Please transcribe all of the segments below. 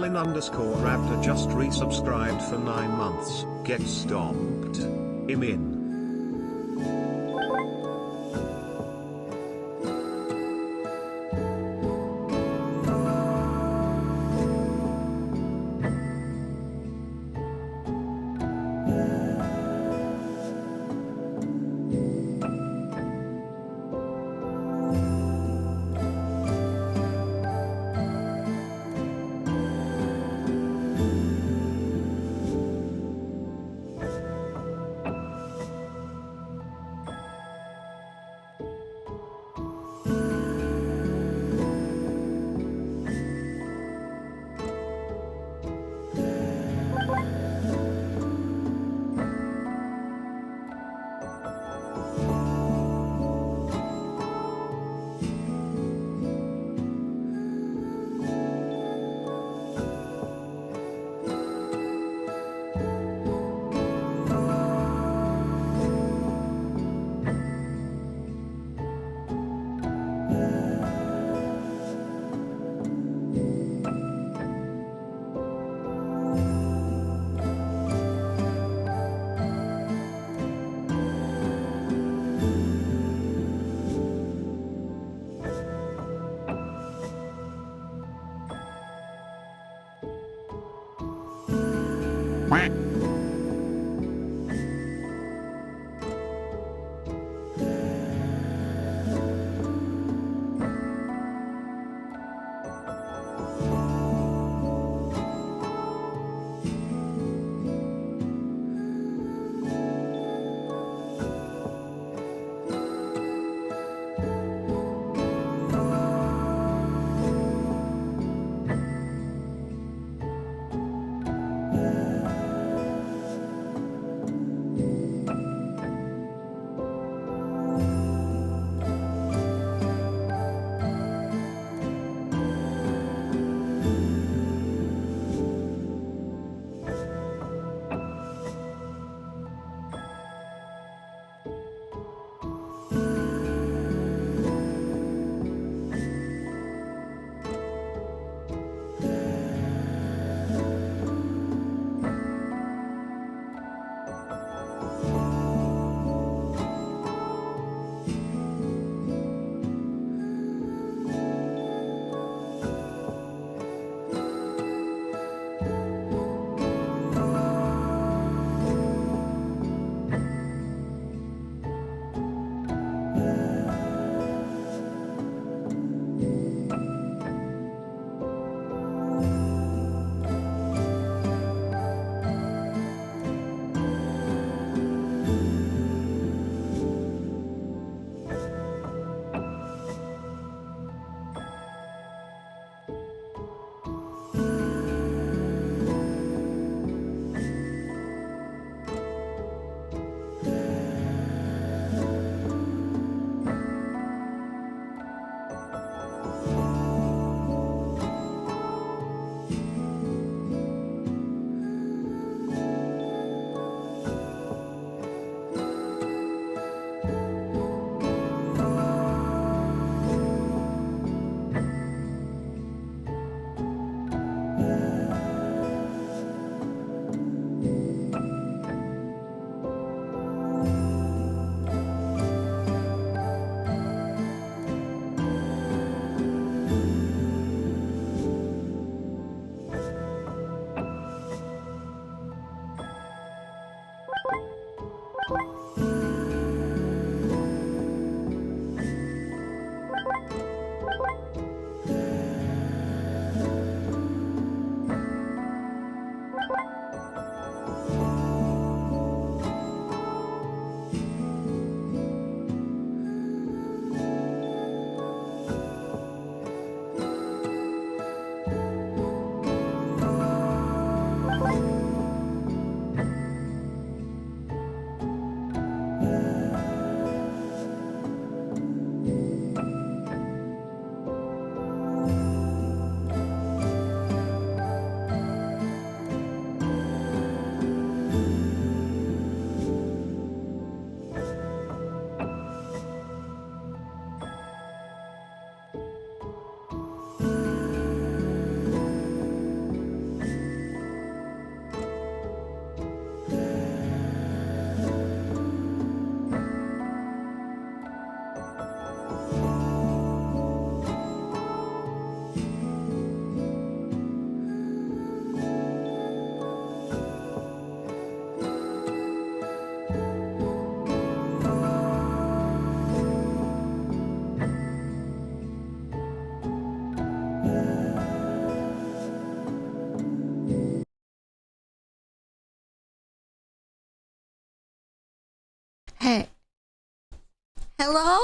Merlin_Raptor just resubscribed for 9 months. Get stomped. Him in. Hello?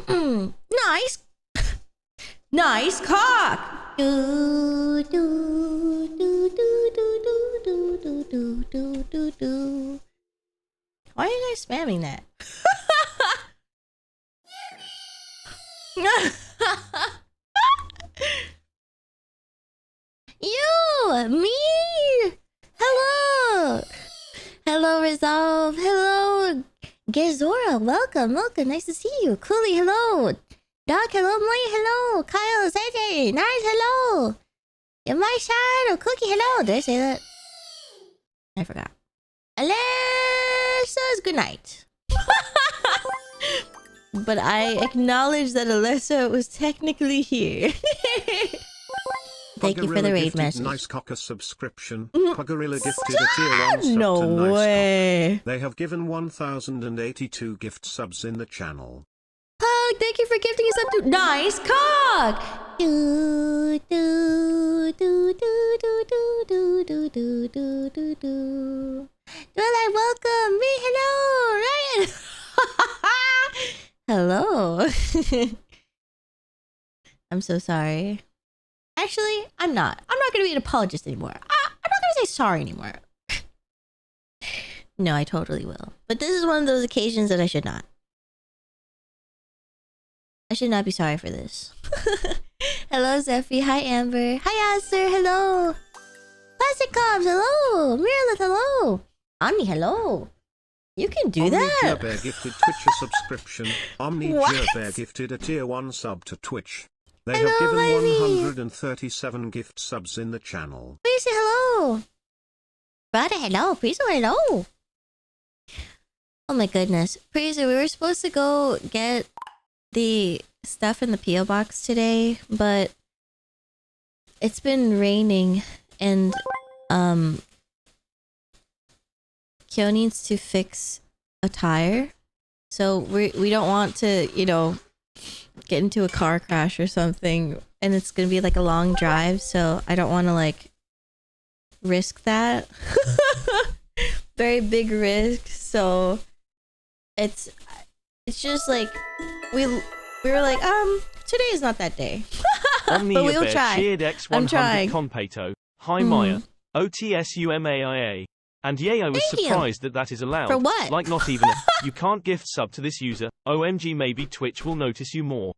Nice. Nice cock. Do, do, do, do, do, do, do, do, do, do, do. Why are you guys spamming that? You! Me! Hello! Hello, Resolve. Hello, Gezora. Welcome, welcome. Nice to see you. Cooley, hello. Doc, hello. Moi, hello. Kyle, Zay, nice, hello. In my shadow, Cookie, hello. Did I say that? I forgot. Alessa's good night. But I acknowledge that Alessa was technically here. Thank you for the raid message. Nice Cocker subscription. Pugorilla gifted a tier 1 sub no to Nice way. Cock. They have given 1082 gift subs in the channel. Pug, thank you for gifting us up to Nice Cock. Do do do do do do do do do do do. Well, I welcome me. Hello, Ryan. Hello. I'm so sorry. Actually, I'm not. I'm not going to be an apologist anymore. I'm not going to say sorry anymore. No, I totally will. But this is one of those occasions that I should not. I should not be sorry for this. Hello, Zephy. Hi, Amber. Hi, Aster. Hello. Plastic Cops. Hello. Mirlet. Hello. Omni. Hello. You can do that. Omni Jerbear gifted Twitch a subscription. Omni Jerbear gifted a tier 1 sub to Twitch. They hello, have given Ivy. 137 gift subs in the channel. Please say hello. Brother, hello. Please say hello. Oh my goodness. Praiser, we were supposed to go get the stuff in the P.O. box today, but it's been raining and Kyo needs to fix a tire. So we don't want to, you know, get into a car crash or something, and it's gonna be like a long drive, so I don't want to like risk that. Very big risk. So it's just like we were like today is not that day. But we'll try. X100 I'm trying. Competo. Hi Maya. OTSUMAIA. And Yayo was Thank you. surprised that that is allowed. For what? Like not even a, you can't gift sub to this user. OMG, maybe Twitch will notice you more.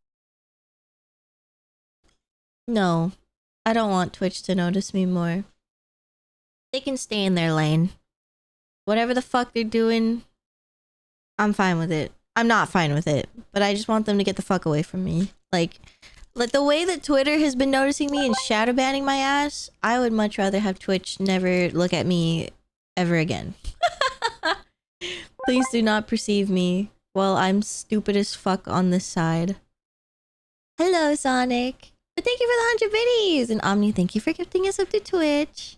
No, I don't want Twitch to notice me more. They can stay in their lane. Whatever the fuck they're doing, I'm fine with it. I'm not fine with it, but I just want them to get the fuck away from me. Like the way that Twitter has been noticing me and shadow banning my ass, I would much rather have Twitch never look at me ever again. Please do not perceive me while I'm stupid as fuck on this side. Hello, Sonic. But thank you for the 100 biddies. And Omni, thank you for gifting us up to Twitch.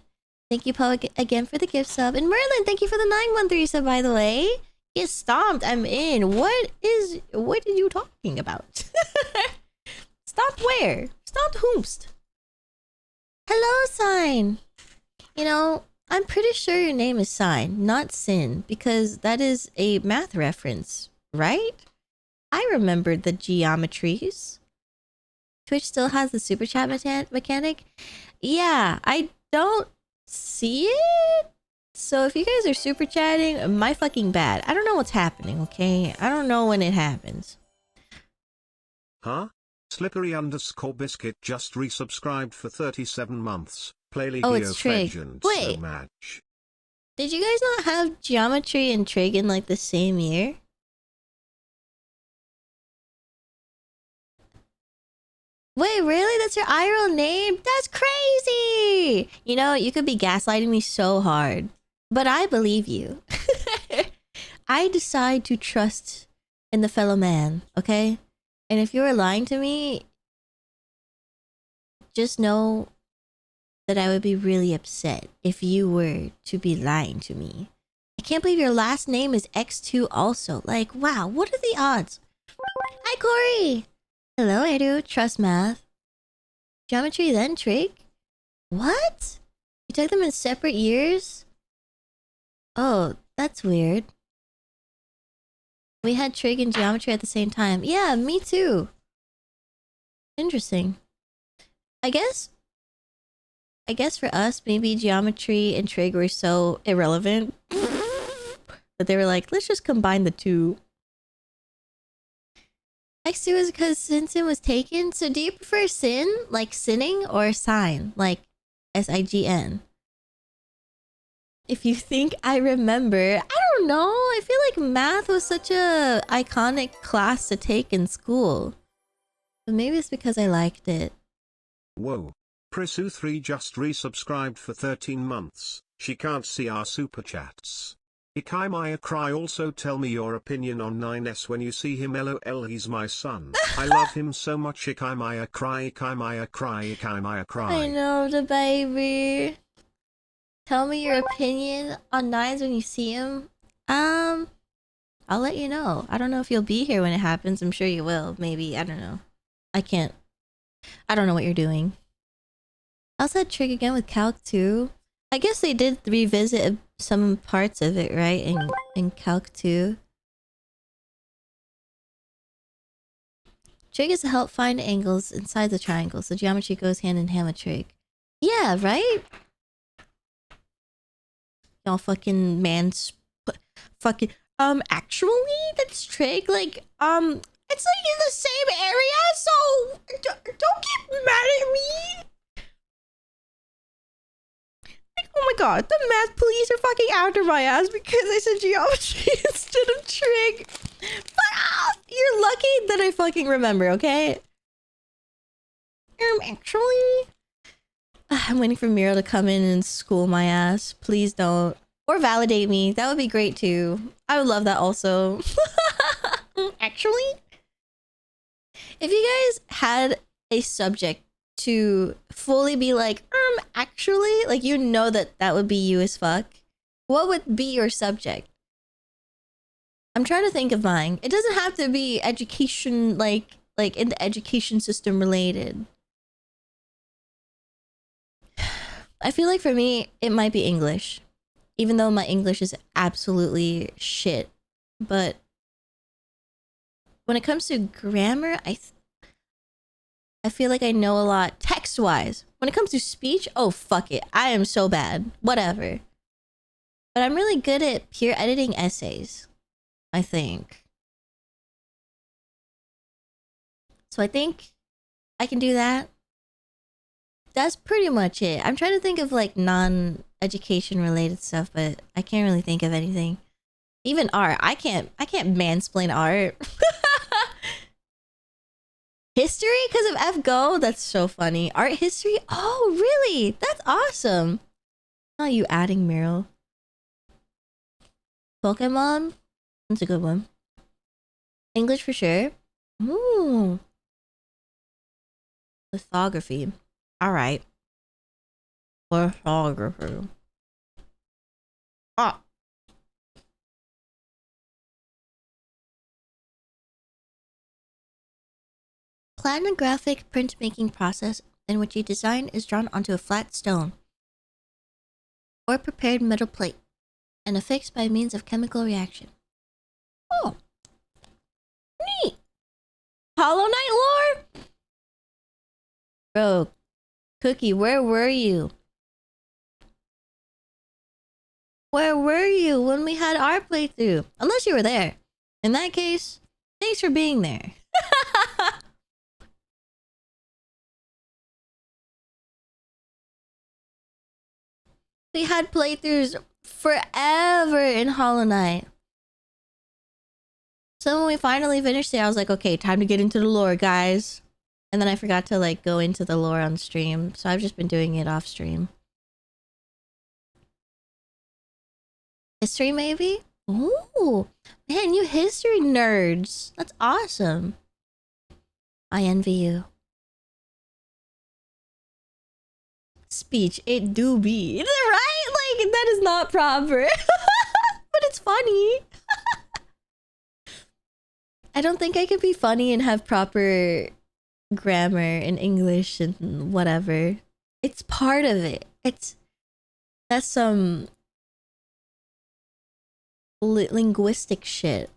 Thank you, Poe, again for the gift sub. And Merlin, thank you for the 913 sub, by the way. Get stomped. I'm in. What are you talking about? Stomped where? Stomped whomst? Hello, Sign. You know, I'm pretty sure your name is Sign, not Sin, because that is a math reference, right? I remembered the geometries. Twitch still has the super chat mechanic? Yeah, I don't see it. So if you guys are super chatting, my fucking bad. I don't know what's happening, okay? I don't know when it happens. Huh? Slippery_biscuit just resubscribed for 37 months. Play League Oh, of it's Trig. Legends Wait. so much. Did you guys not have Geometry and Trig in like the same year? Wait, really? That's your IRL name? That's crazy! You know, you could be gaslighting me so hard, but I believe you. I decide to trust in the fellow man, okay? And if you were lying to me, just know that I would be really upset if you were to be lying to me. I can't believe your last name is X2 also. Like, wow, what are the odds? Hi, Corey! Hello, Edu. Trust math. Geometry, then Trig? What? You took them in separate years? Oh, that's weird. We had trig and geometry at the same time. Yeah, me too. Interesting. I guess for us, maybe geometry and trig were so irrelevant that they were like, let's just combine the two. X2 is because sin was taken. So do you prefer sin, like sinning, or sign, like SIGN? If you think I remember, I don't know. I feel like math was such a iconic class to take in school. But maybe it's because I liked it. Whoa. Prisu3 just resubscribed for 13 months. She can't see our super chats. Ikai Maya Cry, also tell me your opinion on 9S when you see him. LOL, he's my son. I love him so much. Ikai Maya Cry, Ikai Maya Cry, Ikai Maya Cry. I know, the baby. Tell me your opinion on Nines when you see him. I'll let you know. I don't know if you'll be here when it happens. I'm sure you will. Maybe. I don't know. I don't know what you're doing. I also had trig again with Calc 2. I guess they did revisit some parts of it, right? In Calc 2. Trig is to help find angles inside the triangles. The geometry goes hand in hand with trig. Yeah, right? Y'all fucking fucking actually that's trig, like it's like in the same area, so don't get mad at me. Like, oh my god, the math police are fucking after my ass because I said geometry instead of trig. But you're lucky that I fucking remember, okay? Actually, I'm waiting for Miro to come in and school my ass. Please don't. Or validate me. That would be great too. I would love that also. Actually, if you guys had a subject to fully be like, actually, like, you know that would be you as fuck, what would be your subject? I'm trying to think of mine. It doesn't have to be education, like in the education system related. I feel like for me, it might be English. Even though my English is absolutely shit. But when it comes to grammar, I feel like I know a lot text-wise. When it comes to speech, oh fuck it. I am so bad. Whatever. But I'm really good at peer editing essays, I think. So I think I can do that. That's pretty much it. I'm trying to think of like non-education related stuff, but I can't really think of anything. Even art. I can't mansplain art. History? Because of F-Go? That's so funny. Art history? Oh, really? That's awesome. Oh, you adding Meryl. Pokemon? That's a good one. English for sure. Ooh. Lithography. Alright. Lithography. Ah. Plan a graphic printmaking process in which a design is drawn onto a flat stone or prepared metal plate and affixed by means of chemical reaction. Oh. Neat. Hollow Knight lore? Bro, Cookie, where were you? Where were you when we had our playthrough? Unless you were there. In that case, thanks for being there. We had playthroughs forever in Hollow Knight. So when we finally finished it, I was like, okay, time to get into the lore, guys. And then I forgot to like go into the lore on stream. So I've just been doing it off stream. History maybe? Ooh, man, you history nerds. That's awesome. I envy you. Speech, it do be. Is it right? Like, that is not proper. But it's funny. I don't think I could be funny and have proper grammar in English and whatever. It's part of it. That's some linguistic shit.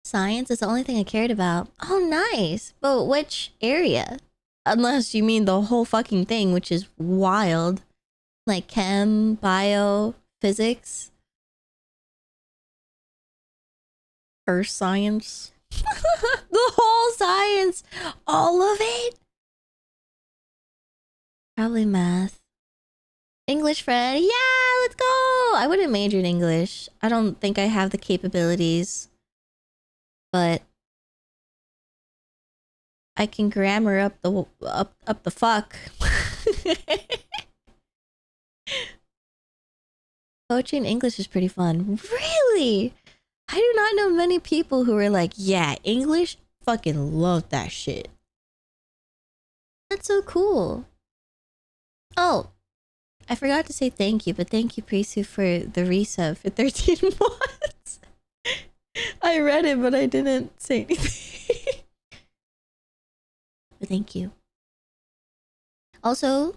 Science is the only thing I cared about. Oh, nice. But which area? Unless you mean the whole fucking thing, which is wild. Like chem, bio, physics. Earth science. The whole science. All of it. Probably math. English friend. Yeah, let's go. I wouldn't major in English. I don't think I have the capabilities. But I can grammar up the fuck. Poetry in English is pretty fun. Really? I do not know many people who are like, yeah, English, fucking love that shit. That's so cool. Oh, I forgot to say thank you, but thank you, Prisu, for the resub for 13 months. I read it, but I didn't say anything. But thank you. Also,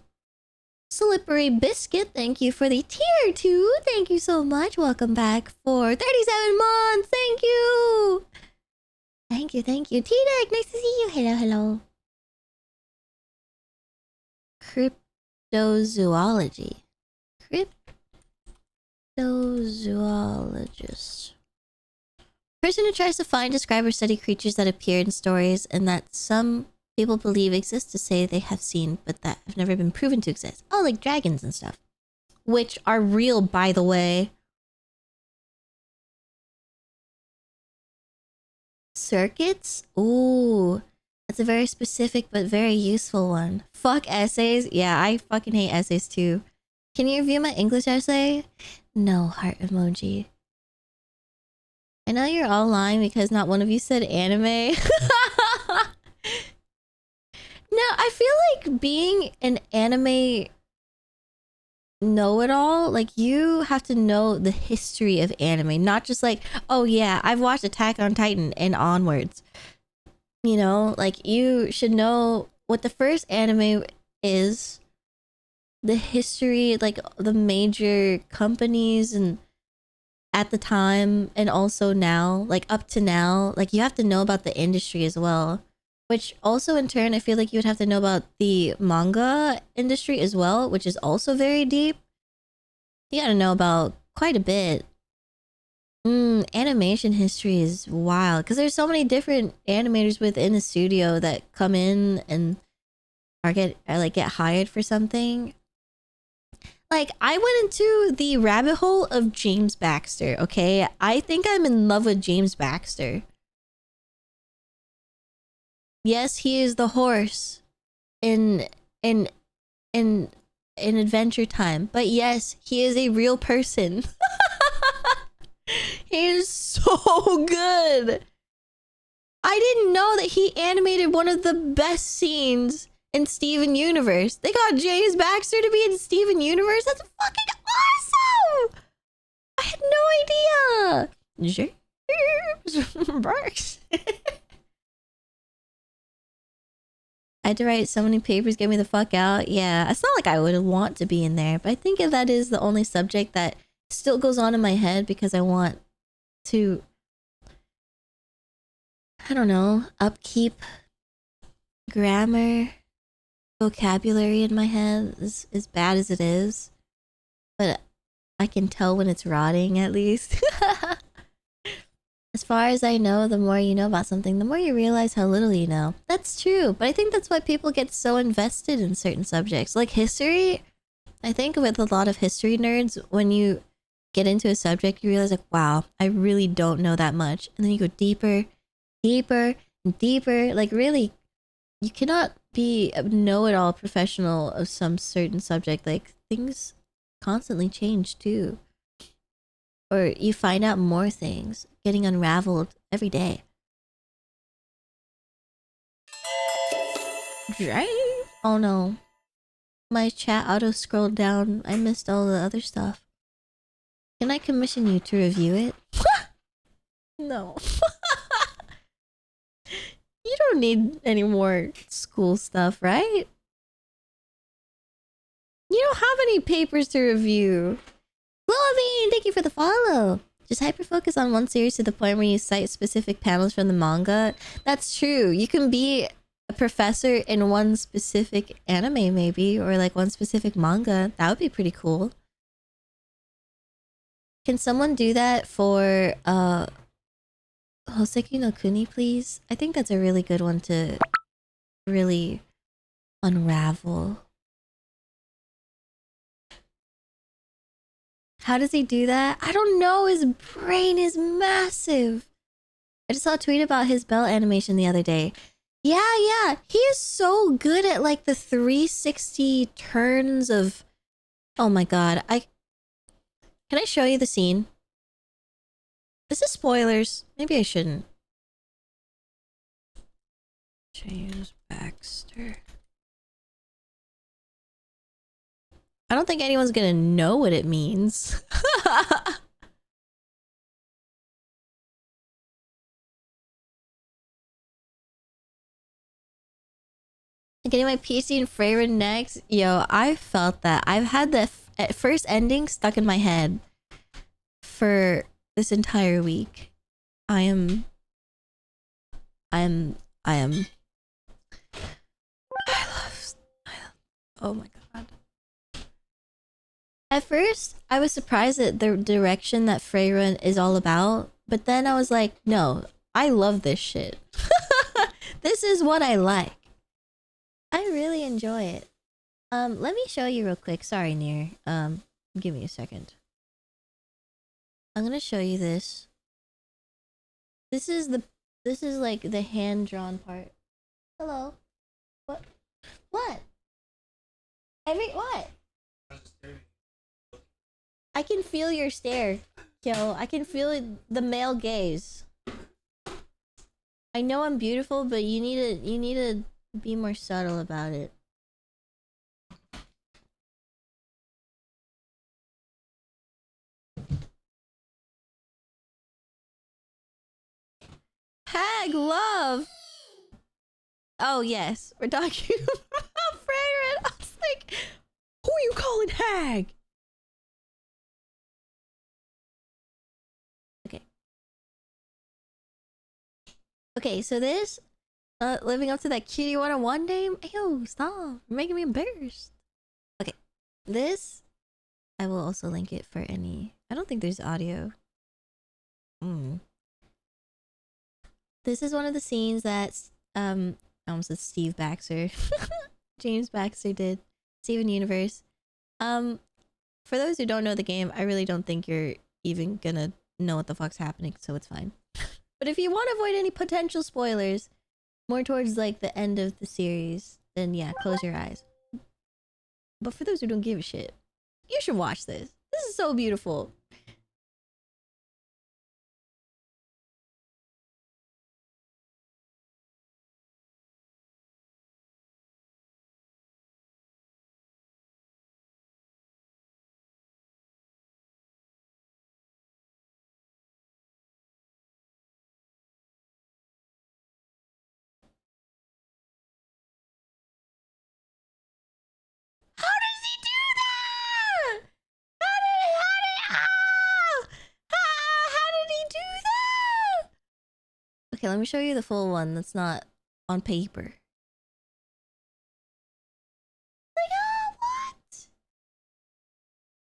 Slippery Biscuit, thank you for the tier 2. Thank you so much. Welcome back for 37 months. Thank you. Thank you, thank you. T-Deck, nice to see you. Hello, hello. Cryptozoology. Cryptozoologist. Person who tries to find, describe, or study creatures that appear in stories and that some people believe exist to say they have seen, but that have never been proven to exist. Oh, like dragons and stuff. Which are real, by the way. Circuits? Ooh. That's a very specific but very useful one. Fuck essays. Yeah, I fucking hate essays too. Can you review my English essay? No, heart emoji. I know you're all lying because not one of you said anime. No, I feel like being an anime know-it-all, like you have to know the history of anime, not just like, oh yeah, I've watched Attack on Titan and onwards. You know, like you should know what the first anime is, the history, like the major companies and at the time and also now, like up to now, like you have to know about the industry as well. Which also in turn, I feel like you would have to know about the manga industry as well, which is also very deep. You gotta know about quite a bit. Animation history is wild because there's so many different animators within the studio that come in and get hired for something. Like I went into the rabbit hole of James Baxter. Okay, I think I'm in love with James Baxter. Yes, he is the horse in Adventure Time, but yes, he is a real person. He is so good. I didn't know that he animated one of the best scenes in Steven Universe. They got James Baxter to be in Steven Universe. That's fucking awesome. I had no idea. James Baxter. I had to write so many papers, get me the fuck out. Yeah, it's not like I would want to be in there, but I think that is the only subject that still goes on in my head because I want to, I don't know, upkeep grammar, vocabulary in my head, as bad as it is. But I can tell when it's rotting, at least. As far as I know, the more you know about something, the more you realize how little you know. That's true, but I think that's why people get so invested in certain subjects. Like history, I think with a lot of history nerds, when you get into a subject, you realize like, wow, I really don't know that much. And then you go deeper, deeper, and deeper. Like really, you cannot be a know-it-all professional of some certain subject. Like things constantly change too. Or you find out more things getting unraveled every day. Oh no. My chat auto-scrolled down. I missed all the other stuff. Can I commission you to review it? No. You don't need any more school stuff, right? You don't have any papers to review. Clothing, thank you for the follow. Just hyper focus on one series to the point where you cite specific panels from the manga. That's true. You can be a professor in one specific anime, maybe, or like one specific manga. That would be pretty cool. Can someone do that for Hoseki no Kuni, please? I think that's a really good one to really unravel. How does he do that? I don't know. His brain is massive. I just saw a tweet about his belt animation the other day. Yeah. He is so good at like the 360 turns of... Oh my god. Can I show you the scene? This is spoilers. Maybe I shouldn't. James Baxter. I don't think anyone's gonna know what it means. Getting my PC in Freyra next. Yo, I felt that. I've had the first ending stuck in my head for this entire week. I am. Oh my god. At first, I was surprised at the direction that Freyra is all about, but then I was like, no, I love this shit. This is what I like. I really enjoy it. Let me show you real quick. Sorry, Nier. Give me a second. I'm gonna show you this. This is like the hand-drawn part. Hello? What? What? What? I can feel your stare, yo. I can feel the male gaze. I know I'm beautiful, but you need to be more subtle about it. Hag love. Oh yes, we're talking about Freyra. I was like, who are you calling hag? Okay, so this, living up to that Cutie 101 name? Ew, stop. You're making me embarrassed. Okay, this, I will also link it for any... I don't think there's audio. This is one of the scenes that, I almost said Steve Baxter. James Baxter did. Steven Universe. For those who don't know the game, I really don't think you're even gonna know what the fuck's happening, so it's fine. But if you want to avoid any potential spoilers, more towards like the end of the series, then yeah, close your eyes. But for those who don't give a shit, you should watch this. This is so beautiful. Okay, let me show you the full one that's not on paper. Like, what?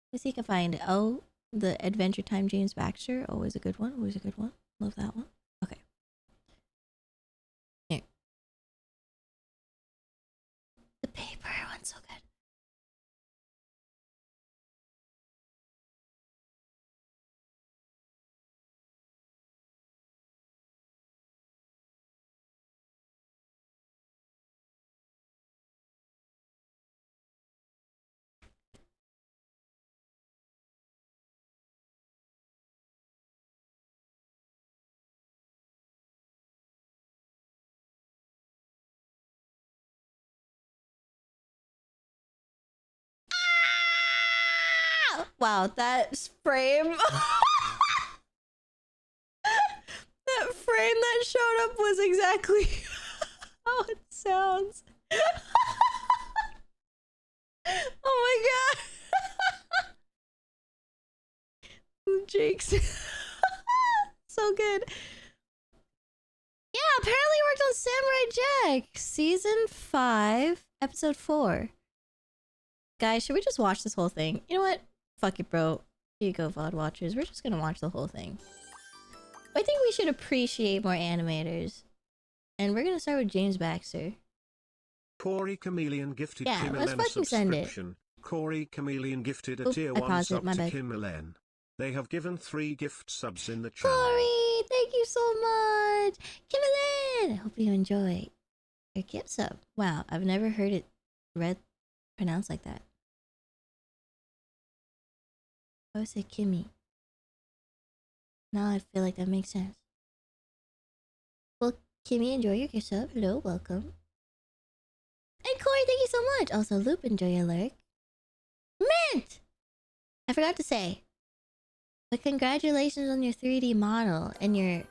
Let me see if I can find it. Oh, the Adventure Time James Baxter. Always a good one. Always a good one. Love that one. Okay. Here. The paper one's so good. Wow, that frame. That frame that showed up was exactly how it sounds. Oh my god. Jake's so good. Yeah, apparently worked on Samurai Jack season 5, episode 4. Guys, should we just watch this whole thing? You know what? Fuck it, bro. Here you go, VOD watchers. We're just gonna watch the whole thing. I think we should appreciate more animators. And we're gonna start with James Baxter. Corey Chameleon gifted Yeah, Kim let's Ellen fucking send it. subscription. Corey Chameleon gifted a Oop, tier I 1 paused it, sub my to bad. Kim Ellen. They have given 3 gift subs in the channel. Corey, thank you so much. Kimberlyn, I hope you enjoy your gift sub. Wow, I've never heard it pronounced like that. I would say Kimmy. Now I feel like that makes sense. Well, Kimmy, enjoy your gift sub. Hello, welcome. And Corey, thank you so much. Also, Loop, enjoy your lurk. Mint! I forgot to say. But congratulations on your 3D model and your,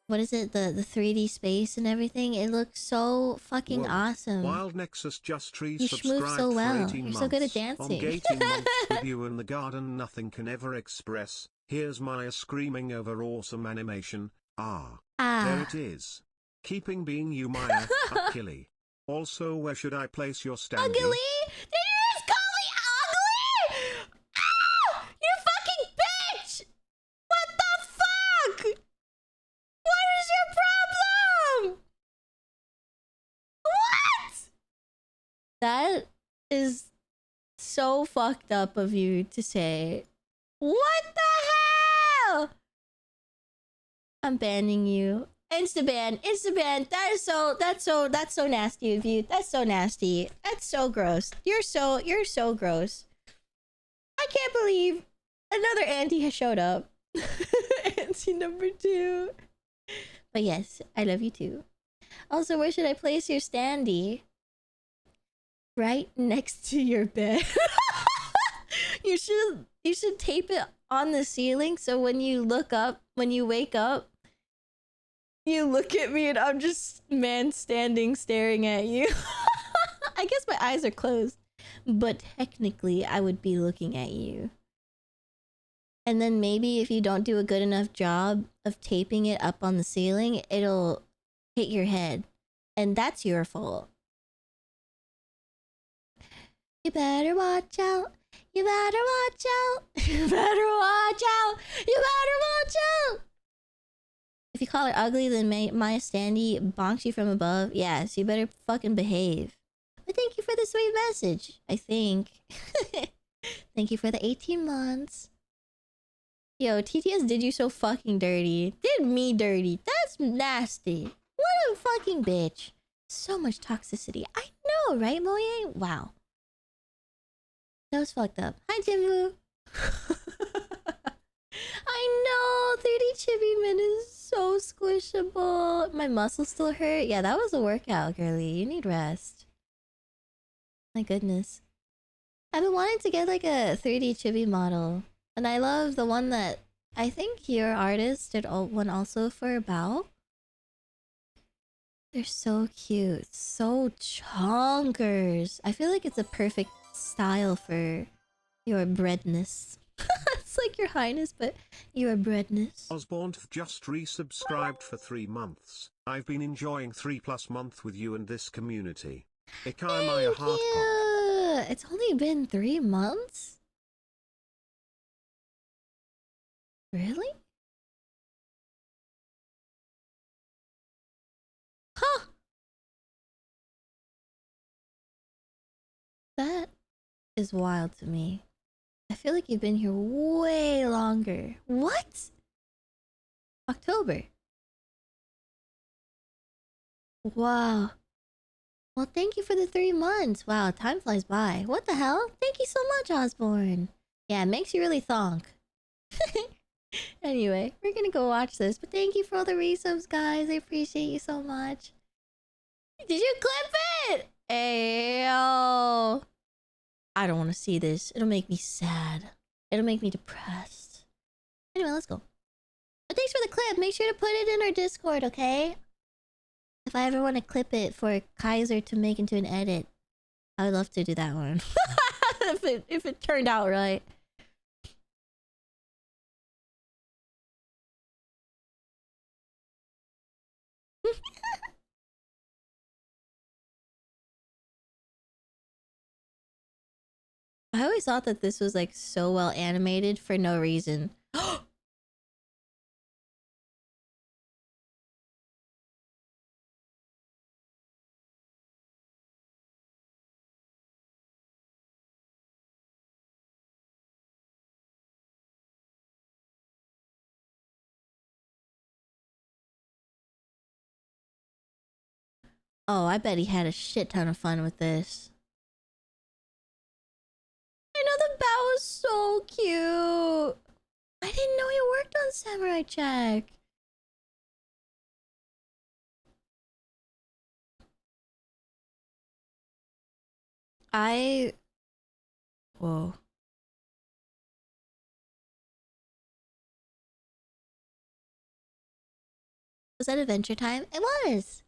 what is it? The 3D space and everything. It looks so fucking Whoa. awesome. Wild Nexus just You subscribed schmoove so for well. 18 You're so good at months. dancing. On 18 months with you in the garden nothing can ever express. Here's Maya screaming over awesome animation. Ah. There it is. Keeping being you, Maya. Achille. Also, where should I place your standee? Ugly? Did you just call me ugly? Ah! You fucking bitch! What the fuck? What is your problem? What? That is so fucked up of you to say. What the hell? I'm banning you. Insta-ban. That's so nasty of you. That's so nasty. That's so gross. You're so gross. I can't believe another auntie has showed up. Auntie number 2. But yes, I love you too. Also, where should I place your standee? Right next to your bed. You should tape it on the ceiling so when you wake up, you look at me and I'm just standing staring at you. I guess my eyes are closed, but technically I would be looking at you. And then maybe if you don't do a good enough job of taping it up on the ceiling, it'll hit your head. And that's your fault. You better watch out. You better watch out. You better watch out. You better watch out. If you call her ugly, then Maya Standee bonks you from above. Yeah, so you better fucking behave. But thank you for the sweet message, I think. Thank you for the 18 months. Yo, TTS did you so fucking dirty. Did me dirty. That's nasty. What a fucking bitch. So much toxicity. I know, right, Moye? Wow. That was fucked up. Hi, Jimbo. I know, 3D Chibi Min is so squishable. My muscles still hurt. Yeah, that was a workout, girly. You need rest. My goodness. I've been wanting to get like a 3D Chibi model. And I love the one that I think your artist did one also for Bao. They're so cute. So chonkers. I feel like it's a perfect style for your breadness. It's like your highness, but your breadness. Osborne just resubscribed for 3 months. I've been enjoying 3+ months with you and this community. Ikai Maya Thank Heart you. It's only been 3 months? Really? Huh. That is wild to me. I feel like you've been here way longer. What? October. Wow. Well, thank you for the 3 months. Wow, time flies by. What the hell? Thank you so much, Osborne. Yeah, it makes you really thonk. Anyway, we're gonna go watch this. But thank you for all the resubs, guys. I appreciate you so much. Did you clip it? Ayo. I don't want to see this. It'll make me sad. It'll make me depressed. Anyway, let's go. But thanks for the clip. Make sure to put it in our Discord, okay? If I ever want to clip it for Kaiser to make into an edit, I would love to do that one. if it turned out right. always thought that this was like so well animated for no reason. Oh, I bet he had a shit ton of fun with this. I know the bow was so cute. I didn't know he worked on Samurai Jack. Whoa. Was that Adventure Time? It was.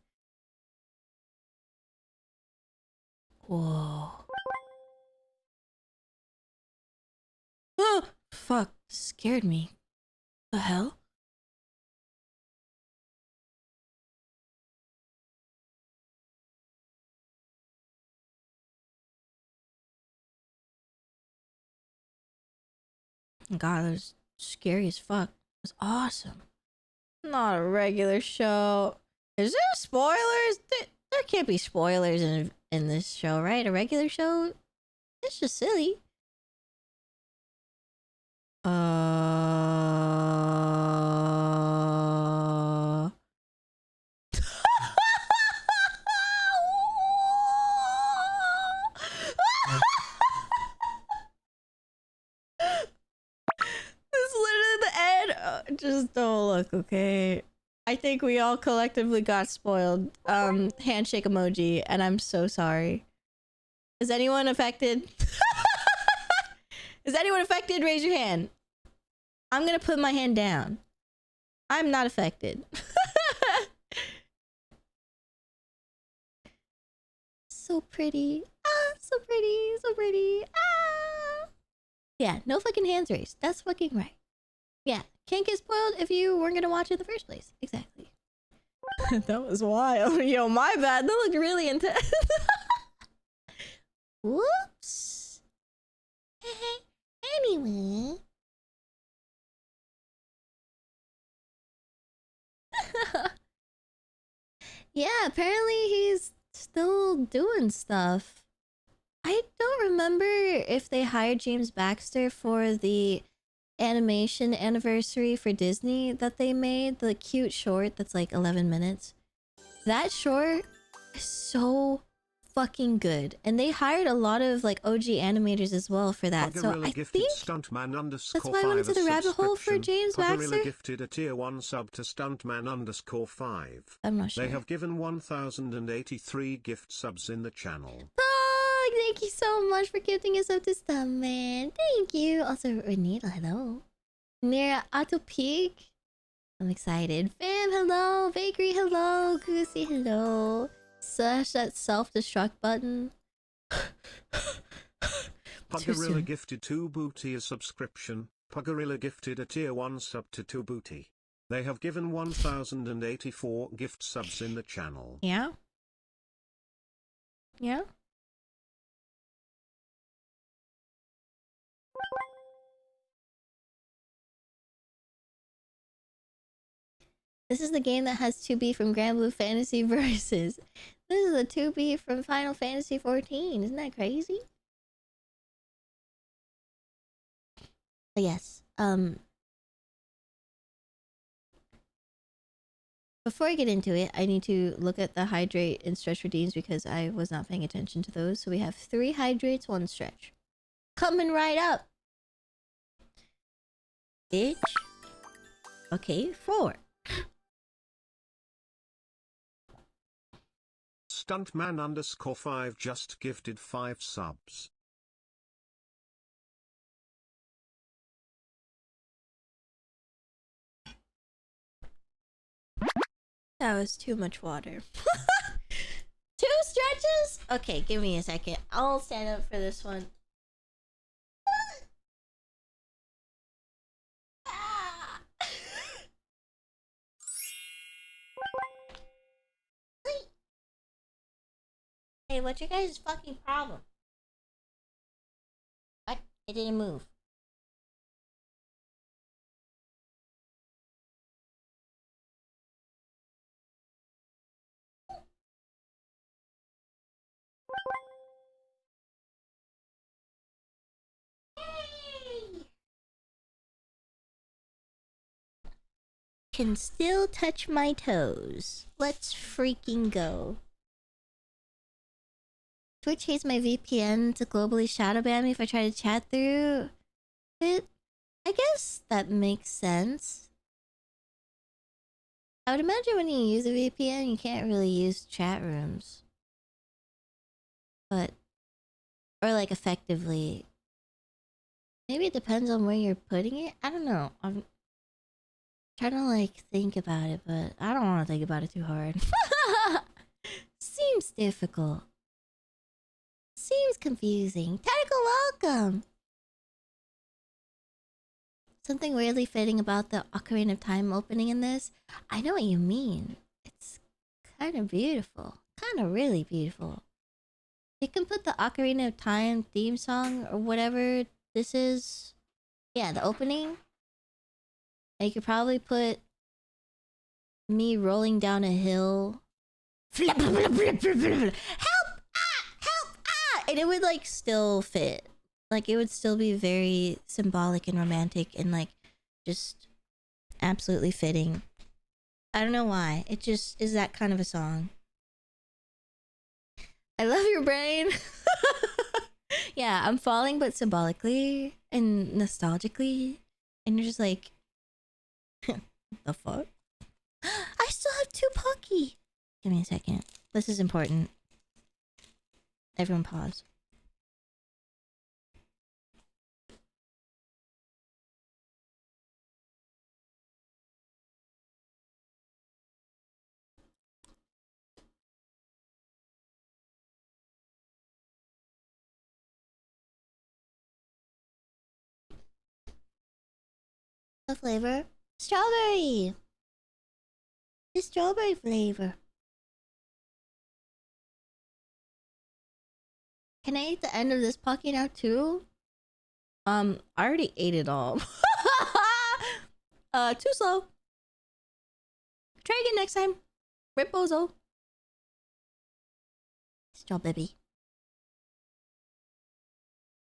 Whoa. Oh, fuck. Scared me. The hell? God, that was scary as fuck. It was awesome. Not a regular show. Is there spoilers? There can't be spoilers in this show, right? A regular show? It's just silly. This is literally the end. Just don't look, okay? I think we all collectively got spoiled. Handshake emoji, and I'm so sorry. Is anyone affected? Is anyone affected? Raise your hand. I'm gonna put my hand down. I'm not affected. So pretty. Ah, so pretty. So pretty. Ah. Yeah, no fucking hands raised. That's fucking right. Yeah, can't get spoiled if you weren't gonna watch it in the first place. Exactly. That was wild. Yo, my bad. That looked really intense. Whoops. Anyway. Yeah, apparently he's still doing stuff. I don't remember if they hired James Baxter for the animation anniversary for Disney that they made, the cute short that's like 11 minutes. That short is so fucking good, and they hired a lot of like OG animators as well for that. So I think that's why I went into the rabbit hole for James Baxter. Gifted a tier 1 sub to Stuntman_5. I'm not sure. They have given 1,083 gift subs in the channel. Oh, thank you so much for gifting us up to Stuntman. Thank you. Also, Renita, hello. Near Auto Peak. I'm excited. Fam, hello. Bakery, hello. Goosey, hello. Slash that self-destruct button. Pugorilla gifted 2 booty a subscription. Pugorilla gifted a tier 1 sub to 2 booty. They have given 1,084 gift subs in the channel. Yeah? Yeah? This is the game that has 2B from Grand Blue Fantasy Versus. This is a 2B from Final Fantasy 14. Isn't that crazy? But yes, before I get into it, I need to look at the hydrate and stretch redeems because I was not paying attention to those. So we have 3 hydrates, 1 stretch. Coming right up. Bitch. Okay, 4. Stuntman_5 just gifted 5 subs. That was too much water. 2 stretches? Okay, give me a second. I'll stand up for this one. Hey, what's your guys' fucking problem? What? It didn't move. Can still touch my toes. Let's freaking go. Twitch hates my VPN to globally shadow ban me if I try to chat through it. I guess that makes sense. I would imagine when you use a VPN, you can't really use chat rooms. But, or like effectively. Maybe it depends on where you're putting it. I don't know. I'm trying to like think about it, but I don't want to think about it too hard. Seems difficult. Seems confusing. Tentacle, welcome! Something weirdly fitting about the Ocarina of Time opening in this. I know what you mean. It's kind of beautiful. Kind of really beautiful. You can put the Ocarina of Time theme song or whatever this is. Yeah, the opening. And you could probably put me rolling down a hill. Help! Ah! Help! Ah! And it would like still fit. Like it would still be very symbolic and romantic and like just absolutely fitting. I don't know why. It just is that kind of a song. I love your brain. Yeah, I'm falling but symbolically and nostalgically. And you're just like, the fuck? I still have 2 Pocky. Give me a second. This is important. Everyone pause. The flavor? Strawberry! The strawberry flavor. Can I eat the end of this Pocky now too? I already ate it all. Too slow. Try again next time. Rip bozo. Strawberry. Do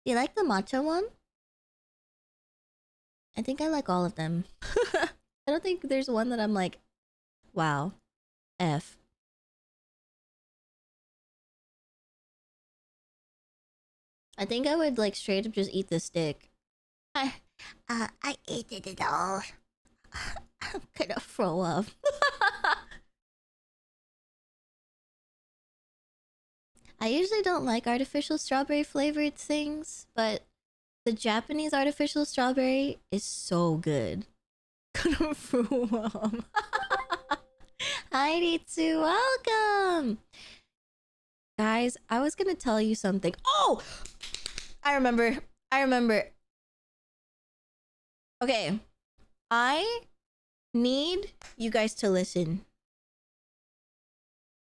you like the matcha one? I think I like all of them. I don't think there's one that I'm like, wow, F. I think I would like straight up just eat the stick. I ate it all. I'm gonna throw up. I usually don't like artificial strawberry flavored things, but the Japanese artificial strawberry is so good. Gonna throw up. Hi, Ritsu, welcome! Guys, I was gonna tell you something. Oh! I remember. Okay. I need you guys to listen.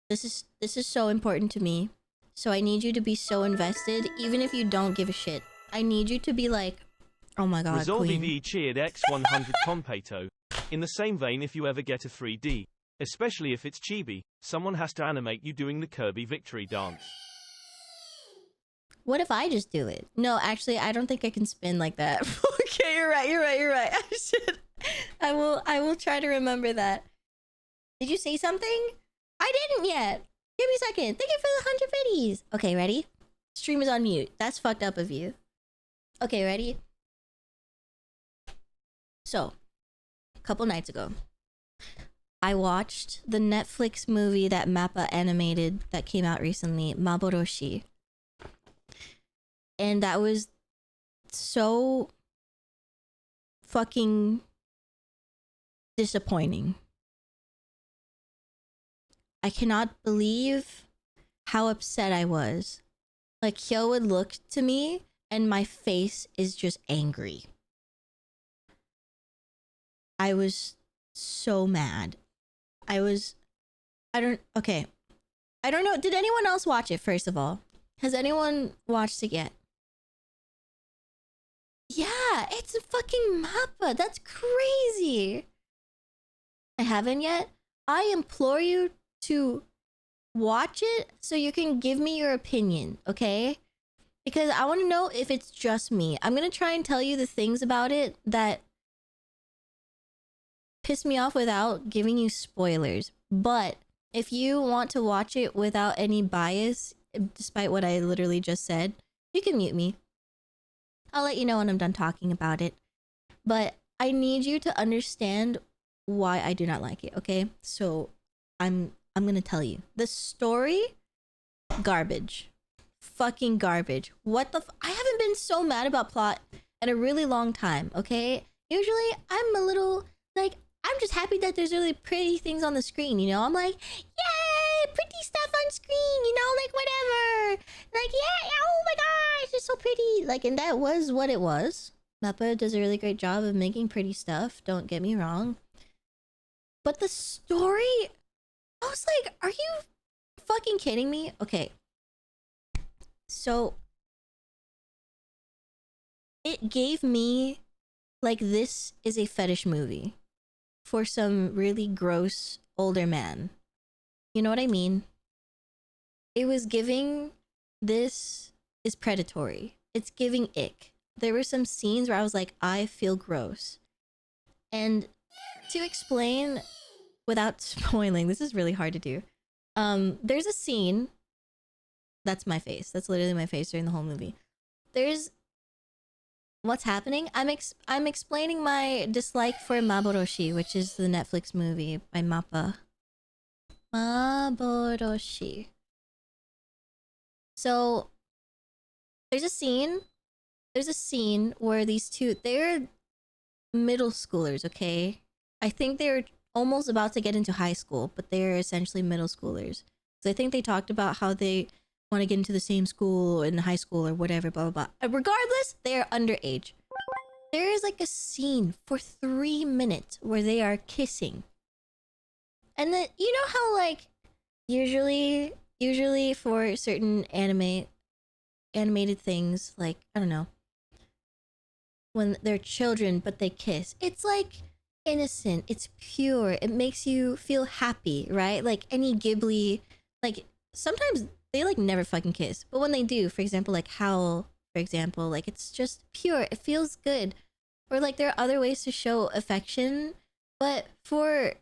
This is so important to me. So I need you to be so invested, even if you don't give a shit. I need you to be like, oh my god, Resolve queen. EV cheered X100 Competo. In the same vein, if you ever get a 3D, especially if it's chibi, someone has to animate you doing the Kirby victory dance. What if I just do it? No, actually, I don't think I can spin like that. Okay, you're right. I should. I will try to remember that. Did you say something? I didn't yet. Give me a second. Thank you for the 100 biddies. Okay, ready? Stream is on mute. That's fucked up of you. Okay, ready? So, a couple nights ago, I watched the Netflix movie that Mappa animated that came out recently, Maboroshi. And that was so fucking disappointing. I cannot believe how upset I was. Like, Hyo would look to me and my face is just angry. I was so mad. Okay. I don't know. Did anyone else watch it, first of all? Has anyone watched it yet? Yeah, it's a fucking Mappa. That's crazy. I haven't yet. I implore you to watch it so you can give me your opinion, okay? Because I want to know if it's just me. I'm going to try and tell you the things about it that piss me off without giving you spoilers. But if you want to watch it without any bias, despite what I literally just said, you can mute me. I'll let you know when I'm done talking about it. But I need you to understand why I do not like it, okay? So I'm gonna tell you. The story, garbage. Fucking garbage. What the I haven't been so mad about plot in a really long time, okay? Usually I'm a little like I'm just happy that there's really pretty things on the screen, you know? I'm like, yay, pretty stuff on screen, you know, like whatever. Like, yeah, oh my gosh, it's so pretty. Like, and that was what it was. Mappa does a really great job of making pretty stuff, don't get me wrong. But the story, I was like, are you fucking kidding me? Okay. So, it gave me, like, this is a fetish movie for some really gross older man. You know what I mean? It was giving, this is predatory. It's giving ick. There were some scenes where I was like, I feel gross. And to explain without spoiling, this is really hard to do. There's a scene, that's my face. That's literally my face during the whole movie. There's what's happening. I'm explaining my dislike for Maboroshi, which is the Netflix movie by Mappa. Maboroshi. So there's a scene where these two, they're middle schoolers, okay? I think they're almost about to get into high school, but they're essentially middle schoolers. So I think they talked about how they want to get into the same school in high school or whatever, blah, blah, blah. Regardless, they're underage. There is like a scene for 3 minutes where they are kissing. And then, you know how like, usually for certain animated things, like, I don't know, when they're children but they kiss, it's like innocent, it's pure, it makes you feel happy, right? Like any Ghibli, like sometimes they like never fucking kiss, but when they do, for example, like Howl, for example, like it's just pure, it feels good. Or like there are other ways to show affection, but for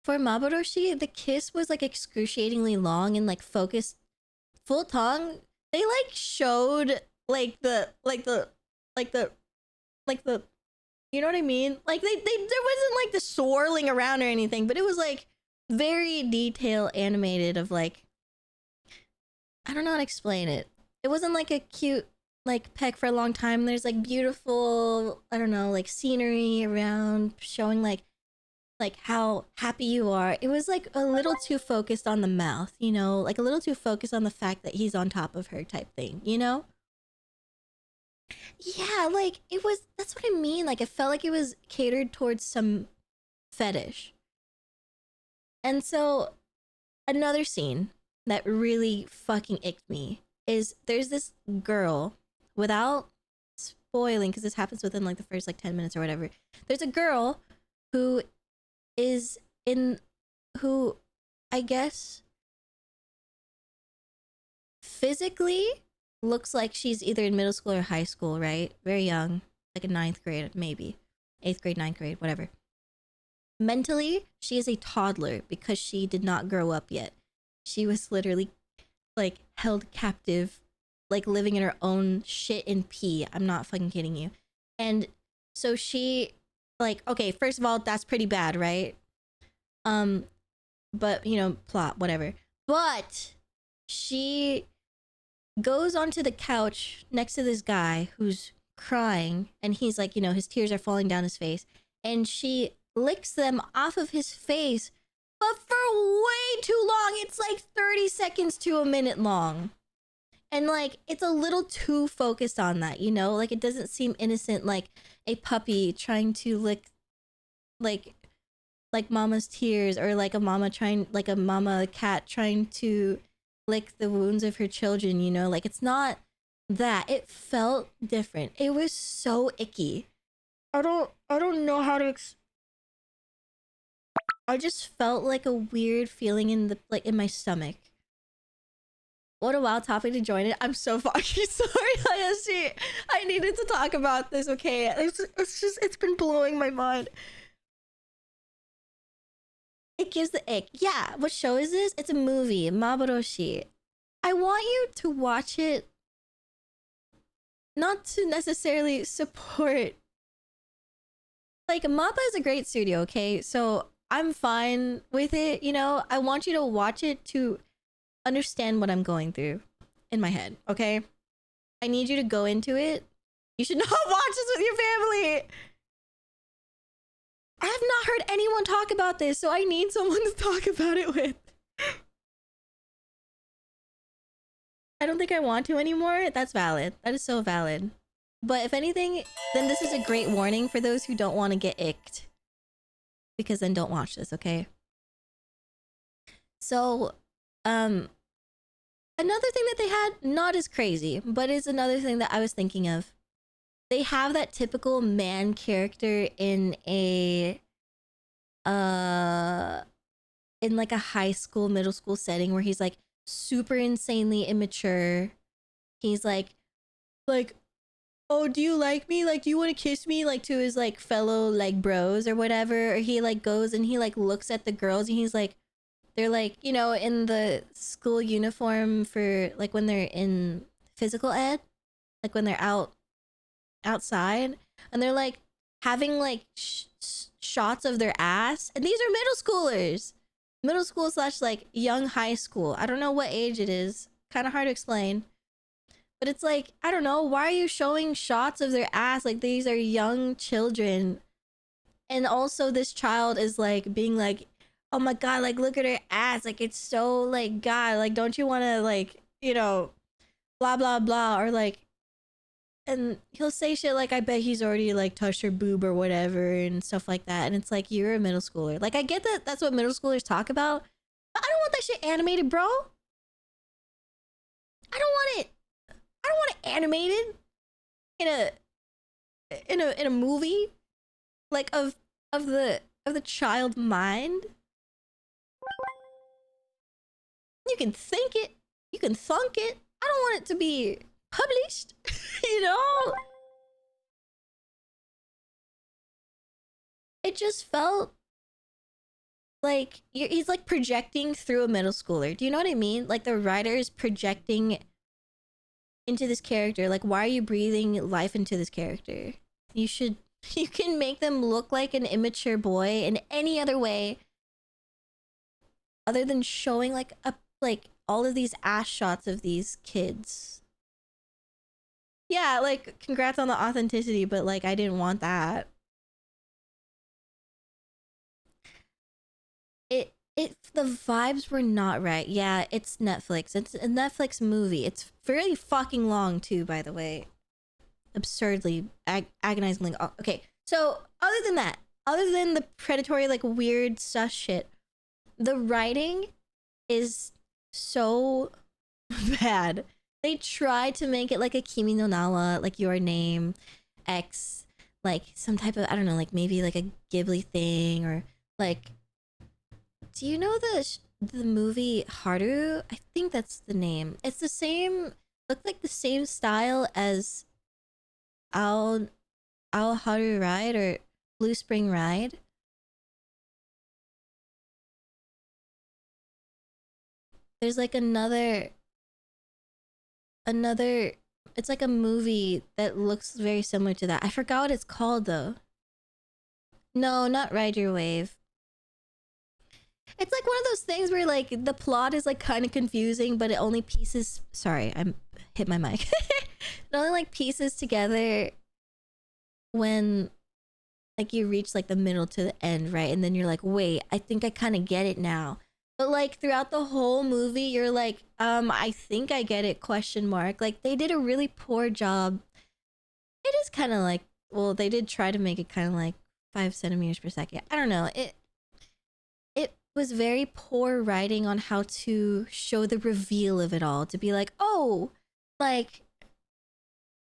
Maboroshi, the kiss was like excruciatingly long and like focused, full tongue. They like showed like the you know what I mean? Like they there wasn't like the swirling around or anything, but it was like very detail animated of like, I don't know how to explain it. It wasn't like a cute like peck for a long time. There's like beautiful, I don't know, like scenery around showing like how happy you are. It was like a little too focused on the mouth, you know, like a little too focused on the fact that he's on top of her type thing, you know? Yeah, like it was, that's what I mean. Like it felt like it was catered towards some fetish. And so another scene that really fucking icked me is there's this girl, without spoiling because this happens within like the first like 10 minutes or whatever. There's a girl who is in, who I guess physically looks like she's either in middle school or high school, right? Very young, like a 9th grade, maybe 8th grade, 9th grade, whatever. Mentally, she is a toddler because she did not grow up yet. She was literally like held captive, like living in her own shit and pee. I'm not fucking kidding you. And so she, like, okay, first of all, that's pretty bad, right? But you know, plot, whatever. But she goes onto the couch next to this guy who's crying, and he's like, you know, his tears are falling down his face, and she licks them off of his face, but for way too long. It's like 30 seconds to a minute long. And like, it's a little too focused on that, you know? Like, it doesn't seem innocent, like a puppy trying to lick, like mama's tears, or like a mama cat trying to lick the wounds of her children, you know? Like, it's not that it felt different. It was so icky. I don't know how to I just felt like a weird feeling in the like in my stomach. What a wild topic to join it. I'm so fucking sorry, ISG. I needed to talk about this, okay? It's been blowing my mind. It gives the ick. Yeah, what show is this? It's a movie, Maboroshi. I want you to watch it not to necessarily support. Like, Mappa is a great studio, okay? So I'm fine with it, you know? I want you to watch it to understand what I'm going through in my head, okay? I need you to go into it. You should not watch this with your family. I have not heard anyone talk about this, so I need someone to talk about it with. I don't think I want to anymore. That's valid. That is so valid. But if anything, then this is a great warning for those who don't want to get icked. Because then don't watch this, okay? So, another thing that they had, not as crazy, but is another thing that I was thinking of. They have that typical man character in a in like a high school, middle school setting where he's like super insanely immature. He's like, oh, do you like me? Like, do you want to kiss me? Like, to his like fellow like bros or whatever. Or he like goes and he like looks at the girls and he's like, they're like, you know, in the school uniform for like when they're in physical ed, like when they're outside, and they're like having like shots of their ass, and these are middle school slash like young high school. I don't know what age it is, kind of hard to explain, but it's like, I don't know, why are you showing shots of their ass? Like, these are young children, and also this child is like being like, oh my god, like look at her ass, like it's so like, god, like don't you want to like, you know, blah blah blah, or like, and he'll say shit like, I bet he's already like touched her boob or whatever and stuff like that. And it's like, you're a middle schooler. Like, I get that that's what middle schoolers talk about, but I don't want that shit animated, bro. I don't want it. I don't want it animated in a movie like of the child mind. You can think it, you can thunk it. I don't want it to be published. You know, it just felt like he's like projecting through a middle schooler. Do you know what I mean? Like, the writer is projecting into this character. Like, why are you breathing life into this character? You can make them look like an immature boy in any other way other than showing like all of these ass shots of these kids. Yeah, like, congrats on the authenticity, but like, I didn't want that. The vibes were not right. Yeah, it's Netflix. It's a Netflix movie. It's fairly fucking long too, by the way. Absurdly agonizingly. Okay, so other than that, other than the predatory like weird sus shit, the writing is so bad. They tried to make it like a Kimi no Nawa, like Your Name X, like some type of, I don't know, like maybe like a Ghibli thing, or like, do you know the movie Haru? I think that's the name. It's the same, looked like the same style as Ao Haru Ride or Blue Spring Ride. There's like another, it's like a movie that looks very similar to that. I forgot what it's called though. No, not Ride Your Wave. It's like one of those things where like the plot is like kind of confusing, but it only pieces, sorry, I hit my mic. It only like pieces together when like you reach like the middle to the end, right? And then you're like, wait, I think I kind of get it now. But like throughout the whole movie, you're like, I think I get it, question mark. Like, they did a really poor job. It is kind of like, well, they did try to make it kind of like 5 centimeters per second. I don't know. It was very poor writing on how to show the reveal of it all. To be like, oh, like,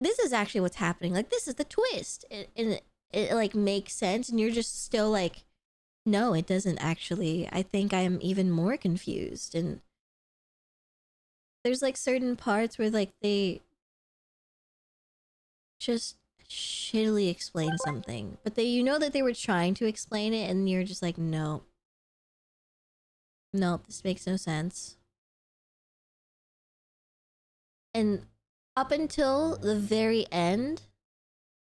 this is actually what's happening. Like, this is the twist. And it like makes sense. And you're just still like, no, it doesn't actually. I think I'm even more confused. And there's like certain parts where like they just shittily explain something. But you know that they were trying to explain it. And you're just like, no. Nope, this makes no sense. And up until the very end,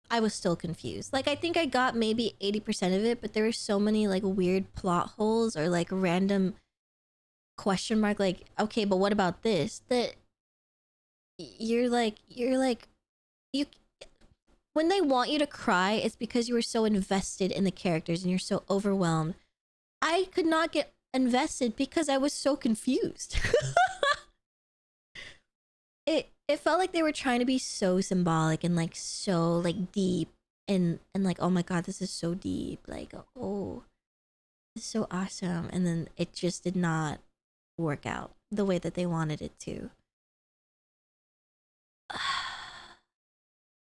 I was still confused. Like, I think I got maybe 80% of it, but there were so many like weird plot holes or like random question mark, like, okay, but what about this? That you're like, you, when they want you to cry, it's because you were so invested in the characters and you're so overwhelmed. I could not get invested because I was so confused. It felt like they were trying to be so symbolic and like so like deep and like, oh my god, this is so deep, like, oh, this is so awesome, and then it just did not work out the way that they wanted it to.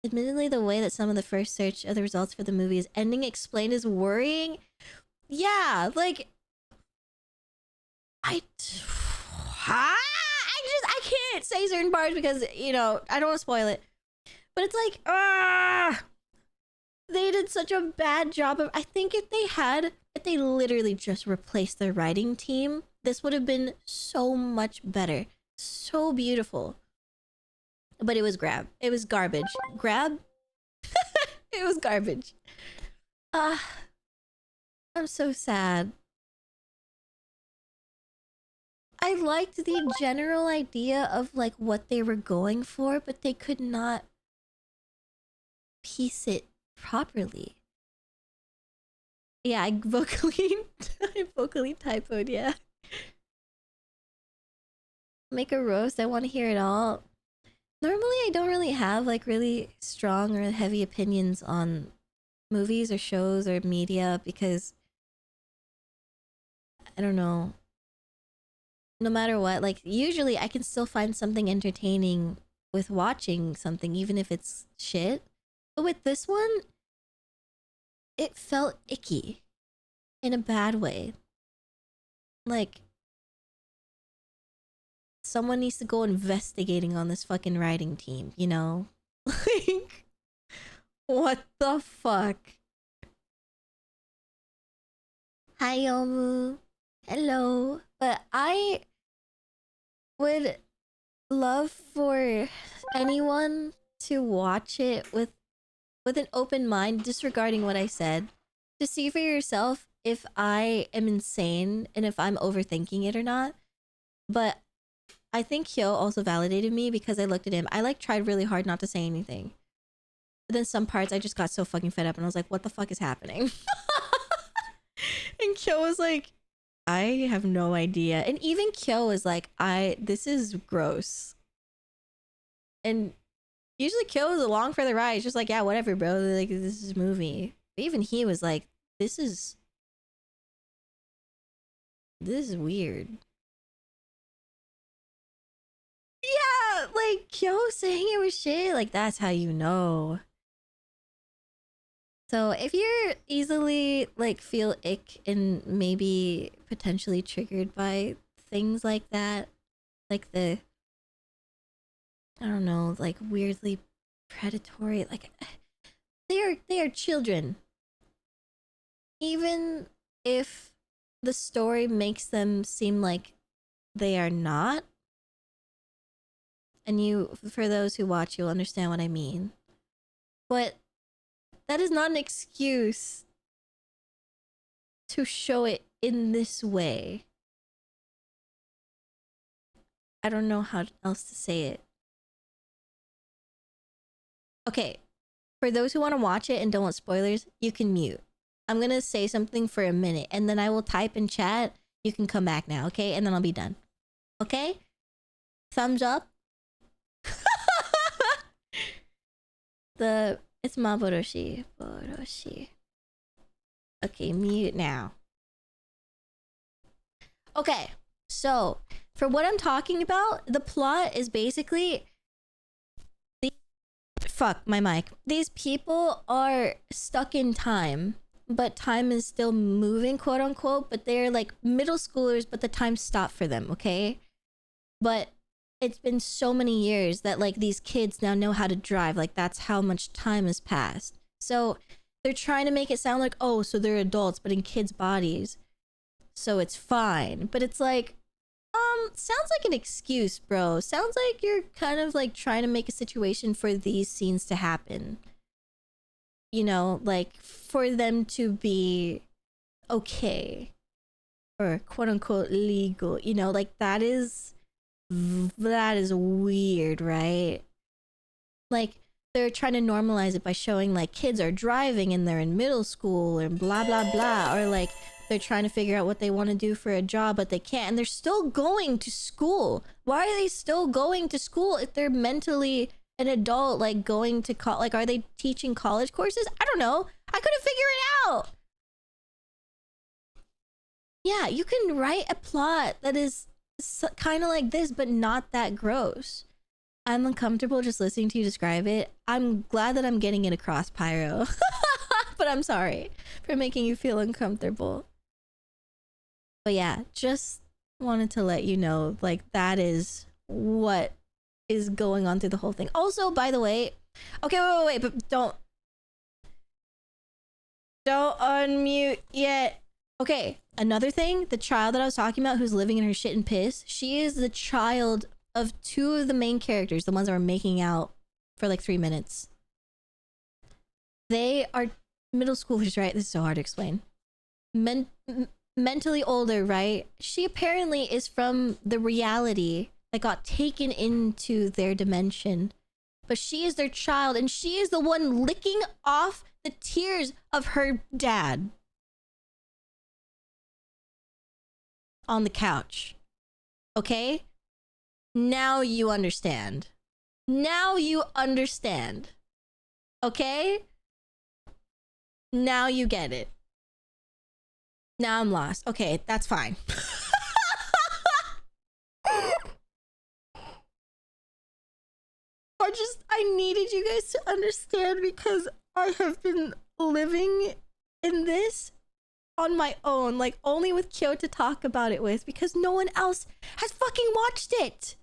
Admittedly, the way that some of the first search of the results for the movie is ending explained is worrying. Yeah, like I can't say certain parts because, you know, I don't want to spoil it. But it's like, they did such a bad job of. I think if they literally just replaced their writing team, this would have been so much better, so beautiful. But it was it was garbage. It was garbage. I'm so sad. I liked the general idea of like what they were going for, but they could not piece it properly. Yeah, I vocally typoed, yeah. Make a roast, I want to hear it all. Normally I don't really have like really strong or heavy opinions on movies or shows or media because I don't know. No matter what, like usually I can still find something entertaining with watching something, even if it's shit. But with this one, it felt icky in a bad way. Like, someone needs to go investigating on this fucking writing team, you know? Like, what the fuck? Hi, Yomu. Hello. But I would love for anyone to watch it with an open mind, disregarding what I said, to see for yourself if I am insane and if I'm overthinking it or not. But I think Hyo also validated me because I looked at him. I like tried really hard not to say anything. But then some parts I just got so fucking fed up and I was like, what the fuck is happening? And Hyo was like, I have no idea. And even Kyo was like, this is gross. And usually Kyo is along for the ride. He's just like, yeah, whatever, bro. Like, this is a movie. But even he was like, this is weird. Yeah, like Kyo saying it was shit, like that's how you know. So if you're easily like feel ick and maybe potentially triggered by things like that, like I don't know, like weirdly predatory, like they are children. Even if the story makes them seem like they are not, and for those who watch, you'll understand what I mean. But that is not an excuse to show it in this way. I don't know how else to say it. Okay, for those who want to watch it and don't want spoilers, you can mute. I'm gonna say something for a minute and then I will type in chat. You can come back now, okay? And then I'll be done. Okay? Thumbs up. It's Maboroshi. Boroshi. Okay, mute now. Okay, so for what I'm talking about, the plot is basically the fuck my mic. These people are stuck in time, but time is still moving, quote unquote, but they're like middle schoolers, but the time stopped for them, okay? But it's been so many years that like these kids now know how to drive. Like that's how much time has passed. So they're trying to make it sound like, oh, so they're adults, but in kids' bodies. So it's fine. But it's like, sounds like an excuse, bro. Sounds like you're kind of like trying to make a situation for these scenes to happen. You know, like for them to be okay. Or quote unquote legal. You know, like that is weird, right? Like they're trying to normalize it by showing like kids are driving and they're in middle school and blah blah blah, or like they're trying to figure out what they want to do for a job but they can't, and they're still going to school. Why are they still going to school if they're mentally an adult, like going to like are they teaching college courses? I don't know, I couldn't figure it out. Yeah, you can write a plot that is kind of like this but not that gross. I'm uncomfortable just listening to you describe it. I'm glad that I'm getting it across, Pyro. But I'm sorry for making you feel uncomfortable. But yeah, just wanted to let you know, like, that is what is going on through the whole thing. Also, by the way, okay, wait, but don't unmute yet. Okay, another thing, the child that I was talking about who's living in her shit and piss, she is the child of two of the main characters, the ones that were making out for like 3 minutes. They are middle schoolers, right? This is so hard to explain. Mentally older, right? She apparently is from the reality that got taken into their dimension. But she is their child, and she is the one licking off the tears of her dad on the couch. Okay? Now you understand. Now you understand. Okay? Now you get it. Now I'm lost. Okay, that's fine. I needed you guys to understand because I have been living in this on my own, like only with Kyo to talk about it with, because no one else has fucking watched it.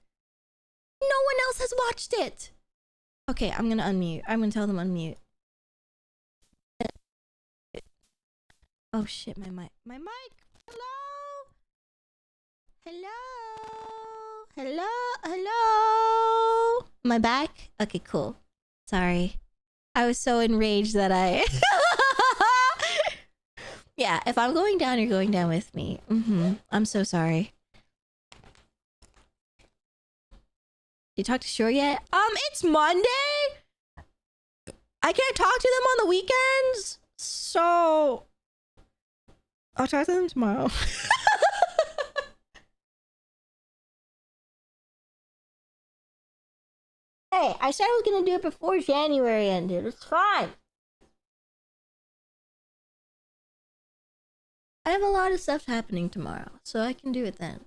No one else has watched it. Okay, I'm gonna unmute. I'm gonna tell them unmute. Oh shit, my mic. My mic! Hello? Hello? Hello? Hello? Am I back? Okay, cool. Sorry. I was so enraged that I... Yeah, if I'm going down, you're going down with me. I'm so sorry. You talked to Shore yet? It's Monday? I can't talk to them on the weekends? So... I'll talk to them tomorrow. Hey, I said I was gonna do it before January ended. It's fine. I have a lot of stuff happening tomorrow, so I can do it then.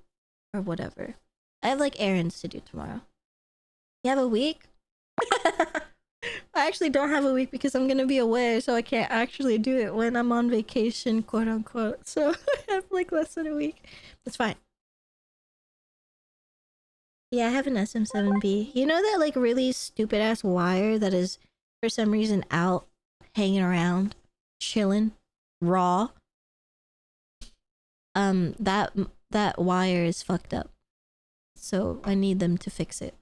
Or whatever. I have like errands to do tomorrow. You have a week? I actually don't have a week because I'm gonna be away, so I can't actually do it when I'm on vacation, quote unquote. So I have like less than a week. That's fine. Yeah, I have an SM7B. You know that like really stupid ass wire that is for some reason out, hanging around, chilling, raw? That wire is fucked up. So I need them to fix it.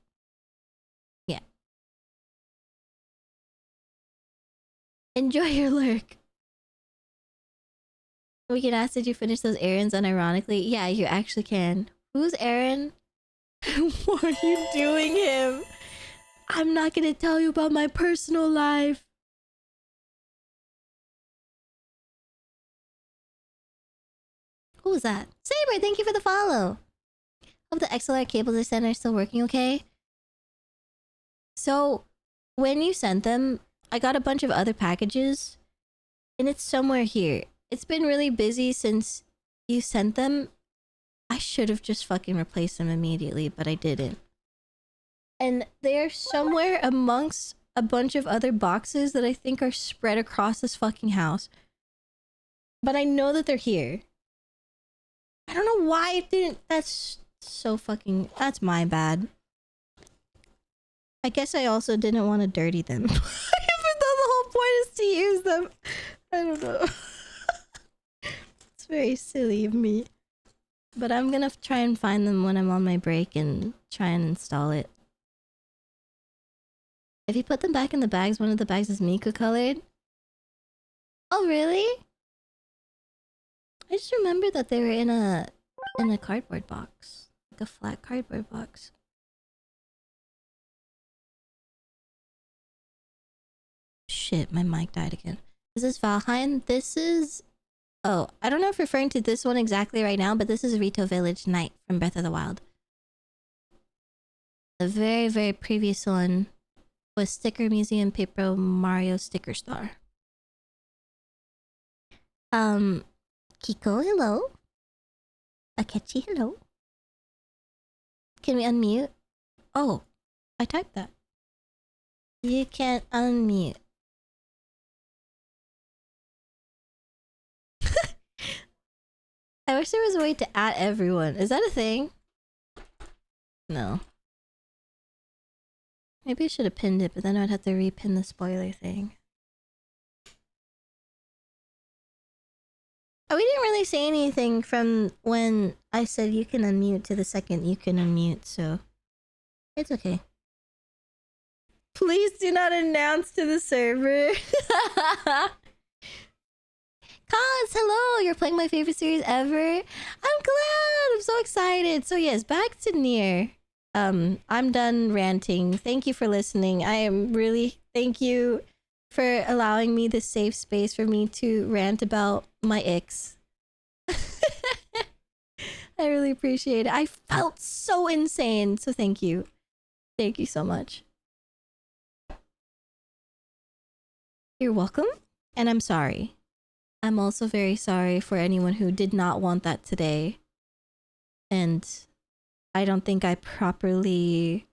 Yeah. Enjoy your lurk. We can ask, did you finish those errands unironically? Yeah, you actually can. Who's Aaron? What are you doing him? I'm not gonna tell you about my personal life. Who was that? Saber, thank you for the follow. Hope the XLR cables I sent are still working okay. So, when you sent them, I got a bunch of other packages, and it's somewhere here. It's been really busy since you sent them. I should have just fucking replaced them immediately, but I didn't. And they're somewhere amongst a bunch of other boxes that I think are spread across this fucking house. But I know that they're here. I don't know why it didn't. That's so fucking... That's my bad. I guess I also didn't want to dirty them. Even though the whole point is to use them. I don't know. It's very silly of me. But I'm gonna try and find them when I'm on my break and try and install it. If you put them back in the bags, one of the bags is Miku colored. Oh, really? I just remember that they were in a cardboard box. Like a flat cardboard box. Shit, my mic died again. This is Valheim. This is... Oh, I don't know if referring to this one exactly right now, but this is Rito Village Night from Breath of the Wild. The very, very previous one was Sticker Museum Paper Mario Sticker Star. Kiko, hello. Akechi, hello. Can we unmute? Oh, I typed that. You can't unmute. I wish there was a way to add everyone. Is that a thing? No. Maybe I should have pinned it, but then I'd have to repin the spoiler thing. Oh, we didn't really say anything from when I said you can unmute to the second you can unmute, so it's okay. Please do not announce to the server. Cons, hello! You're playing my favorite series ever. I'm glad! I'm so excited. So yes, back to Nier. I'm done ranting. Thank you for listening. I am really... Thank you for allowing me this safe space for me to rant about my icks. I really appreciate it. I felt so insane, so thank you. Thank you so much. You're welcome, and I'm sorry. I'm also very sorry for anyone who did not want that today. And I don't think I properly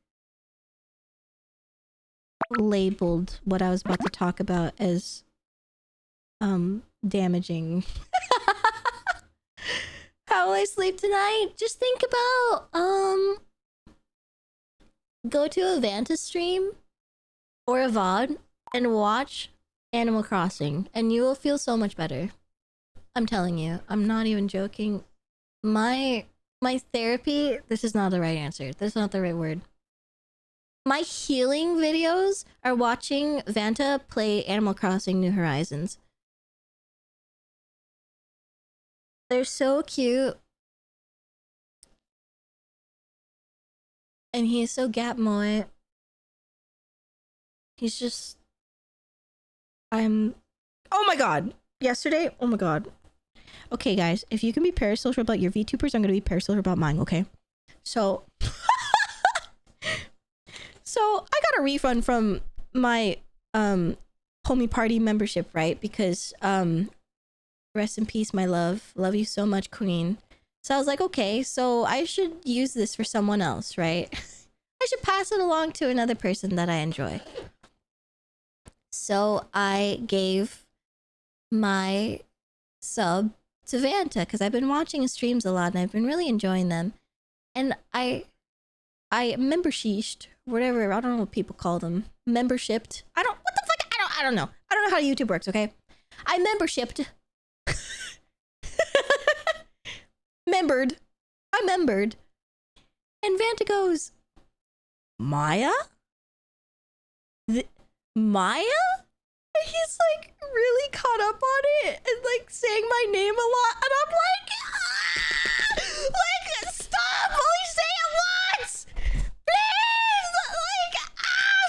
labeled what I was about to talk about as damaging. How will I sleep tonight? Just think about go to a Vanta stream or a VOD and watch Animal Crossing, and you will feel so much better. I'm telling you, I'm not even joking. My therapy, this is not the right answer. This is not the right word. My healing videos are watching Vanta play Animal Crossing New Horizons. They're so cute. And he is so Gap Moe. He's just... Oh my god! Yesterday? Oh my god. Okay, guys, if you can be parasocial about your VTubers, I'm gonna be parasocial about mine, okay? So... So, I got a refund from my, homie party membership, right? Because, rest in peace, my love. Love you so much, queen. So I was like, okay, so I should use this for someone else, right? I should pass it along to another person that I enjoy. So I gave my sub to Vanta because I've been watching his streams a lot and I've been really enjoying them. And I membershiped, whatever, I don't know what people call them. Membershiped. What the fuck? I don't know. I don't know how YouTube works, okay? I membershiped. I membered. And Vanta goes, Maya? Maya? And he's like really caught up on it and like saying my name a lot. And I'm like, like, stop! Only say it once! Please! Like,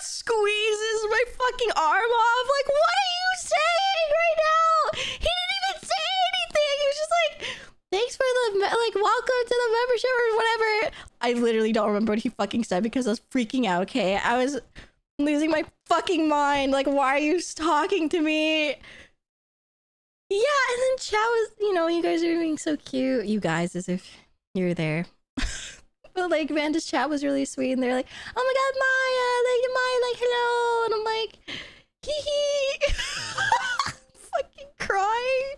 squeezes my fucking arm off. Like, what are you saying right now? He didn't even say anything. He was just like, thanks for the, like, welcome to the membership or whatever. I literally don't remember what he fucking said because I was freaking out, okay? I was losing my fucking mind. Like, why are you talking to me? Yeah, and then Chow was, you know, you guys are being so cute. You guys, as if you're there. But like Vanda's chat was really sweet, and they're like, "Oh my God, Maya, like hello," and I'm like, "Hee hee," fucking crying.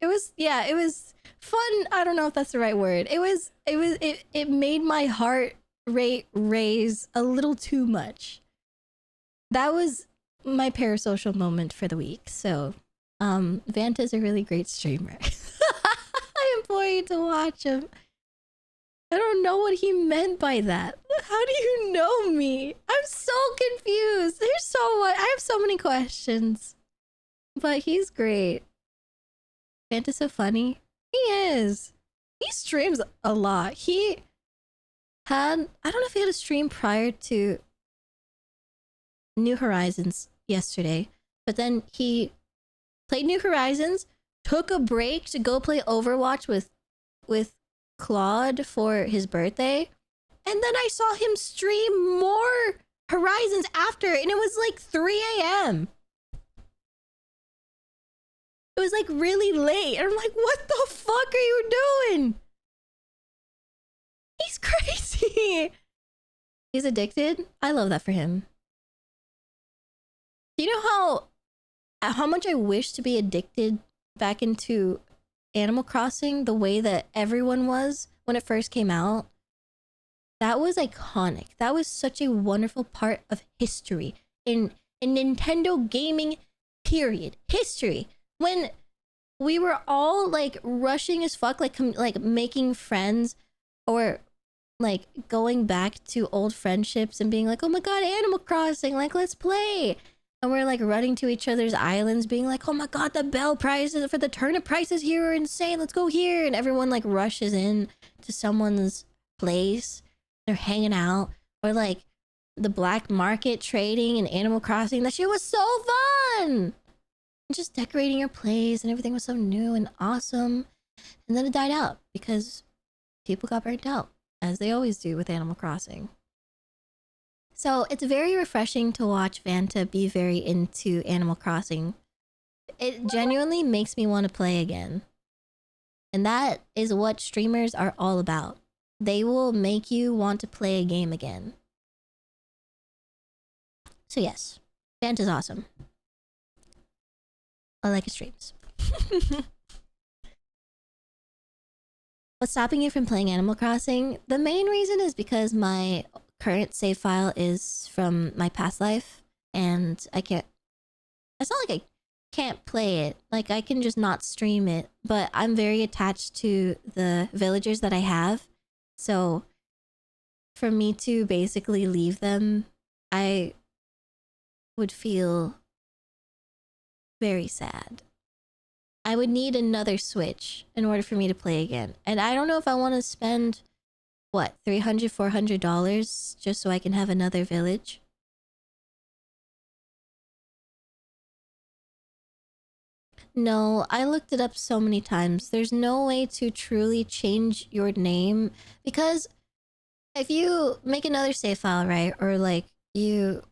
It was fun. I don't know if that's the right word. It made my heart rate raise a little too much. That was my parasocial moment for the week. So, Vanta's a really great streamer. I implore you to watch him. I don't know what he meant by that. How do you know me? I'm so confused. There's so much. I have so many questions. But he's great. Vanta's so funny. He is. He streams a lot. He had, I don't know if he had a stream prior to New Horizons yesterday, but then he played New Horizons, took a break to go play Overwatch with Claude for his birthday, and then I saw him stream more Horizons after, and it was like 3 a.m. It was like really late, and I'm like, what the fuck are you doing? He's crazy. He's addicted. I love that for him. Do you know how much I wish to be addicted back into Animal Crossing the way that everyone was when it first came out? That was iconic. That was such a wonderful part of history in Nintendo gaming, period. History. When we were all like rushing as fuck, like making friends, or like going back to old friendships and being like, oh my God, Animal Crossing, like let's play. And we're like running to each other's islands being like, oh my God, the bell prices for the turnip prices here are insane, let's go here. And everyone like rushes in to someone's place, they're hanging out. Or like the black market trading in Animal Crossing, that shit was so fun. Just decorating your place and everything was so new and awesome. And then it died out because people got burnt out, as they always do with Animal Crossing. So it's very refreshing to watch Vanta be very into Animal Crossing. It genuinely makes me want to play again. And that is what streamers are all about. They will make you want to play a game again. So yes, Vanta's awesome. I like his streams. What's stopping you from playing Animal Crossing? The main reason is because my current save file is from my past life, and I can't. It's not like I can't play it. Like, I can just not stream it, but I'm very attached to the villagers that I have. So, for me to basically leave them, I would feel very sad. I would need another Switch in order for me to play again. And I don't know if I want to spend, what, $300, $400 just so I can have another village. No, I looked it up so many times. There's no way to truly change your name, because if you make another save file, right, or like you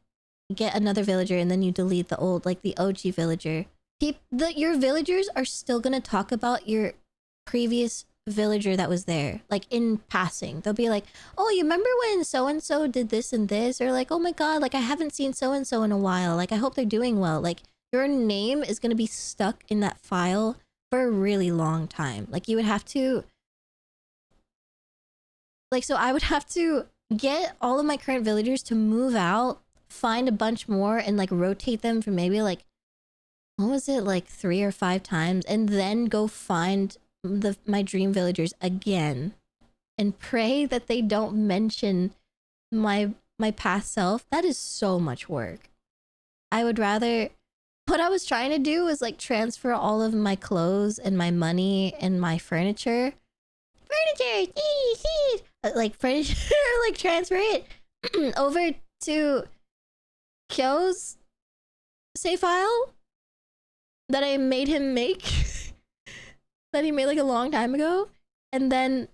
get another villager and then you delete the old, like the OG villager, your villagers are still gonna talk about your previous villager that was there, like in passing. They'll be like, oh, you remember when so-and-so did this and this? Or like, oh my God, like I haven't seen so-and-so in a while, like I hope they're doing well. Like, your name is gonna be stuck in that file for a really long time. Like, you would have to, like, so I would have to get all of my current villagers to move out, find a bunch more, and like rotate them for maybe like, what was it, like 3 or 5 times, and then go find my dream villagers again and pray that they don't mention my past self. That is so much work. I would rather, what I was trying to do was like transfer all of my clothes and my money and my furniture like furniture, like transfer it over to Kyo's save file that I made him make that he made like a long time ago, and then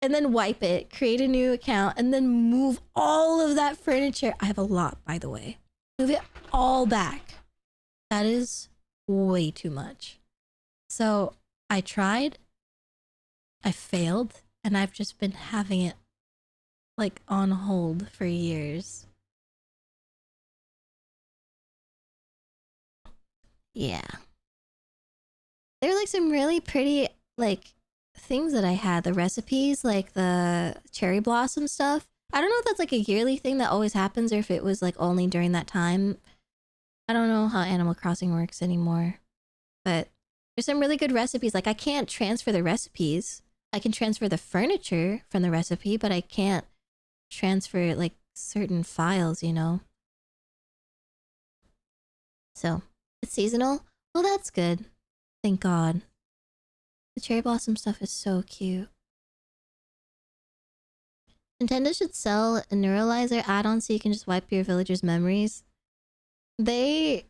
wipe it, create a new account, and then move all of that furniture. I have a lot, by the way. Move it all back. That is way too much. So I tried, I failed, and I've just been having it like on hold for years. Yeah. There are like some really pretty like things that I had, the recipes, like the cherry blossom stuff. I don't know if that's like a yearly thing that always happens or if it was like only during that time. I don't know how Animal Crossing works anymore. But there's some really good recipes. Like I can't transfer the recipes. I can transfer the furniture from the recipe, but I can't transfer like certain files, you know? So, it's seasonal. Well, that's good. Thank God. The cherry blossom stuff is so cute. Nintendo should sell a Neuralizer add-on so you can just wipe your villagers' memories. They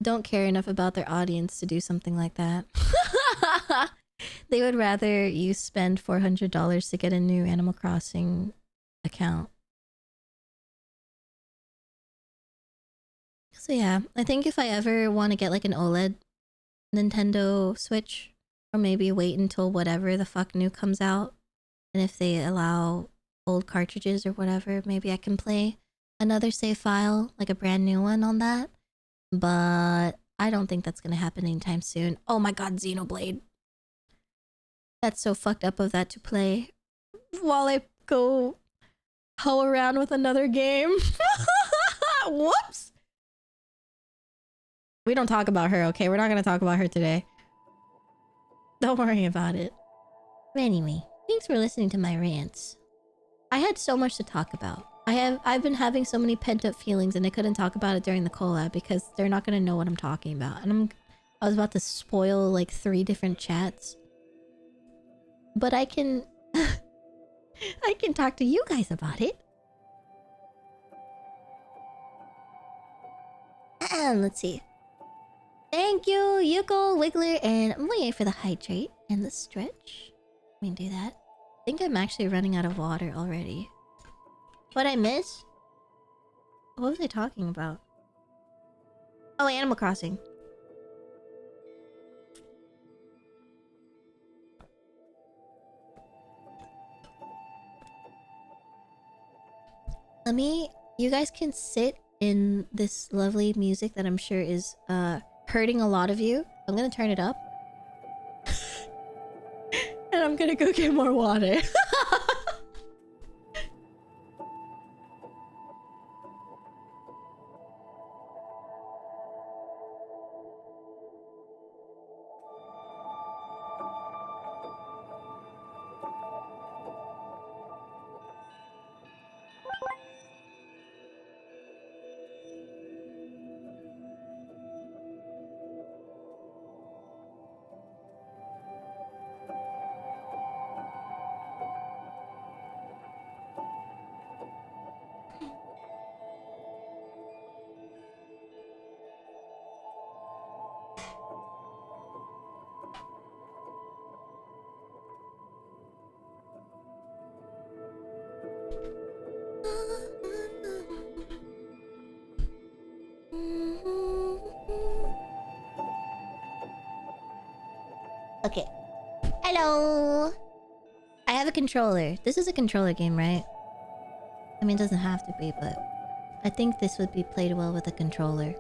don't care enough about their audience to do something like that. They would rather you spend $400 to get a new Animal Crossing account. So yeah, I think if I ever want to get like an OLED Nintendo Switch, or maybe wait until whatever the fuck new comes out, and if they allow old cartridges or whatever, maybe I can play another save file, like a brand new one on that. But I don't think that's gonna happen anytime soon. Oh my god, Xenoblade. That's so fucked up of that to play while I go hoe around with another game. Whoops! We don't talk about her, okay? We're not gonna talk about her today. Don't worry about it. But anyway, thanks for listening to my rants. I had so much to talk about. I've been having so many pent-up feelings and I couldn't talk about it during the collab because they're not gonna know what I'm talking about. And I was about to spoil like 3 different chats. But I can I can talk to you guys about it. Let's see. Thank you, Yuko, Wiggler, and I'm waiting for the hydrate and the stretch. Let me do that. I think I'm actually running out of water already. What'd I miss? What was I talking about? Oh, Animal Crossing. You guys can sit in this lovely music that I'm sure is hurting a lot of you. I'm gonna turn it up. And I'm gonna go get more water. Okay. Hello! I have a controller. This is a controller game, right? I mean, it doesn't have to be, but I think this would be played well with a controller.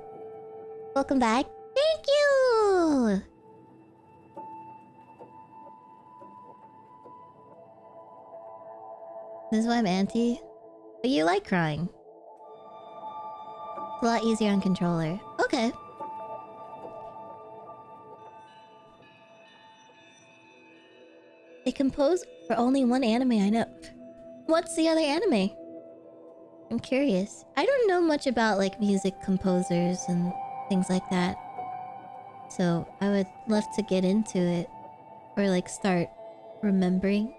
Welcome back. Thank you! This is why I'm anti. But you like crying. It's a lot easier on controller. Okay. They compose for only one anime, I know. What's the other anime? I'm curious. I don't know much about like music composers and things like that. So I would love to get into it. Or like start remembering.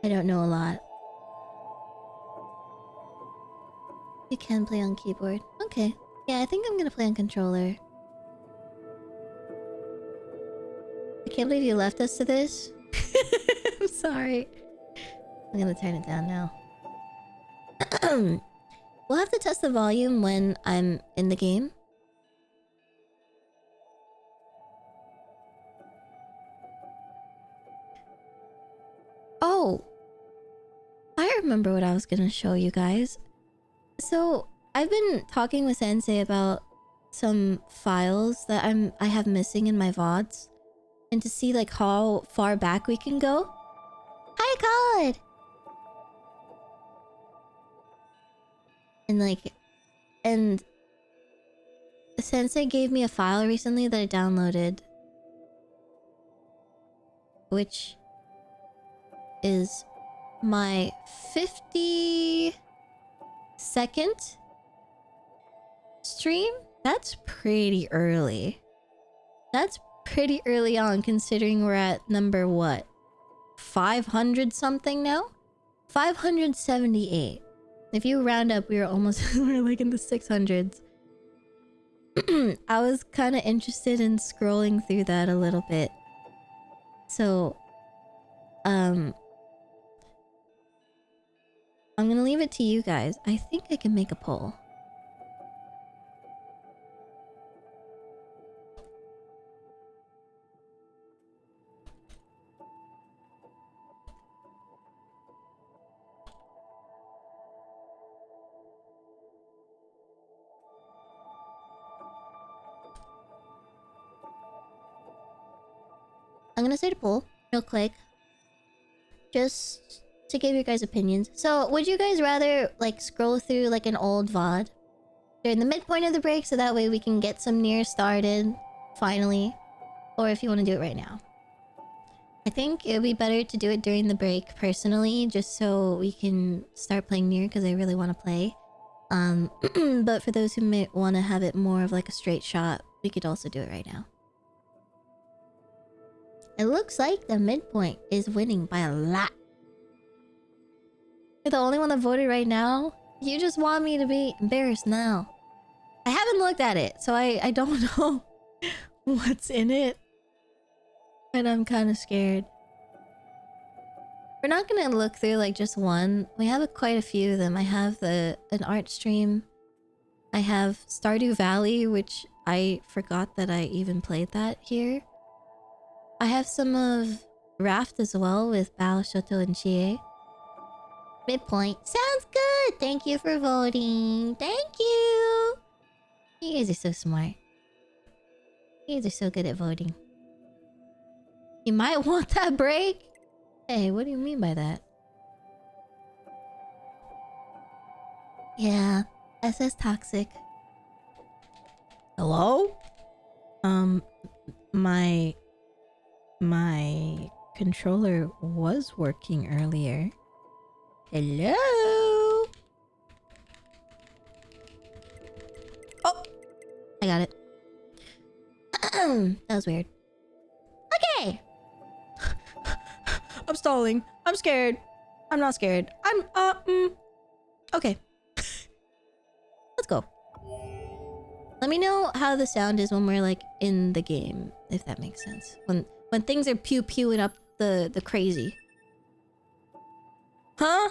I don't know a lot. You can play on keyboard. Okay. Yeah, I think I'm gonna play on controller. I can't believe you left us to this. I'm sorry. I'm gonna turn it down now. We'll have to test the volume when I'm in the game. Oh, I remember what I was gonna show you guys. So I've been talking with Sensei about some files that I have missing in my VODs, and to see like how far back we can go. Hi, God. And Sensei gave me a file recently that I downloaded, which is my 52nd stream. That's pretty early. That's pretty early on, considering we're at number what? 500 something now? 578. If you round up, we were almost we're like in the 600s. I was kind of interested in scrolling through that a little bit. So, I'm gonna leave it to you guys. I think I can make a poll. I'm gonna start a poll real quick, just to give you guys opinions. So, would you guys rather like scroll through like an old VOD during the midpoint of the break, so that way we can get some Nier started finally, or if you want to do it right now? I think it would be better to do it during the break personally, just so we can start playing Nier, because I really want to play. But for those who may want to have it more of like a straight shot, we could also do it right now. It looks like the midpoint is winning by a lot. You're the only one that voted right now? You just want me to be embarrassed now. I haven't looked at it, so I don't know what's in it. And I'm kind of scared. We're not gonna look through like just one. We have quite a few of them. I have an art stream. I have Stardew Valley, which I forgot that I even played that here. I have some of Raft as well with Bao, Shoto, and Chie. Midpoint. Sounds good! Thank you for voting. Thank you! You guys are so smart. You guys are so good at voting. You might want that break? Hey, what do you mean by that? Yeah, SS Toxic. Hello? My controller was working earlier. Hello? Oh! I got it. That was weird. Okay! I'm stalling. I'm scared. I'm not scared. Okay. Let's go. Let me know how the sound is when we're like in the game, if that makes sense. When things are pew-pewing up the crazy. Huh?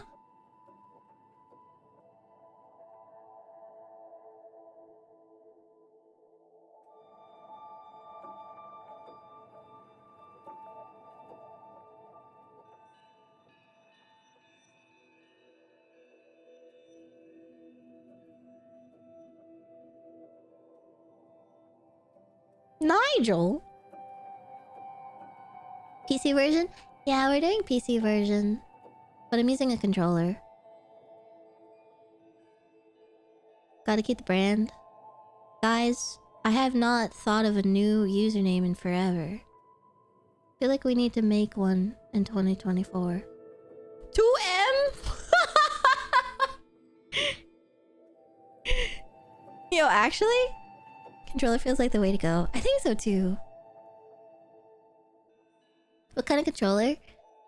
Nigel? PC version? Yeah, we're doing PC version. But I'm using a controller. Gotta keep the brand. Guys, I have not thought of a new username in forever. Feel like we need to make one in 2024. 2M? Yo, actually? Controller feels like the way to go. I think so too. What kind of controller?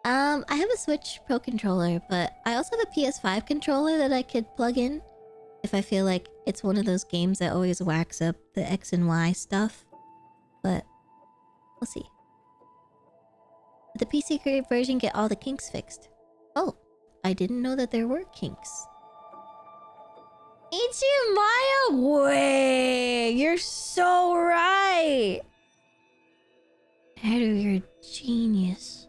I have a Switch Pro controller, but I also have a PS5 controller that I could plug in if I feel like it's one of those games that always whacks up the X and Y stuff. But we'll see. Did the PC version get all the kinks fixed? Oh, I didn't know that there were kinks. Ichimaya? Way! You're so right! Edo, you're a genius.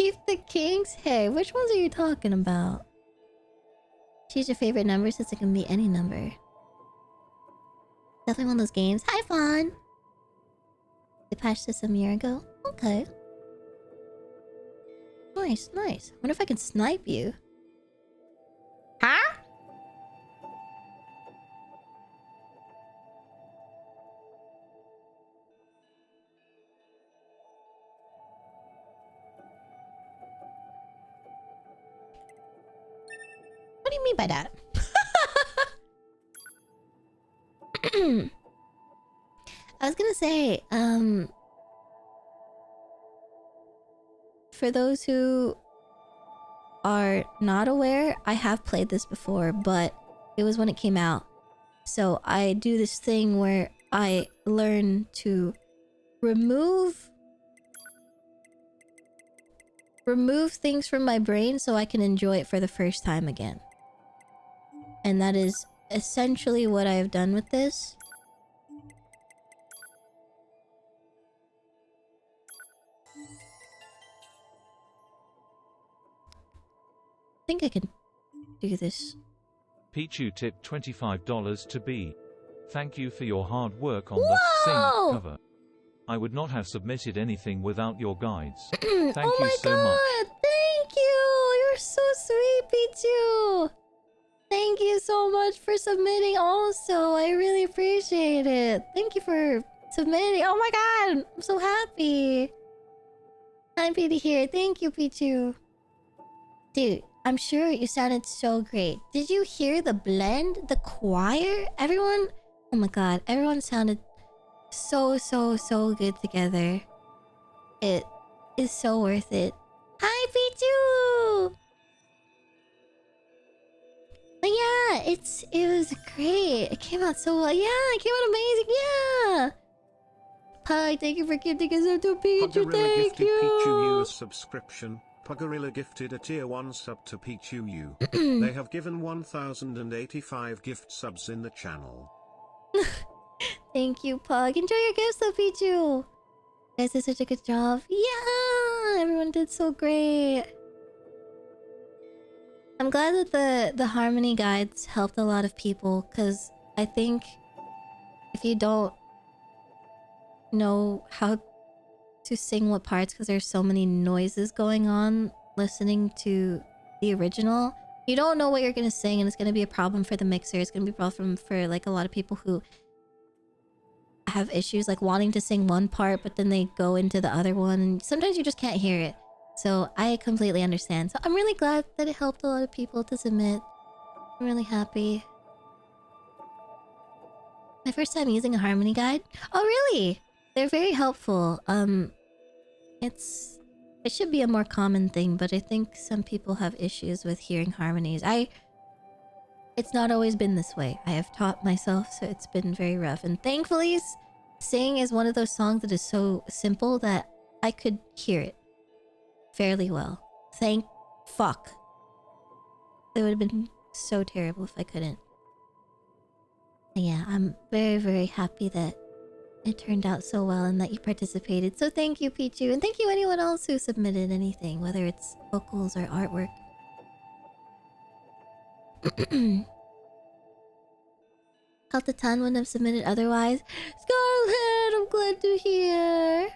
Keep the kings? Hey, which ones are you talking about? Choose your favorite number since it can be any number. Definitely one of those games. Hi, Fawn! They patched this some year ago. Okay. Nice, nice. Wonder if I can snipe you. Huh? What do you mean by that? I was gonna say, for those who are not aware, I have played this before, but it was when it came out. So I do this thing where I learn to remove things from my brain so I can enjoy it for the first time again. And that is essentially what I have done with this. I think I can do this. Pichu tipped $25 to B. Thank you for your hard work on Whoa! the Sing cover. I would not have submitted anything without your guides. Thank oh you my so god! much. Thank you! You're so sweet, Pichu! Thank you so much for submitting also. I really appreciate it. Thank you for submitting. Oh my god! I'm so happy. Happy to hear it. Thank you, Pichu. Dude, I'm sure you sounded so great. Did you hear the blend? The choir? Everyone? Oh my god. Everyone sounded so good together. It is so worth it. Hi, Pichu! But yeah, it was great. It came out so well. Yeah, it came out amazing. Yeah. Hi, thank you for gifting us up to Pichu. Pugorilla Thank gifted Pichu you. a subscription. Pugorilla gifted a tier 1 sub to Pichu U. They have given 1,085 gift subs in the channel. Thank you, Pug. Enjoy your gifts, though, Pichu. You guys did such a good job. Yeah, everyone did so great. I'm glad that the harmony guides helped a lot of people, because I think if you don't know how to sing what parts, because there's so many noises going on listening to the original, you don't know what you're going to sing, and it's going to be a problem for the mixer. It's going to be a problem for like a lot of people who have issues like wanting to sing one part but then they go into the other one, and sometimes you just can't hear it. So I completely understand. So I'm really glad that it helped a lot of people to submit. I'm really happy. My first time using a harmony guide. Oh really? They're very helpful. It should be a more common thing, but I think some people have issues with hearing harmonies. It's not always been this way. I have taught myself, so it's been very rough. And thankfully, Sing is one of those songs that is so simple that I could hear it fairly well. Thank fuck. It would have been so terrible if I couldn't. But yeah, I'm very, very happy that it turned out so well and that you participated. So thank you, Pichu. And thank you anyone else who submitted anything, whether it's vocals or artwork. Felt the ton wouldn't have submitted otherwise. Scarlet, I'm glad to hear.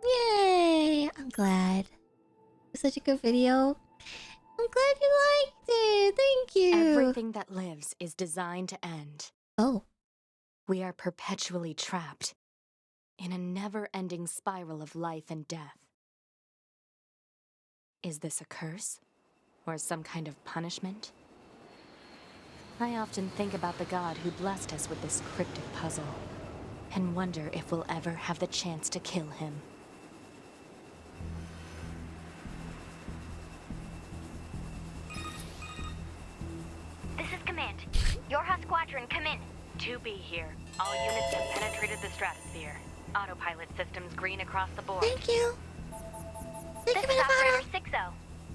Yay! I'm glad. It was such a good video. I'm glad you liked it. Thank you. Everything that lives is designed to end. Oh. We are perpetually trapped in a never-ending spiral of life and death. Is this a curse? Or some kind of punishment? I often think about the god who blessed us with this cryptic puzzle, and wonder if we'll ever have the chance to kill him. This is Command. Yorha Squadron, come in. 2B here. All units have penetrated the stratosphere. Autopilot systems green across the board. Thank you. Thank This you for is the Operator photo. 60.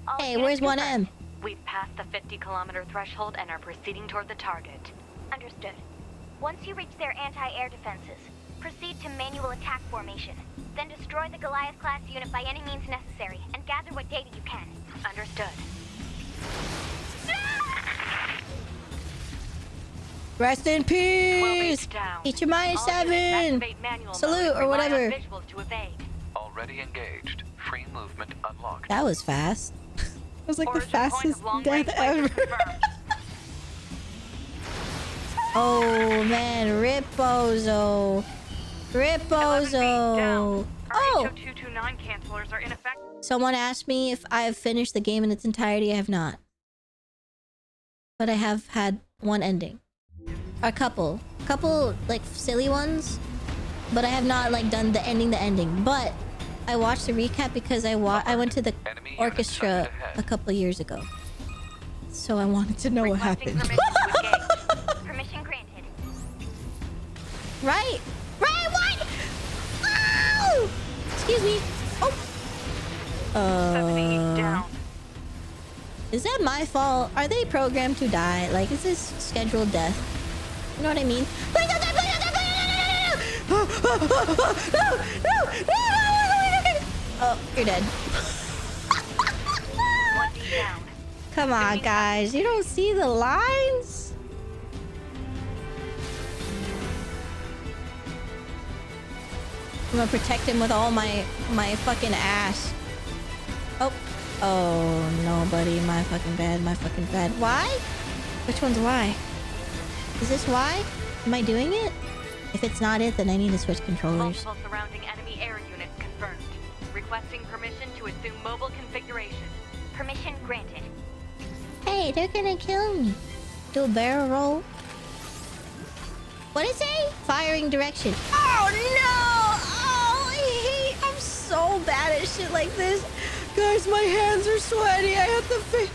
All Hey, units where's confirmed. 1M? We've passed the 50-kilometer threshold and are proceeding toward the target. Understood. Once you reach their anti-air defenses, proceed to manual attack formation. Then destroy the Goliath-class unit by any means necessary, and gather what data you can. Understood. Rest in 12 peace! down. Ichimai All 7! units activate manual Salute, mode and or rely on whatever. visuals to evade. Already engaged. Free movement unlocked. That was fast. It was like Origin the point fastest of long death range laser ever. confirmed. Oh man, Rip Bozo. Rip 11 feet Bozo. down. Our Oh! HO229 cancelers are ineffective. Someone asked me if I have finished the game in its entirety. I have not. But I have had one ending. A couple. Like silly ones. But I have not like done the ending. But I watched the recap because I went to the Enemy unit orchestra sighted ahead. a couple years ago. So I wanted to know what Requesting happened. permission to engage. Permission granted. Right? What? Oh! Excuse me. Oh. 70 down. Is that my fault? Are they programmed to die? Like, is this scheduled death? You know what I mean? Please don't die! Please don't die! Please don't die! No! Oh, you're dead. 1D down. Come on, guys. You don't see the lines? I'm gonna protect him with all my fucking ass. Oh no, buddy. My fucking bad. Why? Which one's why? Is this why? Am I doing it? If it's not it, then I need to switch controllers. Multiple surrounding enemy air units confirmed. Requesting permission to assume mobile configuration. Permission granted. Hey, they're gonna kill me. Do a barrel roll. What did it say? Firing direction. Oh no! Oh, I'm so bad at shit like this. Guys, my hands are sweaty. I have to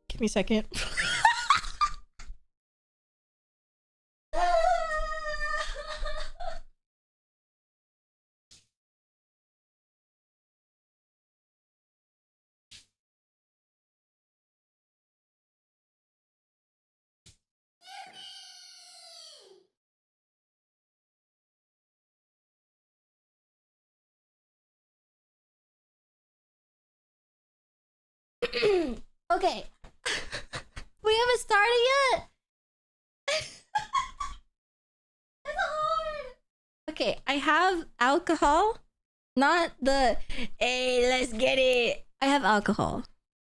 Give me a second. Okay. We haven't started yet. It's hard. Okay, I have alcohol. Not the, hey, let's get it. I have alcohol.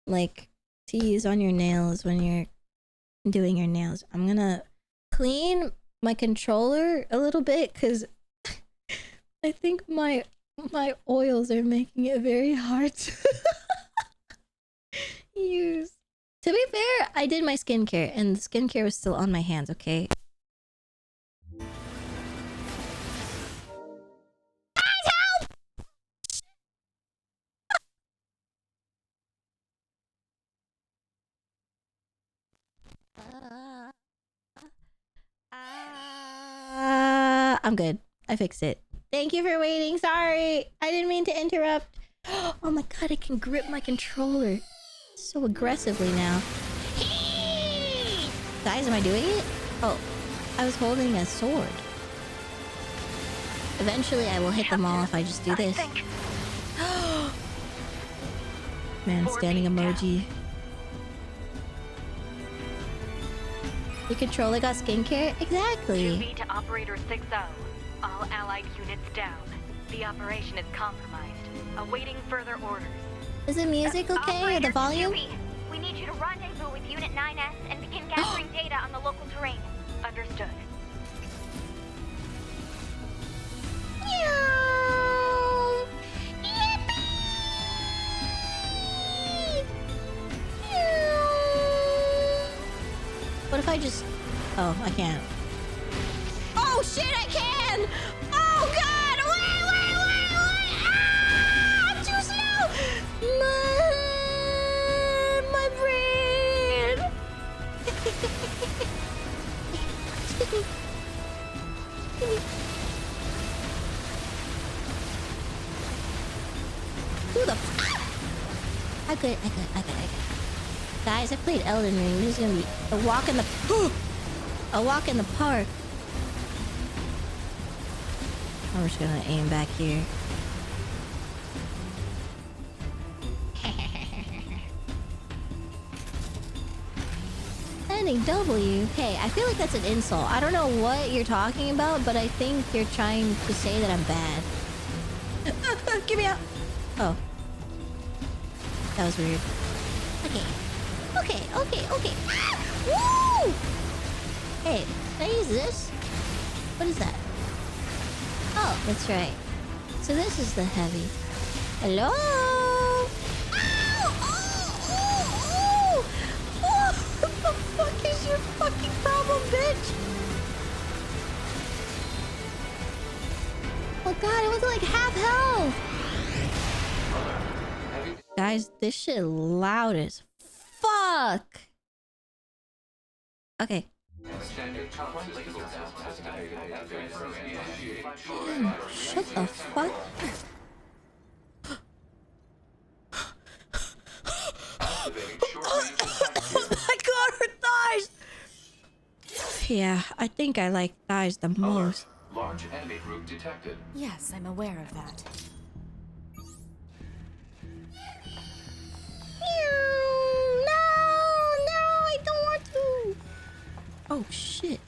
Like, to use on your nails when you're doing your nails. I'm gonna clean my controller a little bit because I think my oils are making it very hard to use. To be fair, I did my skincare and the skincare was still on my hands, okay? I'm good. I fixed it. Thank you for waiting. Sorry. I didn't mean to interrupt. Oh my god, I can grip my controller so aggressively now. Guys, am I doing it? Oh, I was holding a sword. Eventually, I will hit them all if I just do this. Man, standing emoji. Your controller got skincare? Exactly. 2B to Operator 6-0. All allied units down. The operation is compromised. Awaiting further orders. Is the music okay? Or the Operator volume? 2B, we need you to rendezvous with Unit 9S and begin gathering data on the local terrain. Understood. Meow. Yippee! Meow. What if I just... Oh, I can't. Oh shit, I can! Oh god! Wait! Ah! I'm too slow! My brain! Who the f- I could. Guys, I played Elden Ring. This is gonna be a walk in the a walk in the park. I'm just gonna aim back here. Ending W. Hey, I feel like that's an insult. I don't know what you're talking about, but I think you're trying to say that I'm bad. Get me out. Oh. That was weird. Okay. Okay. Ah! Woo! Hey, can I use this? What is that? Oh, that's right. So this is the heavy. Hello? Ow! Oh! What the fuck is your fucking problem, bitch? Oh god, it was like half health! Guys, this shit loud as fuck! Okay. Shut the fuck? Oh my god, her thighs! Yeah, I think I like thighs the most. Large enemy group detected. Yes, I'm aware of that. No, I don't want to. Oh shit.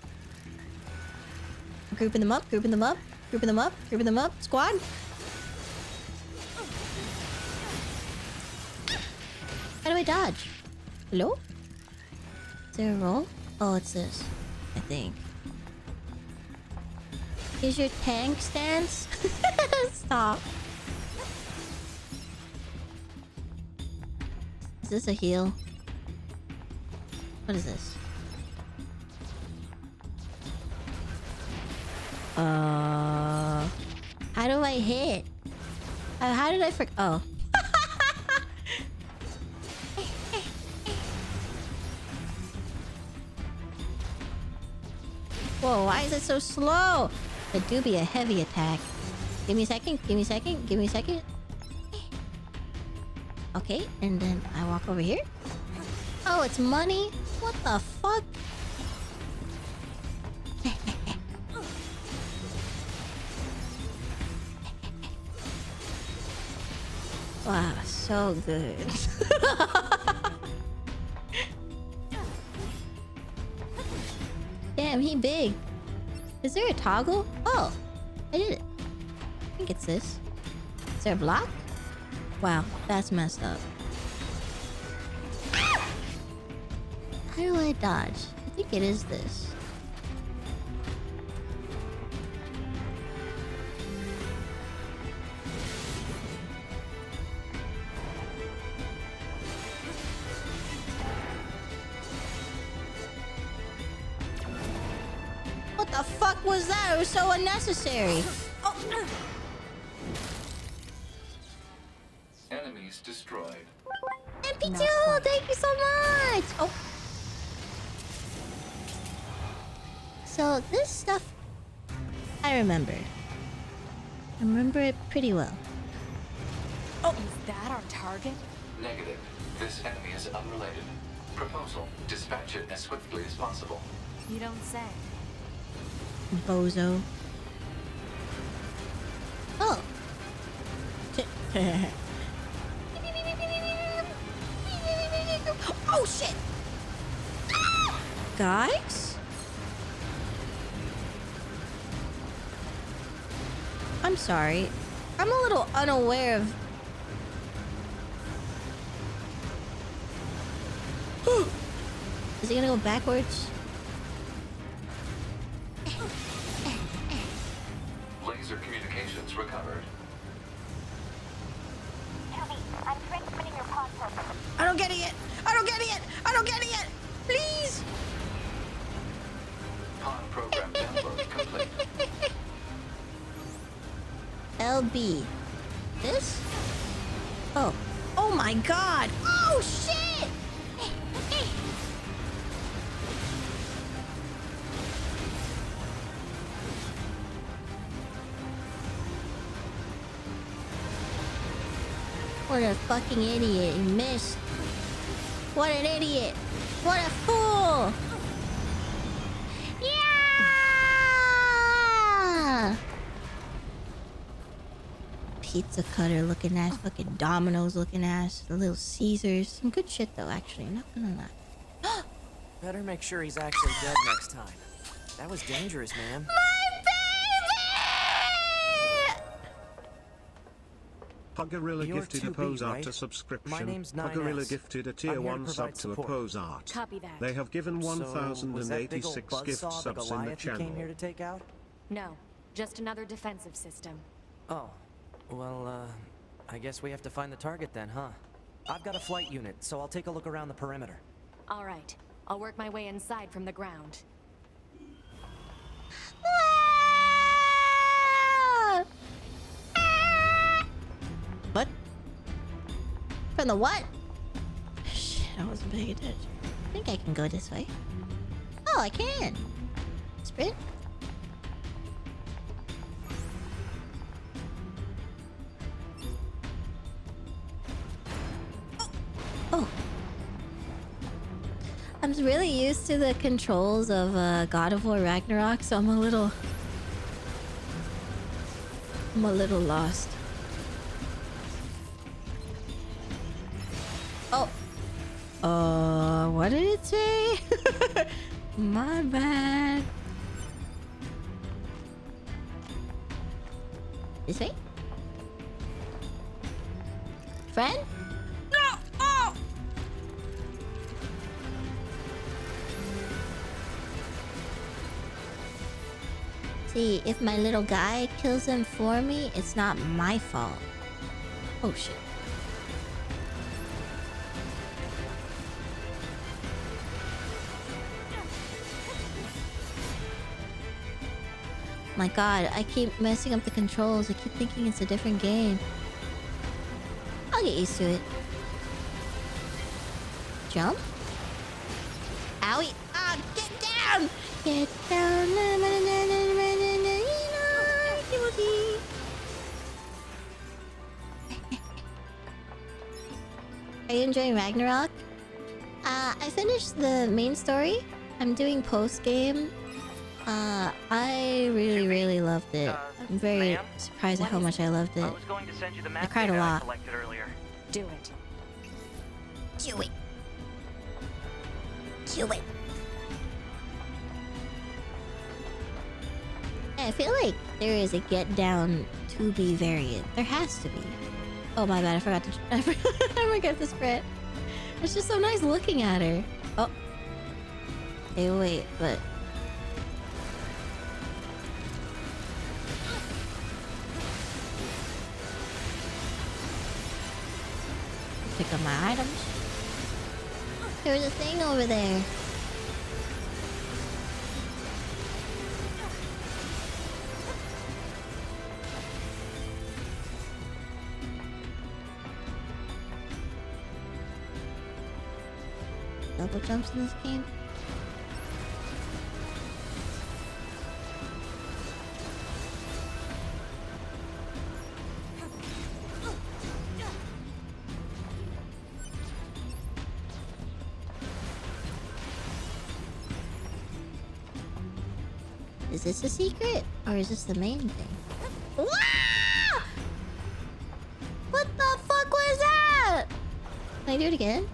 Grouping them up. Squad. How do I dodge? Hello? Is there a roll? Oh, it's this. I think. Is your tank stance? Stop. Is this a heal? What is this? How do I hit? How did I oh. Whoa, why is it so slow? It do be a heavy attack. Give me a second. Okay, and then I walk over here. Oh, it's money? What the fuck? Wow, so good. Damn, he big. Is there a toggle? Oh, I did it. I think it's this. Is there a block? Wow, that's messed up. How do I dodge? I think it is this. What the fuck was that? It was so unnecessary. Oh. Enemies destroyed. MP2, thank you so much. Oh. So this stuff, I remember. I remember it pretty well. Oh, is that our target? Negative. This enemy is unrelated. Proposal: dispatch it as swiftly as possible. You don't say. Bozo. Oh. Oh shit! Guys? I'm sorry. I'm a little unaware of... Is he gonna go backwards? Laser communications recovered. I'm transmitting your pod program. I don't get it yet! Please! Pod program download complete. LB. This? Oh. Oh my god! Oh shit! What a fucking idiot. He missed. What an idiot. What a fool. Yeah! pizza cutter looking ass, fucking Domino's looking ass, the Little Caesars. Some good shit though, actually. Not gonna lie. Better make sure he's actually dead next time. That was dangerous, man. Pugorilla You're gifted a 2B, pose art right? to subscription. My name's 9S. Pugorilla gifted a tier I'm here to 1 sub provide to support. a pose art. Copy that. They have given So, was that big old 1086 gift buzzsaw the subs in the Goliath you came here channel. to take out? No, just another defensive system. Oh, well, I guess we have to find the target then, huh? I've got a flight unit, so I'll take a look around the perimeter. All right, I'll work my way inside from the ground. What? From the what? Shit, I wasn't paying attention. I think I can go this way. Oh, I can. Sprint. Oh. I'm really used to the controls of God of War Ragnarok, so I'm a little lost. Oh. What did it say? My bad. This way? Friend? No! Oh! See, if my little guy kills him for me, it's not my fault. Oh shit. My god, I keep messing up the controls. I keep thinking it's a different game. I'll get used to it. Jump? Owie! Ah, get down! Get down! Are you enjoying Ragnarok? I finished the main story. I'm doing post-game. I really loved it. I'm very surprised at how much I loved it. I was going to send you the map I cried a data lot. collected earlier. Do it. Do it. Do it. I feel like there is a Get Down 2B variant. There has to be. Oh my bad, I forgot to I forgot to sprint. It's just so nice looking at her. Oh. Hey, wait, but pick up my items. There's a thing over there. Double jumps in this game? Is this a secret? Or is this the main thing? Wah! What the fuck was that? Can I do it again?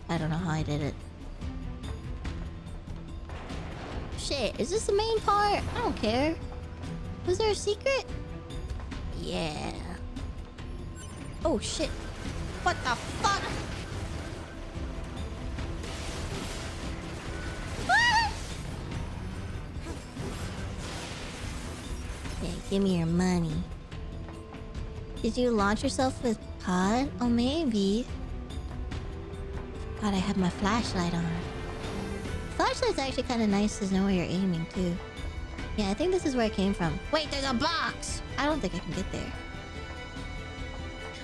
I don't know how I did it. Shit, is this the main part? I don't care. Was there a secret? Yeah. Oh shit. What the fuck? What? Yeah, give me your money. Did you launch yourself with pod? Oh, maybe. God, I have my flashlight on. Flashlight's actually kind of nice to know where you're aiming, too. Yeah, I think this is where it came from. Wait, there's a box! I don't think I can get there.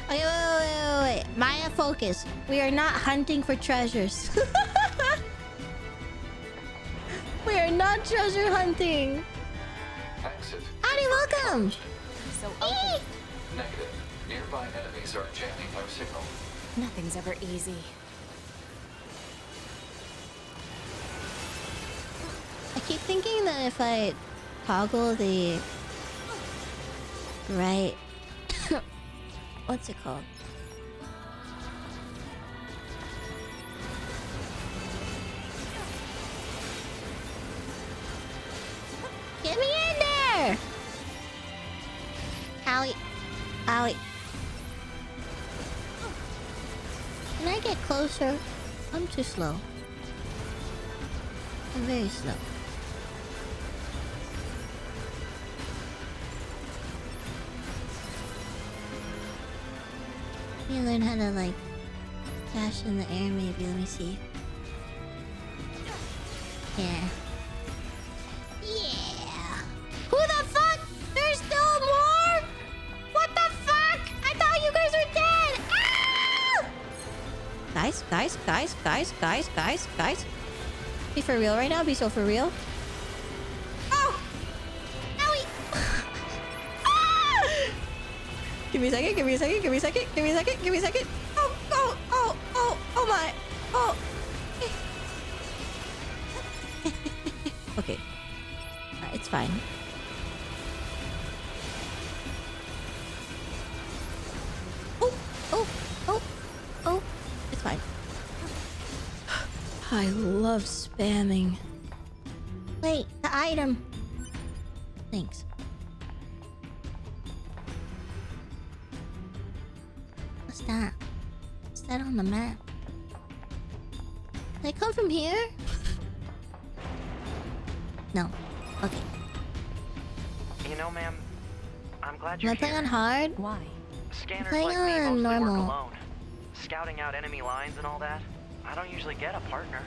Okay, wait. Maya, focus. We are not hunting for treasures. We are not treasure hunting. Exit. Howdy, welcome! So open. Negative. Nearby enemies are jamming our signal. Nothing's ever easy. I keep thinking that if I toggle the right. What's it called? Get me in there! Owie. Owie. Can I get closer? I'm too slow. I'm very slow. Let me learn how to like dash in the air maybe. Let me see. Yeah. Yeah. Who the fuck? There's still more? What the fuck? I thought you guys were dead. Ah! Guys. Be for real right now? Be so for real? Oh! Owie! Ah! Give me a second. Oh my. Oh. Okay. It's fine. Oh. It's fine. I love spamming. Wait, the item. Thanks. What's that? What's that on the map? Did I come from here? No. Okay. You know, ma'am, I'm glad Am you're I playing here. on hard? Why? Scanners playing like me on mostly work normal. alone. Scouting out enemy lines and all that. I don't usually get a partner.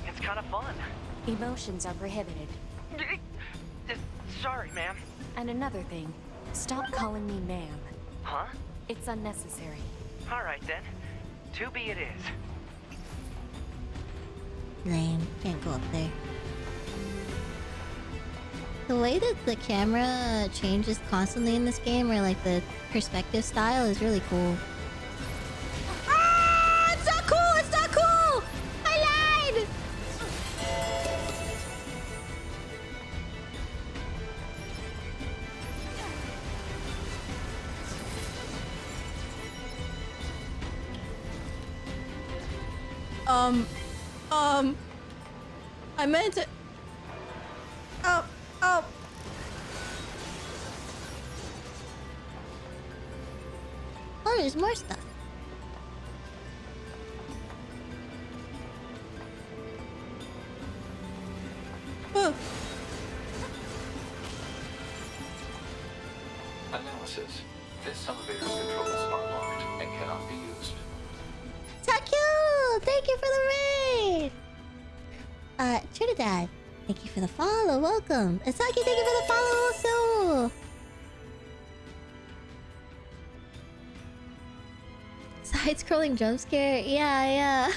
It's kind of fun. Emotions are prohibited. Sorry, ma'am. And another thing, stop calling me ma'am. Huh? It's unnecessary. All right then. 2B it is. Lame. Can't go up there. The way that the camera changes constantly in this game, or like the perspective style, is really cool. Ah! It's not cool! It's not cool! I lied! I meant to... Oh. Oh, there's more stuff. Oh. Analysis. This elevator's controls are locked and cannot be used. Taku! Thank you for the raid! Trinidad, thank you for the follow. Welcome. And Saki, thank you for the follow also! Side-scrolling jump scare? Yeah.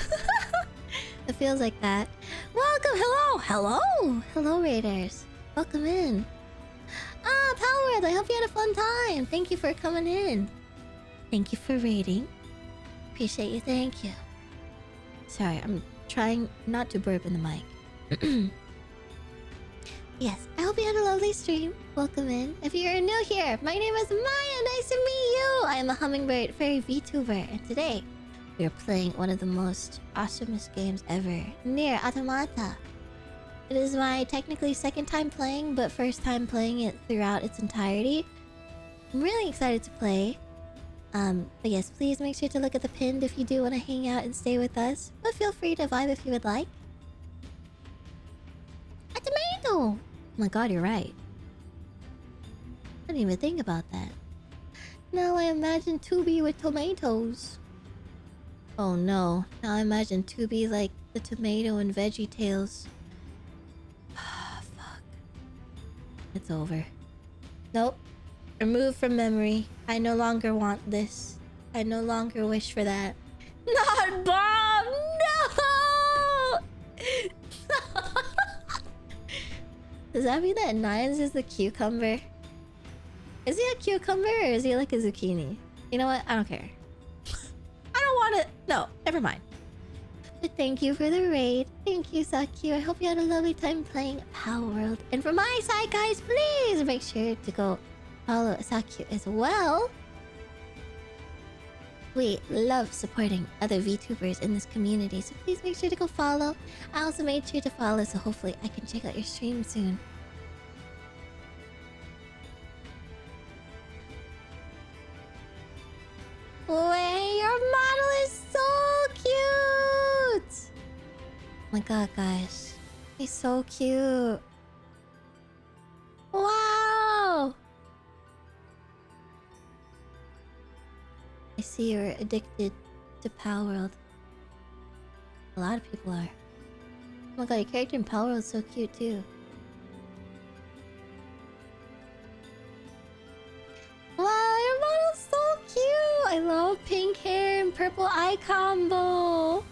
It feels like that. Welcome! Hello, raiders. Welcome in. Power World, I hope you had a fun time. Thank you for coming in. Thank you for raiding. Appreciate you, thank you. Sorry, I'm trying not to burp in the mic. Yes, I hope you had a lovely stream. Welcome in. If you're new here, my name is Maya. Nice to meet you. I am a Hummingbird Fairy VTuber, and today we are playing one of the most awesomest games ever, Nier Automata. It is my technically second time playing, but first time playing it throughout its entirety. I'm really excited to play. But yes, please make sure to look at the pinned if you do want to hang out and stay with us. But feel free to vibe if you would like. A tomato! Oh my god, you're right. I didn't even think about that. Now I imagine 2B with tomatoes. Oh no, now I imagine 2B like the tomato and Veggie Tales. Fuck. It's over. Nope. Remove from memory. I no longer want this. I no longer wish for that. Not Bob! No! Does that mean that Nines is the cucumber? Is he a cucumber or is he like a zucchini? You know what? I don't care. I don't want it. No, never mind. But thank you for the raid. Thank you, Saki. I hope you had a lovely time playing Power World. And from my side, guys, please make sure to go follow Sakyu as well. We love supporting other VTubers in this community, so please make sure to go follow. I also made sure to follow, so hopefully I can check out your stream soon. Wait, your model is so cute! Oh my god, guys. He's so cute. Wow! I see you're addicted to Palworld. A lot of people are. Oh my god, your character in Palworld is so cute too. Wow, your model's so cute! I love pink hair and purple eye combo.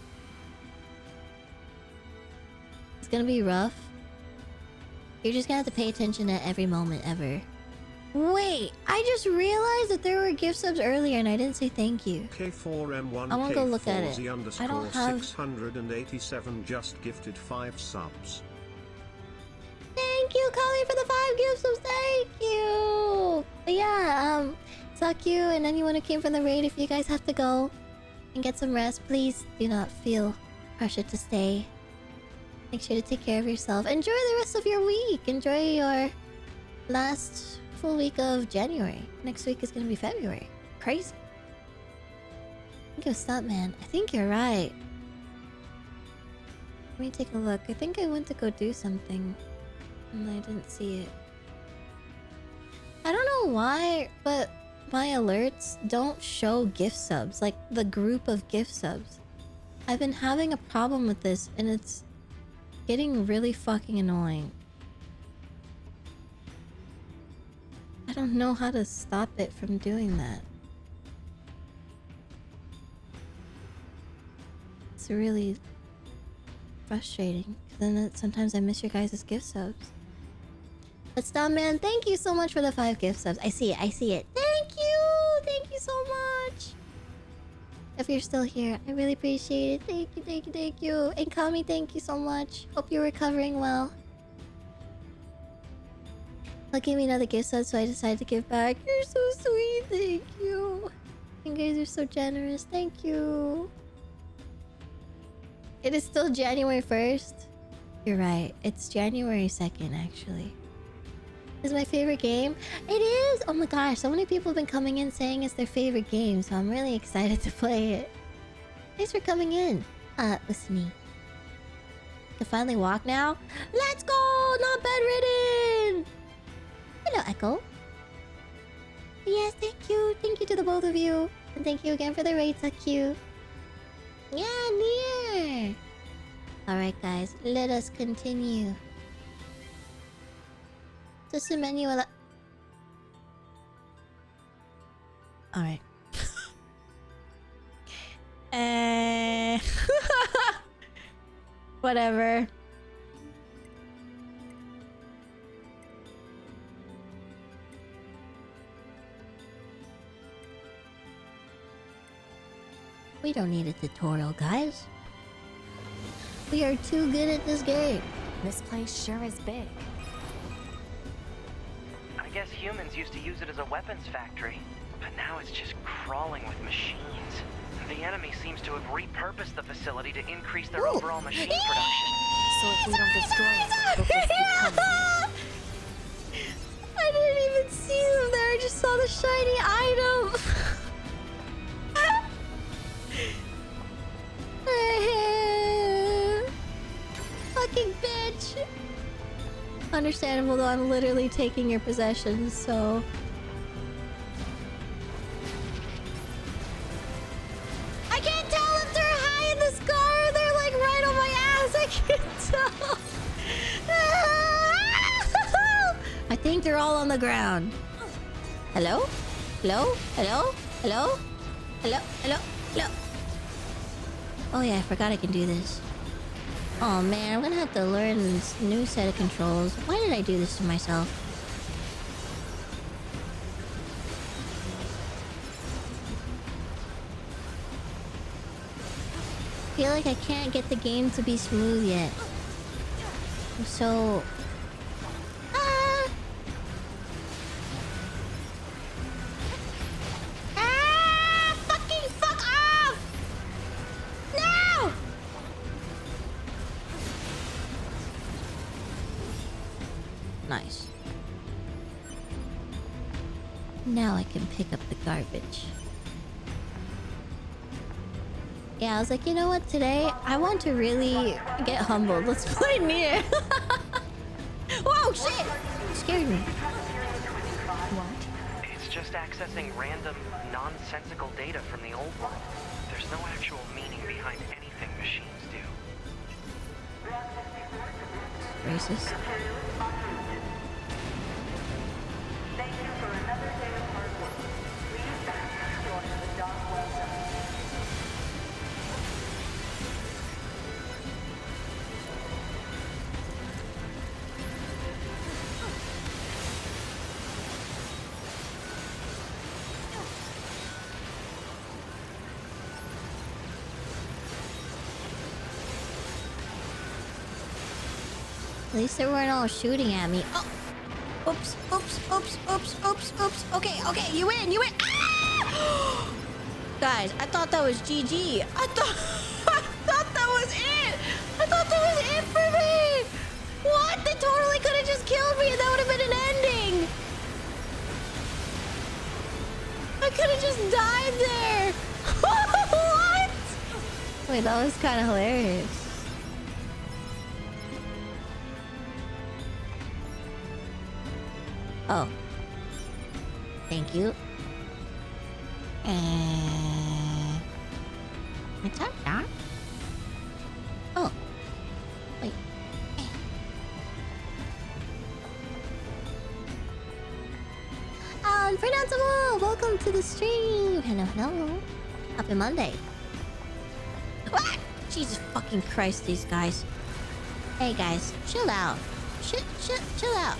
It's gonna be rough. You're just gonna have to pay attention at every moment ever. Wait, I just realized that there were gift subs earlier and I didn't say thank you. K4M1 I wanna go look at it. I don't have... 687 just gifted 5 subs. Thank you, Kali, for the 5 gift subs. Thank you. But yeah, Sakyu and anyone who came from the raid, if you guys have to go and get some rest, please do not feel pressured to stay. Make sure to take care of yourself. Enjoy the rest of your week. Enjoy your last full week of January. Next week is gonna be February. Crazy. I think it was Stuntman. I think you're right. Let me take a look. I think I went to go do something and I didn't see it. I don't know why, but my alerts don't show gift subs, like the group of gift subs. I've been having a problem with this and it's getting really fucking annoying. I don't know how to stop it from doing that. It's really frustrating. Then sometimes I miss your guys' gift subs. But Stuntman, thank you so much for the 5 gift subs. I see it, I see it. Thank you! Thank you so much! If you're still here, I really appreciate it. Thank you, thank you, thank you. And Kami, thank you so much. Hope you're recovering well. They'll give me another gift sub, so I decided to give back. You're so sweet, thank you. You guys are so generous, thank you. It is still January 1st. You're right, it's January 2nd actually. This is my favorite game. It is! Oh my gosh, so many people have been coming in saying it's their favorite game, so I'm really excited to play it. Thanks for coming in. Listen to me. I can finally walk now. Let's go! Not bedridden! Hello, Echo. Yes, thank you. Thank you to the both of you. And thank you again for the raid, so cute. Yeah, near. Alright, guys. Let us continue. Just a menu. Alright. Whatever. We don't need a tutorial, guys. We are too good at this game. This place sure is big. I guess humans used to use it as a weapons factory, but now it's just crawling with machines. The enemy seems to have repurposed the facility to increase their overall machine production. So if we don't destroy it, they'll just keep coming. I didn't even see them there. I just saw the shiny item. Fucking bitch. Understandable though, I'm literally taking your possessions, so... I can't tell if they're high in the sky or they're like right on my ass. I can't tell. I think they're all on the ground. Hello? Hello? Hello? Hello? Hello? Hello? Hello? Oh yeah, I forgot I can do this. Oh man, I'm gonna have to learn this new set of controls. Why did I do this to myself? I feel like I can't get the game to be smooth yet. I'm so... Now I can pick up the garbage. Yeah, I was like, you know what? Today, I want to really get humbled. Let's play Nier. Whoa, shit! Scared me. What? It's just accessing random, nonsensical data from the old world. There's no actual meaning behind anything machines do. Racist. At least they weren't all shooting at me. Oh! Oops, oops, oops, oops, oops, oops. Okay, okay, you win, you win. Ah! Guys, I thought that was GG. I thought that was it. I thought that was it for me. What? They totally could have just killed me and that would have been an ending. I could have just died there. What? Wait, that was kind of hilarious. Oh. Thank you. What's up, Doc? Oh. Wait. Unpronounceable! Welcome to the stream! Hello, hello. Happy Monday. What? Jesus fucking Christ, these guys. Hey guys, chill out. Chill out.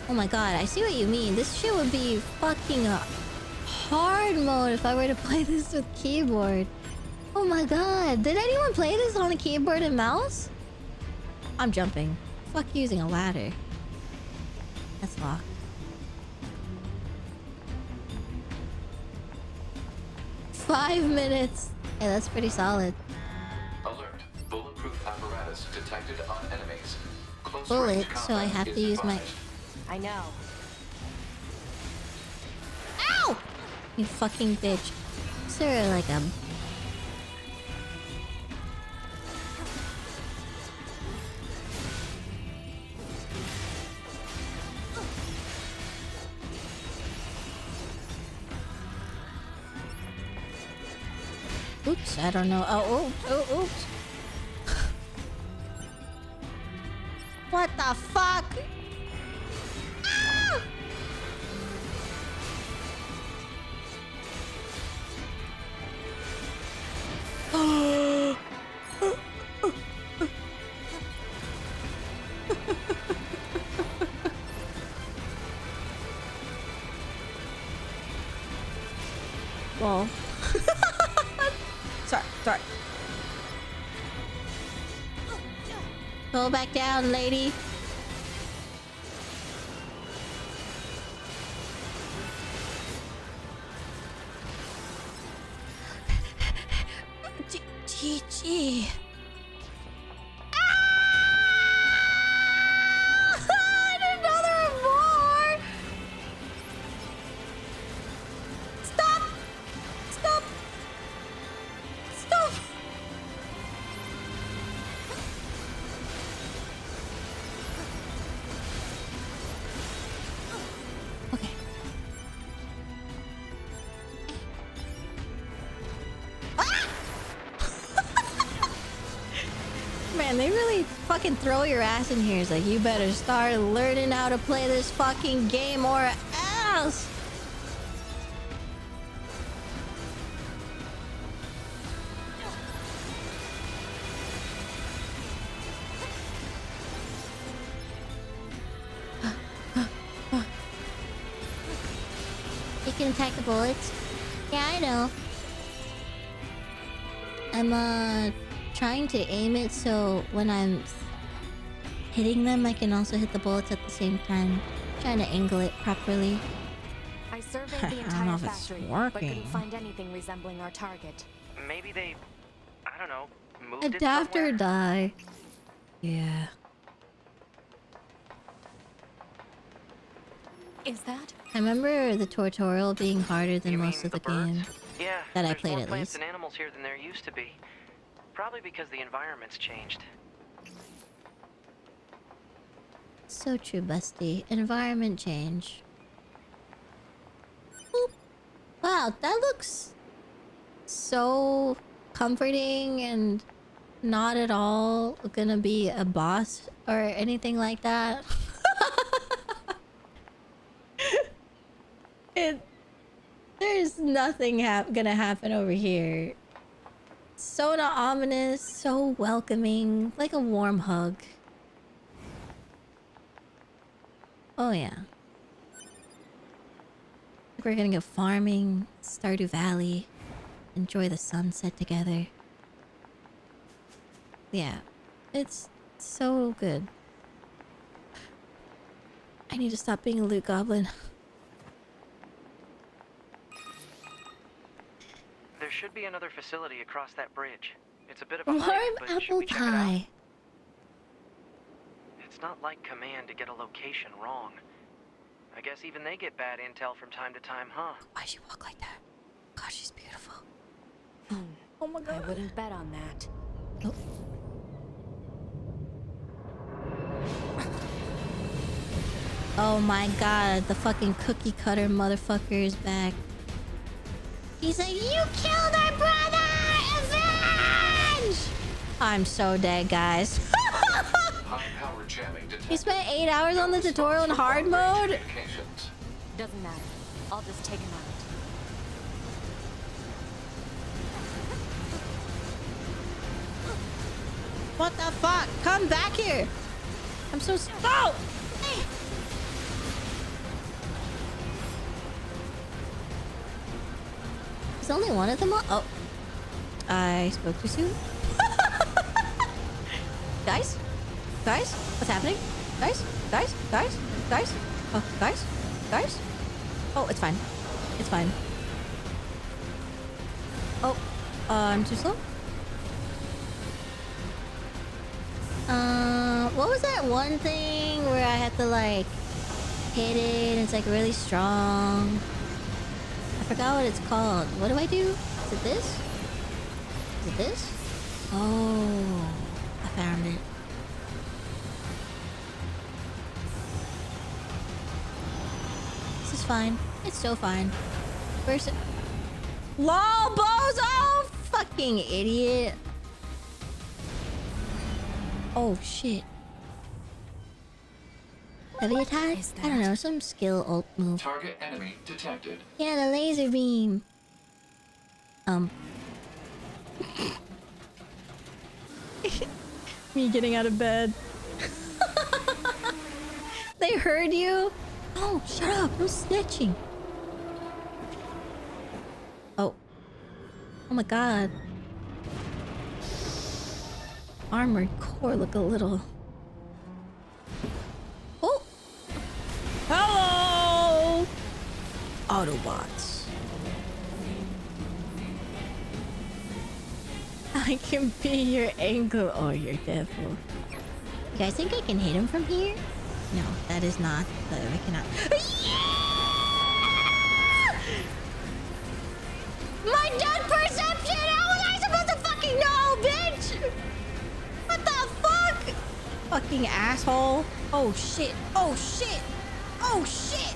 Oh my god, I see what you mean. This shit would be fucking hard mode if I were to play this with keyboard. Oh my god. Did anyone play this on a keyboard and mouse? I'm jumping. Fuck using a ladder. That's locked. Five minutes. Yeah, that's pretty solid. Alert. Bulletproof apparatus detected on enemies. Close Bullet, range so I combat have is to use my... advised. I know. Ow! You fucking bitch. Is there like a... Oops, I don't know. Oh, oops. What the fuck? Ah! Well. Sorry. Go back down, lady. GG. I didn't know there were more. Stop. Okay. Man, they really fucking throw your ass in here. It's like, you better start learning how to play this fucking game or else. You can attack the bullets. Yeah, I know. I'm trying to aim it so when I'm hitting them, I can also hit the bullets at the same time. Trying to angle it properly. I surveyed the I don't know entire if it's factory, but working. couldn't find anything resembling our target. Maybe they, I don't know, moved Adapt it or somewhere? die. Yeah. is that? I remember the tutorial being harder than most of the game. Yeah, that I there's played more at plants least. and animals here than there used to be. Probably because the environment's changed. So true, Busty. Environment change. Boop. Wow, that looks so comforting and not at all gonna be a boss or anything like that. There's nothing gonna happen over here. So not ominous, so welcoming, like a warm hug. Oh yeah. We're gonna go farming, Stardew Valley, enjoy the sunset together. Yeah, it's so good. I need to stop being a loot goblin. There should be another facility across that bridge. It's a bit of a Warm hike, but should apple we check it out? pie. It's not like Command to get a location wrong. I guess even they get bad intel from time to time, huh? Why'd she walk like that? God, she's beautiful. Oh my god. I wouldn't bet on that. Oh. Oh my god, the fucking cookie cutter motherfucker is back. He's like, you killed our brother! Avenge! I'm so dead, guys. High-power jamming detected. He spent 8 hours on the tutorial in hard mode? Doesn't matter. I'll just take him out. What the fuck? Come back here! I'm so slow! Hey. Is only one of them on? Oh. I spoke too soon. Guys? Guys? What's happening? Guys? Guys? Guys? Guys? Oh, guys? Guys? Oh, it's fine. It's fine. Oh. I'm too slow? What was that one thing where I had to like hit it and it's like really strong? I forgot what it's called. What do I do? Is it this? Is it this? Oh, I found it. This is fine. It's so fine. Where's it? LOL, bozo! Fucking idiot. Oh shit. Heavy attack? I don't know, some skill ult move. Target enemy detected. Yeah, the laser beam. Me getting out of bed. They heard you? Oh, shut up, no snitching. Oh. Oh my god. Armored core look a little... Oh! Hello! Autobots. I can be your ankle. Oh, you're devil. You guys think I can hit him from here? No, that is not. I cannot. My depth perception! How was I supposed to fucking know, bitch? What the fuck? Fucking asshole. Oh shit. Oh shit. Oh shit.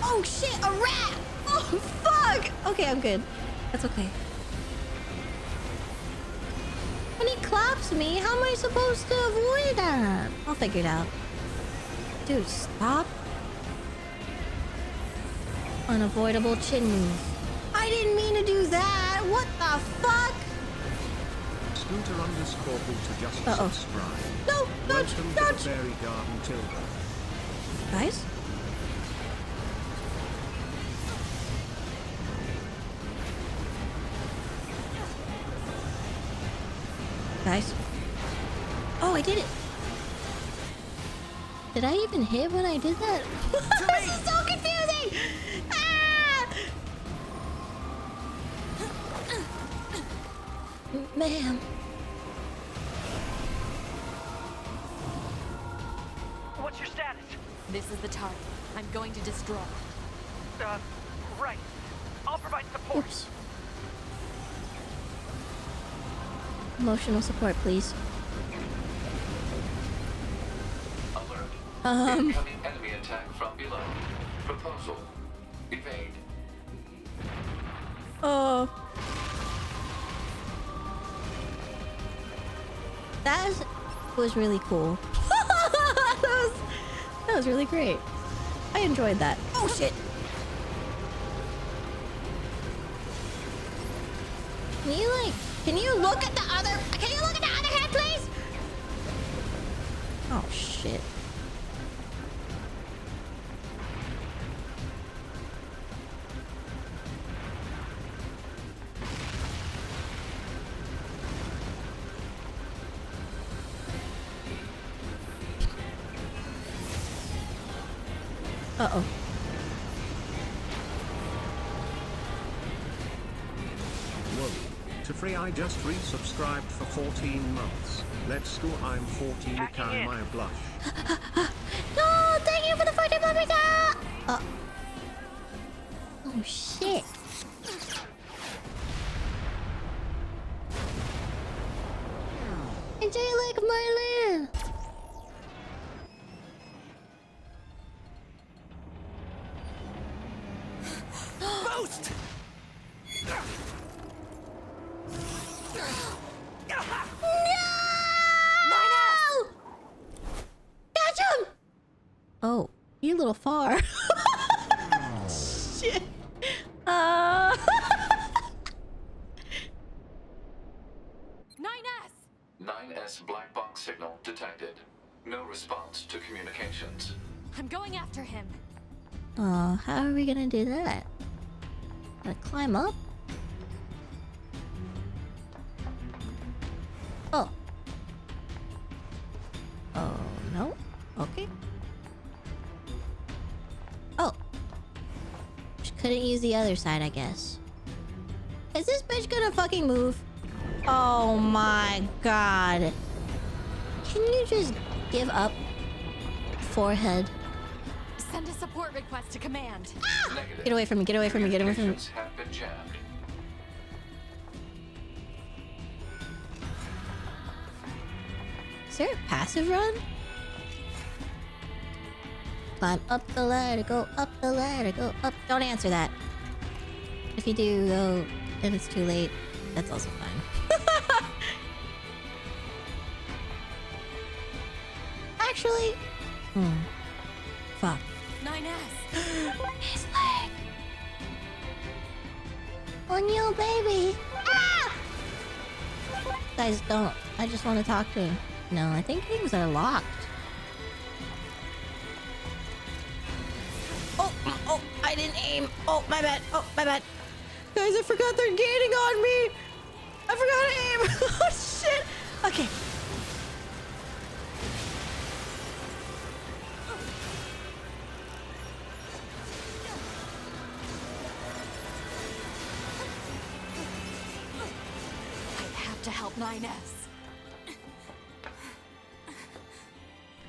Oh shit. A rat. Oh fuck. Okay, I'm good. That's okay. When he claps me, how am I supposed to avoid that? I'll figure it out. Dude, stop. Unavoidable chin move. I didn't mean to do that. What the fuck? Scooter_Booter just subscribe. No, Welcome to the Fairy Garden Tilda. Guys? Guys? Oh, I did it! Did I even hit when I did that? This is so confusing! Ah! Ma'am. What's your status? This is the target. I'm going to destroy. Right. I'll provide support. Oops. Emotional support, please. Alert. Incoming enemy attack from below. Proposal. Evade. Oh. That was really cool. that was really great. I enjoyed that. Oh shit. Can you look at the other hand, please? Oh shit. Uh-oh. Whoa. To free, I just resubscribed for 14 months. Let's go, I'm 14, Ikai Maya blush. No, thank you for the 14 months. Oh shit. Enjoy like Merlin. Boost! No! Catch him! Oh, you a little far. Shit. 9S black box signal detected. No response to communications. I'm going after him. Oh, how are we gonna do that? Gotta climb up? Oh. Oh, no? Okay. Oh. Just couldn't use the other side, I guess. Is this bitch gonna fucking move? Oh my god. Can you just give up? Forehead. Send a support request to command. Negative. Get away from me, get away from me, get away from me. Communications have been jammed. Is there a passive run? Climb up the ladder, go up the ladder, go up. Don't answer that. If you do, though, then it's too late. That's also fine. Actually, fuck. 9S. His leg. On you, baby. Ah! Guys, don't. I just want to talk to him. No, I think things are locked. Oh, I didn't aim. Oh, my bad. Oh, my bad. Guys, I forgot they're gaining on me. I forgot to aim. Oh, shit. Okay. I have to help 9S.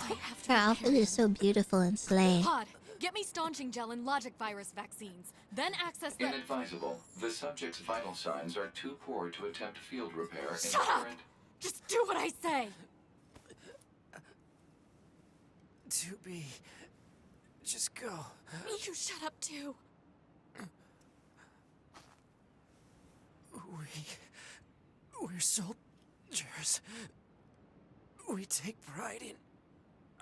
I have to. Her outfit is so beautiful and slay. Pod, get me staunching gel and logic virus vaccines. Then access the. Inadvisable. The subject's vital signs are too poor to attempt field repair in Shut up! current. Just do what I say. 2B. Just go. You shut up too. We're soldiers. We take pride in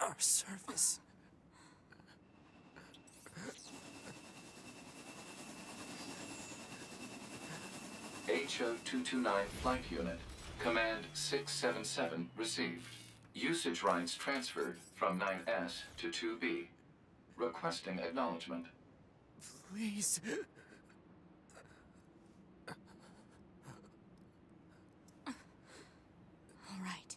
our service. HO-229 Flight Unit. Command 677 received. Usage rights transferred from 9S to 2B. Requesting acknowledgement. Please. All right.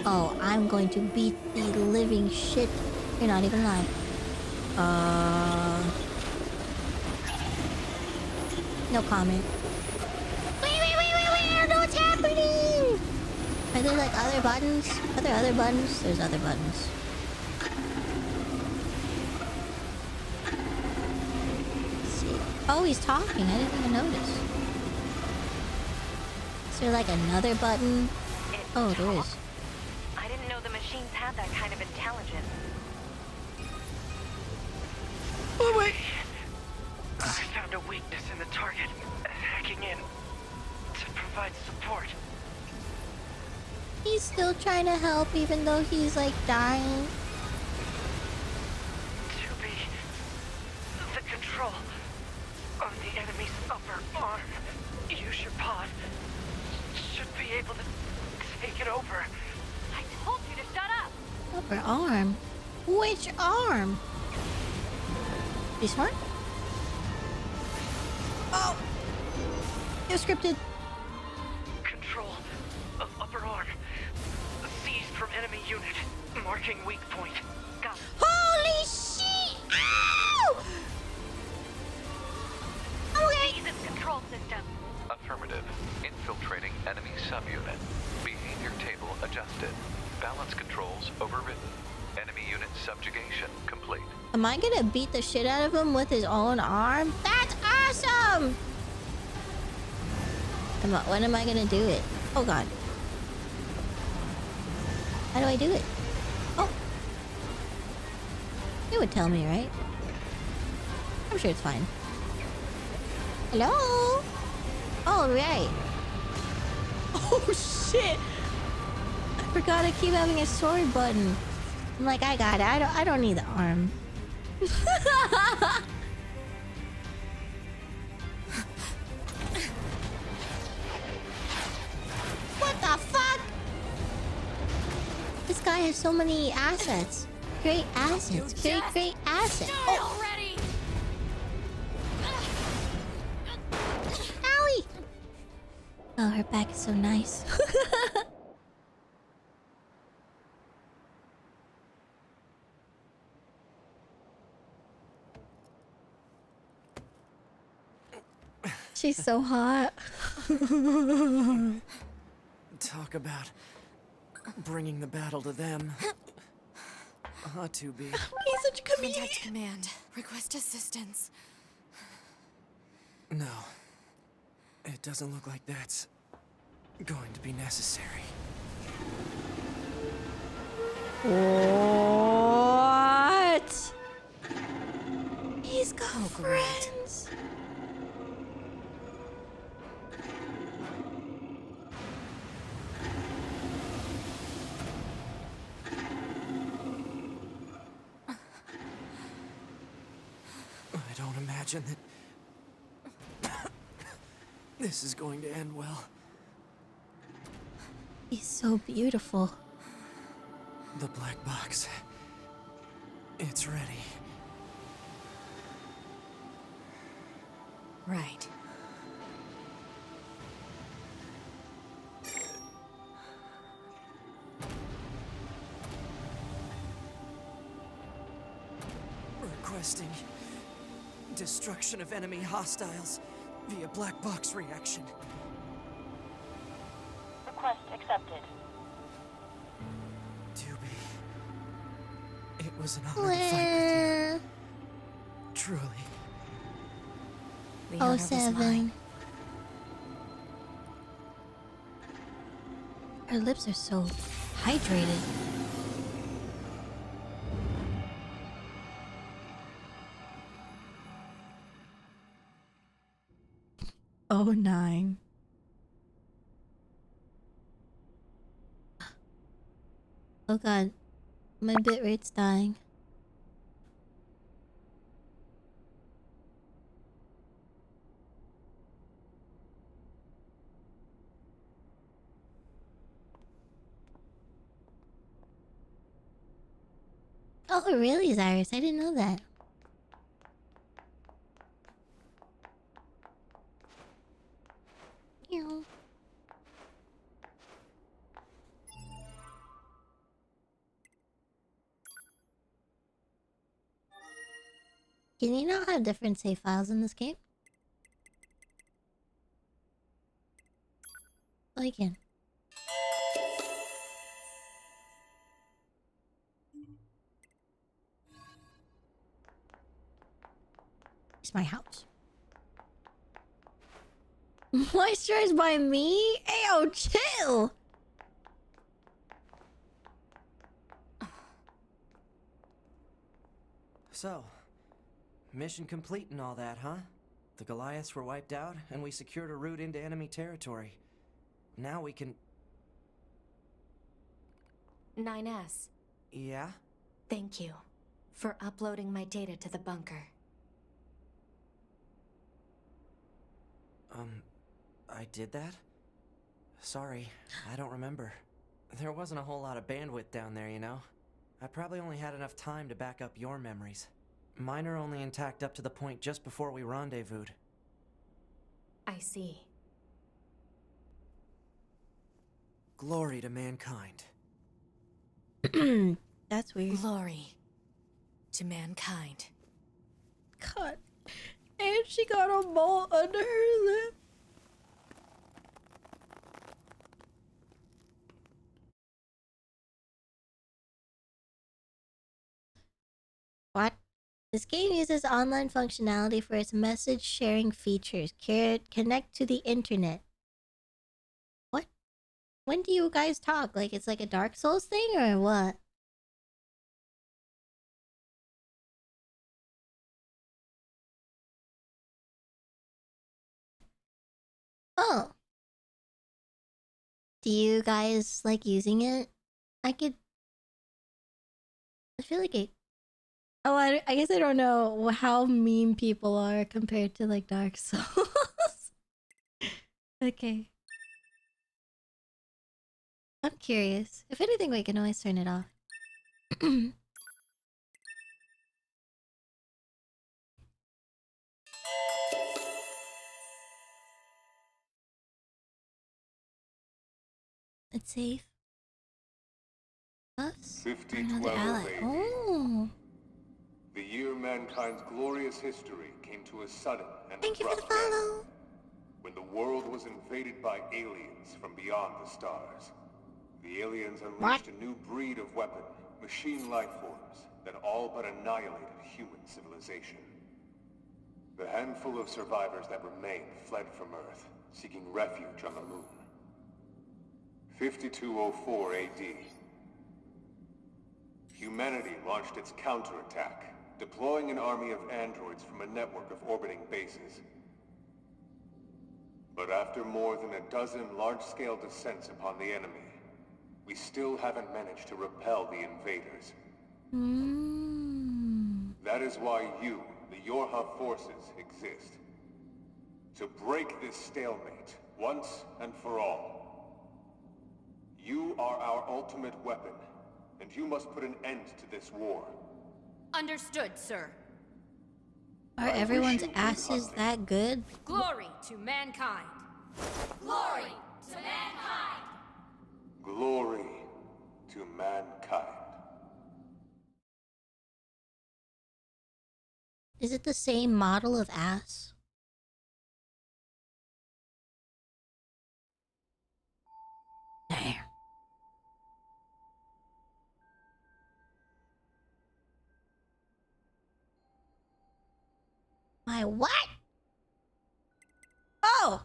Oh, I'm going to beat the living shit. You're not even lying. No comment. Wait, I don't know what's happening! Are there like other buttons? Are there other buttons? There's other buttons. Let's see. Oh, he's talking. I didn't even notice. Is there like another button? Oh, there is. I didn't know the machines had that kind of intelligence. Oh wait! I found a weakness in the target. Hacking in to provide support. He's still trying to help even though he's like dying. To be the control of the enemy's upper arm. Use your pod. Should be able to take it over. I told you to shut up! Upper arm? Which arm? This one? Oh! You're scripted. Control of upper arm. Seized from enemy unit. Marking weak point. Got it. Holy shit! Ow! Okay. Seize its control system. Affirmative. Infiltrating enemy subunit. Behavior table adjusted. Balance controls overridden. Enemy unit subjugation complete. Am I gonna beat the shit out of him with his own arm? That's awesome! When am I gonna do it? Oh god. How do I do it? Oh. You would tell me, right? I'm sure it's fine. Hello? Oh, right. Oh shit! I forgot I keep having a sword button. I'm like, I got it. I don't need the arm. What the fuck? This guy has so many assets. Great assets. Great assets. Oh. Already! Owie! Oh, her back is so nice. She's so hot. Talk about bringing the battle to them. 2B. He's such a comedian. Contact command. Request assistance. No. It doesn't look like that's going to be necessary. What? He's got friends. I don't imagine that this is going to end well. He's so beautiful. The black box. It's ready. Right. Requesting destruction of enemy hostiles via black box reaction. Request accepted. 2B. It was an honor to fight with you. Truly. The honor was 07. mine. Her lips are so hydrated. Oh, 9. Oh god. My bitrate's dying. Oh, really, Cyrus? I didn't know that. Ew. Can you not have different save files in this game? Oh, you can. It's my house. Moisturized by me? Ayo, chill! So, mission complete and all that, huh? The Goliaths were wiped out, and we secured a route into enemy territory. Now we can... 9S, Yeah? thank you for uploading my data to the bunker. I did that? Sorry, I don't remember. There wasn't a whole lot of bandwidth down there, you know? I probably only had enough time to back up your memories. Mine are only intact up to the point just before we rendezvoused. I see. Glory to mankind. That's weird. Glory to mankind. God. And she got a mole under her lip. What? This game uses online functionality for its message sharing features. Connect to the internet. What? When do you guys talk? Like it's like a Dark Souls thing or what? Oh. Do you guys like using it? I feel like it. Oh, I guess I don't know how mean people are compared to like Dark Souls. Okay. I'm curious. If anything, we can always turn it off. It's safe. Us? Or another ally. 5012 AD. Oh. The year mankind's glorious history came to a sudden and Thank you for the abrupt end, follow. when the world was invaded by aliens from beyond the stars. The aliens unleashed a new breed of weapon, machine life forms, that all but annihilated human civilization. The handful of survivors that remained fled from Earth, seeking refuge on the moon. 5204 AD. Humanity launched its counterattack, deploying an army of androids from a network of orbiting bases. But after more than a dozen large-scale descents upon the enemy, we still haven't managed to repel the invaders. That is why you, the Yorha forces, exist. To break this stalemate, once and for all. You are our ultimate weapon, and you must put an end to this war. Understood, sir. Are everyone's asses that good? Glory to mankind. Glory to mankind. Glory to mankind. Is it the same model of ass? Damn. My what? Oh!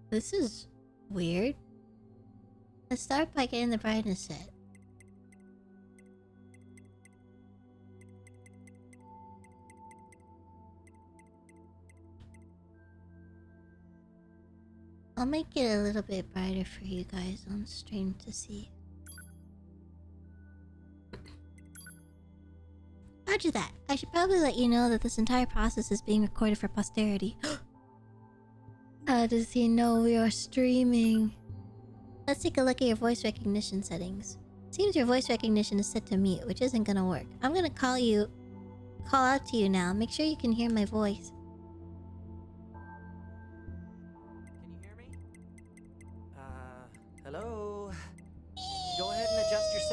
This is weird. Let's start by getting the brightness set. I'll make it a little bit brighter for you guys on stream to see. Roger that. I should probably let you know that this entire process is being recorded for posterity. How does he know we are streaming? Let's take a look at your voice recognition settings. Seems your voice recognition is set to mute, which isn't gonna work. I'm gonna call out to you now. Make sure you can hear my voice. Hello?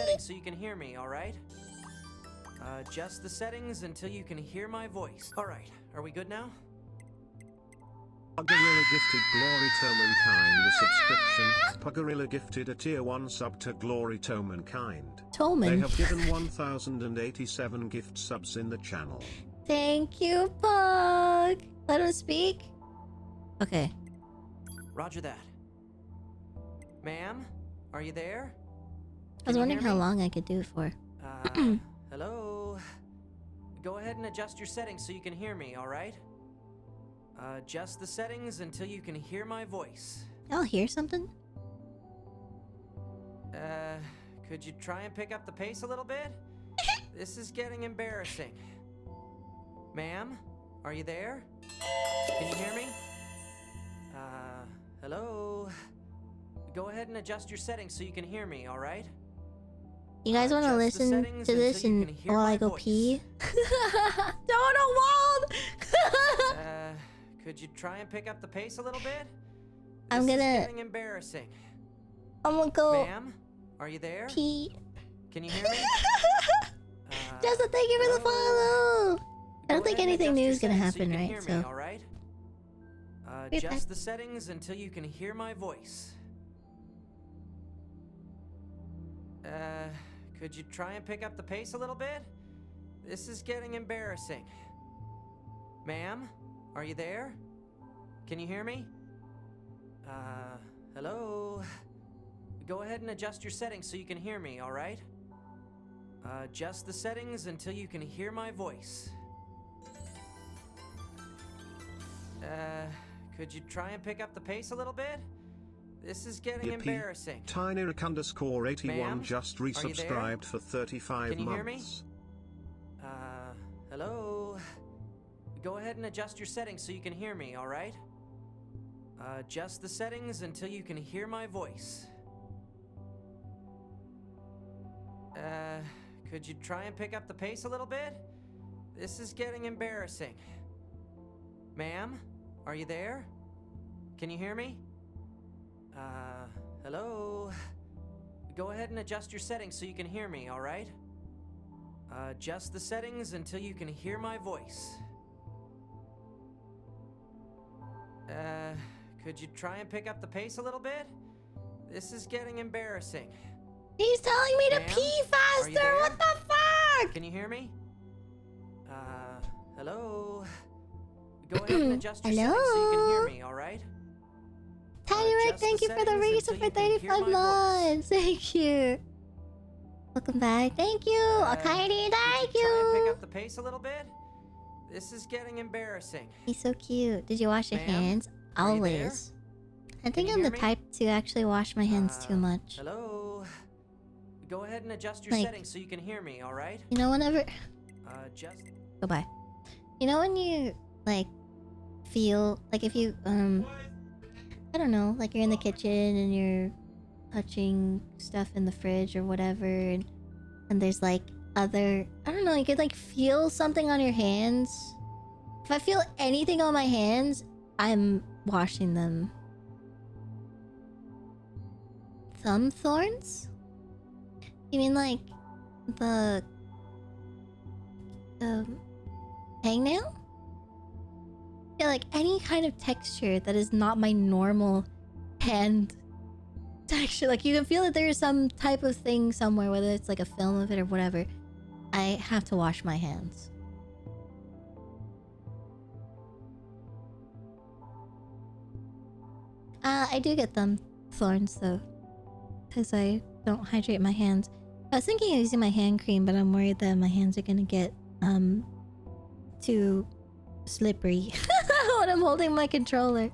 settings so you can hear me, alright? Adjust the settings until you can hear my voice. Alright, are we good now? Pugorilla gifted Glory to Mankind a subscription. Pugorilla gifted a tier 1 sub to Glory to Mankind. Tolman. They have given 1087 gift subs in the channel. Thank you, Pug. Let him speak. Okay. Roger that. Ma'am, are you there? I was wondering how long I could do it for. Hello? Go ahead and adjust your settings so you can hear me, alright? Adjust the settings until you can hear my voice. I'll hear something. Could you try and pick up the pace a little bit? This is getting embarrassing. Ma'am, are you there? Can you hear me? Hello? Go ahead and adjust your settings so you can hear me, alright? You guys want to listen to this and while I go pee? Donald Wald! Could you try and pick up the pace a little bit? I'm This is gonna... getting embarrassing. I'm gonna go... Ma'am, are you there? Pee. Can you hear me? Just thank you for the follow! I don't think anything new is gonna happen, right? So... Alright? Be back. Adjust the settings until you can hear my voice. Could you try and pick up the pace a little bit? This is getting embarrassing. Ma'am, are you there? Can you hear me? Hello? Go ahead and adjust your settings so you can hear me, alright? Adjust the settings until you can hear my voice. Could you try and pick up the pace a little bit? This is getting embarrassing. TinyRick_81 Ma'am, just are you resubscribed there? for 35 Can you hear me? months. Hello? Go ahead and adjust your settings so you can hear me, alright? Adjust the settings until you can hear my voice. Could you try and pick up the pace a little bit? This is getting embarrassing. Ma'am, are you there? Can you hear me? Hello? Go ahead and adjust your settings so you can hear me, alright? Adjust the settings until you can hear my voice. Could you try and pick up the pace a little bit? This is getting embarrassing. He's telling me to Ma'am, pee are you faster! there? What the fuck? Can you hear me? Hello? Go ahead and adjust your settings so you can hear me, alright? TinyRick, thank you for the reason for 35 months. Thank you. Welcome back. Thank you. Akari, thank you. Try and pick up the pace a little bit? This is getting embarrassing. He's so cute. Did you wash your Ma'am, hands? are you there? Always. I think you I'm hear the me? type to actually wash my hands too much. Hello? Go ahead and adjust your Like- settings so you can hear me, alright? You know, whenever... Just... Goodbye. You know when you, like, feel... Like if you, I don't know, like you're in the kitchen and you're touching stuff in the fridge or whatever, and there's like other... I don't know, you could like feel something on your hands. If I feel anything on my hands, I'm washing them. Thumb thorns? You mean like the hangnail? Yeah, like any kind of texture that is not my normal hand texture. Like you can feel that there is some type of thing somewhere, whether it's like a film of it or whatever. I have to wash my hands. I do get thumb thorns though, because I don't hydrate my hands. I was thinking of using my hand cream, but I'm worried that my hands are gonna get too slippery when I'm holding my controller.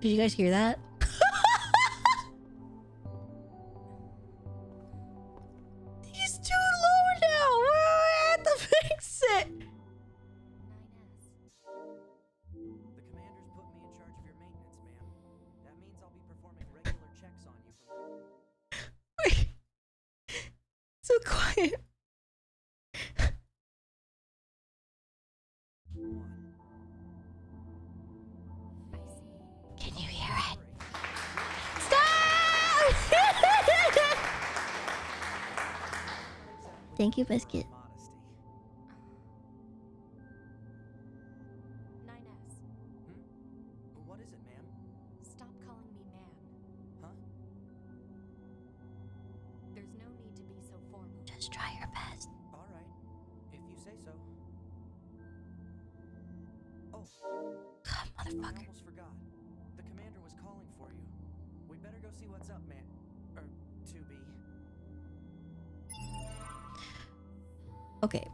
Did you guys hear that? He's too low now! I have to fix it! The commander's put me in charge of your maintenance, ma'am. That means I'll be performing regular checks on you from... So quiet. Can you hear it? Stop! Thank you, Biscuit. 9S. What is it, ma'am? Stop calling me ma'am. Huh? There's no need to be so formal. Just try your best. All right, if you say so. Oh, God, I motherfucker. almost forgot. The commander was calling for you. We better go see what's up, man. Or 2B. Okay.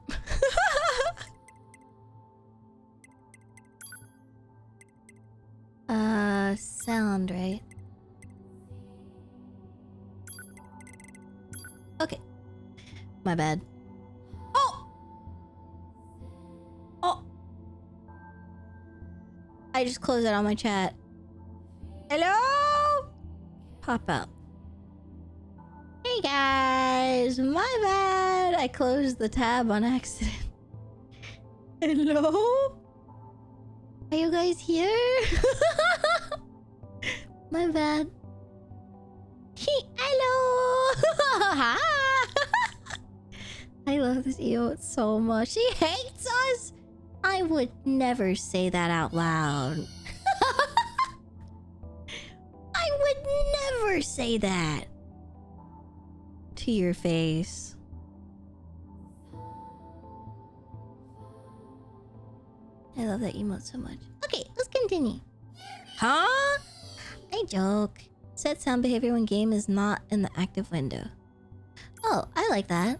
Sound, right? Okay. My bad. Oh! Oh! I just closed it on my chat. Hello? Pop out. Hey guys, my bad. I closed the tab on accident. Hello? Are you guys here? My bad. Hello. Hi. I love this emote so much. She hates us. I would never say that out loud. I would never say that to your face. I love that emote so much. Okay, let's continue. Huh? I joke. Set sound behavior when game is not in the active window. Oh, I like that.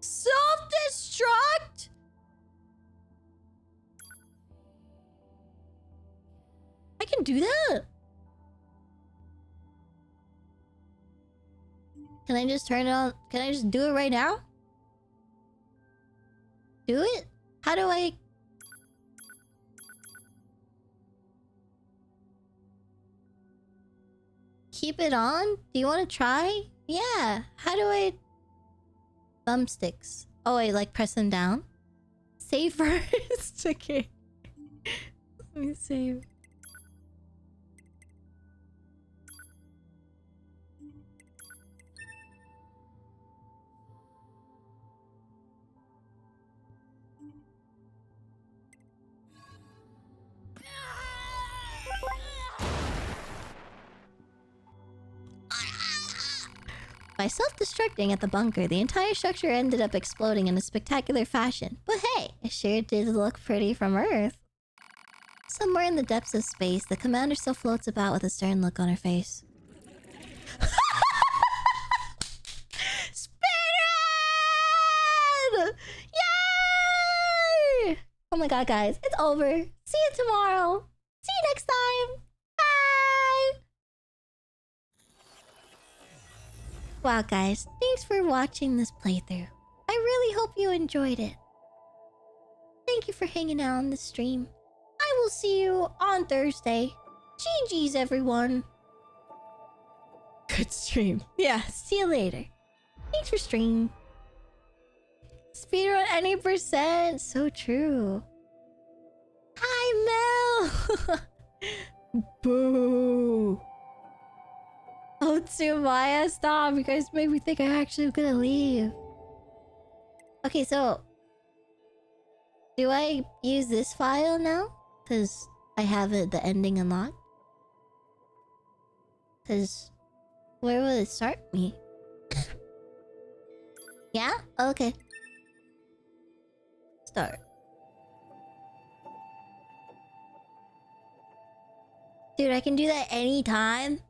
Self-destruct? I can do that? Can I just turn it on? Can I just do it right now? Do it? How do I... keep it on? Do you want to try? Yeah. How do I... thumbsticks. Oh, I like press them down? Save first. Okay. Let me save. By self-destructing at the bunker, the entire structure ended up exploding in a spectacular fashion. But hey, it sure did look pretty from Earth. Somewhere in the depths of space, the commander still floats about with a stern look on her face. Speedrun! Yay! Oh my god, guys, it's over. See you tomorrow. See you next time. Bye! Wow, guys, thanks for watching this playthrough. I really hope you enjoyed it. Thank you for hanging out on the stream. I will see you on Thursday. GG's, everyone. Good stream. Yeah, see you later. Thanks for streaming. Speedrun any percent. So true. Hi, Mel. Boo. Oh, Tsumaya, stop. You guys made me think I actually was gonna leave. Okay, so... do I use this file now? Because I have the ending unlocked? Because... where will it start me? Yeah? Okay. Start. Dude, I can do that anytime?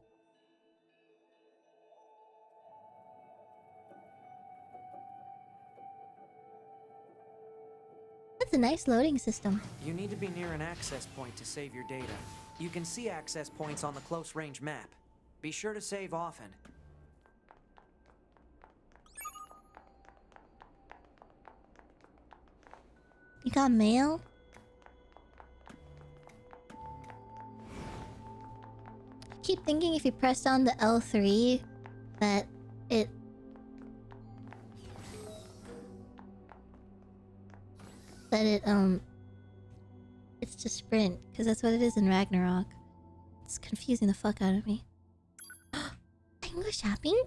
That's a nice loading system. You need to be near an access point to save your data. You can see access points on the close range map. Be sure to save often. You got mail? keep thinking if you press down the L3 that it... It's to sprint, because that's what it is in Ragnarok. It's confusing the fuck out of me. I can go shopping?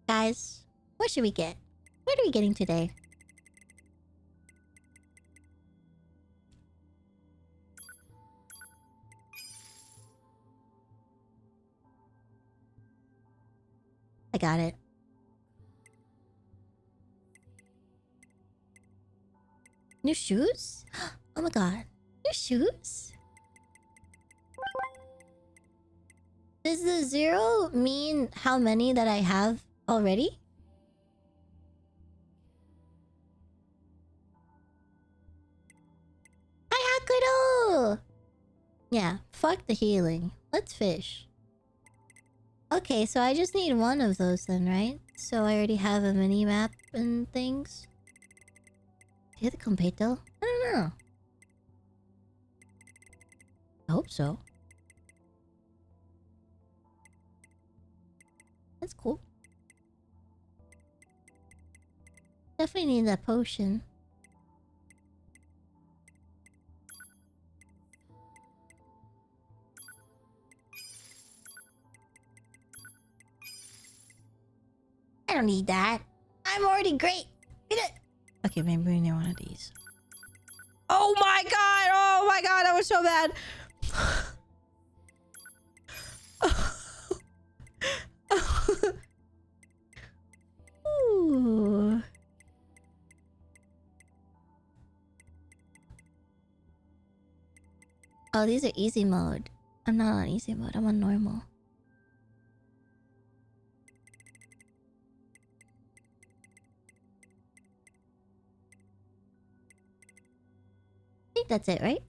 Guys, what should we get? What are we getting today? I got it. New shoes? Oh my god. New shoes? Does the 0 mean how many that I have already? Hi, Hakudo! Yeah, fuck the healing. Let's fish. Okay, so I just need one of those then, right? So I already have a mini-map and things. Do you have the Completo? I don't know. I hope so. That's cool. Definitely need that potion. I don't need that. I'm already great. Okay, maybe we need one of these. Oh my god! Oh my god, that was so bad. Ooh. Oh, these are easy mode. I'm not on easy mode, I'm on normal. I think that's it, right?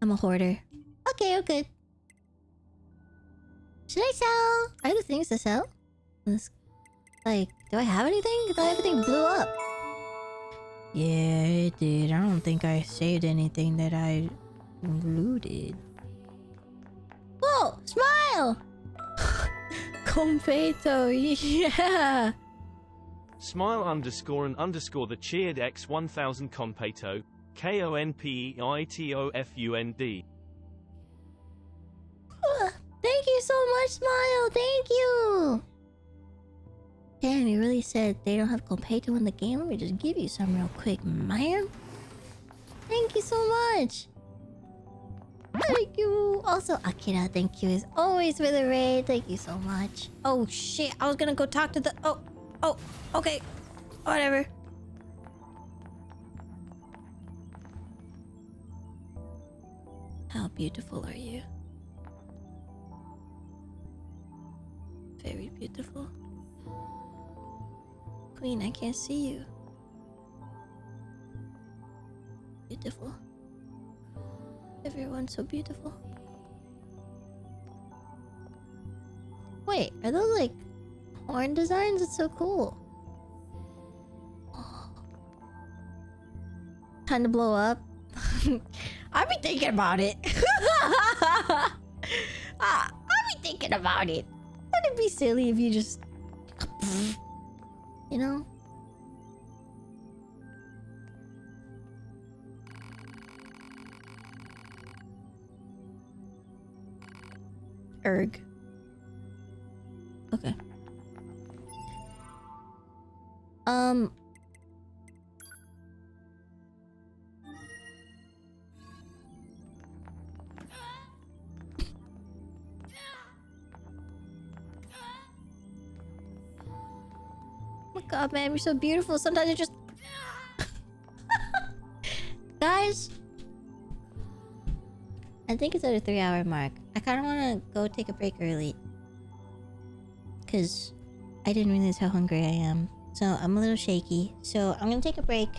I'm a hoarder. Okay, I'm good. Should I sell? Are there things to sell? Like, do I have anything? I thought everything blew up. Yeah, it did. I don't think I saved anything that I looted. Whoa! Smile! Completo, yeah! Smile underscore and underscore the cheered X 1000 Completo. KONPEITOFUND. Thank you so much, Smile! Thank you! Damn, you really said they don't have Completo in the game? Let me just give you some real quick, man. Thank you so much! Thank you! Also, Akira, thank you as always for the raid. Thank you so much. Oh shit, I was gonna go talk to the... Oh, okay. Whatever. How beautiful are you? Very beautiful. Queen, I can't see you. Beautiful. Everyone's so beautiful. Wait, are those like horn designs? It's so cool. Time to blow up. I've been thinking about it. I've been thinking about it. Wouldn't it be silly if you just... You know? Erg. Okay. Oh my god, man, you're so beautiful. Sometimes you just... Guys, I think it's at a 3-hour mark. I kind of want to go take a break early. Because I didn't realize how hungry I am. So I'm a little shaky. So I'm going to take a break.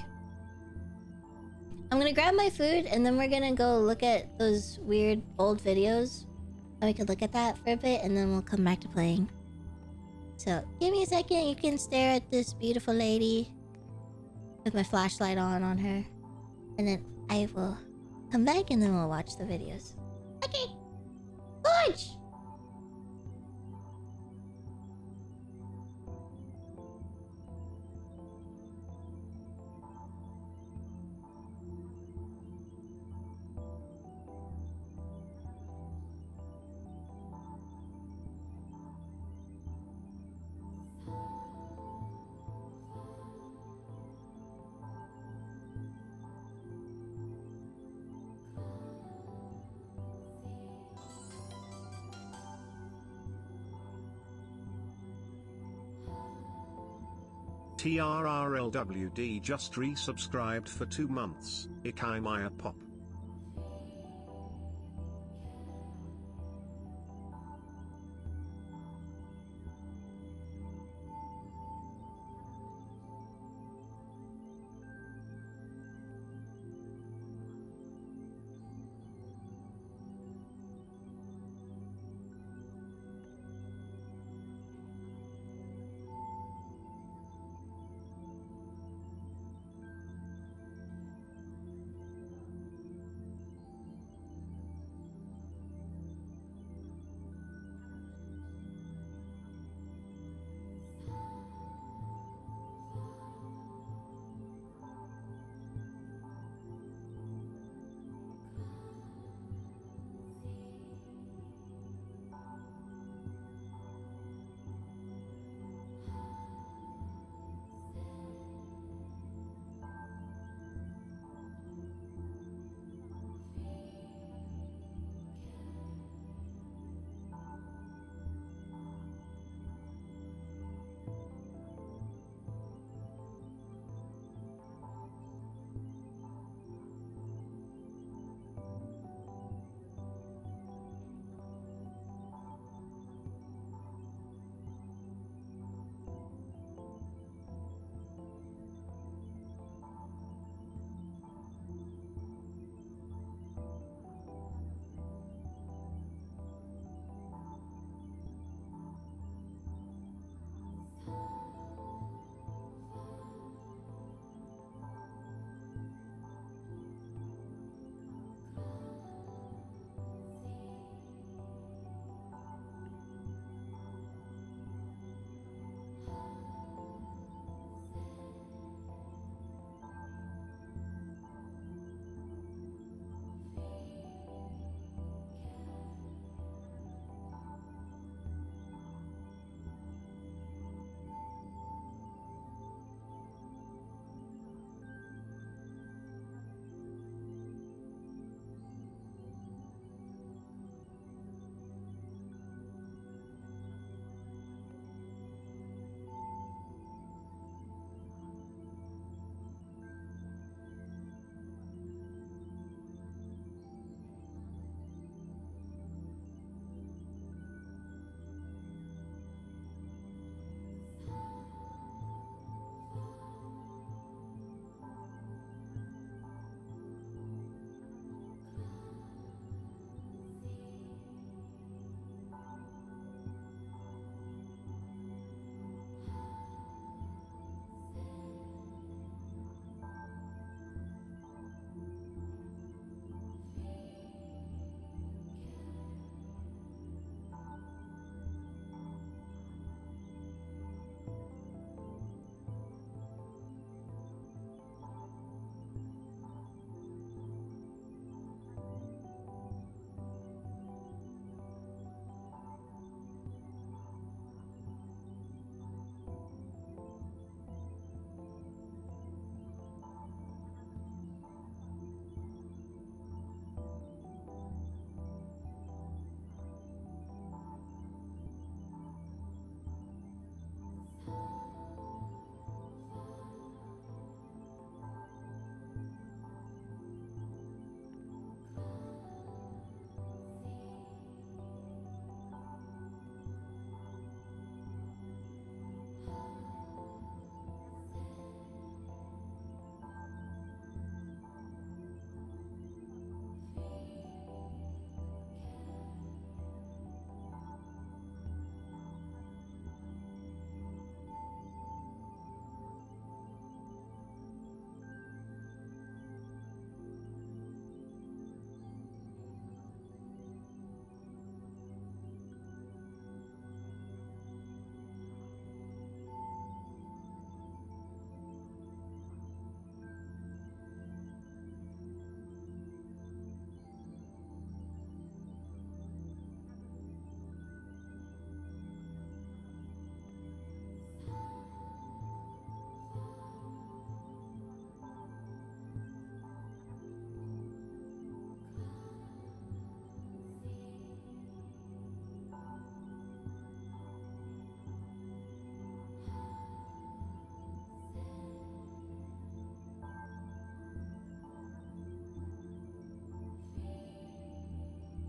I'm going to grab my food and then we're going to go look at those weird old videos. And we can look at that for a bit and then we'll come back to playing. So give me a second. You can stare at this beautiful lady. with my flashlight on her. And then I will come back and then we'll watch the videos. Okay. George! TRRLWD just resubscribed for 2 months. Ikai Maya Pop.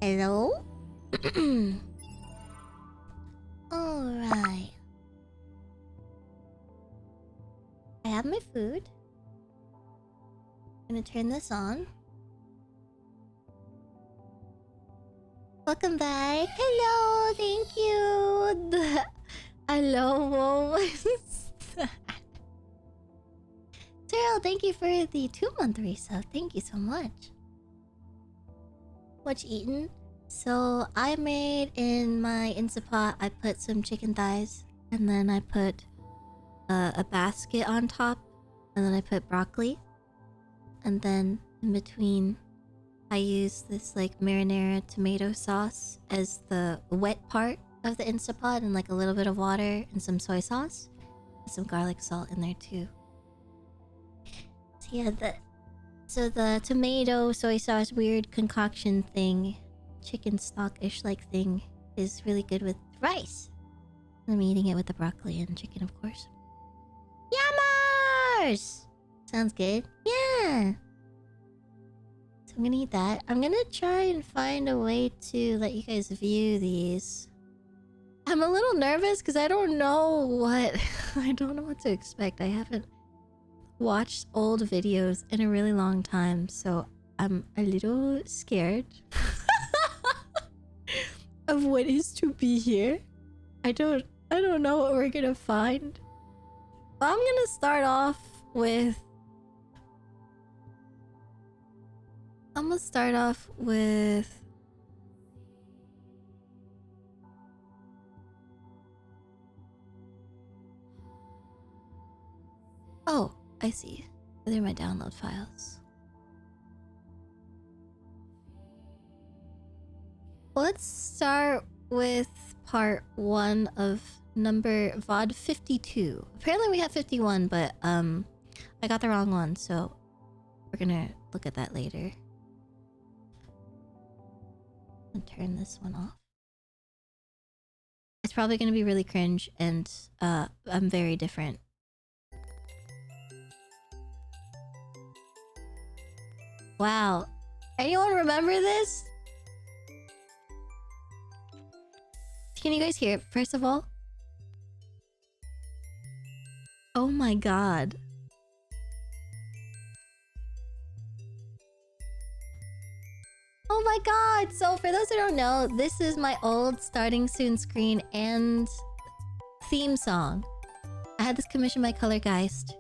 Hello? Alright. I have my food. I'm gonna turn this on. Welcome back. Hello, thank you. Hello, what was that? Cyril, thank you for the 2-month resub. Thank you so much. What you eating? So I made in my Instapot, I put some chicken thighs, and then I put a basket on top, and then I put broccoli, and then in between I use this like marinara tomato sauce as the wet part of the Instapot, and like a little bit of water and some soy sauce, and some garlic salt in there too. So yeah, the tomato soy sauce weird concoction thing, chicken stock-ish like thing, is really good with rice. I'm eating it with the broccoli and chicken, of course. Yammers! Sounds good. Yeah. So I'm gonna eat that. I'm gonna try and find a way to let you guys view these. I'm a little nervous because I don't know what I don't know what to expect. I haven't watched old videos in a really long time, so I'm a little scared of what is to be here. I don't know what we're gonna find. But I'm gonna start off with oh, I see. They're my download files. Let's start with part 1 of number VOD 52. Apparently we have 51, but I got the wrong one, so we're gonna look at that later. I'll turn this one off. It's probably gonna be really cringe, and I'm very different. Wow. Anyone remember this? Can you guys hear it, first of all? Oh my god. Oh my god! So for those who don't know, this is my old starting soon screen and theme song. I had this commissioned by Colorgeist,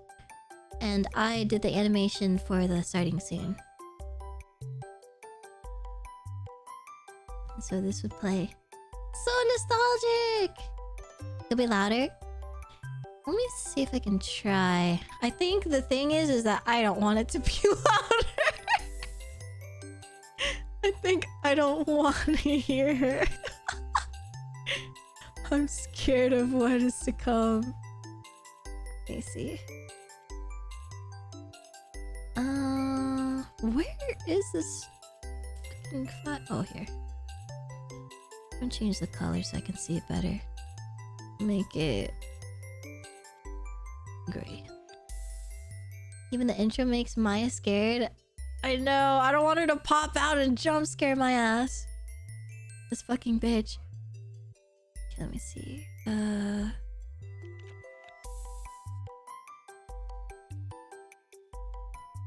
and I did the animation for the starting soon. And so this would play. So nostalgic! It'll be louder. Let me see if I can try. I think the thing is that I don't want it to be louder. I think I don't want to hear her. I'm scared of what is to come. Let me see. Where is this fucking file? Oh, here. I'm gonna change the color so I can see it better. Make it gray. Even the intro makes Maya scared. I know, I don't want her to pop out and jump scare my ass. This fucking bitch. Okay, let me see.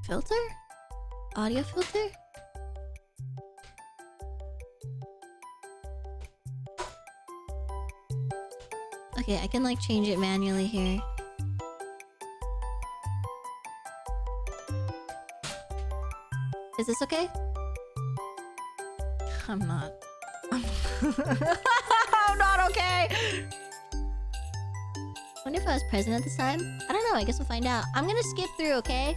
Filter? Audio filter? Okay, I can like change it manually here. Is this okay? I'm not. I'm not okay! I wonder if I was present at this time? I don't know, I guess we'll find out. I'm gonna skip through, okay?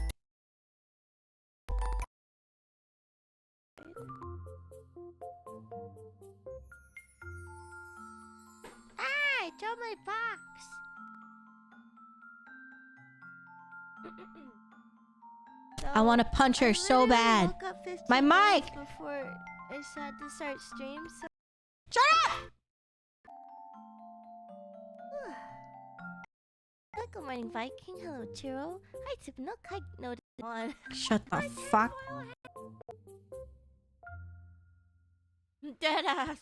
Ah! I dropped my box! I want to punch her so bad. My mic! Before I had to start stream, so... Shut up! Good morning, Viking. Hello, Chiro. Hi, Tipnook. Hi, Notice. Shut the fuck. Dead ass.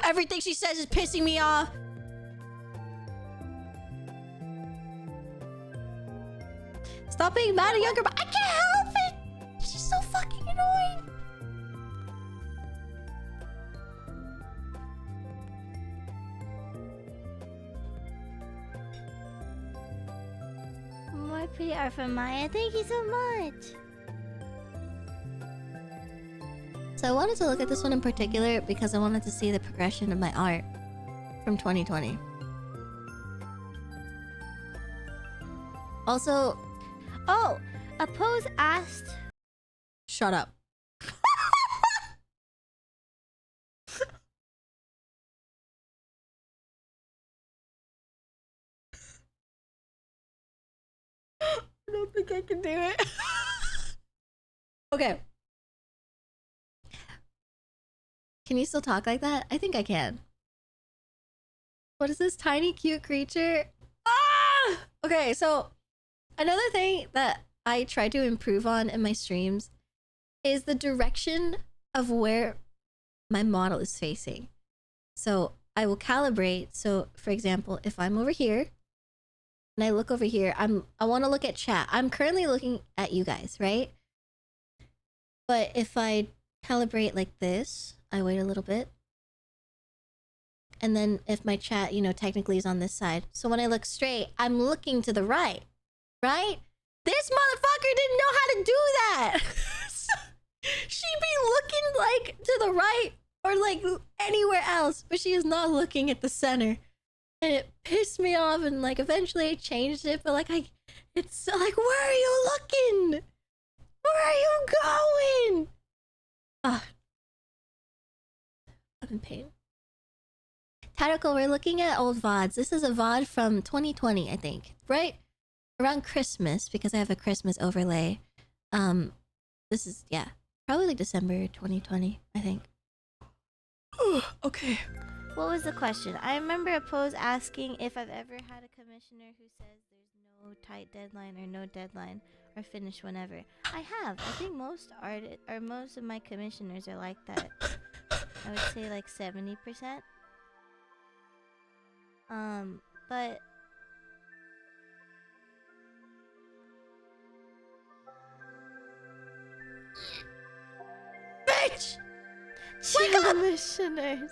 Everything she says is pissing me off. Stop being mad at younger, but I can't help it. She's so fucking annoying. More pretty art from Maya. Thank you so much. So I wanted to look at this one in particular because I wanted to see the progression of my art from 2020. Also, oh, a pose asked. Shut up. I don't think I can do it. Okay. Can you still talk like that? I think I can. What is this tiny cute creature? Ah! Okay, so another thing that I try to improve on in my streams is the direction of where my model is facing. So I will calibrate. So for example, if I'm over here and I look over here, I want to look at chat. I'm currently looking at you guys, right? But if I calibrate like this, I wait a little bit. And then if my chat, you know, technically is on this side. So when I look straight, I'm looking to the right, right? This motherfucker didn't know how to do that. She'd be looking like to the right or like anywhere else, but she is not looking at the center. And it pissed me off, and like eventually I changed it, but like it's like, where are you looking? Where are you going? Ah. I'm in pain. Tactical, we're looking at old VODs. This is a VOD from 2020, I think. Right? Around Christmas, because I have a Christmas overlay. This is, yeah, probably like December 2020, I think. Okay. What was the question? I remember a pose asking if I've ever had a commissioner who says there's no tight deadline or no deadline or finish whenever. I have. I think most most of my commissioners are like that. I would say like 70%. But bitch! Commissioners.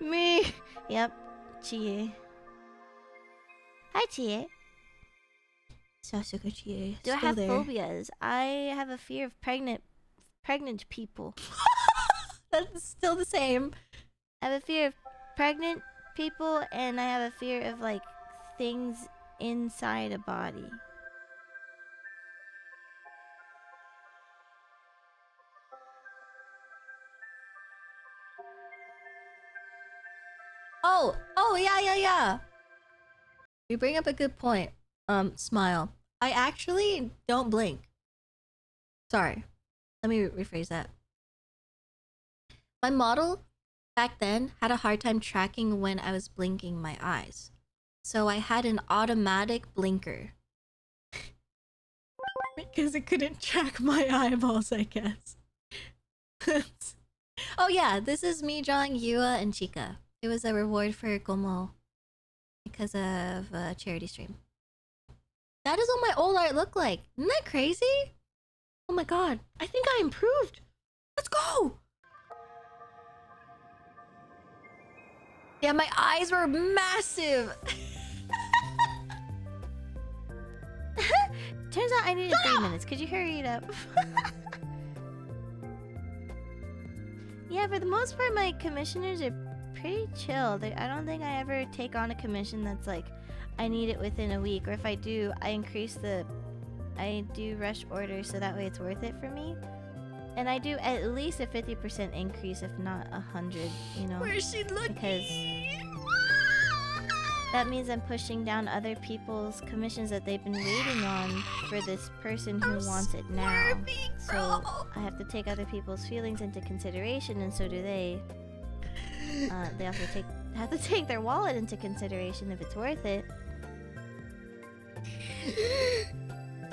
Me. Yep. Chie. Hi, Chie. Sasuke Chie. Do I have phobias? I have a fear of pregnant people. That's still the same. I have a fear of pregnant people, and I have a fear of like things inside a body. Oh, yeah. You bring up a good point. Smile. I actually don't blink. Sorry. Let me rephrase that. My model back then had a hard time tracking when I was blinking my eyes. So I had an automatic blinker. Because it couldn't track my eyeballs, I guess. Oh yeah, this is me drawing Yua and Chica. It was a reward for Gomo because of a charity stream. That is what my old art looked like. Isn't that crazy? Oh my god. I think I improved. Let's go. Yeah, my eyes were massive. Turns out I needed 3 minutes. Could you hurry it up? Yeah, for the most part, my commissioners are pretty chill. I don't think I ever take on a commission that's like, I need it within a week. Or if I do, I do rush orders so that way it's worth it for me. And I do at least a 50% increase, if not 100, you know? Where is she looking? Because that means I'm pushing down other people's commissions that they've been waiting on for this person who wants it now. So I have to take other people's feelings into consideration, and so do they. They also have to take their wallet into consideration if it's worth it.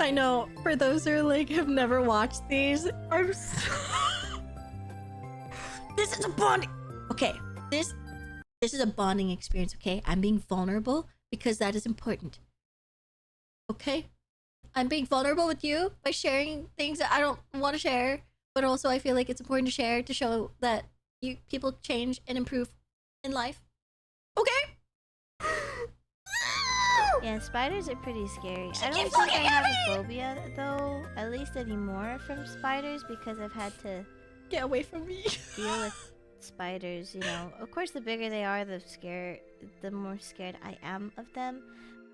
I know. For those who are like have never watched these, I'm so... This is a bonding. Okay, this is a bonding experience. Okay, I'm being vulnerable because that is important. Okay, I'm being vulnerable with you by sharing things that I don't want to share, but also I feel like it's important to share to show that people change and improve in life. Okay. Yeah, spiders are pretty scary. I don't think I have a phobia though, at least anymore, from spiders because I've had to get away from me. Deal with spiders, you know. Of course, the bigger they are, the more scared I am of them.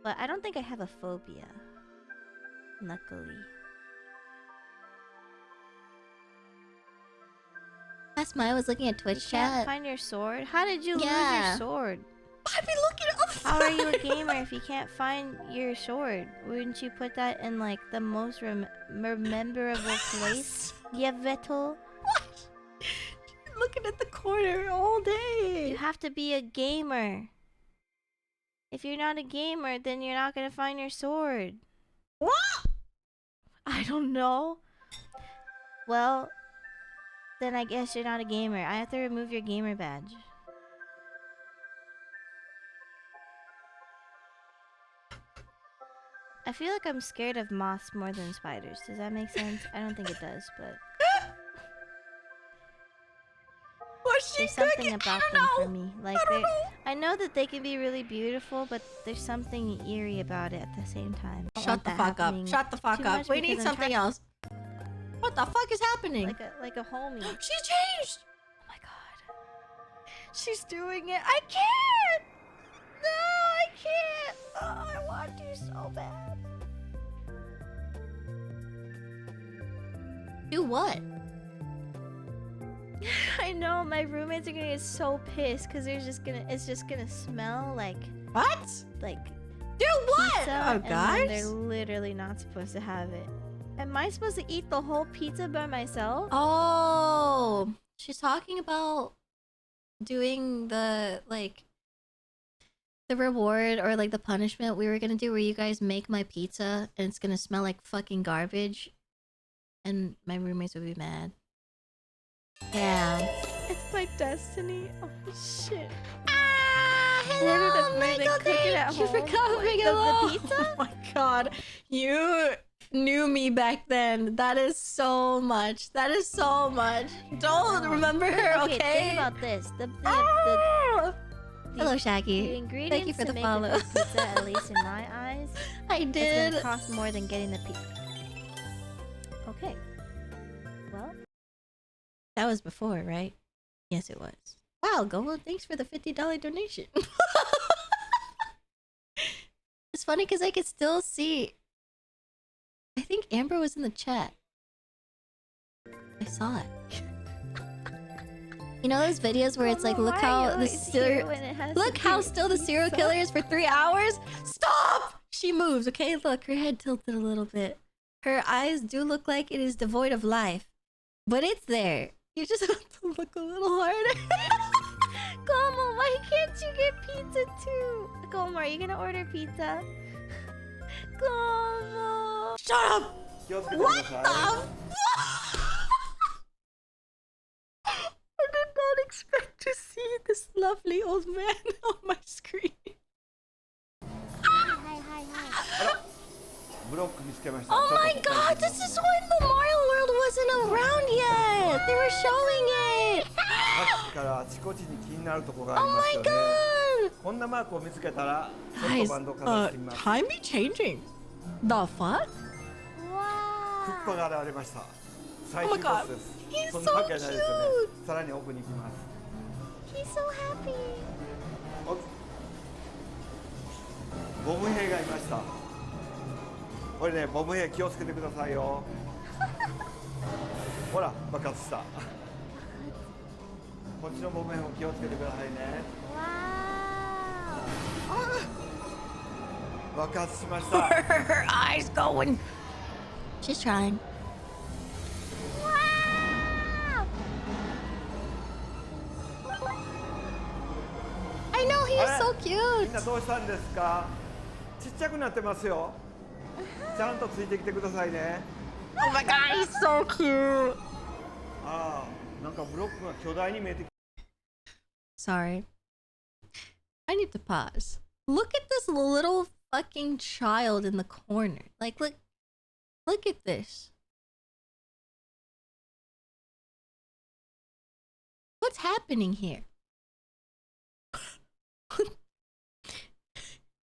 But I don't think I have a phobia. Luckily. Last Maya was looking at Twitch You can't chat. find your sword? How did you lose your sword? I've been looking up. How are you a gamer if you can't find your sword? Wouldn't you put that in like the most rememberable place? Yeveto? What? Looking at the corner all day. You have to be a gamer. If you're not a gamer, then you're not gonna find your sword. What? I don't know. Well, then I guess you're not a gamer. I have to remove your gamer badge. I feel like I'm scared of moths more than spiders. Does that make sense? I don't think it does, but... There's something about them for me. Like, I know that they can be really beautiful, but there's something eerie about it at the same time. Shut the fuck up. Shut the fuck up. We need something else. What the fuck is happening? Like a homie. She changed! Oh my god. She's doing it. I can't! No, I can't! Oh, I want to so bad. Do what? I know my roommates are gonna get so pissed because it's just gonna smell like what? Like do what? Pizza, oh and guys, they're literally not supposed to have it. Am I supposed to eat the whole pizza by myself? Oh, she's talking about doing the the reward or like the punishment we were gonna do where you guys make my pizza and it's gonna smell like fucking garbage, and my roommates would be mad. Yeah. It's my destiny. Oh shit. Hello, Michael, thank you for coming along. The pizza? Oh my god. You knew me back then. That is so much. That is so much. Don't remember her, okay? Think about this. Hello, Shaggy. The ingredients Thank you for to the make follow. a good pizza, at least in my eyes, I did. It's gonna cost more than getting the pizza. Okay. Well, that was before, right? Yes, it was. Wow, Gold, thanks for the $50 donation. It's funny because I could still see. I think Amber was in the chat. I saw it. You know those videos where it's like, look how the still the serial killer is for 3 hours? Stop! She moves, okay? Look, her head tilted a little bit. Her eyes do look like it is devoid of life, but it's there. You just have to look a little harder. Como, why can't you get pizza too? Como, are you gonna order pizza? Como. Shut up! What the? I did not expect to see this lovely old man on my screen. Oh my god, this is when Memorial World wasn't around yet! They were showing it! Oh my god! Guys, time be changing. The fuck? Wow! Oh my god, he's so cute! He's so happy! ボム兵がいました。これね、ボム兵気をつけてくださいよ。ほら、爆発した。こっちのボム兵も気をつけてくださいね。爆発しました。Her eyes going. She's trying. I know he is so cute. みんなどうしたんですか？ちっちゃくなってますよ。ちゃんとついてきてくださいね。 Oh my god, he's so cute. ああ、なんかブロックが巨大に見えてき Sorry. I need to pause. Look at this little fucking child in the corner. Like, look at this. What's happening here?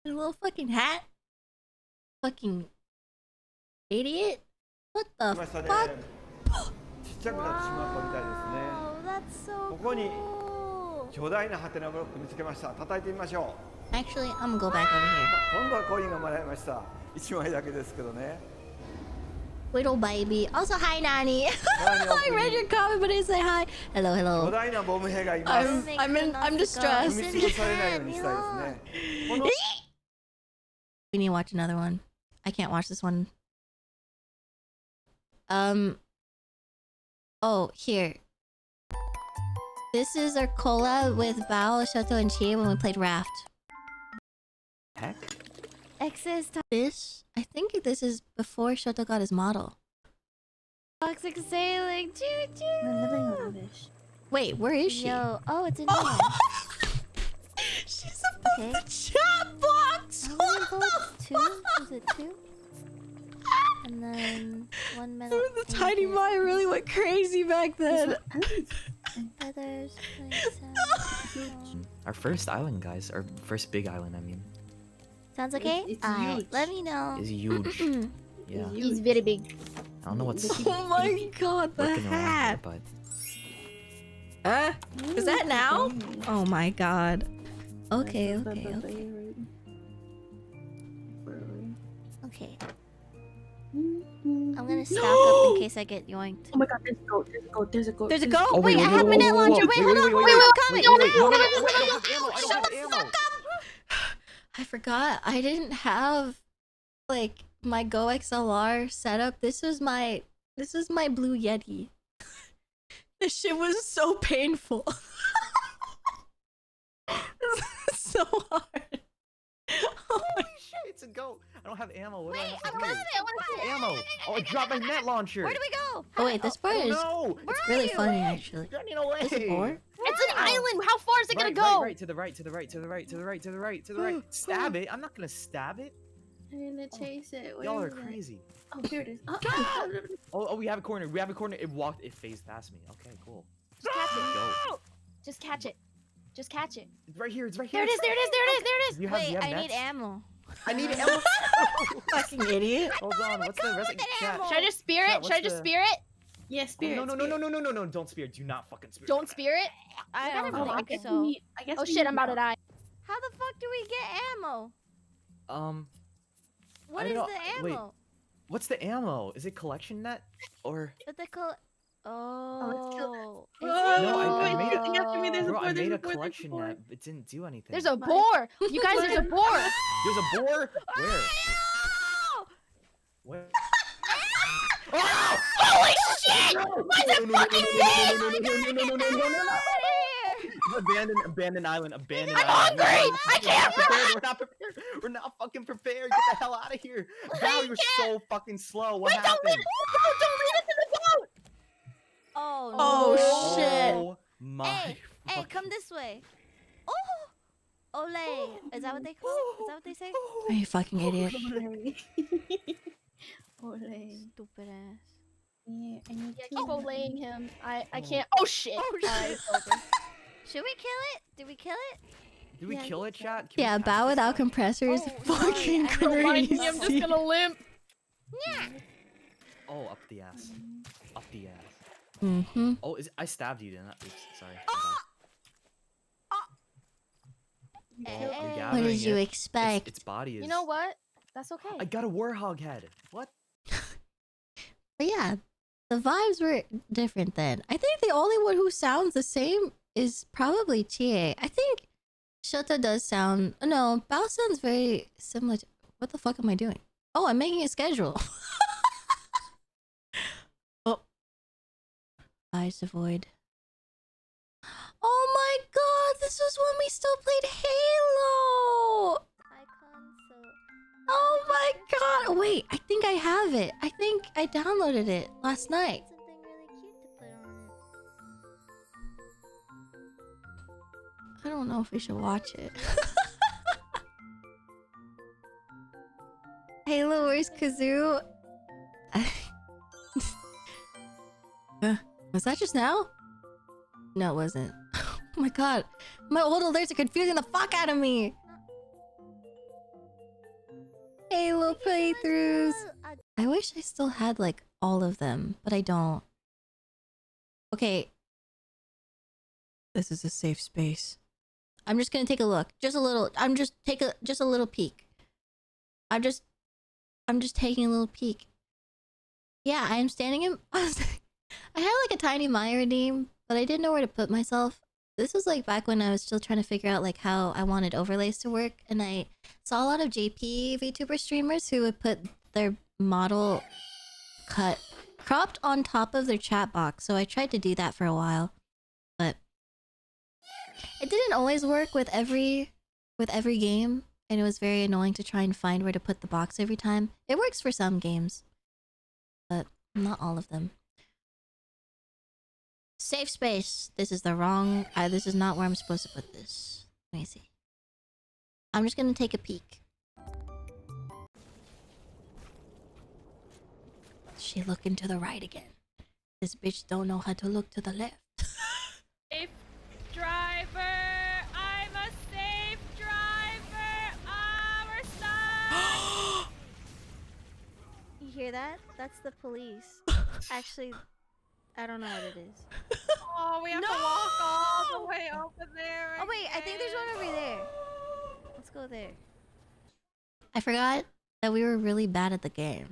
A little fucking hat? Fucking idiot? What the ましたね。 fuck? ちっちゃくなってしまったみたいですね。 That's so ここに巨大なハテナブロック見つけました。叩いてみましょ Actually, I'm gonna go back over here. う。今度はコインがもらいました。1枚だけですけどね。 Little baby. Also, hi, Nani. I read your comment, but I didn't say hi. Hello, 巨 hello. 大なボム兵がいます。 I'm distressed. 踏み潰されないようにしたいですね。この We need to watch another one. I can't watch this one. Oh, here. This is our collab with Bao, Shoto, and Chie when we played Raft. Heck? Exes This? I think this is before Shoto got his model. toxic sailing. Choo choo. Wait, where is she? Yo, oh, it's a new one. She's above the chat box! What the Two? Was it two? And then one metal. The tiny Maya really went crazy back then. Feathers. Our first island, guys. Our first big island, I mean. Sounds okay? It's Alright, huge. let me know. Is huge. Yeah. He's very big. I don't know what's Oh my god, the working around here, hat! but Is that now? Oh my god. Okay, okay, okay. Okay. I'm gonna stock up in case I get yoinked. Oh my god, there's a goat, there's a goat, there's a goat. There's a goat? Oh, wait, wait, I wait, have whoa, my net whoa, whoa, launcher. whoa. Wait, hold on. Wait, Wait, wait, I'm coming. wait, wait, No, wait, no, wait, no, wait, no, I no, don't have ammo, I don't have ammo. I forgot. I didn't have like my Go XLR setup. This was my Blue Yeti. This shit was so painful. So hard. Oh my Shit, it's a goat. I don't have ammo. What do I Wait, have I to got do? it! I want it! Ammo. Oh, I dropped my net launcher. Where do we go? Oh wait, this part is No, it's really funny actually. running away. Is it more? It's an island! How far is it gonna Right, go? right, to the right, to the right, to the right, to the right, to the right, to the right. Stab it. I'm not gonna stab it. I'm gonna chase it. Where Y'all are is it? crazy. Oh, here it is. Oh, Oh, we have a corner. We have a corner. It walked. It phased past me. Okay, cool. Just catch it. Go. Just catch it. Just catch it. It's right here. It's right here. There it is, there it is, there it is, there it is! You have- Wait, you have I need nets? ammo. I need ammo. Fucking idiot. Hold on. What's the rest? Chat. Should I just spear Chat, it? Should what's I just the- spear it? yeah, Oh, spirit. no, no, no, no, no, no, no, no! Don't spear. Do not fucking spear. Don't spear it? I don't don't Oh, I think guess so. I guess Oh we shit, need I'm about to help. die. How the fuck do we get ammo? What I is don't- the wait. ammo? What's the ammo? Is it collection net or? But the col- let's kill it. Oh. No, I made It's after me, there's a Bro, boar, I there's made a a boar, there's a collection boar. net. It didn't do anything. There's a boar! You guys, there's a boar! There's a boar. Where? Where? Holy shit! Why is it fucking Abandoned island. Abandoned I'm island. hungry! I can't run! We're not prepared. We're not fucking prepared. Get the hell out of here. Wow, you're so fucking slow. What happened? Don't lead us to the boat! Oh, Oh, shit. Oh my. Hey, fucking- come this way. Oh! Ole! Is that what they call it? Is that what they say? Are you fucking idiot? Ole. Stupid ass. Yeah, I need Yeah, to- keep olaying him. I can't. Oh shit! Alright, it's over. Should we kill it? Did we kill it? Did we Yeah, kill it, chat? Can we Yeah, catch bow this without guy? compressor is fucking I don't mind crazy. me, I'm just gonna limp. Yeah. Oh, up the ass. Up the ass. Mm-hmm. Oh, I stabbed you, didn't I? Oops, sorry. Hey. We're What gathering did you it. expect? Its body is. You know what? That's okay. I got a warhog head. What? But yeah, the vibes were different then. I think the only one who sounds the same is probably Chie. I think Shota does sound... No, Bao sounds very similar to... What the fuck am I doing? Oh, I'm making a schedule. Oh. Eyes devoid. Oh my god, this was when we still played Halo! Oh my god, got. Wait, I think I have it. I think I downloaded it last night. I don't know if we should watch it. Halo, where's Kazoo? Was that just now? No, it wasn't. Oh my god. My old alerts are confusing the fuck out of me. Halo playthroughs. I wish I still had like all of them, but I don't. Okay. This is a safe space. I'm just gonna take a look. Just a little. Just a little peek. I'm just taking a little peek. Yeah, I am standing in. I had like a tiny Maya redeem, but I didn't know where to put myself. This was like back when I was still trying to figure out like how I wanted overlays to work, and I saw a lot of JP VTuber streamers who would put their model cropped on top of their chat box. So I tried to do that for a while, but it didn't always work with every game, and it was very annoying to try and find where to put the box every time. It works for some games, but not all of them. Safe space. This is the wrong... this is not where I'm supposed to put this. Let me see. I'm just gonna take a peek. She looking to the right again. This bitch don't know how to look to the left. Safe driver! I'm a safe driver! We're stuck! You hear that? That's the police. Actually, I don't know what it is. Oh, we have to walk all the way over there. Oh wait, I think there's one over there. Let's go there. I forgot that we were really bad at the game.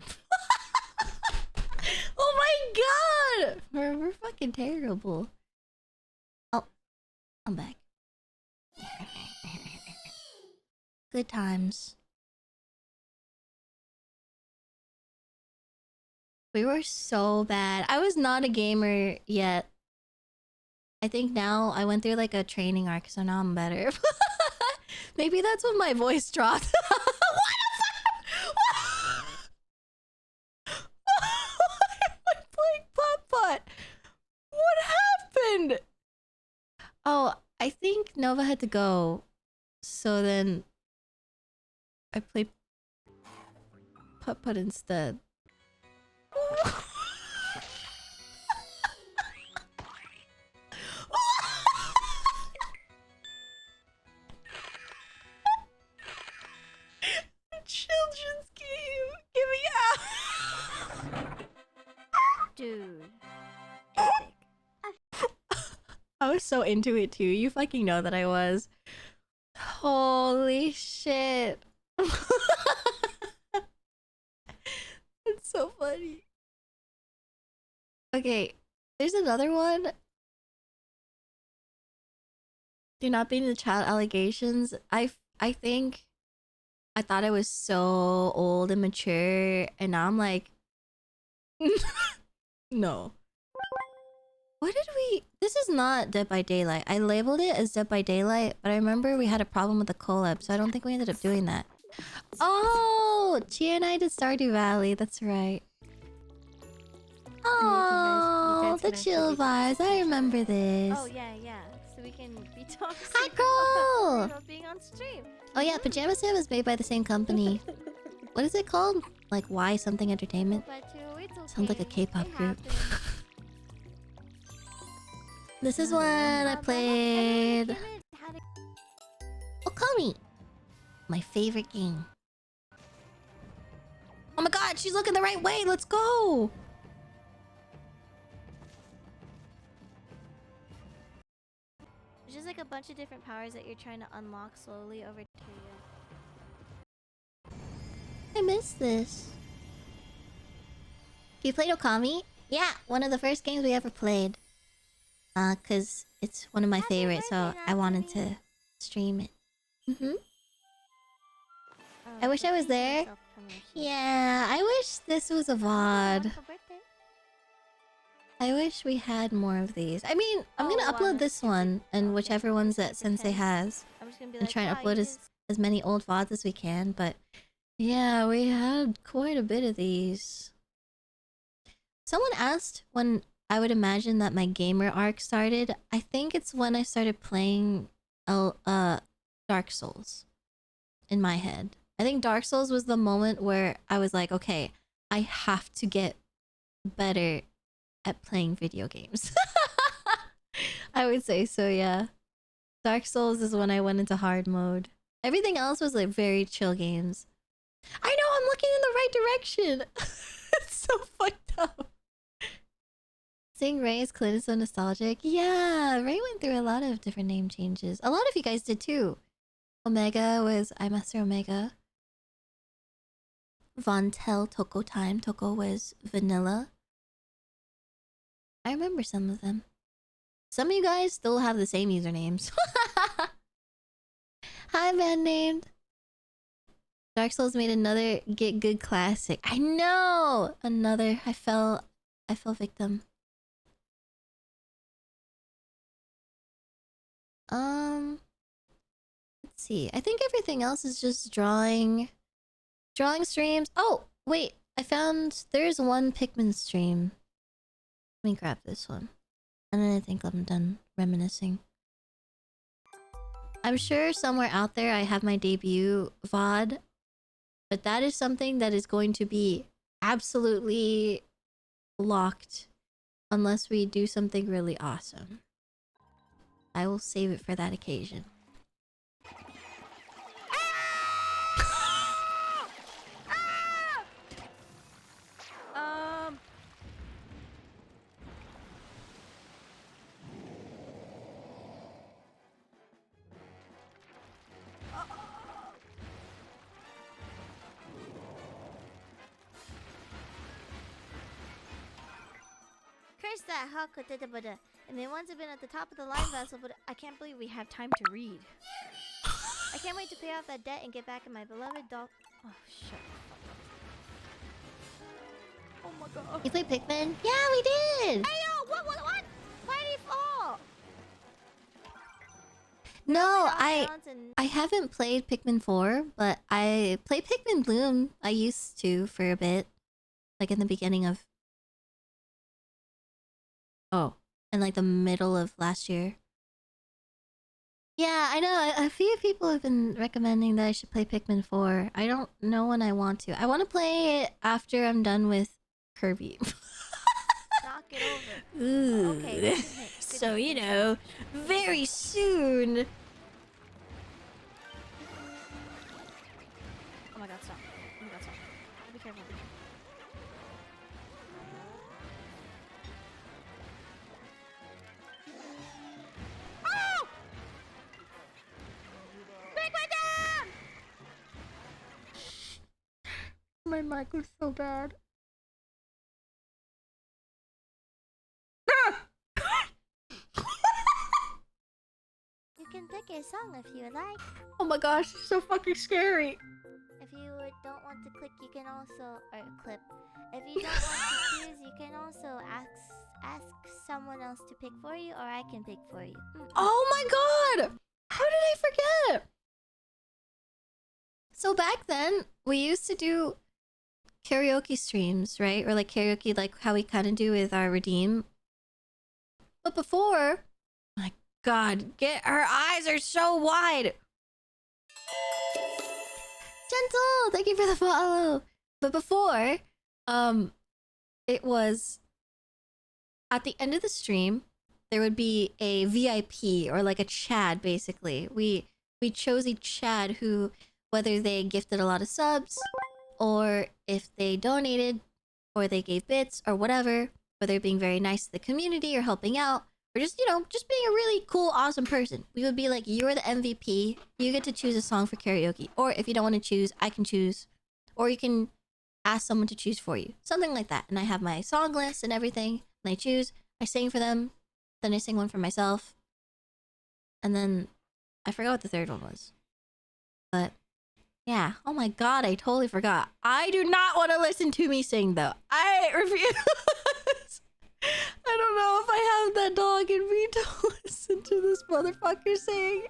Oh my god! We're fucking terrible. Oh, I'm back. Good times. We were so bad. I was not a gamer yet. I think now I went through like a training arc, so now I'm better. Maybe that's when my voice dropped. What the fuck? Why am I playing Putt-Putt? What happened? Oh, I think Nova had to go. So then I played Putt-Putt instead. Children's game. Give me out. Dude. I was so into it too. You fucking know that I was. Holy shit. It's so funny. Okay, there's another one. Do not be in the child allegations. I think I thought I was so old and mature, and now I'm like, no. What did we... This is not Dead by Daylight. I labeled it as Dead by Daylight, but I remember we had a problem with the collab, so I don't think we ended up doing that. Oh! Gia and I did Stardew Valley, that's right. Oh, the chill vibes. I remember this. Oh yeah, yeah. So we can be toxic. Hi, girl! About being on stream. Oh yeah, Pajama Sam is made by the same company. What is it called? Like Y something entertainment? Sounds like a K-pop group. This is when I played Okami. My favorite game. Oh my god, she's looking the right way. Let's go. There's just like a bunch of different powers that you're trying to unlock slowly over to you. I missed this. You played Okami? Yeah, one of the first games we ever played. Cause it's one of my favorites, so I wanted to stream it. I wish I was there. Yeah, I wish this was a VOD. I wish we had more of these. I mean, I'm gonna upload this one and whichever ones that Sensei has. I'm just gonna be And like, try and wow, upload as many old VODs as we can, but Yeah, we had quite a bit of these. Someone asked when I would imagine that my gamer arc started. I think it's when I started playing Dark Souls in my head. I think Dark Souls was the moment where I was like, okay, I have to get better at playing video games. I would say so, yeah. Dark Souls is when I went into hard mode. Everything else was like very chill games. I know, I'm looking in the right direction. It's so fucked up. Seeing Ray as Clint is so nostalgic. Yeah, Ray went through a lot of different name changes. A lot of you guys did too. Omega was I Master Omega. Von Tel Toko Time. Toko was Vanilla. I remember some of them. Some of you guys still have the same usernames. Hi, man named. Dark Souls made another Get Good classic. I know! Another. I fell victim. Let's see. I think everything else is just drawing streams. Oh, wait. I found there's one Pikmin stream. Let me grab this one. And then I think I'm done reminiscing. I'm sure somewhere out there I have my debut VOD. But that is something that is going to be absolutely locked unless we do something really awesome. I will save it for that occasion. Curse that Haku Tetebada. And then once I've been at the top of the line vessel, but I can't believe we have time to read. I can't wait to pay off that debt and get back in my beloved dog. Oh, shut up. Oh my god. You played Pikmin? Yeah, we did! Hey yo, what? Why did he fall? No, I haven't played Pikmin 4, but I played Pikmin Bloom. I used to for a bit. Like in the beginning of... Oh, in like the middle of last year. Yeah, I know. A few people have been recommending that I should play Pikmin 4. I don't know when I want to. I want to play it after I'm done with Kirby. Knock it over. Ooh. Okay. So, you know, very soon. Oh my god, stop. Oh my god, stop. Be careful. Oh! Make my down! My mic was so bad. You can pick a song if you like. Oh my gosh, it's so fucking scary. If you don't want to click, you can also clip. If you don't want to choose, you can also ask someone else to pick for you, or I can pick for you. Oh my god! How did I forget? So back then, we used to do karaoke streams, right? Or like karaoke, like how we kind of do with our Redeem. But before, my god, her eyes are so wide. Gentle, thank you for the follow. But before, it was at the end of the stream, there would be a VIP or like a Chad, basically. We chose each Chad who, whether they gifted a lot of subs, or if they donated, or they gave bits, or whatever, whether being very nice to the community or helping out, or just, you know, just being a really cool, awesome person. We would be like, you're the MVP, you get to choose a song for karaoke. Or if you don't want to choose, I can choose. Or you can ask someone to choose for you. Something like that. And I have my song list and everything, and I choose, I sing for them, then I sing one for myself. And then, I forgot what the third one was. But, yeah. Oh my god, I totally forgot. I do not want to listen to me sing, though. I refuse. I don't know if I have that dog in me to listen to this motherfucker sing.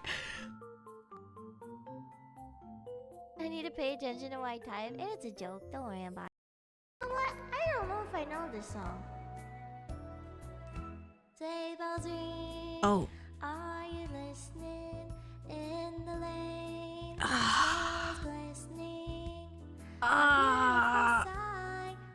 I need to pay attention to my time. And it's a joke. Don't worry about it. You know what? I don't know if I know this song. Sleigh bells ring. Oh. Are you listening? In the lane. Snow glistening. Ah.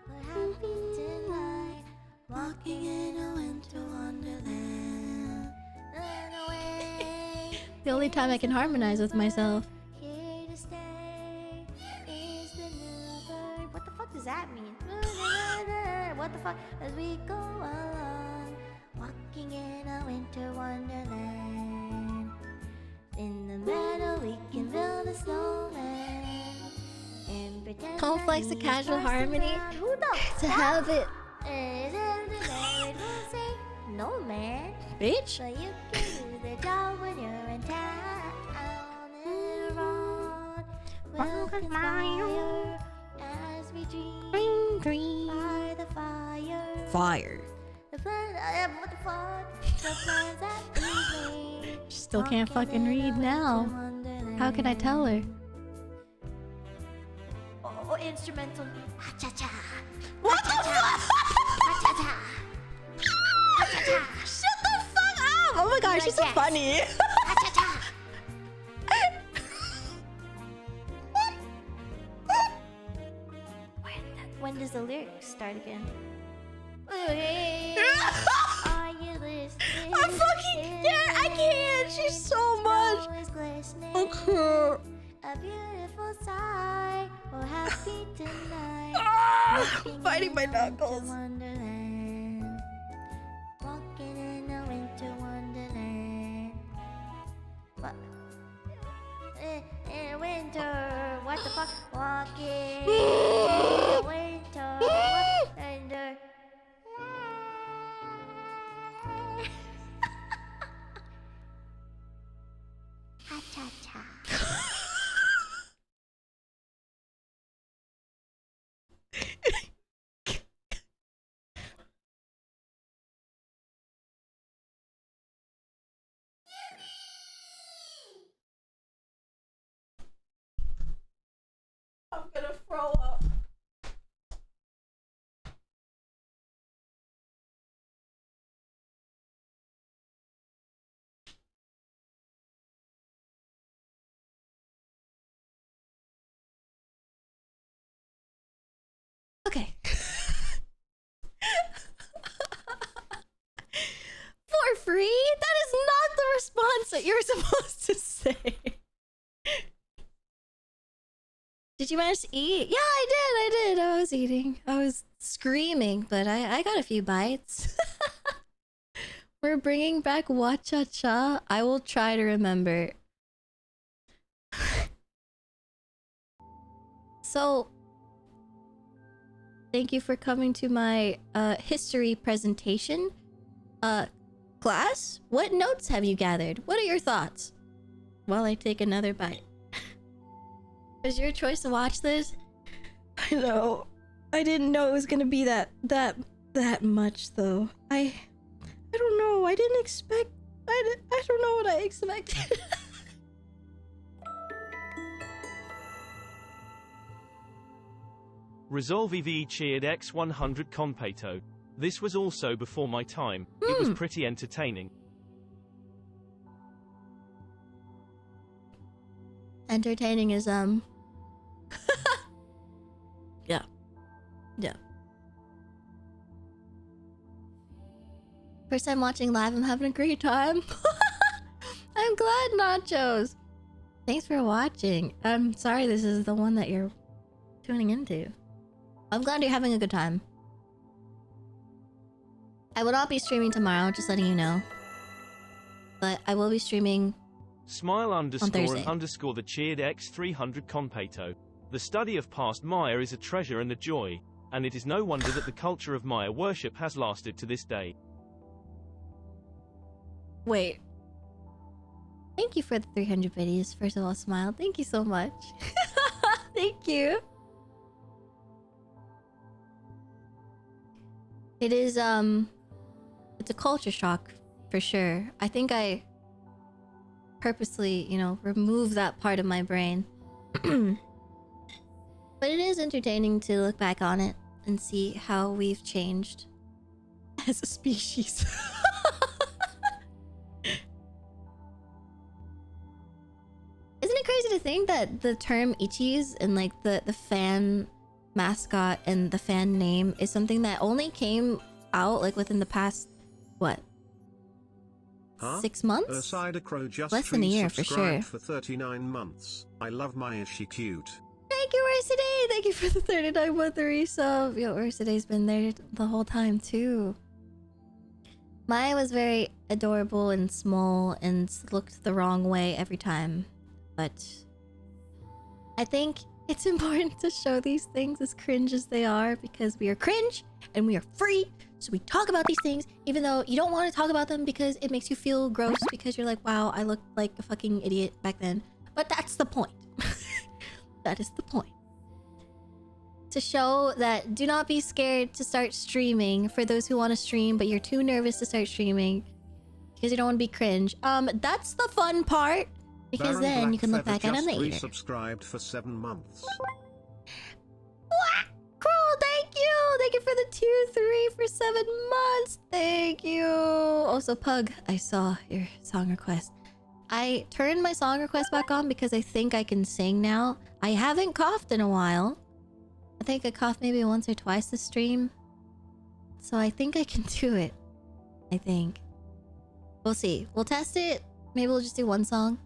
We're happy tonight. Walking in a winter wonderland. Run away. The only time I can harmonize with myself. Here to stay is the new bird. What the fuck does that mean? What the fuck? As we go along, walking in a winter wonderland. In the meadow we can build a snowman and pretend Complex that a he's casual crossed the harmony ground. Who the to fuck? have it. And then the married will say, no man. Bitch. But you can do the job when you're in town. And on we'll conspire as we dream by the fire. Fire. The plan, what the fuck? The plans that we made. Still can't fucking read now. How can I tell her? Oh, instrumental. Ha-cha-cha. What the fuck? Ha-cha-cha. Ha-cha-cha. Shut the fuck up! Oh my gosh, she's so funny. Ha-cha-cha. When does the lyrics start again? Hey, are you listening? I'm fucking dead. I can't. She's so much. Okay. A beautiful sight. We're happy tonight. Biting my knuckles. Wonderland. Walking in a winter wonderland. What? In winter. What the fuck? Walking in a winter wonder. Ha-cha-cha. I'm gonna throw up. Okay. For free? That is not the response that you're supposed to say. Did you manage to eat? Yeah, I did. I was eating. I was screaming, but I got a few bites. We're bringing back Wa-Cha-Cha. I will try to remember. So, thank you for coming to my history presentation. Class, what notes have you gathered? What are your thoughts? While I take another bite. Was your choice to watch this? I know. I didn't know it was gonna be that much though. I don't know. I didn't expect. I don't know what I expected. Resolve EVE cheered X100 Competo. This was also before my time. It was pretty entertaining. Entertaining is yeah. First time watching live, I'm having a great time. I'm glad, Nachos. Thanks for watching. I'm sorry this is the one that you're tuning into. I'm glad you're having a good time. I will not be streaming tomorrow, just letting you know. But I will be streaming Smile underscore Thursday. and underscore the cheered X300 Competo. The study of past Maya is a treasure and a joy, and it is no wonder that the culture of Maya worship has lasted to this day. Wait. Thank you for the 300 biddies. First of all, Smile. Thank you so much. Thank you. It is, it's a culture shock, for sure. I think I purposely, removed that part of my brain. But it is entertaining to look back on it and see how we've changed as a species. Isn't it crazy to think that the term Ichis and like the fan mascot and the fan name is something that only came out like within the past, what? Huh? 6 months? Ursidacro just Less than a year for resubscribed sure. for 39 months. I love Maya, she cute. Thank you, Ursiday! Thank you for the 39-month resub. Yo, Ursiday's been there the whole time too. Maya was very adorable and small and looked the wrong way every time. But I think it's important to show these things as cringe as they are because we are cringe and we are free. So we talk about these things even though you don't want to talk about them because it makes you feel gross because you're like, wow, I looked like a fucking idiot back then. But that's the point. That is the point. To show that do not be scared to start streaming for those who want to stream but you're too nervous to start streaming because you don't want to be cringe. That's the fun part because Baron then you can look Blackfeather back at it just later. resubscribed for 7 months. Cruel, thank you! Thank you for the tier 3 for 7 months. Thank you. Also, Pug, I saw your song request. I turned my song request back on because I think I can sing now. I haven't coughed in a while. I think I coughed maybe once or twice this stream. So I think I can do it. I think. We'll see. We'll test it. Maybe we'll just do one song.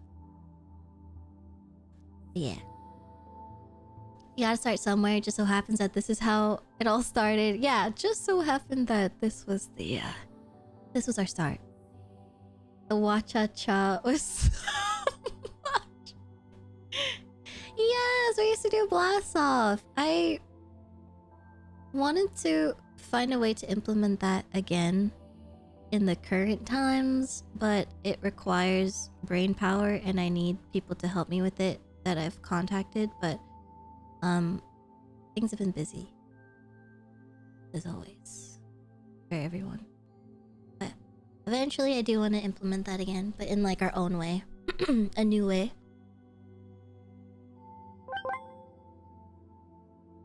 Yeah. You gotta start somewhere. It just so happens that this is how it all started. Yeah, just so happened that this was the this was our start. The Wacha-cha was so much. Yes, we used to do blast off. I wanted to find a way to implement that again in the current times, but it requires brain power and I need people to help me with it that I've contacted, but things have been busy as always for everyone. But eventually I do want to implement that again, but in like our own way. A new way.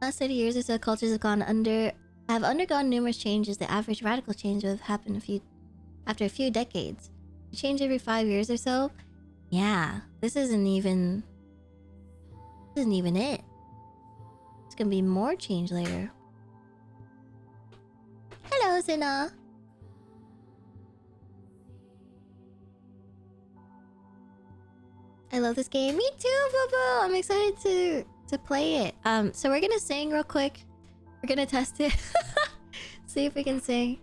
Last 30 years or so, cultures have undergone numerous changes. The average radical change would have happened after a few decades. A change every 5 years or so? Yeah, this isn't even it. It's gonna be more change later. Hello, Zina. I love this game. Me too, Boo. I'm excited to play it. So we're gonna sing real quick. We're gonna test it. See if we can sing.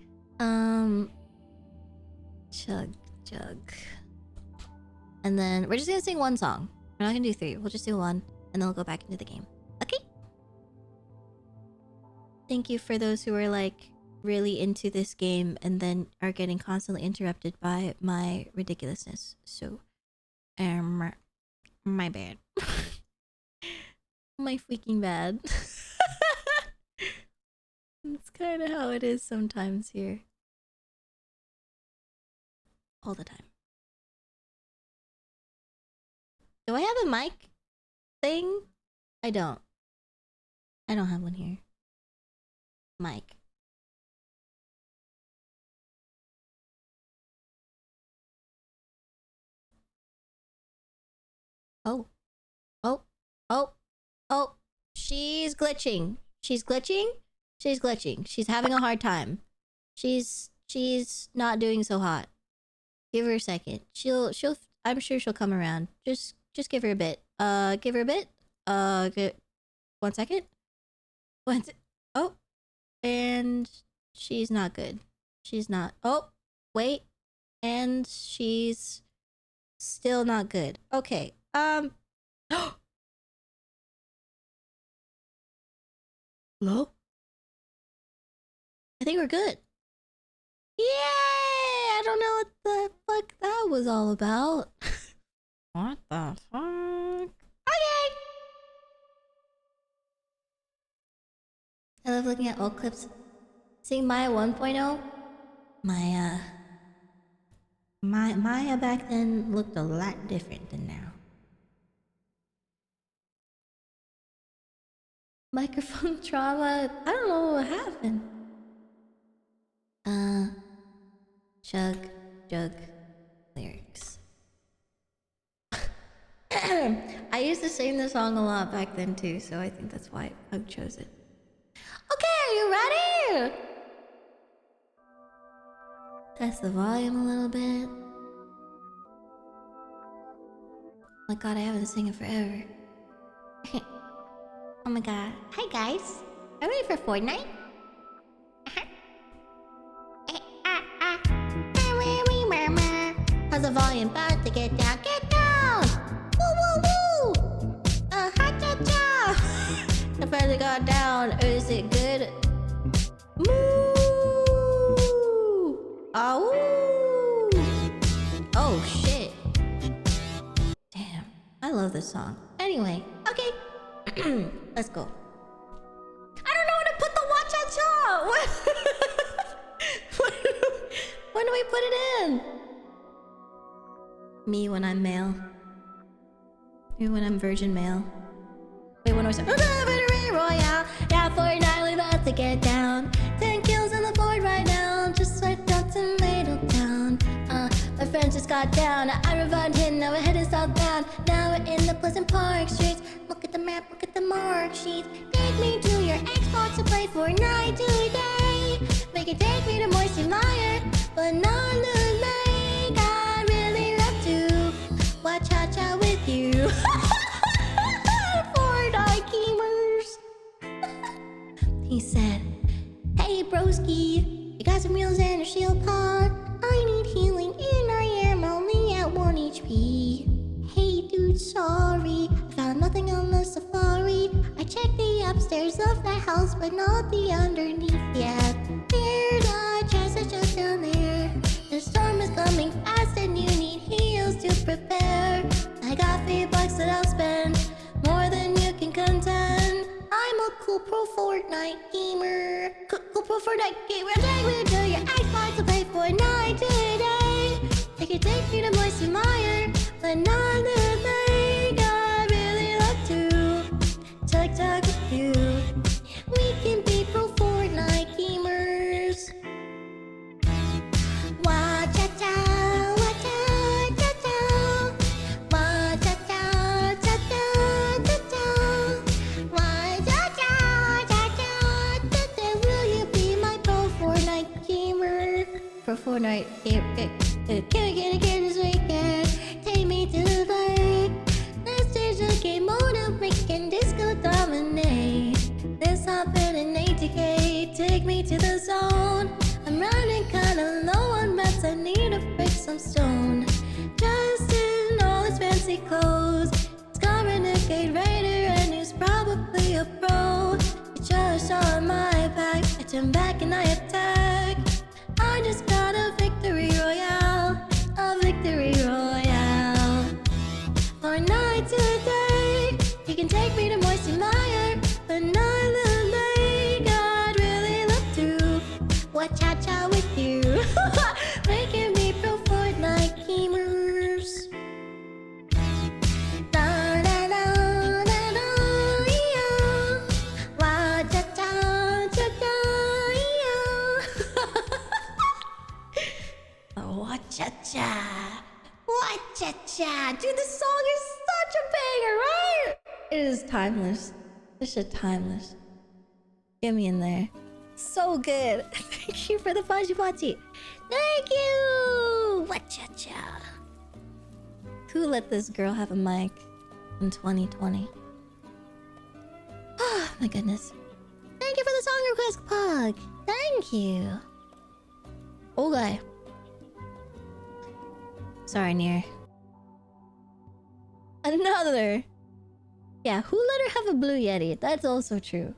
Chug, chug. And then we're just gonna sing one song. We're not gonna do 3. We'll just do 1, and then we'll go back into the game. Okay? Thank you for those who are like really into this game and then are getting constantly interrupted by my ridiculousness. So, my bad. My freaking bad. It's kind of how it is sometimes here. All the time. Do I have a mic thing? I don't. I don't have one here. Mic. Oh. Oh. Oh. Oh. She's glitching. She's glitching? She's glitching. She's having a hard time. She's not doing so hot. Give her a second. She'll I'm sure she'll come around. Just give her a bit. Give her a bit. 1 second. Oh. And she's not good. She's not. Oh, wait. And she's still not good. Okay. Hello? I think we're good. Yay! I don't know what the fuck that was all about. What the fuck? Okay! I love looking at old clips. Seeing Maya 1.0? Maya back then looked a lot different than now. Microphone trauma. I don't know what happened. Chug, jug, lyrics. I used to sing the song a lot back then too, so I think that's why Pug chose it. Okay, are you ready? Test the volume a little bit. Oh my god, I haven't sung it forever. Oh my god. Hi guys. Are you ready for Fortnite? How's the volume? About to get down. Get down! Woo woo woo! Ha cha cha! The further got down. Is it good? Moo! Oh! Oh shit. Damn. I love this song. Anyway, okay. Let's go. I don't know where to put the wa-cha-cha! When do we put it in? Me when I'm male. Me when I'm virgin male. Wait, when I say Victory Royale. Yeah, Fortnite, we about to get down. 10 kills in the board right now. Just like out Tomato Town. My friends just got down. I revived him, now we're heading southbound. Now we're in the Pleasant Park streets. Look at the map, look at the mark sheets. Take me to your Xbox to play Fortnite today. Make it take me to Moisty Mire, but not today. I'd really love to watch cha-cha with you. Fortnite gamers. He said, hey broski, you got some meals and a shield pod. I need healing and I am only at 1 HP. Hey dude, sorry, I found nothing on the safari. I checked the upstairs of the house, but not the underneath yet. There's a chest that's just down there. The storm is coming fast and you need heals to prepare. I got $3 that I'll spend, more than you can contend. I'm a cool pro Fortnite gamer. Cool pro Fortnite gamer. Take me to your Xbox to play Fortnite today. They can take me to Moisty Mire, but not today. I really love to talk with you. We can be pro Fortnite gamers. Wa-cha-cha, wa-cha-cha-cha. Wa-cha-cha, cha-cha, cha-cha. Wa-cha-cha, cha-cha. Will you be my pro Fortnite gamer? Pro Fortnite gamer. Can we get this weekend? Take me to the lake. Let's change the game mode of making disco dominate. Let's hop in an ATK. Take me to the zone. I'm running kinda low on mats. I need to break some stone. Just in all his fancy clothes. He's got Renegade Raider and he's probably a pro. He just saw my back. I turn back and I attack. I just got a victory royale. A victory royale. Fortnite today. You can take me to Moisty Mire, but not the lake. I'd really love to watch cha-cha with you. Making me pro Fortnite gamers. Da da da da da yeah. Wa cha cha cha cha yeah. Wa-cha-cha. Wa-cha-cha. Dude, this song is such a banger, right? It is timeless. This shit timeless. Get me in there. So good. Thank you for the Faji. Thank you. Wa-cha-cha. Who let this girl have a mic in 2020? Oh my goodness. Thank you for the song request, Pug. Thank you. Okay. Sorry, Nier. Another. Yeah, who let her have a blue Yeti? That's also true.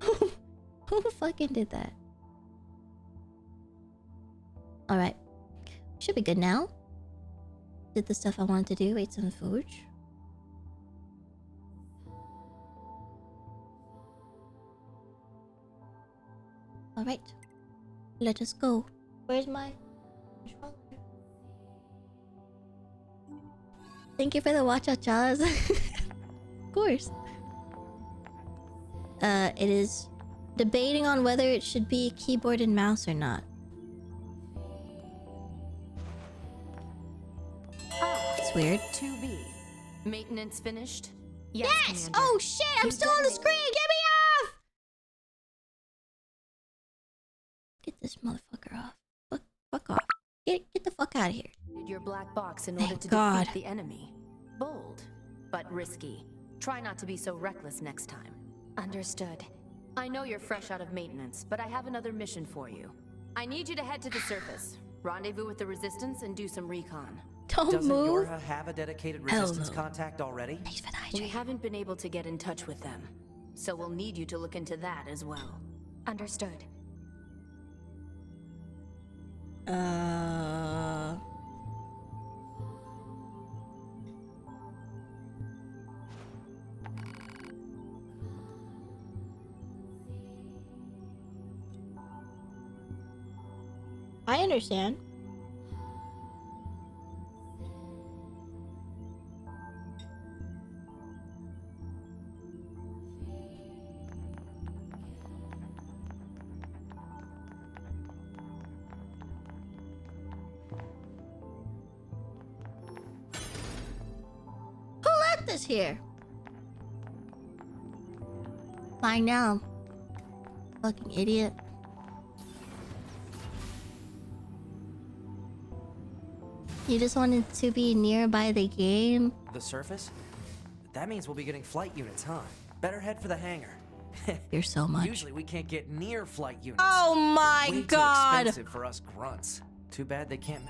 Who fucking did that? Alright. Should be good now. Did the stuff I wanted to do. Ate some food. Alright. Let us go. Where's my controller? Thank you for the watch-out-chas. Of course. It is debating on whether it should be keyboard and mouse or not. It's weird. 2B. Maintenance finished? Yes! Commander. Oh shit! I'm You still on the detonated- screen! Get me off! Get this motherfucker off. Fuck off. Get the fuck out of here. Your black box in order Thank to God. defeat the enemy. Bold, but risky. Try not to be so reckless next time. Understood. I know you're fresh out of maintenance, but I have another mission for you. I need you to head to the surface, rendezvous with the Resistance, and do some recon. Don't Doesn't move. Yorha have a dedicated Hell resistance no. contact already? We haven't been able to get in touch with them, so we'll need you to look into that as well. Understood. I understand. Who left this here? Fine now. Fucking idiot. You just wanted to be nearby the game? The surface? That means we'll be getting flight units, huh? Better head for the hangar. You're so much. Usually we can't get near flight units. Oh my Way God. Too expensive for us grunts. Too bad they can't.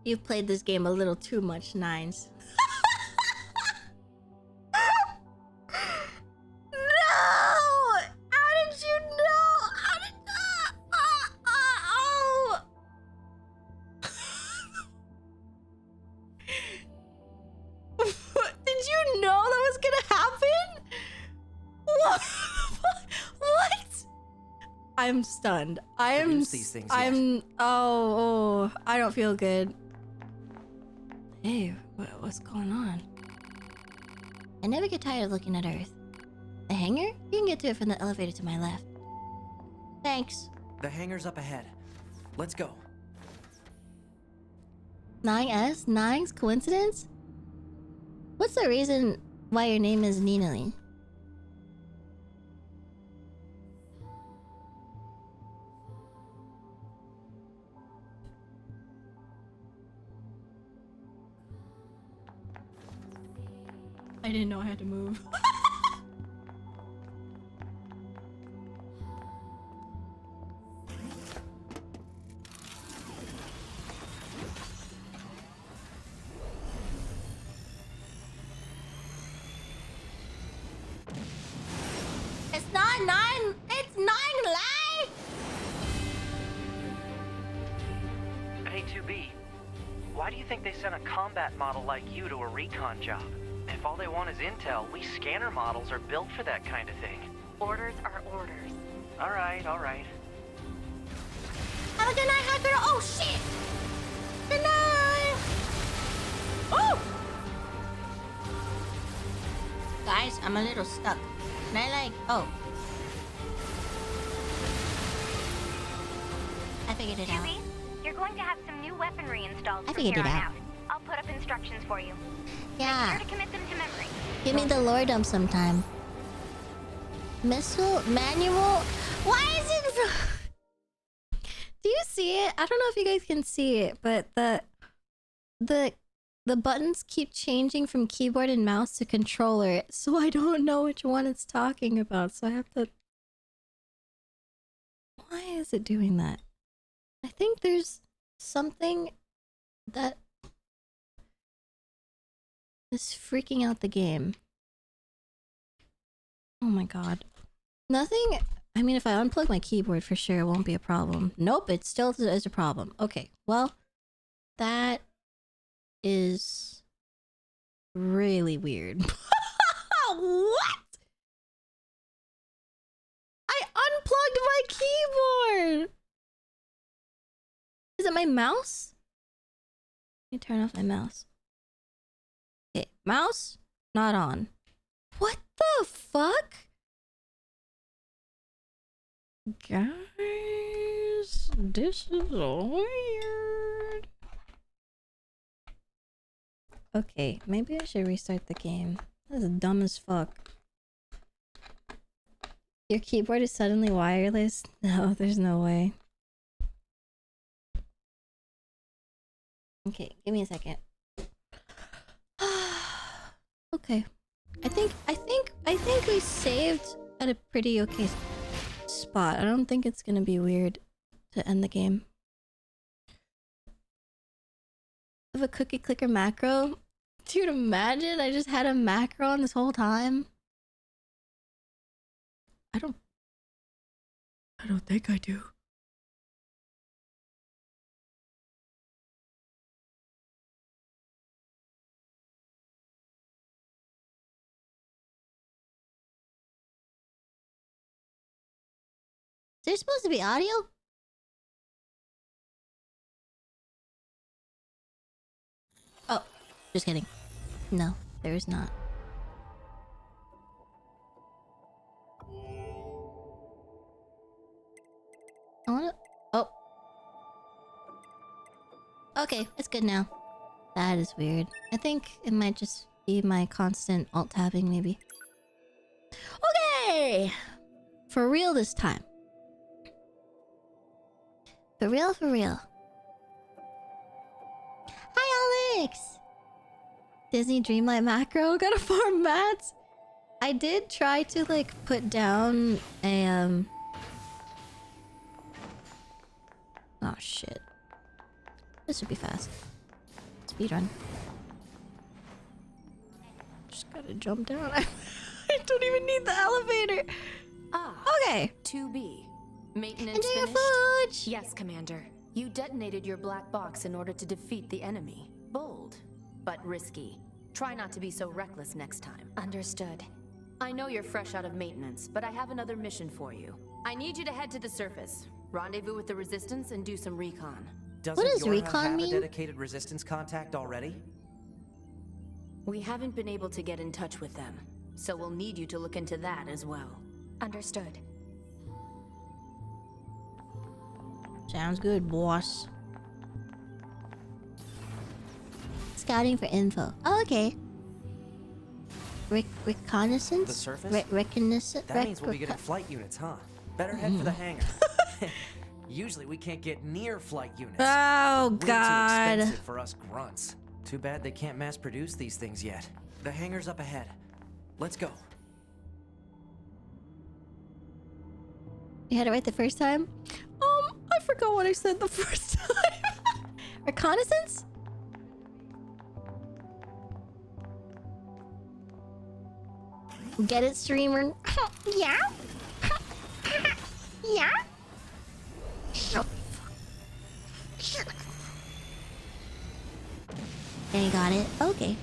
You've played this game a little too much, Nines. No! How did you know? How did... Oh! Did you know that was gonna happen? What? What? I'm stunned. I am. Produce these things yet. I'm. Oh, I don't feel good. Hey, what's going on? I never get tired of looking at Earth. The hangar? You can get to it from the elevator to my left. Thanks. The hangar's up ahead. Let's go. 9S? Nines? Coincidence? What's the reason why your name is Ninaline? I didn't know I had to move. It's not 9. It's 9 live. Hey, 2B. Why do you think they sent a combat model like you to a recon job? If all they want is intel, we scanner models are built for that kind of thing. Orders are orders. All right, all right. Have a good night, hot girl. Oh shit. Good night. Oh. Guys, I'm a little stuck. Can I like? Oh. I figured it out. Chewie, you're going to have some new weaponry installed I from figured here it on out. out. I'll put up instructions for you. Yeah. Make sure to commit them to memory. Give me the lore dump sometime. Missile manual. Why is it? Do you see it? I don't know if you guys can see it, but the buttons keep changing from keyboard and mouse to controller, so I don't know which one it's talking about. So I have to. Why is it doing that? I think there's something that is freaking out the game. Oh my god. Nothing. I mean, if I unplug my keyboard, for sure it won't be a problem. Nope, it still is a problem. Okay, well, that is really weird. What? I unplugged my keyboard. Is it my mouse? Let me turn off my mouse. Okay, mouse not on. What the fuck? Guys, this is weird. Okay, maybe I should restart the game. This is dumb as fuck. Your keyboard is suddenly wireless? No, there's no way. Okay, give me a second. Okay. I think we saved at a pretty okay spot. I don't think it's gonna be weird to end the game. I have a cookie clicker macro. Dude, imagine I just had a macro on this whole time. I don't think I do. Is there supposed to be audio? Oh, just kidding. No, there is not. I wanna... Oh. Okay, it's good now. That is weird. I think it might just be my constant alt-tabbing, maybe. Okay! For real this time. For real, for real. Hi, Alex! Disney Dreamlight Macro, gotta farm mats. I did try to, like, put down a, Oh, shit. This should be fast. Speedrun. Just gotta jump down. I don't even need the elevator. Okay. 2B. Maintenance Enjoy your finished? food. Yes, Commander. You detonated your black box in order to defeat the enemy. Bold, but risky. Try not to be so reckless next time. Understood. I know you're fresh out of maintenance, but I have another mission for you. I need you to head to the surface, rendezvous with the Resistance, and do some recon. Doesn't What does Yorha recon have mean? a dedicated Resistance contact already? We haven't been able to get in touch with them, so we'll need you to look into that as well. Understood. Sounds good, boss. Scouting for info. Oh, okay. Reconnaissance? The surface? Reconnaissance? That means we'll be getting flight units, huh? Better head for the hangar. Usually we can't get near flight units. Oh, Way God. too expensive for us grunts. Too bad they can't mass produce these things yet. The hangar's up ahead. Let's go. You had it right the first time? I forgot what I said the first time. Reconnaissance? Get it, streamer? Yeah? Yeah? And you got it? Okay.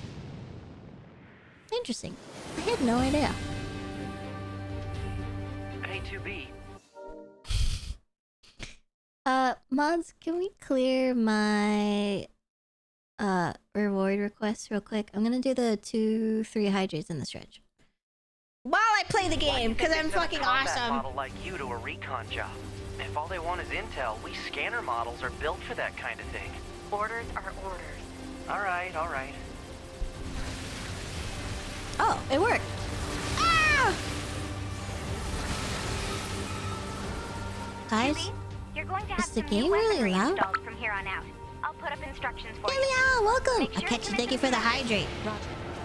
Interesting. I had no idea. Hey, 2B. Mods, can we clear my reward request real quick? I'm gonna do the 2-3 hydrates in the stretch while I play the game because I'm fucking awesome. Model like you to a recon job. If all they want is intel, we scanner models are built for that kind of thing. Orders are orders. All right, all right. Oh, it worked. Ah! Guys, You're going to have is the some game new really weaponry loud? installed from here on out. I'll put up instructions for you. Yeah, welcome. Make I sure catch you. units Thank you for the are hydrate.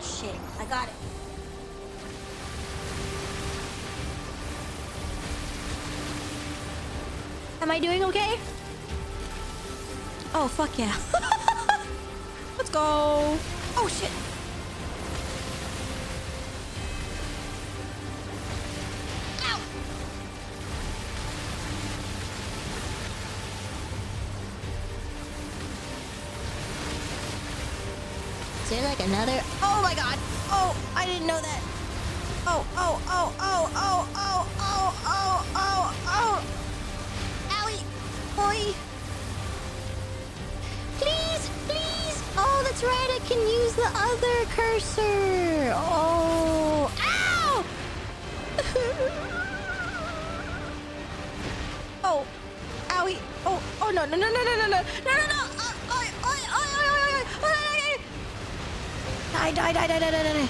Shit, I got it. Am I doing okay? Oh, fuck yeah. Let's go. Oh, shit. Ow. Is there like another? Oh my god. Oh, I didn't know that. Oh, oh, oh, oh, oh, oh, oh, oh, oh, oh. Owie. Boy. Please, please. Oh, that's right. I can use use the other cursor. Oh, ow! Oh, owie. Oh, oh no, no, no, no, no, no, no, no, no, no. Die, die, die, die, die, die, die.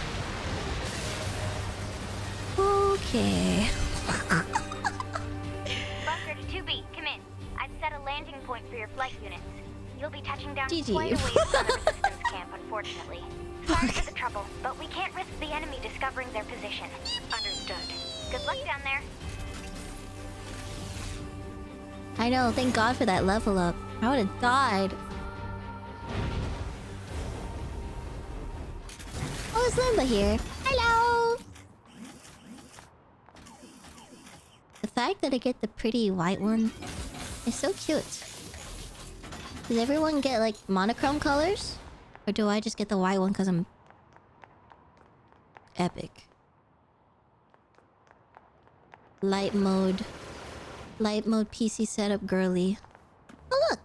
Okay. Buster to 2B, come in. I've set a landing point for your flight units. You'll be touching down GG. quite a ways from the resistance camp, unfortunately. Sorry for the trouble, but we can't risk the enemy discovering their position. Understood. Good luck down there. I know, thank God for that level up. I would have died. Oh, it's Linda here. Hello! The fact that I get the pretty white one is so cute. Does everyone get like monochrome colors? Or do I just get the white one because I'm epic? Light mode. Light mode PC setup girly. Oh look!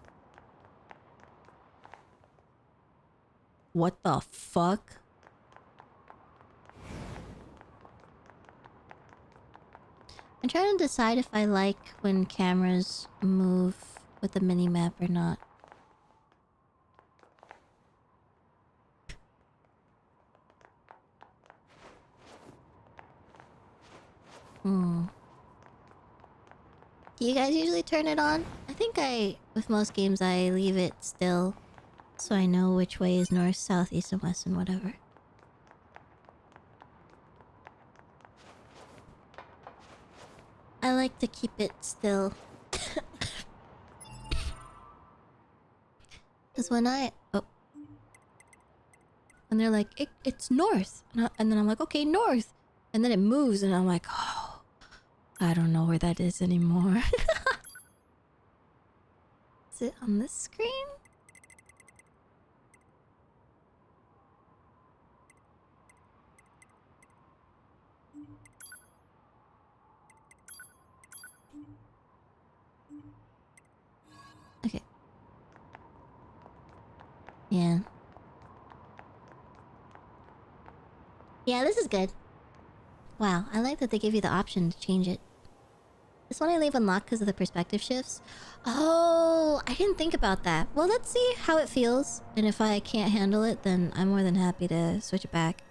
What the fuck? I'm trying to decide if I like when cameras move with the minimap or not. Do you guys usually turn it on? I think with most games, I leave it still. So I know which way is north, south, east, and west, and whatever. I like to keep it still. Because when when they're like, it's north. And then I'm like, okay, north. And then it moves and I'm like, oh, I don't know where that is anymore. Is it on this screen? Okay. Yeah. Yeah, this is good. Wow, I like that they give you the option to change it. This one I leave unlocked because of the perspective shifts. Oh, I didn't think about that. Well, let's see how it feels. And if I can't handle it, then I'm more than happy to switch it back.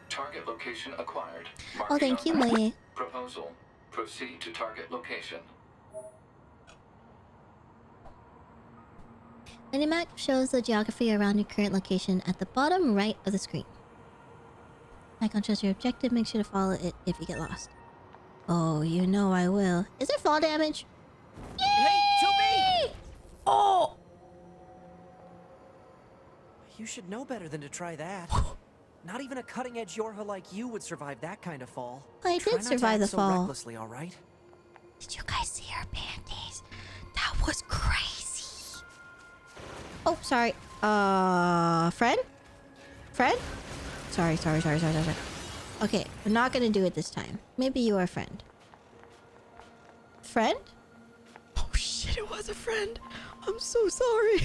Target location acquired. Oh, thank you, Moye. Proposal. Proceed to target location. Minimap shows the geography around your current location at the bottom right of the screen. Icon shows your objective. Make sure to follow it if you get lost. Oh, you know I will. Is there fall damage? Yay! Hey, 2B! Oh! You should know better than to try that. Not even a cutting-edge Yorha like you would survive that kind of fall. I Try did not to survive the act so fall. recklessly, all right? Did you guys see her panties? That was crazy. Oh, sorry. Friend? Friend? Sorry. Okay, we're not gonna do it this time. Maybe you are a friend. Friend? Oh shit, it was a friend. I'm so sorry.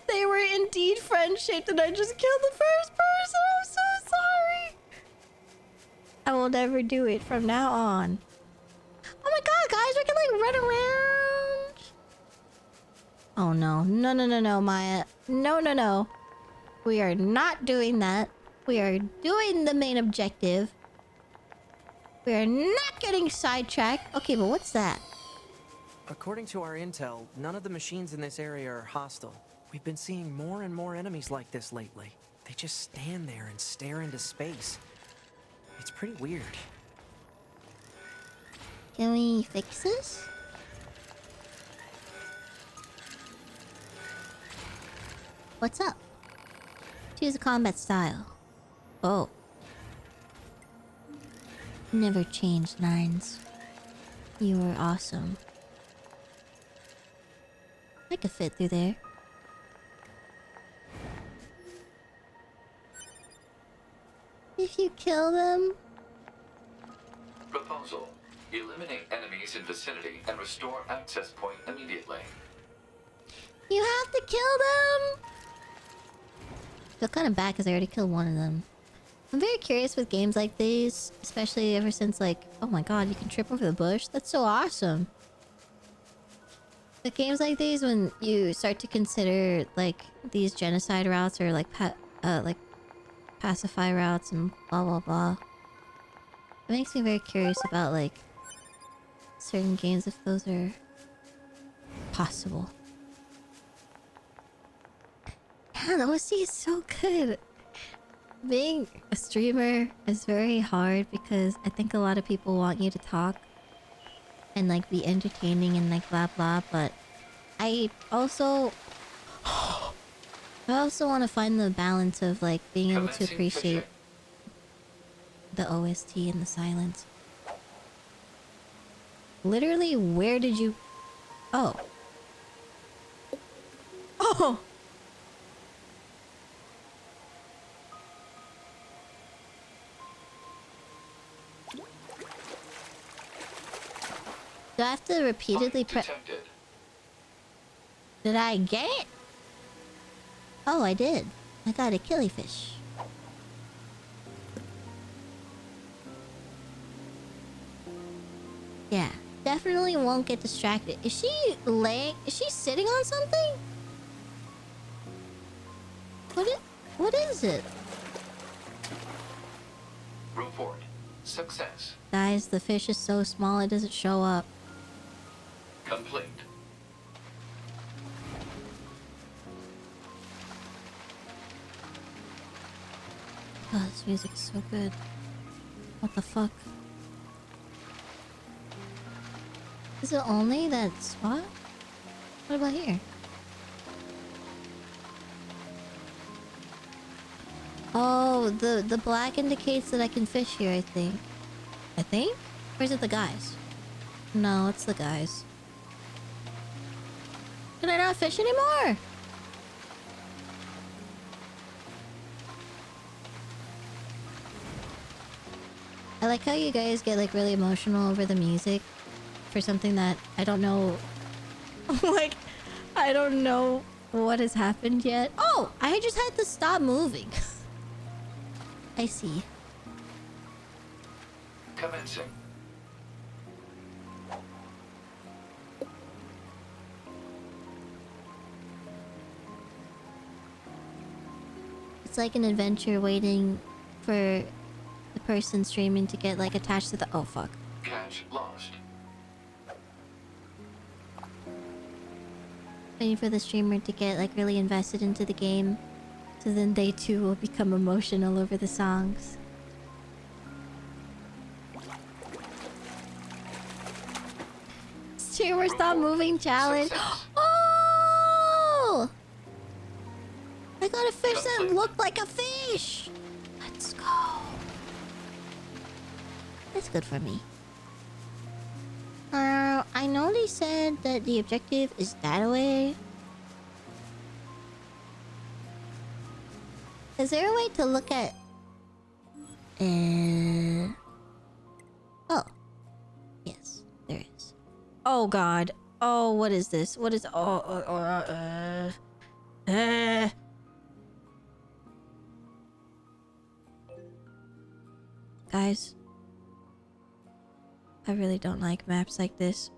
They were indeed friend-shaped and I just killed the first person. I'm so sorry. I will never do it from now on. Oh my god, guys, we can like run around. Oh no. No, Maya. No. We are not doing that. We are doing the main objective. We are not getting sidetracked. Okay, but what's that? According to our intel, none of the machines in this area are hostile. We've been seeing more and more enemies like this lately. They just stand there and stare into space. It's pretty weird. Can we fix this? What's up? Choose a combat style. Oh. Never changed lines. You were awesome. I could fit through there. If you kill them... Proposal. Eliminate enemies in vicinity and restore access point immediately. You have to kill them? I feel kind of bad because I already killed one of them. I'm very curious with games like these, especially ever since like, oh my god, you can trip over the bush? That's so awesome. With games like these, when you start to consider like these genocide routes or like pacify routes and blah blah blah. It makes me very curious about like certain games if those are possible. Yeah, the OST is so good. Being a streamer is very hard because I think a lot of people want you to talk and like be entertaining and like blah blah, but I also want to find the balance of like being able to appreciate the OST and the silence. Literally, where did you... Oh. Oh! Do I have to repeatedly press... Did I get it? Oh, I did. I got a killifish. Yeah, definitely won't get distracted. Is she laying... Is she sitting on something? What is it? Report. Success. Guys, the fish is so small it doesn't show up. Complete. Oh, this music is so good. What the fuck? Is it only that spot? What about here? Oh, the black indicates that I can fish here, I think. Or is it the guys? No, it's the guys. Can I not fish anymore? I like how you guys get like really emotional over the music for something that I don't know. Like, I don't know what has happened yet. Oh, I just had to stop moving. I see. Commencing. It's like an adventure waiting for the person streaming to get like attached to the... Oh, fuck. Catch lost. Waiting for the streamer to get like really invested into the game. So then they too will become emotional over the songs. Streamer stop moving challenge. Oh! I got a fish that looked like a fish! Let's go. That's good for me. I know they said that the objective is that way. Is there a way to look at... Oh. Yes, there is. Oh god. Oh, what is this? What is... Guys. I really don't like maps like this.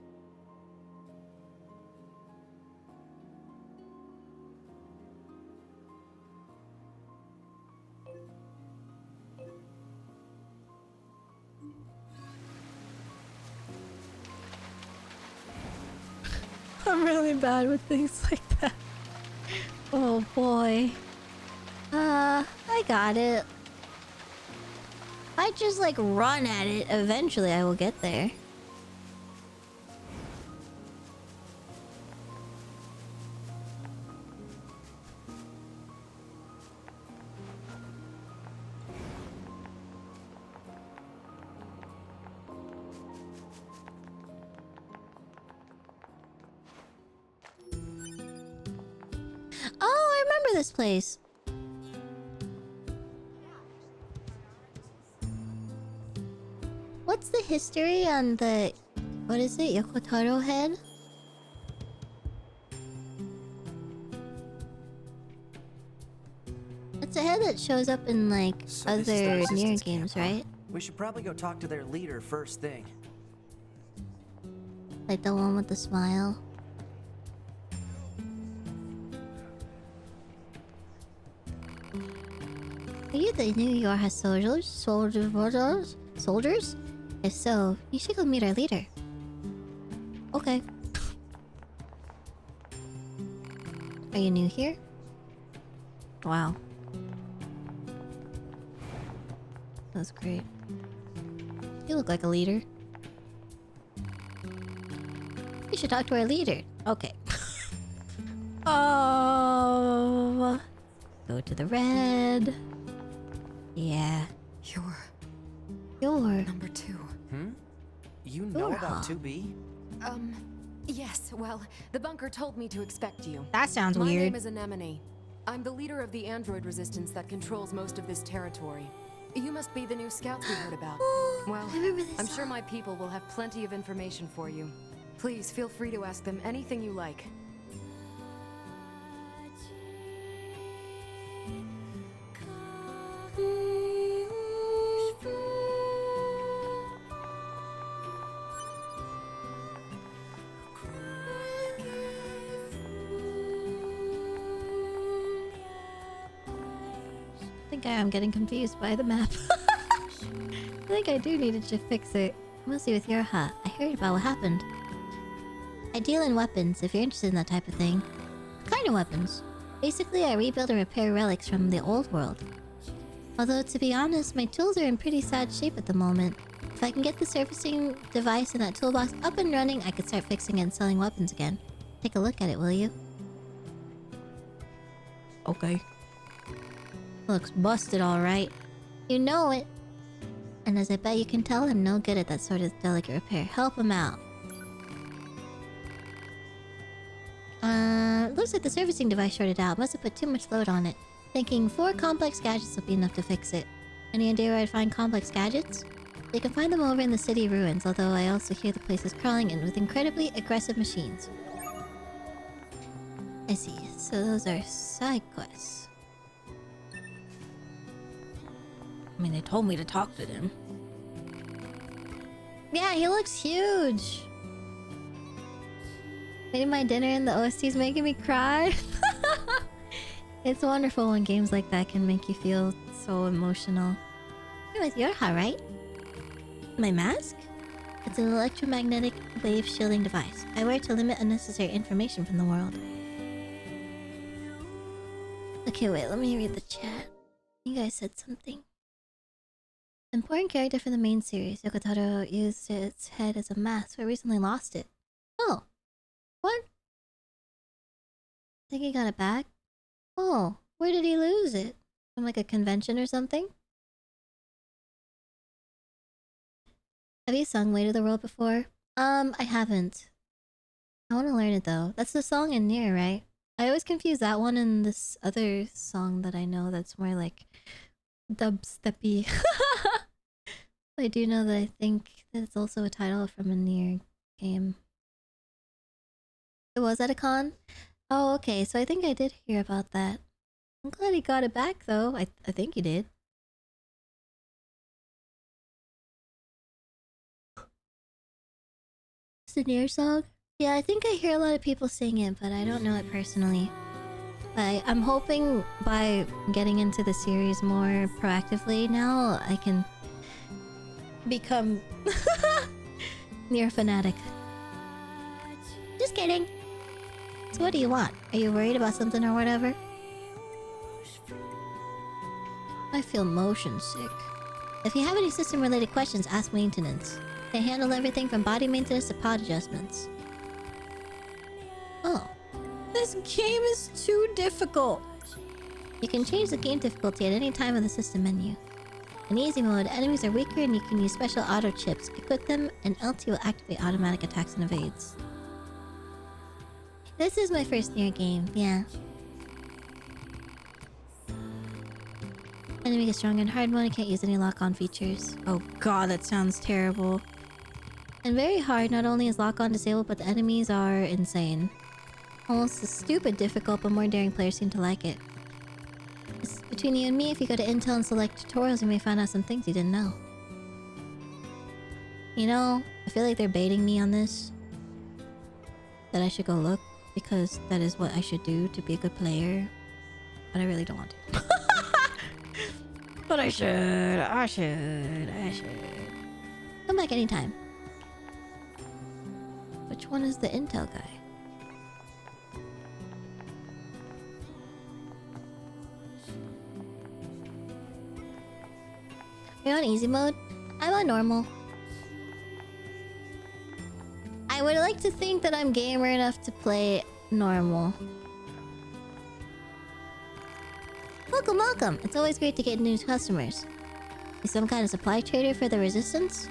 I'm really bad with things like that. Oh boy. I got it. If I just like run at it, eventually I will get there. Oh, I remember this place. What's the history on the... What is it? Yokotaro head? that shows up in like So this is the other Resistance Nier camp, games, huh? right? We should probably go talk to their leader first thing. Like the one with the smile. Are you the New York soldiers? Soldiers? If so, you should go meet our leader. Okay. Are you new here? Wow. That's great. You look like a leader. You should talk to our leader. Okay. Oh. Go to the red. Yeah. You're number 2. Hmm? You know You're about hot. 2B? Yes, well, the bunker told me to expect you. That sounds My weird. name is Anemone. I'm the leader of the android resistance that controls most of this territory. You must be the new scouts we heard about. Well, I'm sure my people will have plenty of information for you. Please feel free to ask them anything you like. I think I am getting confused by the map. I think I do need to fix it. Mostly with your hut. I heard about what happened. I deal in weapons, if you're interested in that type of thing. What kind of weapons? Basically, I rebuild and repair relics from the old world. Although, to be honest, my tools are in pretty sad shape at the moment. If I can get the surfacing device in that toolbox up and running, I could start fixing it and selling weapons again. Take a look at it, will you? Okay. Looks busted, alright. You know it. And as I bet you can tell, I'm no good at that sort of delicate repair. Help him out. Looks like the servicing device shorted out. Must have put too much load on it. Thinking 4 complex gadgets will be enough to fix it. Any idea where I'd find complex gadgets? You can find them over in the city ruins, although I also hear the place is crawling in with incredibly aggressive machines. I see. So those are side quests. I mean, they told me to talk to them. Yeah, he looks huge. Eating my dinner and the OST's making me cry. It's wonderful when games like that can make you feel so emotional. You're with Yorha, right? My mask? It's an electromagnetic wave shielding device. I wear it to limit unnecessary information from the world. Okay, wait, let me read the chat. You guys said something. Important character for the main series. Yokotaro used its head as a mask, but recently lost it. Oh. What? Think he got it back? Oh, where did he lose it? From like a convention or something? Have you sung Way to the World before? I haven't. I want to learn it though. That's the song in Nier, right? I always confuse that one and this other song that I know that's more like dubsteppy. I do know that I think that it's also a title from a Nier game. It was at a con? Oh, okay, so I think I did hear about that. I'm glad he got it back though. I think he did. It's a Nier song? Yeah, I think I hear a lot of people sing it, but I don't know it personally. I'm hoping by getting into the series more proactively now, I can become Nier fanatic. Just kidding. So what do you want? Are you worried about something or whatever? I feel motion sick. If you have any system-related questions, ask maintenance. They handle everything from body maintenance to pod adjustments. Oh. This game is too difficult. You can change the game difficulty at any time in the system menu. In easy mode, enemies are weaker and you can use special auto chips. Equip them and LT will activate automatic attacks and evades. This is my first Nier game, yeah. Enemy gets stronger in hard mode, I can't use any lock-on features. Oh god, that sounds terrible. And very hard, not only is lock-on disabled, but the enemies are insane. Almost a stupid difficult, but more daring players seem to like it. Just between you and me, if you go to Intel and select tutorials, you may find out some things you didn't know. You know, I feel like they're baiting me on this. That I should go look, because that is what I should do to be a good player. But I really don't want to. But I should. Come back anytime. Which one is the Intel guy? You're on easy mode? I'm on normal. I would like to think that I'm gamer enough to play normal. Welcome, welcome! It's always great to get new customers. You some kind of supply trader for the Resistance?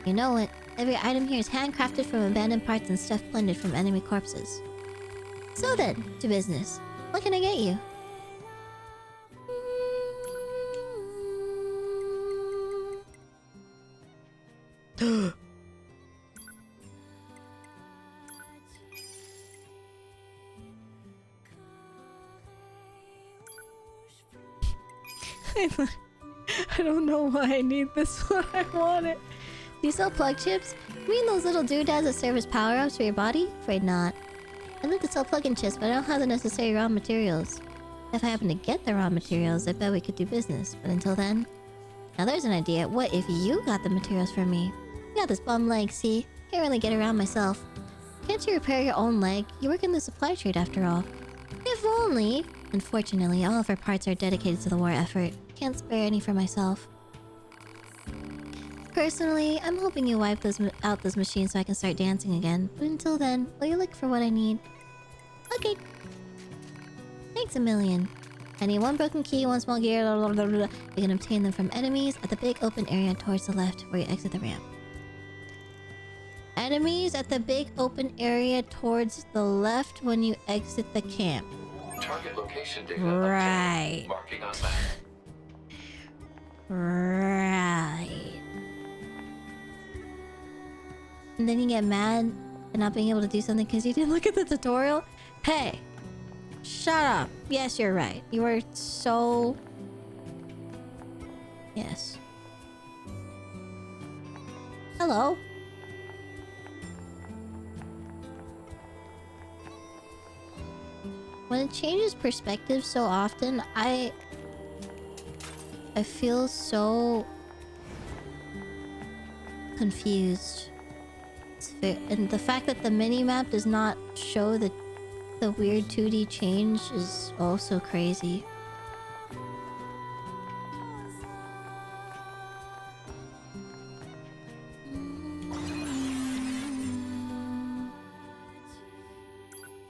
You know it. Every item here is handcrafted from abandoned parts and stuff plundered from enemy corpses. So then, to business. What can I get you? I don't know why I need this one. I want it. Do you sell plug chips? You mean those little doodads that serve as power-ups for your body? Afraid not. I'd like to sell plug-in chips, but I don't have the necessary raw materials. If I happen to get the raw materials, I bet we could do business. But until then... Now there's an idea. What if you got the materials for me? I got this bum leg, see? Can't really get around myself. Can't you repair your own leg? You work in the supply trade after all. If only... Unfortunately, all of our parts are dedicated to the war effort. Can't spare any for myself. Personally, I'm hoping you wipe out those machines so I can start dancing again. But until then, will you look for what I need? Okay. Thanks a million. I need one broken key, one small gear, blah, blah, blah, blah. You can obtain them from enemies at the big open area towards the left where you exit the ramp. Enemies at the big open area towards the left when you exit the camp. Target location data Right. obtained. Marking on map. Right. And then you get mad at not being able to do something because you didn't look at the tutorial? Hey! Shut up! Yes, you're right. You are so... Yes. Hello? When it changes perspective so often, I feel so confused. And the fact that the mini-map does not show the weird 2D change is also crazy.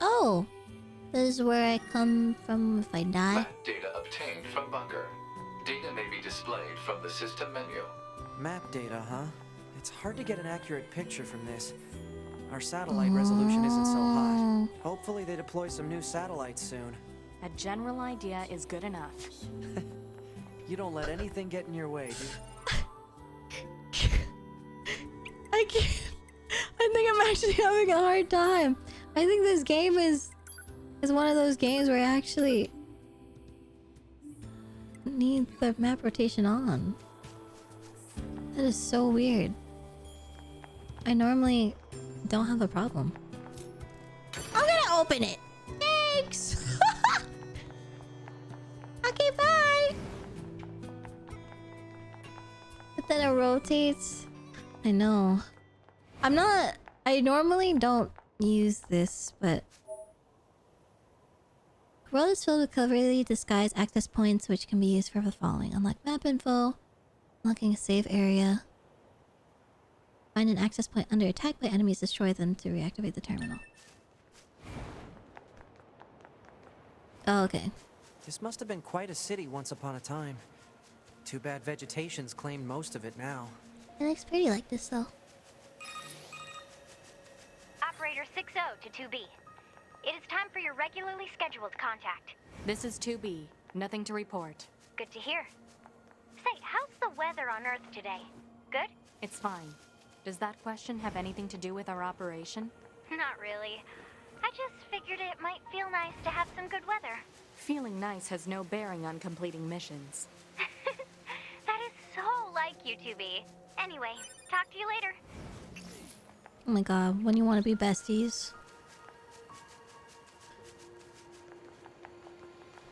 Oh! This is where I come from if I die. Map data obtained from bunker. Data may be displayed from the system menu. Map data, huh? It's hard to get an accurate picture from this. Our satellite resolution isn't so hot. Hopefully they deploy some new satellites soon. A general idea is good enough. You don't let anything get in your way, do I can't. I think I'm actually having a hard time. I think this game is one of those games where I actually need the map rotation on. That is so weird. I normally don't have a problem. I'm gonna open it. Thanks. Okay, bye. But then it rotates. I know. I normally don't use this, but the world is filled with cleverly disguised access points which can be used for the following. Unlock map info, unlocking a save area, find an access point under attack by enemies, destroy them to reactivate the terminal. Oh, okay. This must have been quite a city once upon a time. Too bad vegetation's claimed most of it now. It looks pretty like this though. Operator 60 to 2B. It is time for your regularly scheduled contact. This is 2B. Nothing to report. Good to hear. Say, how's the weather on Earth today? Good? It's fine. Does that question have anything to do with our operation? Not really. I just figured it might feel nice to have some good weather. Feeling nice has no bearing on completing missions. That is so like you, 2B. Anyway, talk to you later. Oh my god, when you want to be besties.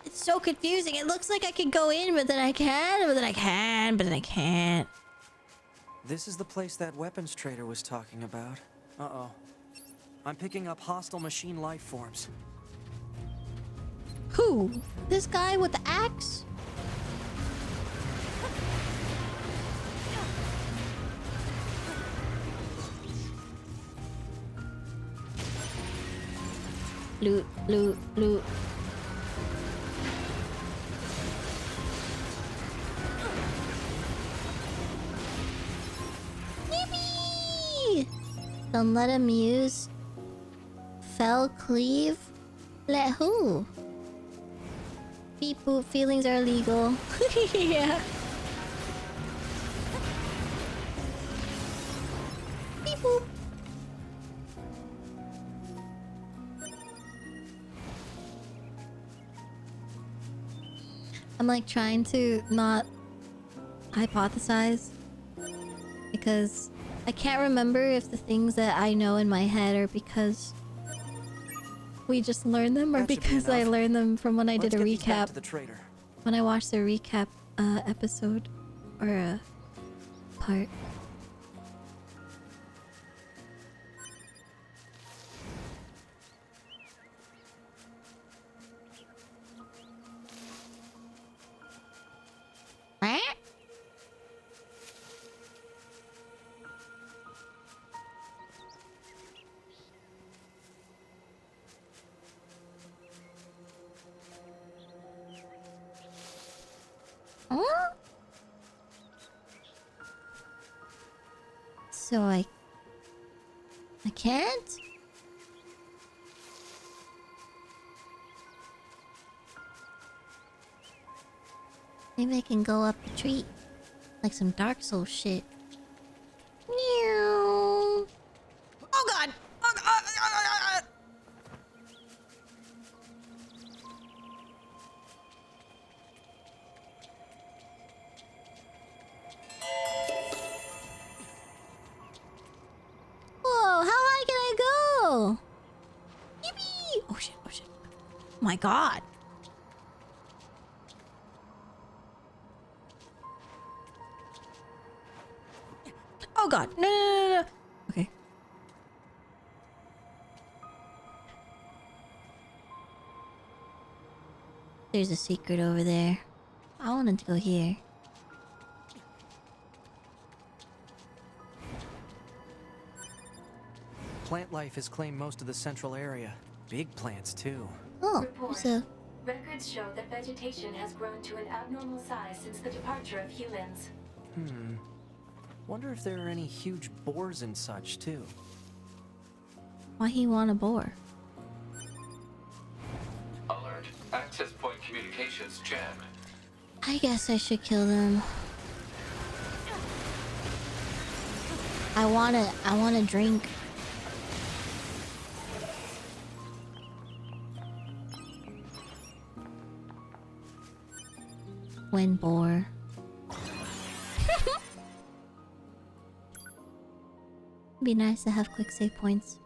It's so confusing. It looks like I can go in, but then I can, but then I can, but then I can't. This is the place that weapons trader was talking about. Uh-oh. I'm picking up hostile machine life forms. Who? This guy with the axe? Loot, loot, loot. Yippee! Don't let him use fell cleave. Let who? Beep boop, feelings are illegal. Yeah. Beep boop. I'm like trying to not hypothesize because I can't remember if the things that I know in my head are because we just learned them or because I learned them from when I did a recap. When I watched the recap episode or part. Huh? So I can't? Maybe I can go up the tree. Like some Dark Souls shit. Meow. Oh god! Oh god! Whoa, how high can I go? Yippee! Oh shit, oh shit. Oh my god. Oh god, no, no, no, no. Okay. There's a secret over there. I wanted to go here. Plant life has claimed most of the central area. Big plants, too. Oh, Report. there's a... Records show that vegetation has grown to an abnormal size since the departure of humans. Wonder if there are any huge boars and such, too. Why he want a boar? Alert. Access point communications jammed. I guess I should kill them. I wanna drink. When boar. Be nice to have quick save points.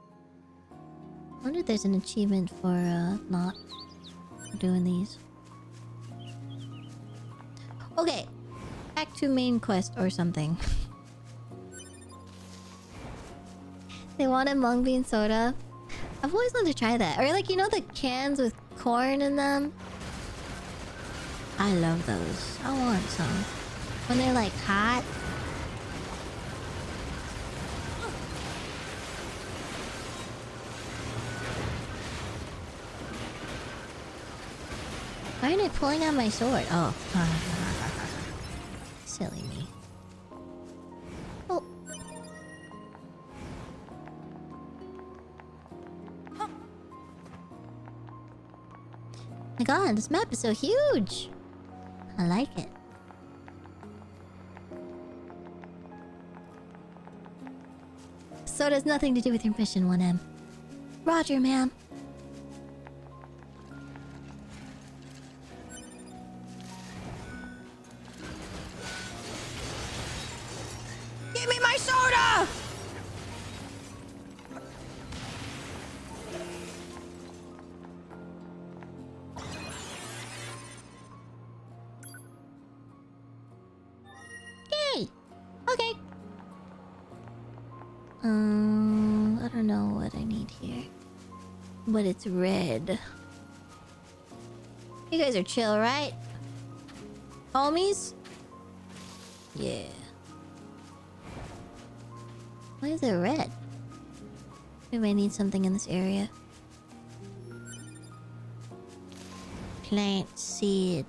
I wonder if there's an achievement for not doing these. Okay, back to main quest or something. They wanted mung bean soda. I've always wanted to try that. Or like, you know the cans with corn in them? I love those. I want some. When they're like hot. Why aren't I pulling out my sword? Oh. Silly me. Oh. My god, this map is so huge. I like it. So it has nothing to do with your mission, 1M. Roger, ma'am. Give me my soda! Yay! Okay. I don't know what I need here. But it's red. You guys are chill, right? Homies? Yeah. Why is it red? Maybe I need something in this area. Plant seed.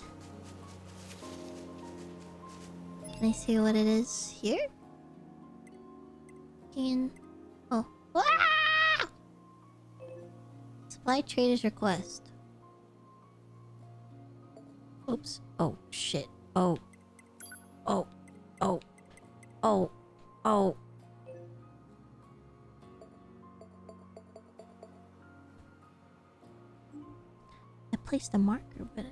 Can I see what it is here? Oh. Ah! Supply trader's request. Oops. Oh, shit. Oh. Oh. Oh. Oh. Oh. I placed a marker, but...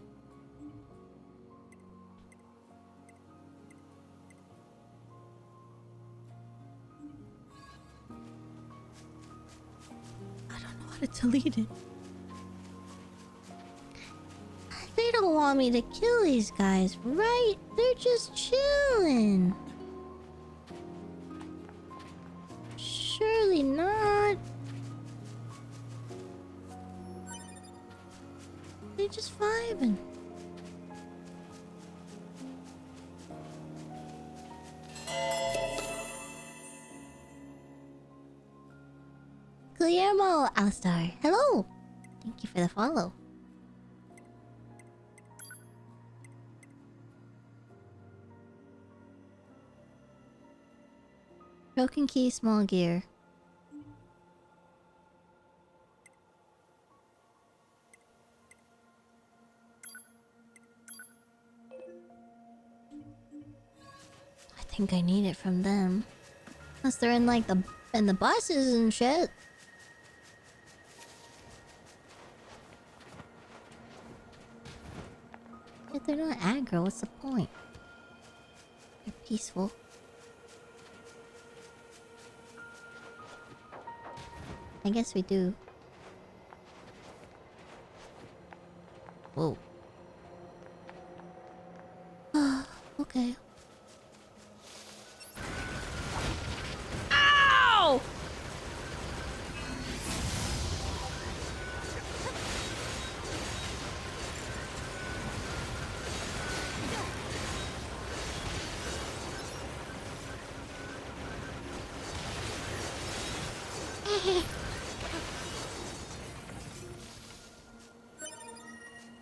I don't know how to delete it. They don't want me to kill these guys, right? They're just chilling. Surely not. They're just vibing. Guillermo Alstar, hello. Thank you for the follow. Broken key, small gear. I think I need it from them. Unless they're in like the buses and shit. If they're not aggro, what's the point? They're peaceful. I guess we do. Whoa. Okay. Ow!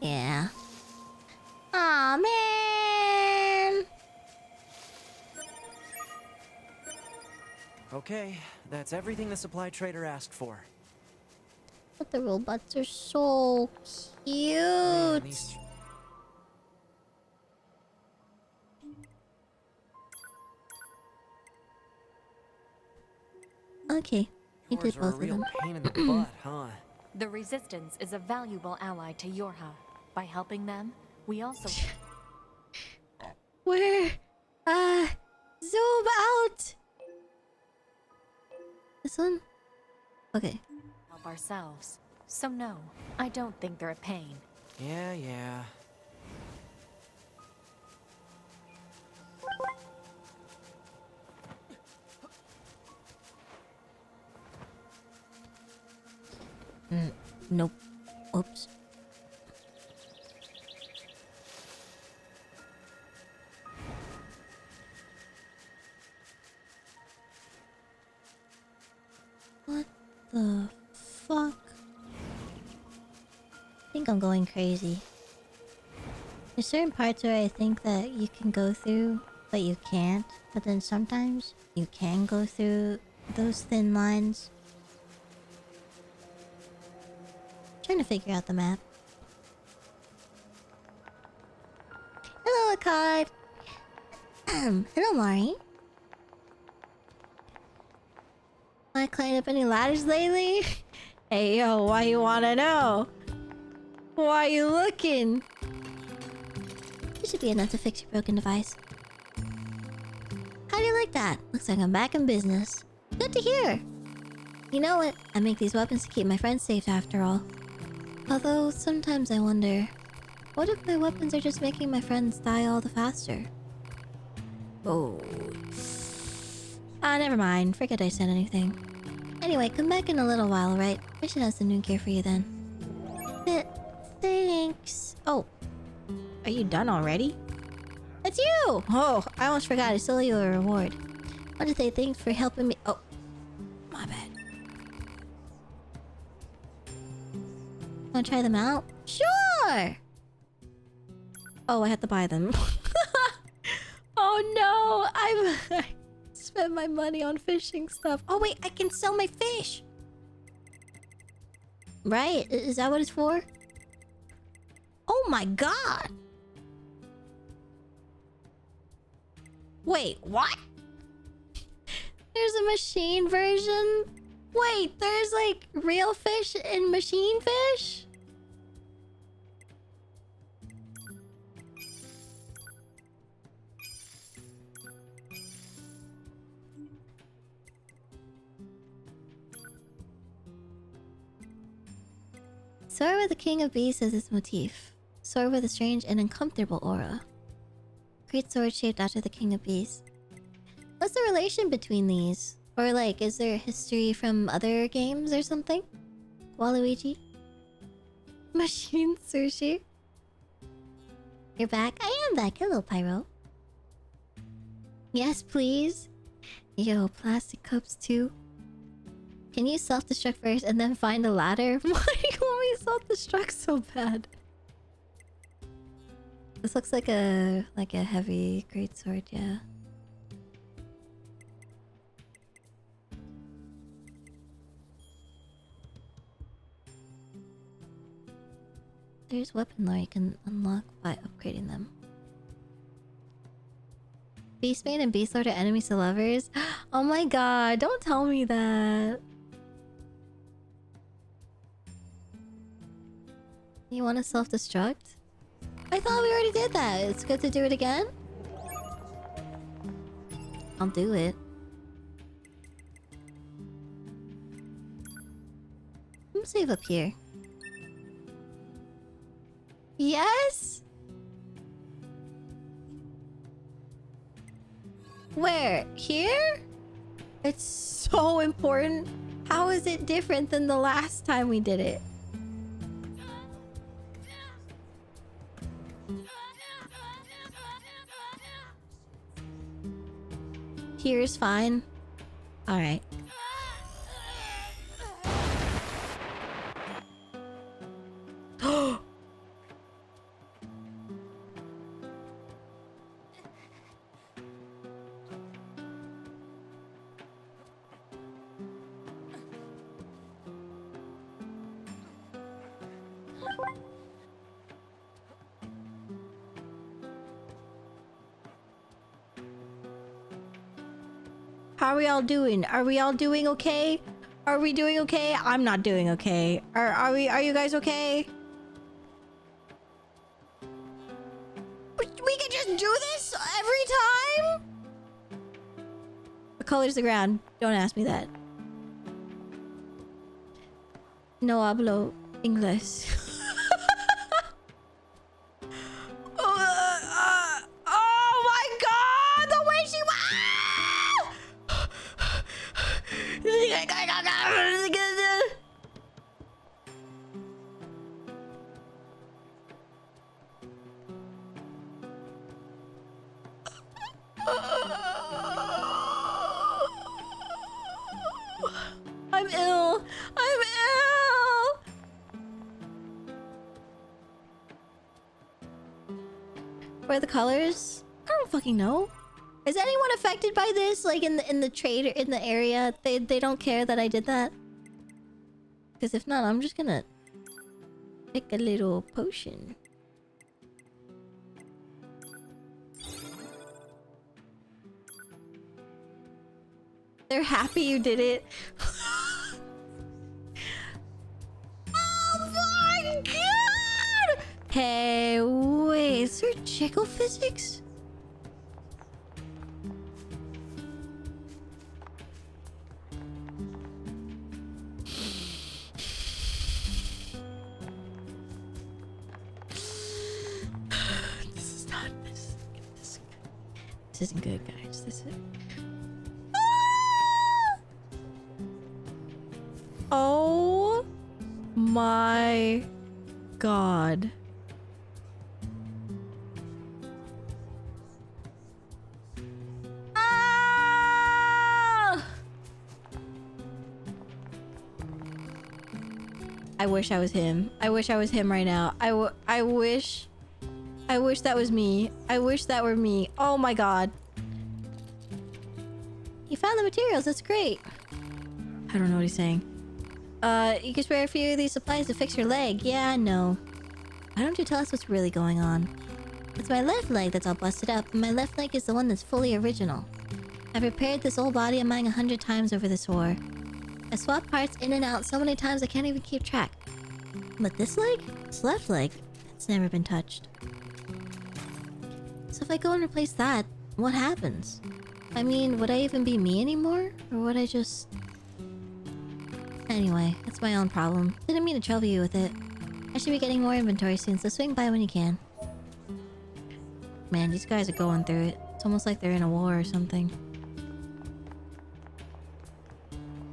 Yeah. Aw, man. Okay, that's everything the supply trader asked for. But the robots are so cute. Man, these... Okay, you did Yours are a both of real them. pain in the butt, huh? The Resistance is a valuable ally to Yorha. By helping them, we also... Where? Zoom out! This one? Okay. help ourselves. So no, I don't think they're a pain. Yeah. Nope. Oops. What the fuck? I think I'm going crazy. There's certain parts where I think that you can go through, but you can't. But then sometimes you can go through those thin lines. Trying to figure out the map. Hello, Akkad. Hello, Mari. Wanna climb up any ladders lately? Hey, yo, why you wanna know? Why you looking? This should be enough to fix your broken device. Hi, How do you like that? Looks like I'm back in business. Good to hear. You know what? I make these weapons to keep my friends safe after all. Although, sometimes I wonder... What if my weapons are just making my friends die all the faster? Oh... never mind. Forget I said anything. Anyway, come back in a little while, right? I should have some new gear for you then. Thanks. Oh. Are you done already? It's you! Oh, I almost forgot. I still owe you a reward. What did they think for helping me? Oh. My bad. Wanna try them out? Sure! Oh, I have to buy them. Oh no! I spent my money on fishing stuff. Oh wait, I can sell my fish! Right? Is that what it's for? Oh my god! Wait, what? There's a machine version? Wait, there's like real fish and machine fish? Sword with the King of Beasts as its motif. Sword with a strange and uncomfortable aura. Great sword shaped after the King of Beasts. What's the relation between these? Or like, is there history from other games or something? Waluigi? Machine sushi? You're back? I am back. Hello, Pyro. Yes, please. Yo, plastic cups too. Can you self-destruct first and then find a ladder? Why do you want me to self-destruct so bad? This looks like a heavy greatsword, yeah. There's weapon lore you can unlock by upgrading them. Beastbane and Beastlord are enemies to lovers? Oh my god, don't tell me that. You want to self-destruct? I thought we already did that. It's good to do it again? I'll do it. I'm gonna save up here. Yes? Where? Here? It's so important. How is it different than the last time we did it? Here's fine. Alright. How are we all doing? Are we all doing okay? Are we doing okay? I'm not doing okay. Are you guys okay? We can just do this every time? What color's the ground? Don't ask me that. No hablo inglés. Oh my god! The way she I'm ill. I'm ill. What are the colors? I don't fucking know. Is anyone affected by this? Like in the trade or in the area? They don't care that I did that? Because if not, I'm just gonna pick a little potion. They're happy you did it. Oh my god! Hey, wait, is there jiggle physics? This isn't good, guys. This is... Oh my god. Ah! I wish I was him. I wish I was him right now. I wish that was me. I wish that were me. Oh my god. You found the materials. That's great. I don't know what he's saying. You can spare a few of these supplies to fix your leg. Yeah, I know. Why don't you tell us what's really going on? It's my left leg that's all busted up, and my left leg is the one that's fully original. I've repaired this old body of mine 100 times over this war. I swapped parts in and out so many times I can't even keep track. But this leg? This left leg? It's never been touched. So if I go and replace that, what happens? I mean, would I even be me anymore? Or would I just... Anyway, that's my own problem. Didn't mean to trouble you with it. I should be getting more inventory soon, so swing by when you can. Man, these guys are going through it. It's almost like they're in a war or something.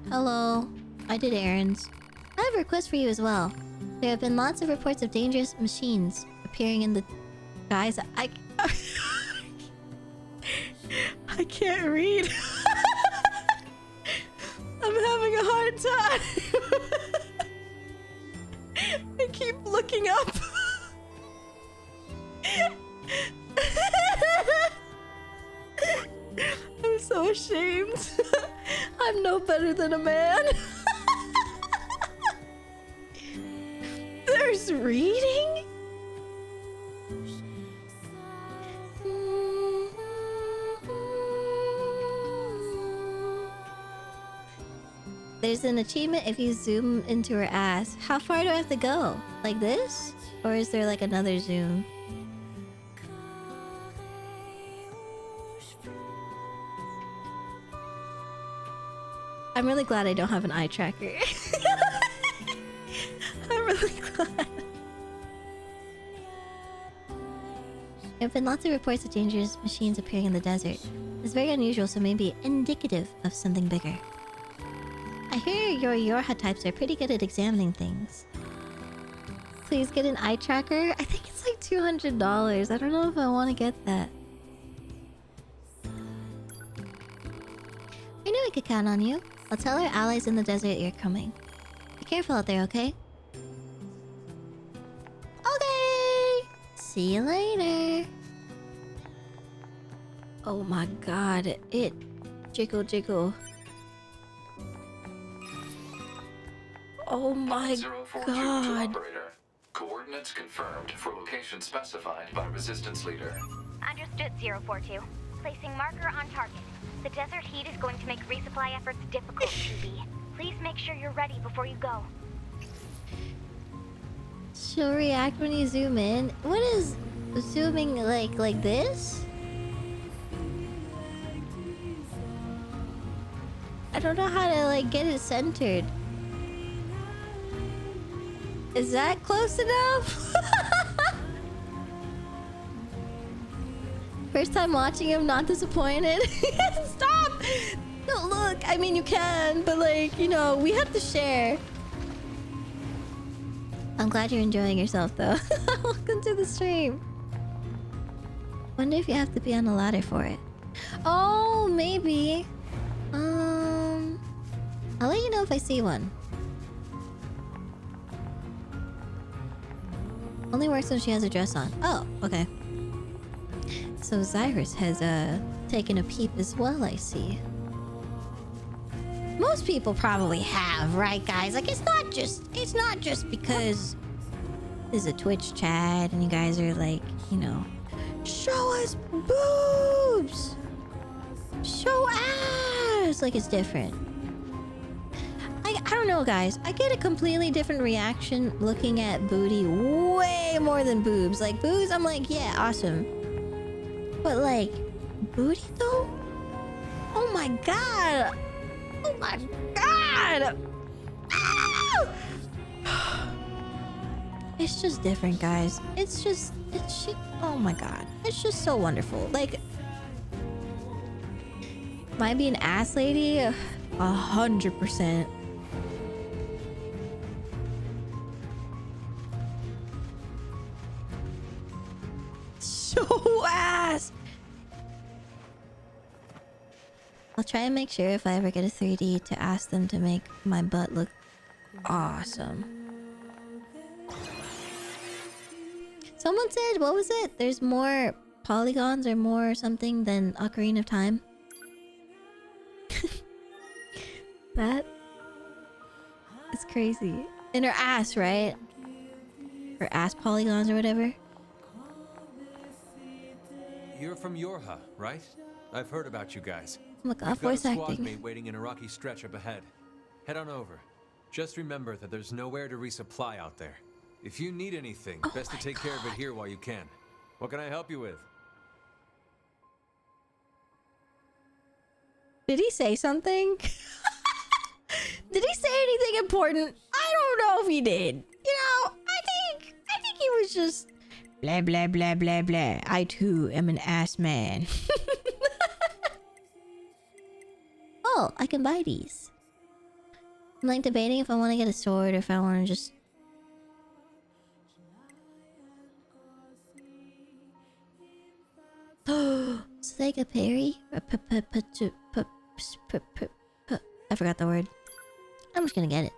Hello. I did errands. I have a request for you as well. There have been lots of reports of dangerous machines appearing in the... Guys, I can't read. I'm having a hard time. I keep looking up. I'm so ashamed. I'm no better than a man. There's reading? There's an achievement if you zoom into her ass. How far do I have to go? Like this? Or is there like another zoom? I'm really glad I don't have an eye tracker. I'm really glad. There have been lots of reports of dangerous machines appearing in the desert. It's very unusual, so maybe indicative of something bigger. I hear your Yorha types are pretty good at examining things. Please get an eye tracker. I think it's like $200. I don't know if I want to get that. I knew we could count on you. I'll tell our allies in the desert you're coming. Be careful out there, okay? Okay! See you later. Oh my god, it... Jiggle jiggle. Oh my 042 god. to operator. Coordinates confirmed for location specified by Resistance Leader. Understood, 042. Placing marker on target. The desert heat is going to make resupply efforts difficult, TB. Please make sure you're ready before you go. She'll react when you zoom in. What is zooming like this? I don't know how to like get it centered. Is that close enough? First time watching him, not disappointed. Stop! No, look, I mean you can, but like, you know, we have to share. I'm glad you're enjoying yourself though. Welcome to the stream. Wonder if you have to be on a ladder for it. Oh, maybe. I'll let you know if I see one. Only works when she has a dress on. Oh, okay. So Zyrus has taken a peep as well, I see. Most people probably have, right guys? Like it's not just because there's a Twitch chat and you guys are like, you know, show us boobs! Show ass! Like it's different. I don't know, guys. I get a completely different reaction looking at booty way more than boobs. Like, boobs, I'm like, yeah, awesome. But, like, booty, though? Oh, my God. Oh, my God. Ah! It's just different, guys. It's oh, my God. It's just so wonderful. Like, Might be an ass lady? 100%. So ass! I'll try and make sure if I ever get a 3D to ask them to make my butt look awesome. Someone said, what was it? There's more polygons or more something than Ocarina of Time. That is crazy. In her ass, right? Her ass polygons or whatever. You're from Yorha, right? I've heard about you guys. Oh my god, We've got a voice squad acting. mate waiting in a rocky stretch up ahead. Head on over. Just remember that there's nowhere to resupply out there. If you need anything, best to take care of it here while you can. What can I help you with? Did he say something? Did he say anything important? I don't know if he did. You know, I think he was just blah blah blah blah blah. I too am an ass man. Oh, I can buy these. I'm like debating if I want to get a sword or if I want to just. It's like a parry. I forgot the word. I'm just gonna get it.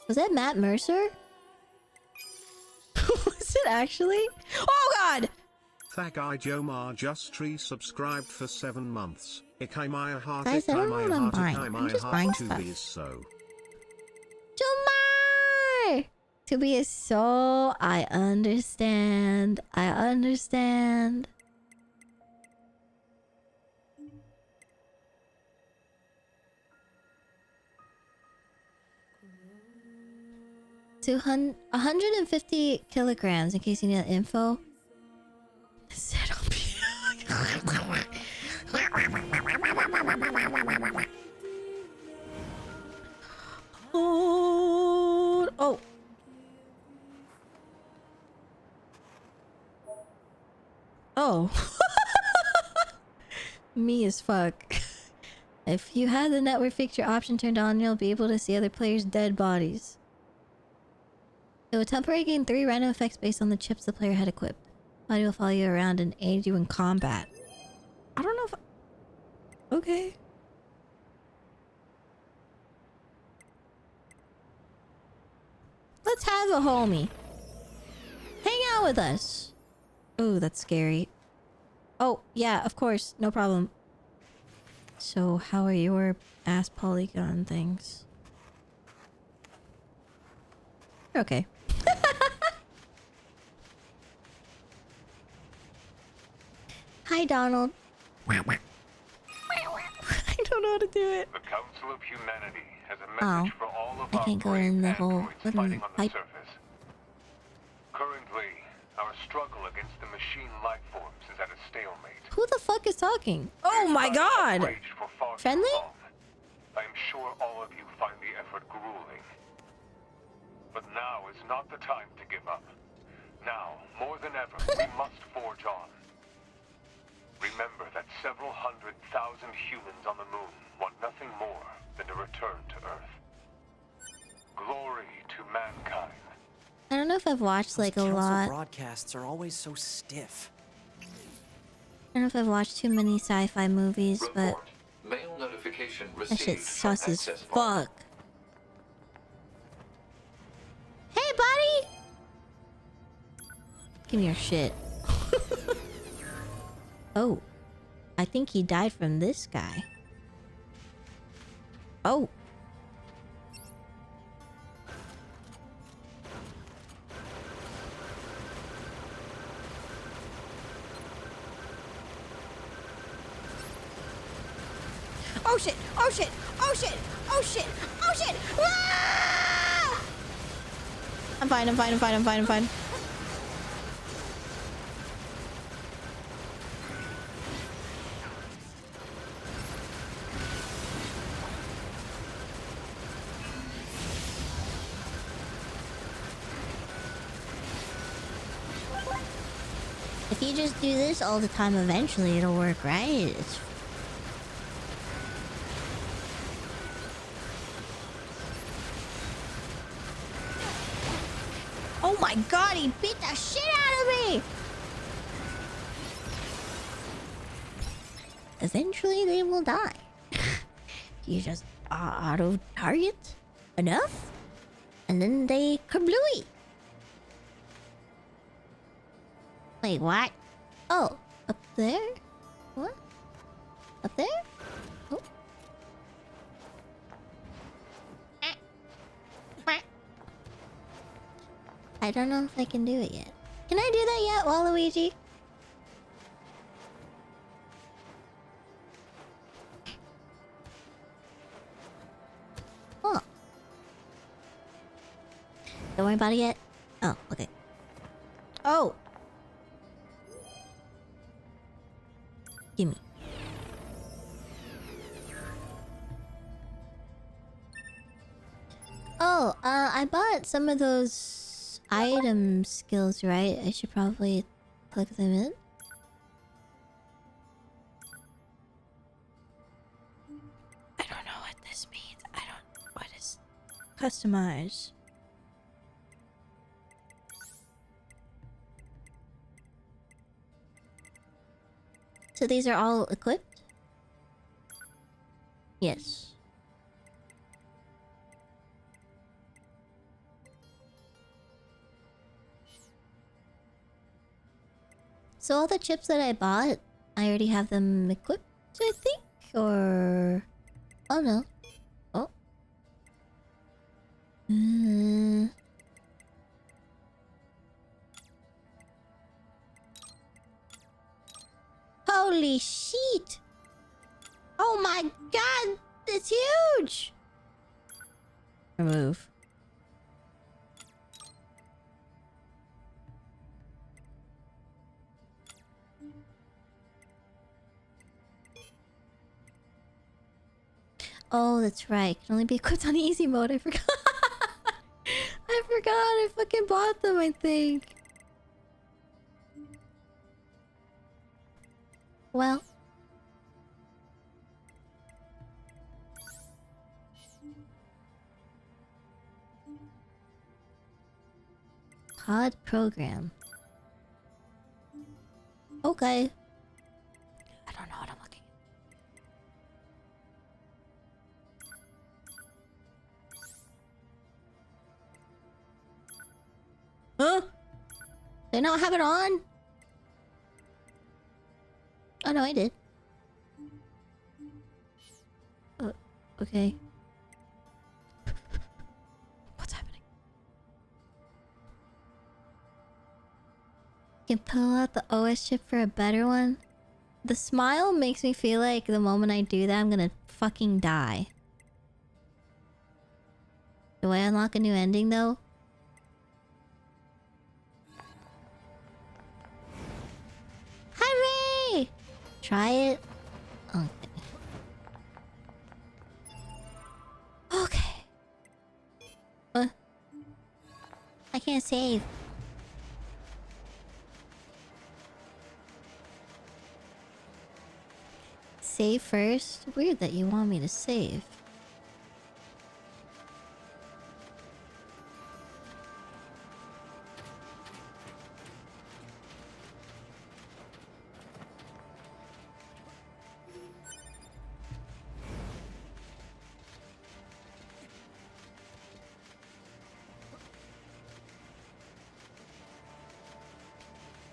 Was that Matt Mercer? Was it actually? Oh god! Thagai Jomar just resubscribed for 7 months. Ikaimaya heart, Guys, I don't know what I'm buying. I'm just buying to stuff. be is so. Jomar! To be a soul, I understand. I understand. To 150 kilograms, in case you need that info. Oh. Oh. Me as fuck. If you had the network fixture option turned on, you'll be able to see other players' dead bodies. It will temporarily gain 3 random effects based on the chips the player had equipped. Body will follow you around and aid you in combat. I don't know if... Okay. Let's have a homie. Hang out with us. Oh, that's scary. Oh, yeah, of course. No problem. So, how are your ass polygon things? You're okay. Hi, Donald. I don't know how to do it. The Council of Humanity has a Oh, message for all of I our can't go brave in the hole. androids What fighting on the pipe? surface. Currently, our struggle against the machine life forms is at a stalemate. Who the fuck is talking? Oh my god! Raged for far too Friendly? long. I am sure all of you find the effort grueling. But now is not the time to give up. Now, more than ever, we must forge on. Remember that several 100,000 humans on the moon want nothing more than to return to Earth. Glory to mankind. I don't know if I've watched like a Council lot. broadcasts are always so stiff. I don't know if I've watched too many sci-fi movies, but Mail notification that received shit's from sus as access point. fuck. Hey, buddy! Give me your shit. Oh. I think he died from this guy. Oh. Oh shit! Oh shit! Oh shit! Oh shit! Oh shit! Ah! I'm fine, I'm fine, I'm fine, I'm fine, I'm fine. If you just do this all the time, eventually it'll work, right? It's... Oh my god, he beat the shit out of me! Eventually they will die. You just auto-target enough, and then they kablooey. Wait, what? Oh, up there? What? Up there? Oh. I don't know if I can do it yet. Can I do that yet, Waluigi? Oh. Don't worry about it yet. Oh, okay. Oh! Gimme. Oh, I bought some of those item skills, right? I should probably plug them in. I don't know what this means. What is... Customize. So these are all equipped? Yes. So all the chips that I bought, I already have them equipped, I think? Or... Oh no. Oh. Holy shit! Oh my god! It's huge! Remove. Oh, that's right. It can only be equipped on easy mode. I forgot. I forgot. I fucking bought them, I think. Well. Pod program. Okay. I don't know what I'm looking at. Huh? They not have it on? Oh no, I did. Okay. What's happening? You can pull out the OS chip for a better one. The smile makes me feel like the moment I do that, I'm gonna fucking die. Do I unlock a new ending though? Hooray! Try it. Okay. Okay. I can't save. Save first? Weird that you want me to save.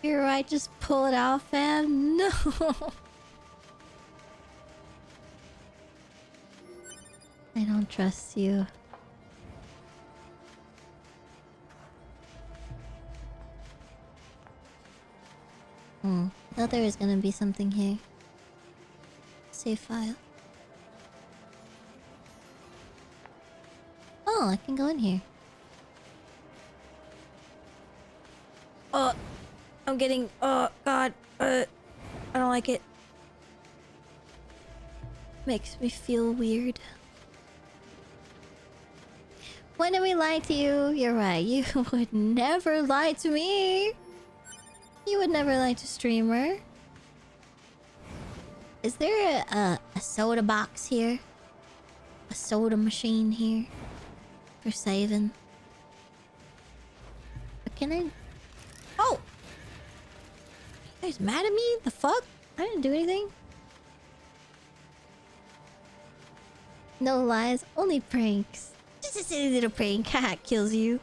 You're right, just pull it out, fam. No. I don't trust you. I thought there was gonna be something here. Save file. Oh, I can go in here. Oh, I'm getting... Oh, God. I don't like it. Makes me feel weird. When did we lie to you? You're right. You would never lie to me. You would never like to streamer. Is there a soda box here? A soda machine here? For saving? But can I... Oh! You guys mad at me? The fuck? I didn't do anything. No lies, only pranks. Just a silly little prank. Haha, kills you.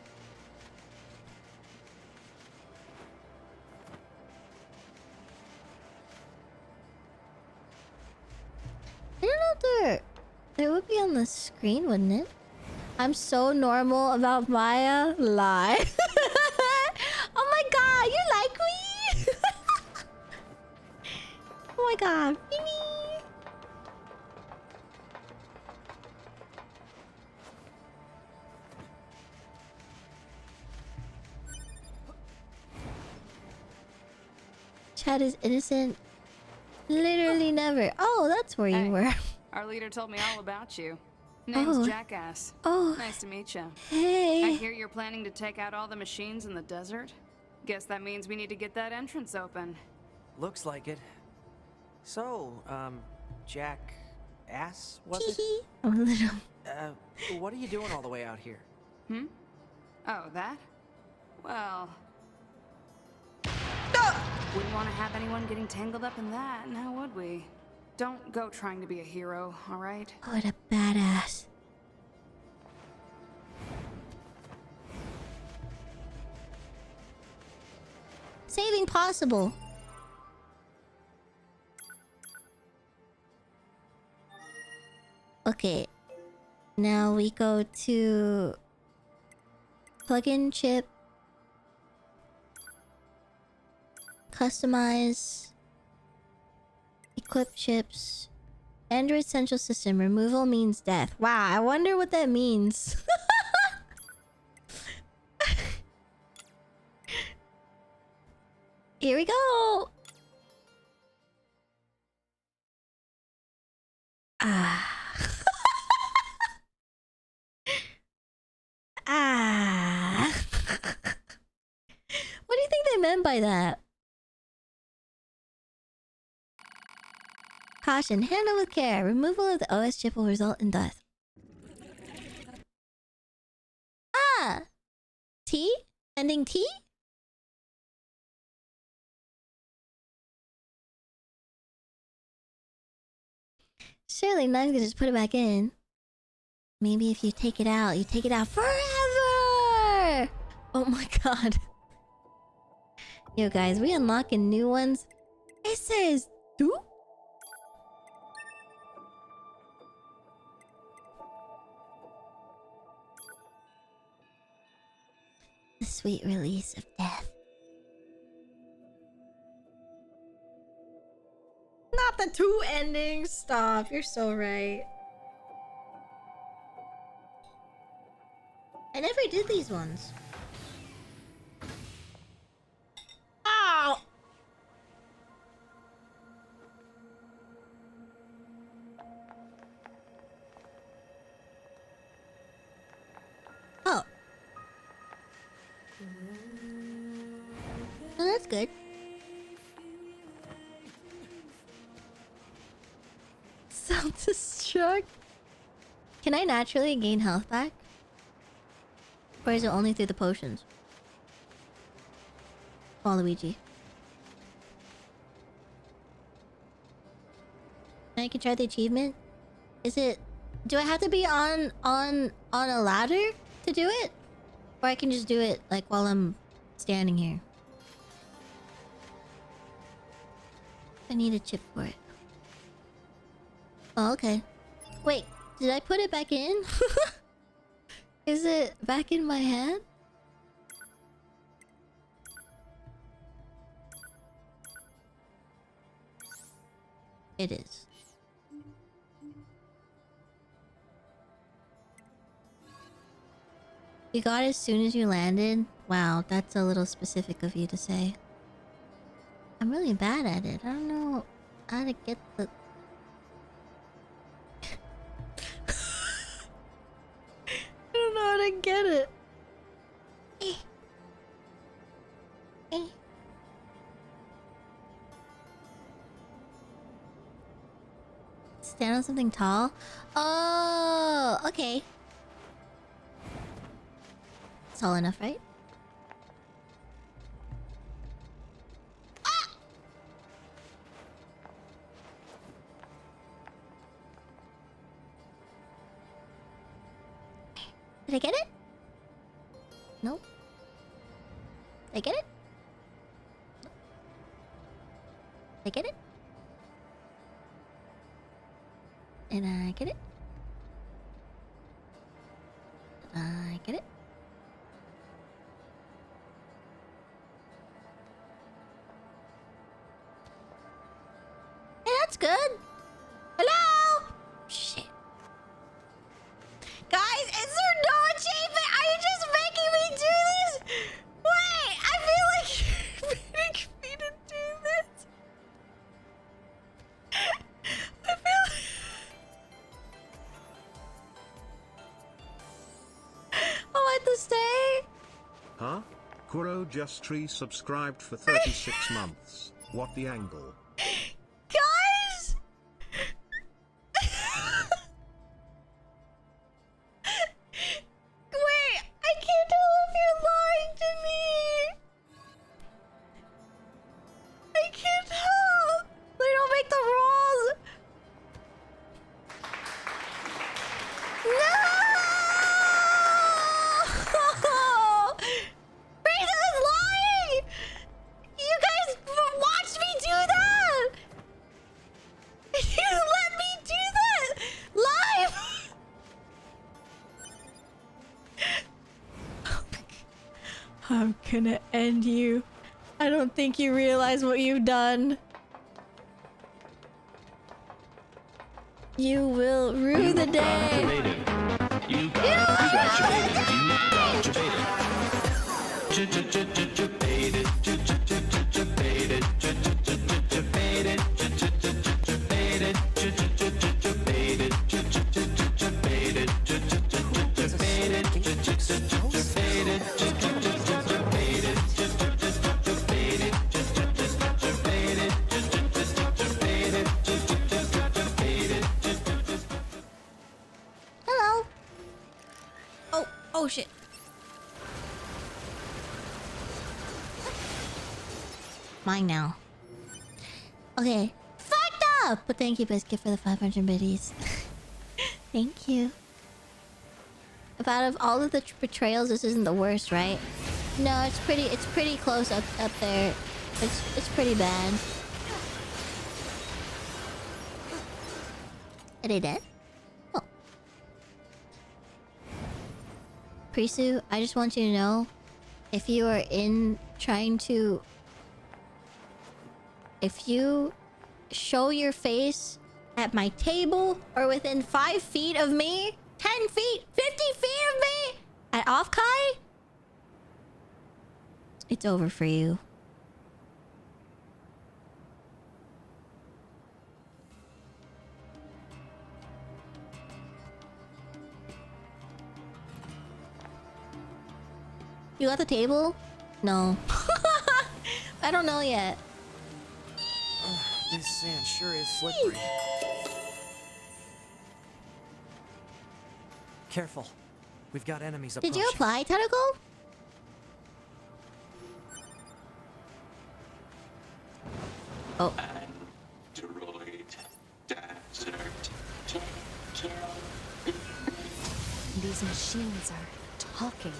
I don't know if there would be on the screen, wouldn't it? I'm so normal about Maya. Lie. Oh my god, you like me? Oh my god, Mimi. Chad is innocent. Literally never. Oh, that's where you were. Our leader told me all about you. Name's Jackass. Oh. Nice to meet you. Hey. I hear you're planning to take out all the machines in the desert. Guess that means we need to get that entrance open. Looks like it. So, Jackass, was it? A little. What are you doing all the way out here? Hmm? Oh, that? Well... Wouldn't want to have anyone getting tangled up in that, now would we? Don't go trying to be a hero, alright? What a badass. Saving possible. Okay. Now we go to plug-in chip. Customize. Equip chips. Android Central System. Removal means death. Wow, I wonder what that means. Here we go. Ah. Ah. What do you think they meant by that? Caution, handle with care. Removal of the OS chip will result in death. Ah! T? Ending T? Surely now I'm gonna just put it back in. Maybe if you take it out forever! Oh my god. Yo guys, we unlocking new ones. It says do? The sweet release of death. Not the two endings. Stop. You're so right. I never did these ones. Ow! Oh. Well, that's good. Self-destruct? Can I naturally gain health back? Or is it only through the potions? Waluigi. I can try the achievement? Is it... Do I have to be on a ladder to do it? Or I can just do it like while I'm standing here? I need a chip for it. Oh, okay. Wait, did I put it back in? Is it back in my head? It is. You got it as soon as you landed? Wow, that's a little specific of you to say. I'm really bad at it. I don't know how to get the... I don't know how to get it. Stand on something tall? Oh, okay. It's tall enough, right? Ah! Did I get it? Nope. Did I get it? Did I get it? Did I get it? Did I get it? Hey, that's good. Hello? Shit. Guys, is there no achievement? Are you just making me do this? Wait, I feel like you're making me to do this. I feel like... Oh, I have to stay? Huh? Kuro just resubscribed for 36 months. What the angle? Guys! Wait, I can't tell if you're lying to me. I can't tell. They don't make the rules. No! Frieza is lying! You guys watched me do that! You let me do that! Live! I'm gonna end you. I don't think you realize what you've done. You will rue the day. You got Hello. Oh shit. Mine now. Okay. Fucked up! But thank you, Biscuit, for the 500 biddies. Thank you. If out of all of the betrayals, this isn't the worst, right? No, it's pretty close up there. It's pretty bad. Are they dead? Oh. Prisu, I just want you to know, if you are if you show your face at my table or within 5 feet of me, 10 feet, 50 feet of me, at Offkai, it's over for you. You got the table? No. I don't know yet. This sand sure is slippery. Careful. We've got enemies approaching. Did you apply, Tentacle? Oh. These machines are talking.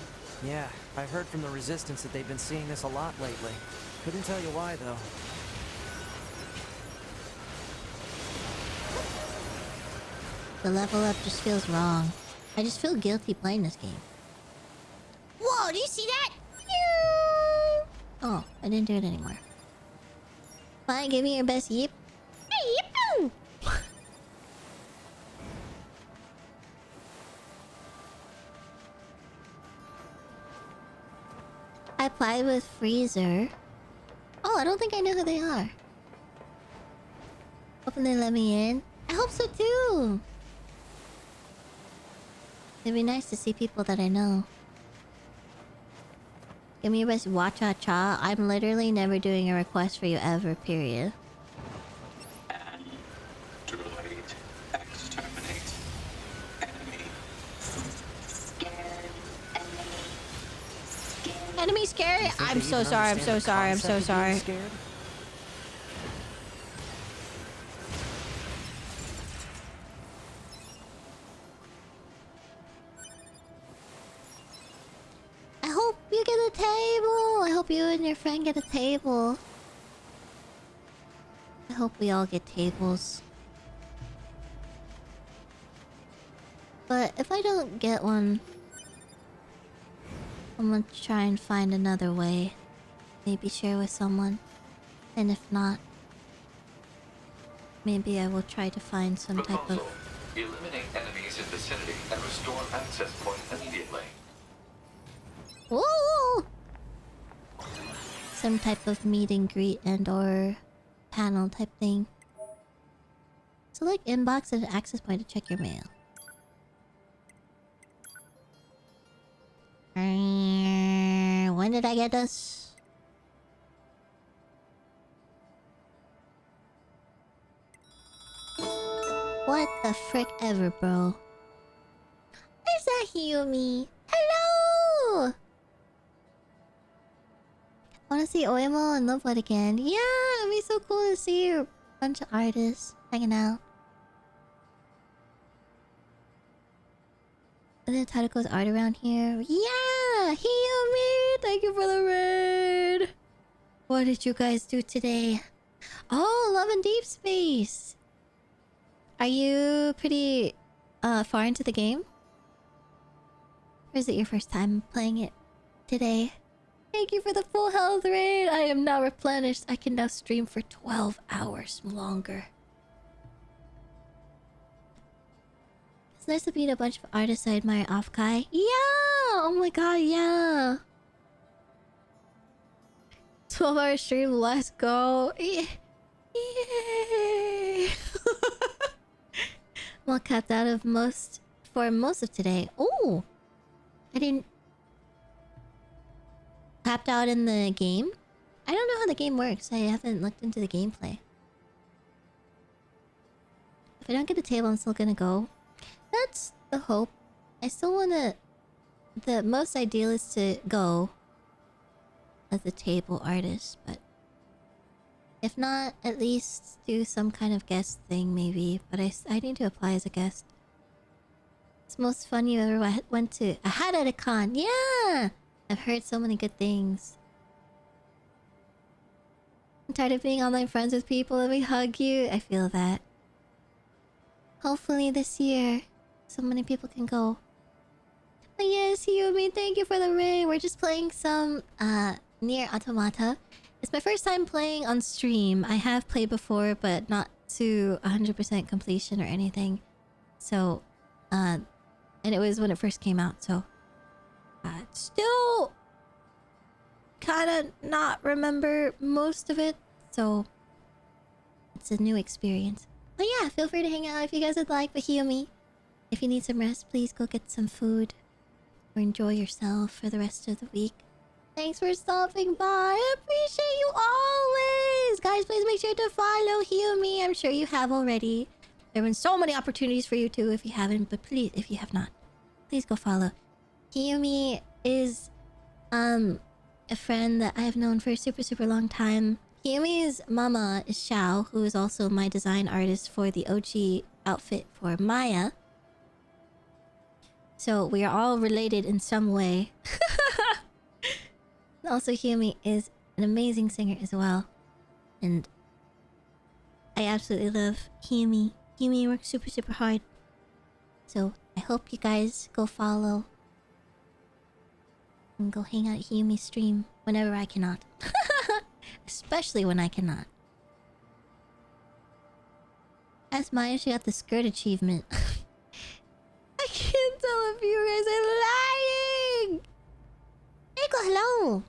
Yeah, I've heard from the Resistance that they've been seeing this a lot lately. Couldn't tell you why, though. The level up just feels wrong. I just feel guilty playing this game. Whoa, do you see that? Oh, I didn't do it anymore. Fine, give me your best yeep. Hey, yip! I applied with Freezer. Oh, I don't think I know who they are. Hoping they let me in. I hope so too. It'd be nice to see people that I know. Give me your best Wacha-cha. I'm literally never doing a request for you ever, period. Enemy scary? You think I'm they so even sorry, I'm understand so the sorry, I'm so concept of being sorry. scared? I hope you get a table. I hope you and your friend get a table. I hope we all get tables. But if I don't get one, I'm gonna try and find another way. Maybe share with someone. And if not, maybe I will try to find some type Proposal. of... Eliminate enemies in vicinity and restore access point immediately. Ooh! Some type of meet and greet and or panel type thing. Select inbox and access point to check your mail. When did I get this? What the frick ever, bro? There's that Hiyumi. Hello! Wanna see Oemo and Loveblood again? Yeah, it'd be so cool to see a bunch of artists hanging out. And then Taruko's art around here. Yeah! Hiyumi! Thank you for the raid! What did you guys do today? Oh, Love and Deep Space! Are you pretty far into the game? Or is it your first time playing it today? Thank you for the full health raid! I am now replenished. I can now stream for 12 hours longer. It's nice to meet a bunch of artists I admire off Kai. Yeah! Oh my god, yeah! 12-hour stream, let's go! Yay! I'm all capped out of most of today. Oh! I didn't... Capped out in the game? I don't know how the game works. I haven't looked into the gameplay. If I don't get a table, I'm still gonna go. That's the hope. I still wanna... The most ideal is to go as a table artist, but... If not, at least do some kind of guest thing, maybe. But I need to apply as a guest. It's the most fun you ever went to. I had at a con. Yeah! I've heard so many good things. I'm tired of being online friends with people. Let me hug you. I feel that. Hopefully this year, so many people can go. Oh yes, Yumi, thank you for the raid. We're just playing some Nier Automata. It's my first time playing on stream. I have played before, but not to 100% completion or anything. So, and it was when it first came out, so... still... kinda not remember most of it, so... It's a new experience. But yeah, feel free to hang out if you guys would like, but heal me. If you need some rest, please go get some food. Or enjoy yourself for the rest of the week. Thanks for stopping by. I appreciate you always. Guys, please make sure to follow Hiyumi. I'm sure you have already. There have been so many opportunities for you too if you haven't, but please, if you have not, please go follow. Hiyumi is a friend that I've known for a super long time. Hiyumi's mama is Xiao, who is also my design artist for the OG outfit for Maya. So we are all related in some way. Also, Hiyumi is an amazing singer as well. And I absolutely love Hiyumi. Hiyumi works super hard. So I hope you guys go follow. And go hang out at Hiyumi's stream whenever I cannot. Especially when I cannot. Ask Maya if she got the skirt achievement. I can't tell if you guys are lying! Echo, hello!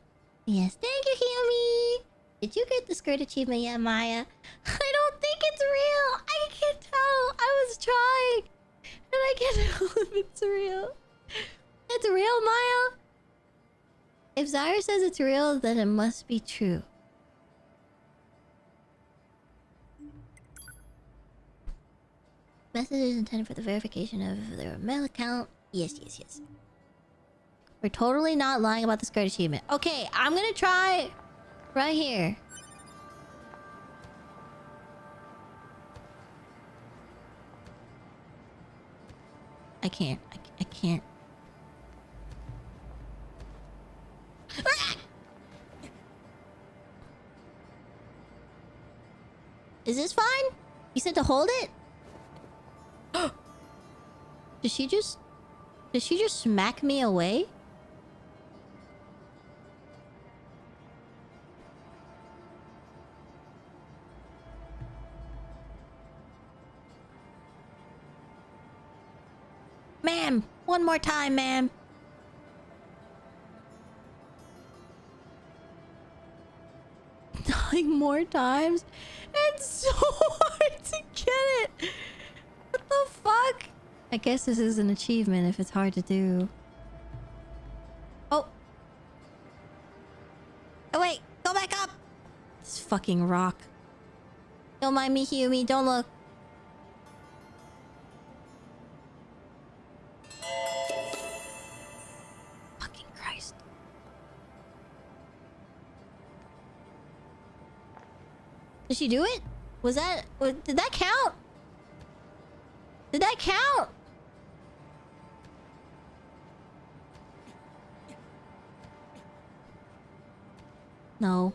Yes, thank you, Hiyumi! Did you get the skirt achievement yet, Maya? I don't think it's real! I can't tell! I was trying! And I can't tell if it's real. It's real, Maya? If Zyra says it's real, then it must be true. Message is intended for the verification of their mail account. Yes. We're totally not lying about the skirt achievement. Okay, I'm gonna try right here. I can't. I can't. Is this fine? You said to hold it? Did she just smack me away? Ma'am, one more time, ma'am. Dying more times? It's so hard to get it. What the fuck? I guess this is an achievement if it's hard to do. Oh. Oh wait, go back up. This fucking rock. Don't mind me, Humi, don't look. Fucking Christ. Did she do it? Was that... did that count? Did that count? No.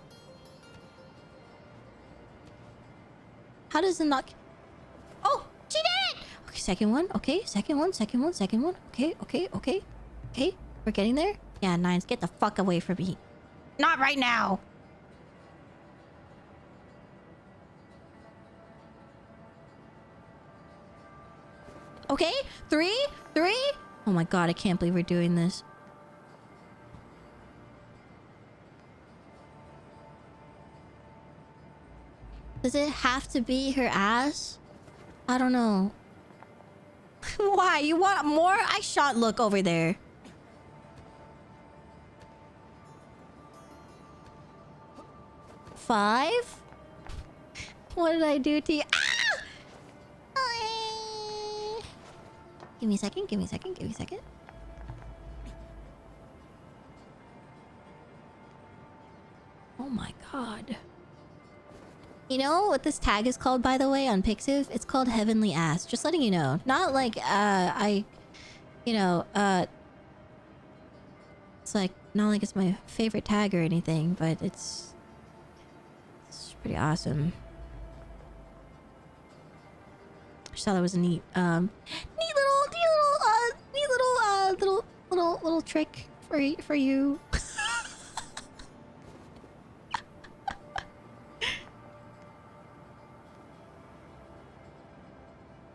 How does it not... Oh! She did it! Okay, second one. Okay, second one, second one, second one. Okay, okay, okay. Okay, we're getting there. Yeah, Nines, get the fuck away from me. Not right now! Okay, three. Oh my god, I can't believe we're doing this. Does it have to be her ass? I don't know. Why? You want more? I shot look over there. Five? What did I do to you? Ah! Give me a second, give me a second, give me a second. Oh my god. You know what this tag is called, by the way, on Pixiv? It's called Heavenly Ass. Just letting you know. Not like, it's like, not like it's my favorite tag or anything, but it's pretty awesome. I just thought that was a neat little trick for you.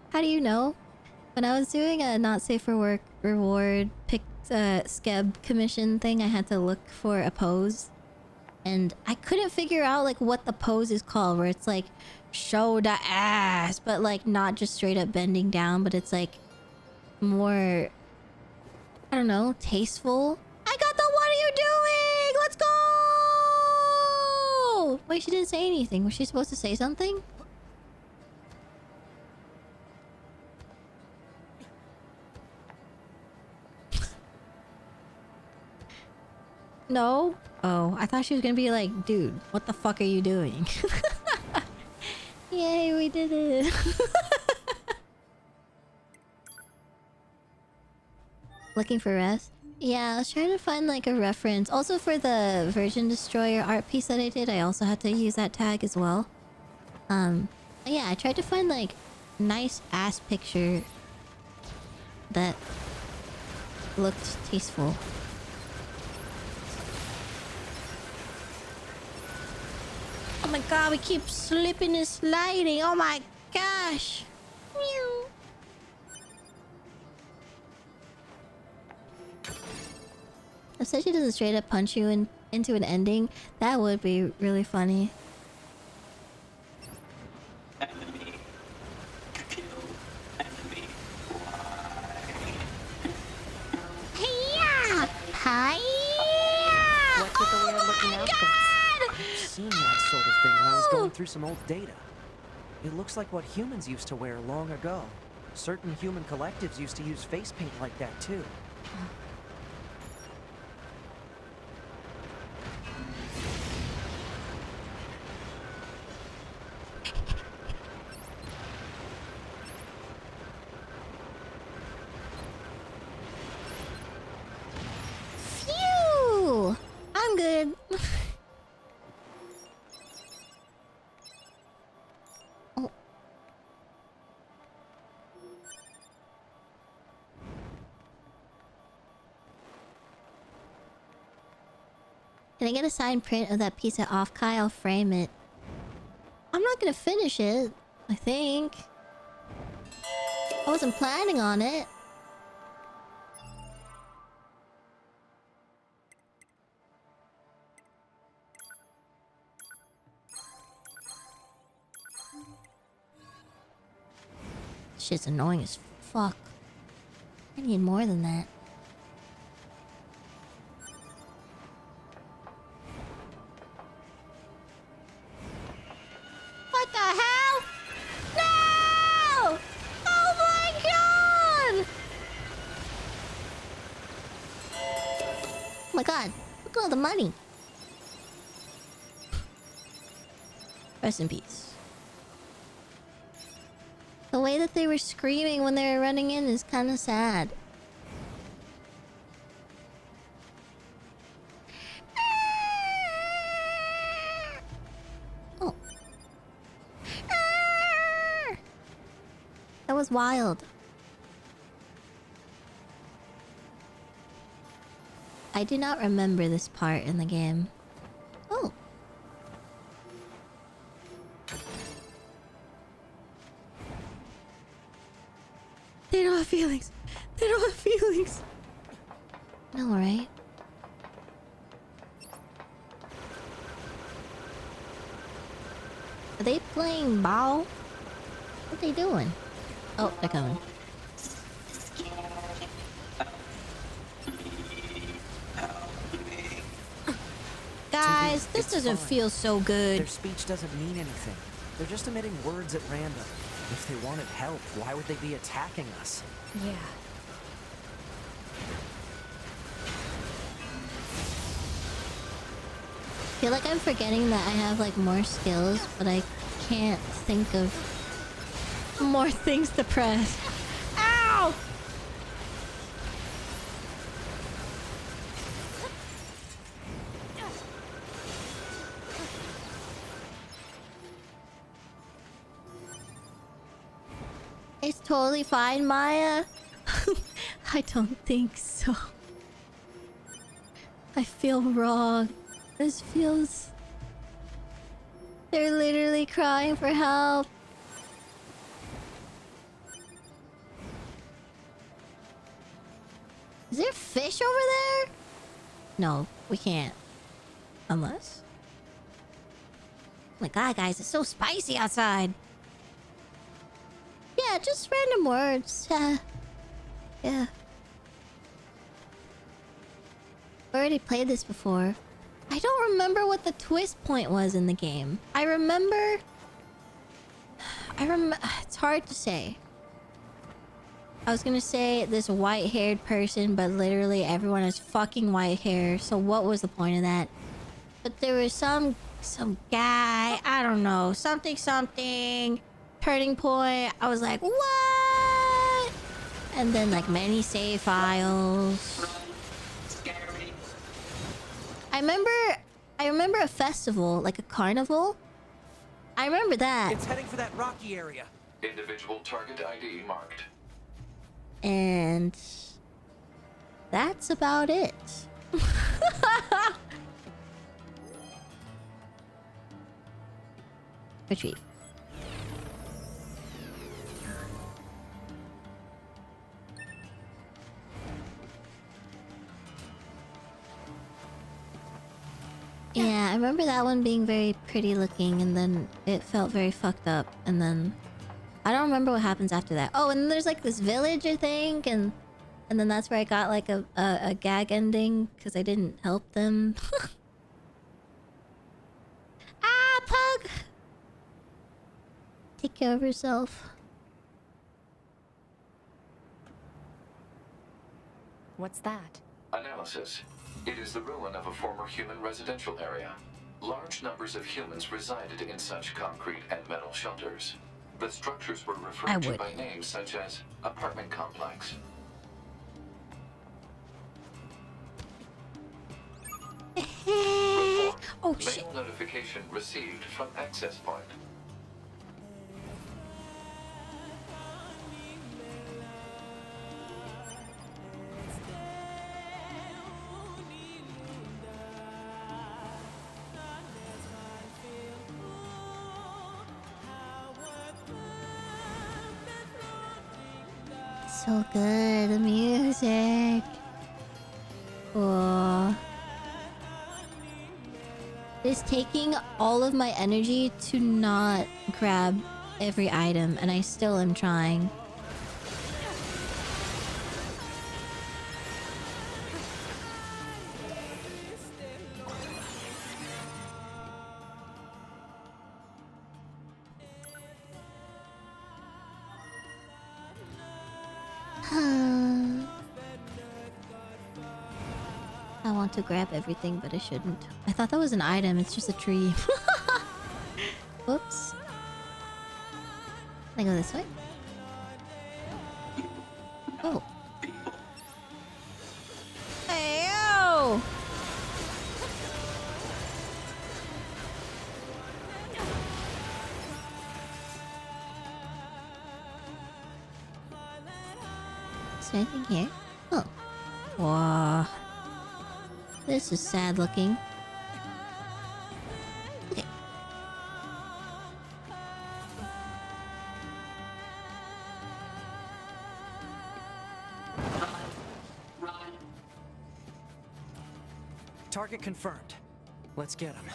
How do you know? When I was doing a not safe for work reward skeb commission thing, I had to look for a pose, and I couldn't figure out like what the pose is called, where it's like show the ass, but like not just straight up bending down, but it's like more, I don't know, tasteful. I got the what are you doing? Let's go! Wait, she didn't say anything. Was she supposed to say something? No? Oh, I thought she was gonna be like, dude, what the fuck are you doing? Yay, we did it. Looking for rest? Yeah, I was trying to find like a reference. Also for the Virgin Destroyer art piece that I did, I also had to use that tag as well. Yeah, I tried to find like nice ass picture that looked tasteful. Oh my god, we keep slipping and sliding. Oh my gosh. Meow. If she doesn't straight up punch you into an ending, that would be really funny. Enemy. Kill enemy. Hiya! Hiya! What did the way I'm looking out there? I've seen that sort of thing when I was going through some old data. It looks like what humans used to wear long ago. Certain human collectives used to use face paint like that too. good. Oh. Can I get a signed print of that piece of off-Kai? I'll frame it. I'm not gonna finish it, I think. I wasn't planning on it. Shit's annoying as fuck. I need more than that. What the hell? No! Oh my god! Oh my god. Look at all the money. Rest in peace. The way that they were screaming when they were running in is kind of sad. Oh. That was wild. I do not remember this part in the game. Oh. They don't have feelings. They don't have feelings. No, right? Are they playing ball? What are they doing? Oh, they're coming. Guys, this doesn't feel so good. Their speech doesn't mean anything. They're just emitting words at random. If they wanted help, why would they be attacking us? Yeah. I feel like I'm forgetting that I have like more skills, but I can't think of more things to press. Ow! It's totally fine, Maya. I don't think so. I feel wrong. This feels... They're literally crying for help. Is there fish over there? No, we can't. Unless... Oh my god, guys, it's so spicy outside. Yeah, just random words. Yeah. I already played this before. I don't remember what the twist point was in the game. I remember... It's hard to say. I was gonna say this white-haired person, but literally everyone has fucking white hair. So what was the point of that? But there was some guy, I don't know, something. Turning point. I was like, what? And then like many save files. I remember a festival, like a carnival. I remember that. It's heading for that rocky area. Individual target ID marked. And that's about it. Retrieve. Yeah, I remember that one being very pretty looking, and then it felt very fucked up, and then I don't remember what happens after that. Oh, and then there's like this village, I think, and then that's where I got like a gag ending because I didn't help them. Ah, Pug! Take care of yourself. What's that? Analysis. It is the ruin of a former human residential area. Large numbers of humans resided in such concrete and metal shelters. The structures were referred to by names such as apartment complex. Oh shit. Mail notification received from access point. So good, the music. Oh. It's taking all of my energy to not grab every item, and I still am trying. I want to grab everything, but I shouldn't. I thought that was an item. It's just a tree. Whoops. Can I go this way? Oh. Hey, yo! Is there anything here? Oh. Wow. This is sad looking. Okay. Target confirmed. Let's get him.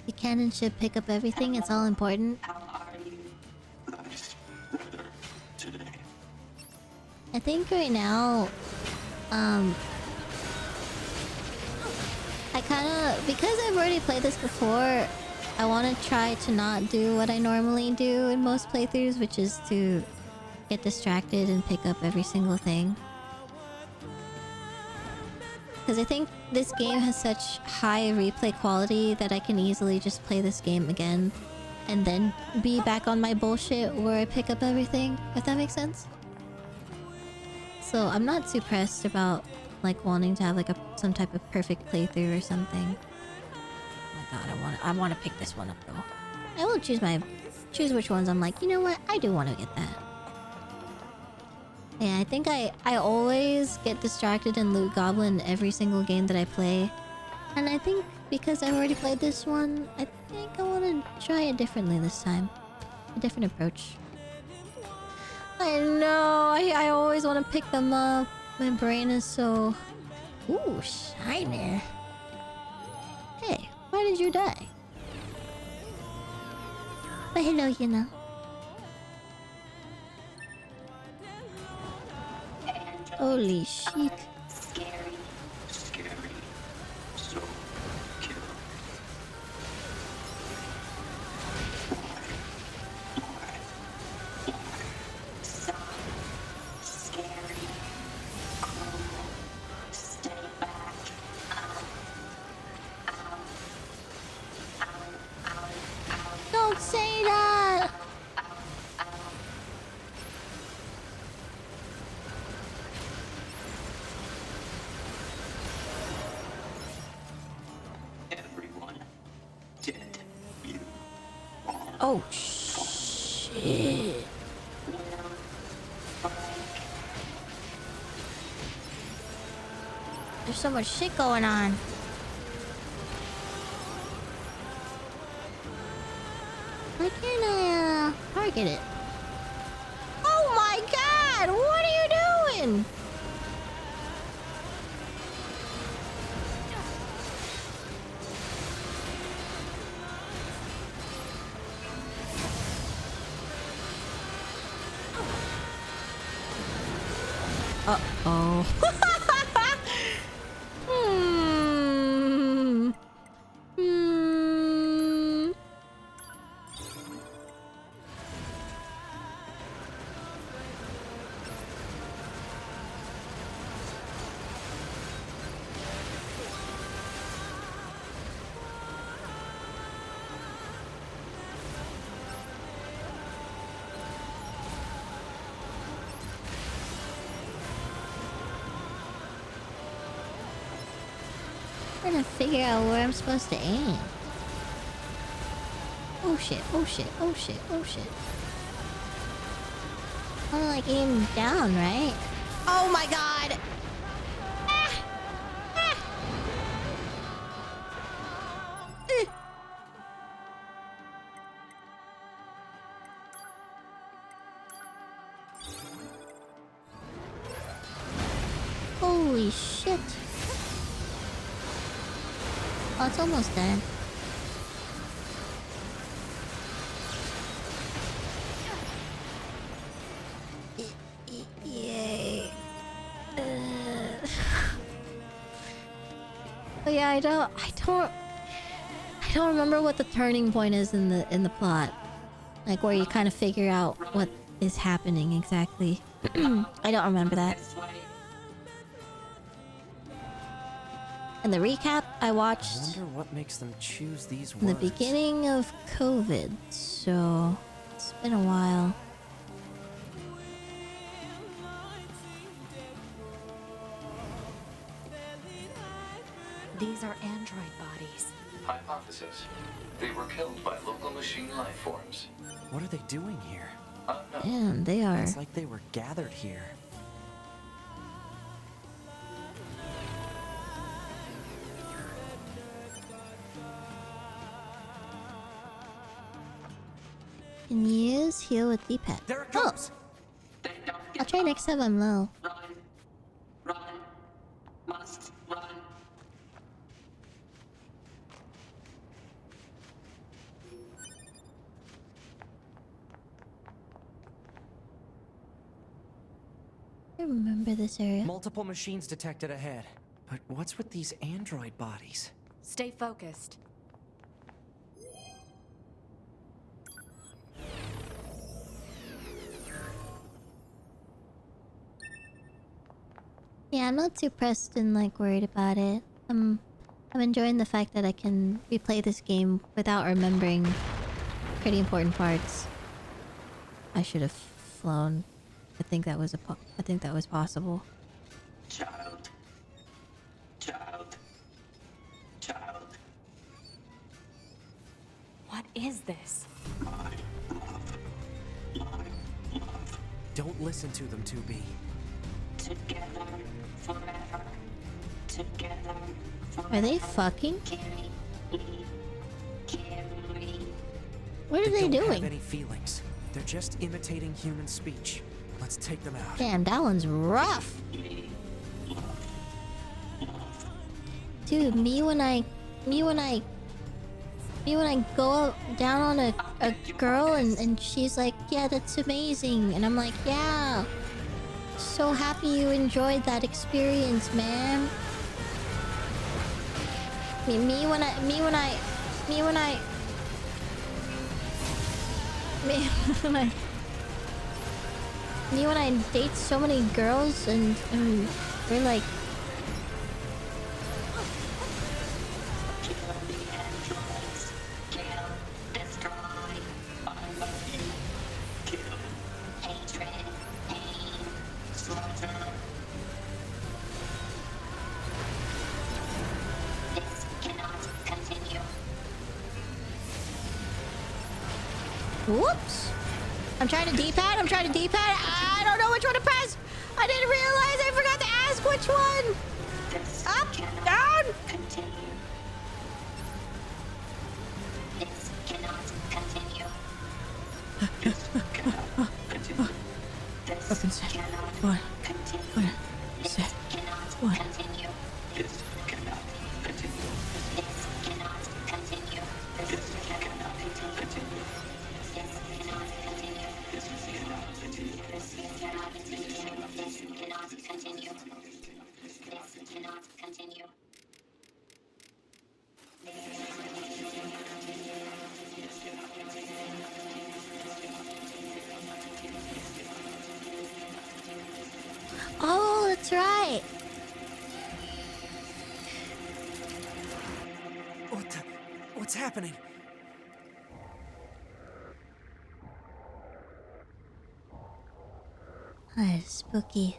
The cannon should pick up everything. It's all important. I think right now, I kinda, because I've already played this before, I want to try to not do what I normally do in most playthroughs, which is to get distracted and pick up every single thing. Because I think this game has such high replay quality that I can easily just play this game again and then be back on my bullshit where I pick up everything, if that makes sense. So I'm not too pressed about like wanting to have like some type of perfect playthrough or something. Oh my god, I want to pick this one up though. I will choose which ones I'm like, you know what, I do want to get that. Yeah, I think I always get distracted and loot goblin every single game that I play. And I think because I've already played this one, I think I want to try it differently this time. A different approach. I know, I always want to pick them up. My brain is so... Ooh, shiny. Hey, why did you die? But hello, you know. Holy shit. Scary, so kill. Scary, cruel, stay back, Don't say that! Everyone dead. You are. Oh, shit. There's so much shit going on. Why can't I, target it? Oh my god! What are you doing? Uh-oh. trying to figure out where I'm supposed to aim. Oh shit, oh shit, oh shit, oh shit. I wanna like aim down, right? Oh my god! Ah! Ah! Holy shit. Oh, it's almost done. Yay. But yeah, I don't remember what the turning point is in the plot. Like where you kind of figure out what is happening exactly. I don't remember that. And the recap I watched I wonder what makes them choose these in the words. beginning of COVID, so it's been a while. These are android bodies. Hypothesis. They were killed by local machine life forms. What are they doing here? Man, they are. It's like they were gathered here. Can use heal with D-pad. There it goes. I'll try next time I'm low. Must run. I remember this area. Multiple machines detected ahead. But what's with these android bodies? Stay focused. Yeah, I'm not too pressed and like worried about it. I'm enjoying the fact that I can replay this game without remembering pretty important parts. I should have flown. I think that was possible. Child. Child. Child. What is this? Don't listen to them, 2B. Together forever. Together forever. Are they fucking? What are They they don't doing? have any feelings. They're just imitating human speech. Let's take them out. Damn, that one's rough. Dude, me when I go down on a girl and she's like, yeah, that's amazing. And I'm like, yeah. So happy you enjoyed that experience, man. Me when I date so many girls and we're like, whoops. I'm trying to D-pad. I don't know which one to press. I didn't realize I forgot to ask which one. Up, down. This cannot continue. Up and set. One. Set. One. This cannot continue. This cannot continue. This cannot continue. This cannot continue. This cannot continue. This cannot continue. This cannot continue. This cannot continue. Oh, that's right. What's happening? Ah, spooky.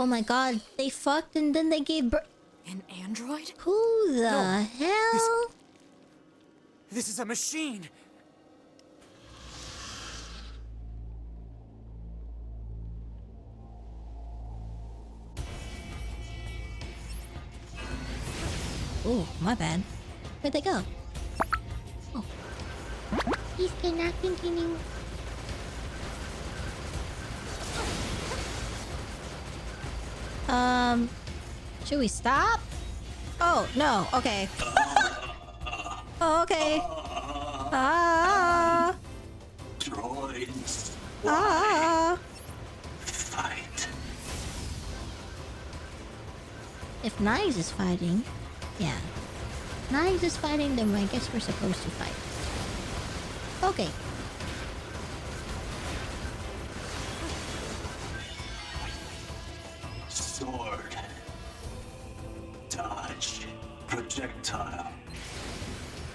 Oh my god, they fucked and then they gave birth. An android? Who the hell? This is a machine! Oh, my bad. Where'd they go? Oh. He's cannot continue. Should we stop? Oh, no. Okay. Oh, okay. Ah. Droids. Ah. Fight. If Knives is fighting, yeah. Knives is fighting, then I guess we're supposed to fight. Okay. Sword. Dodge. Projectile.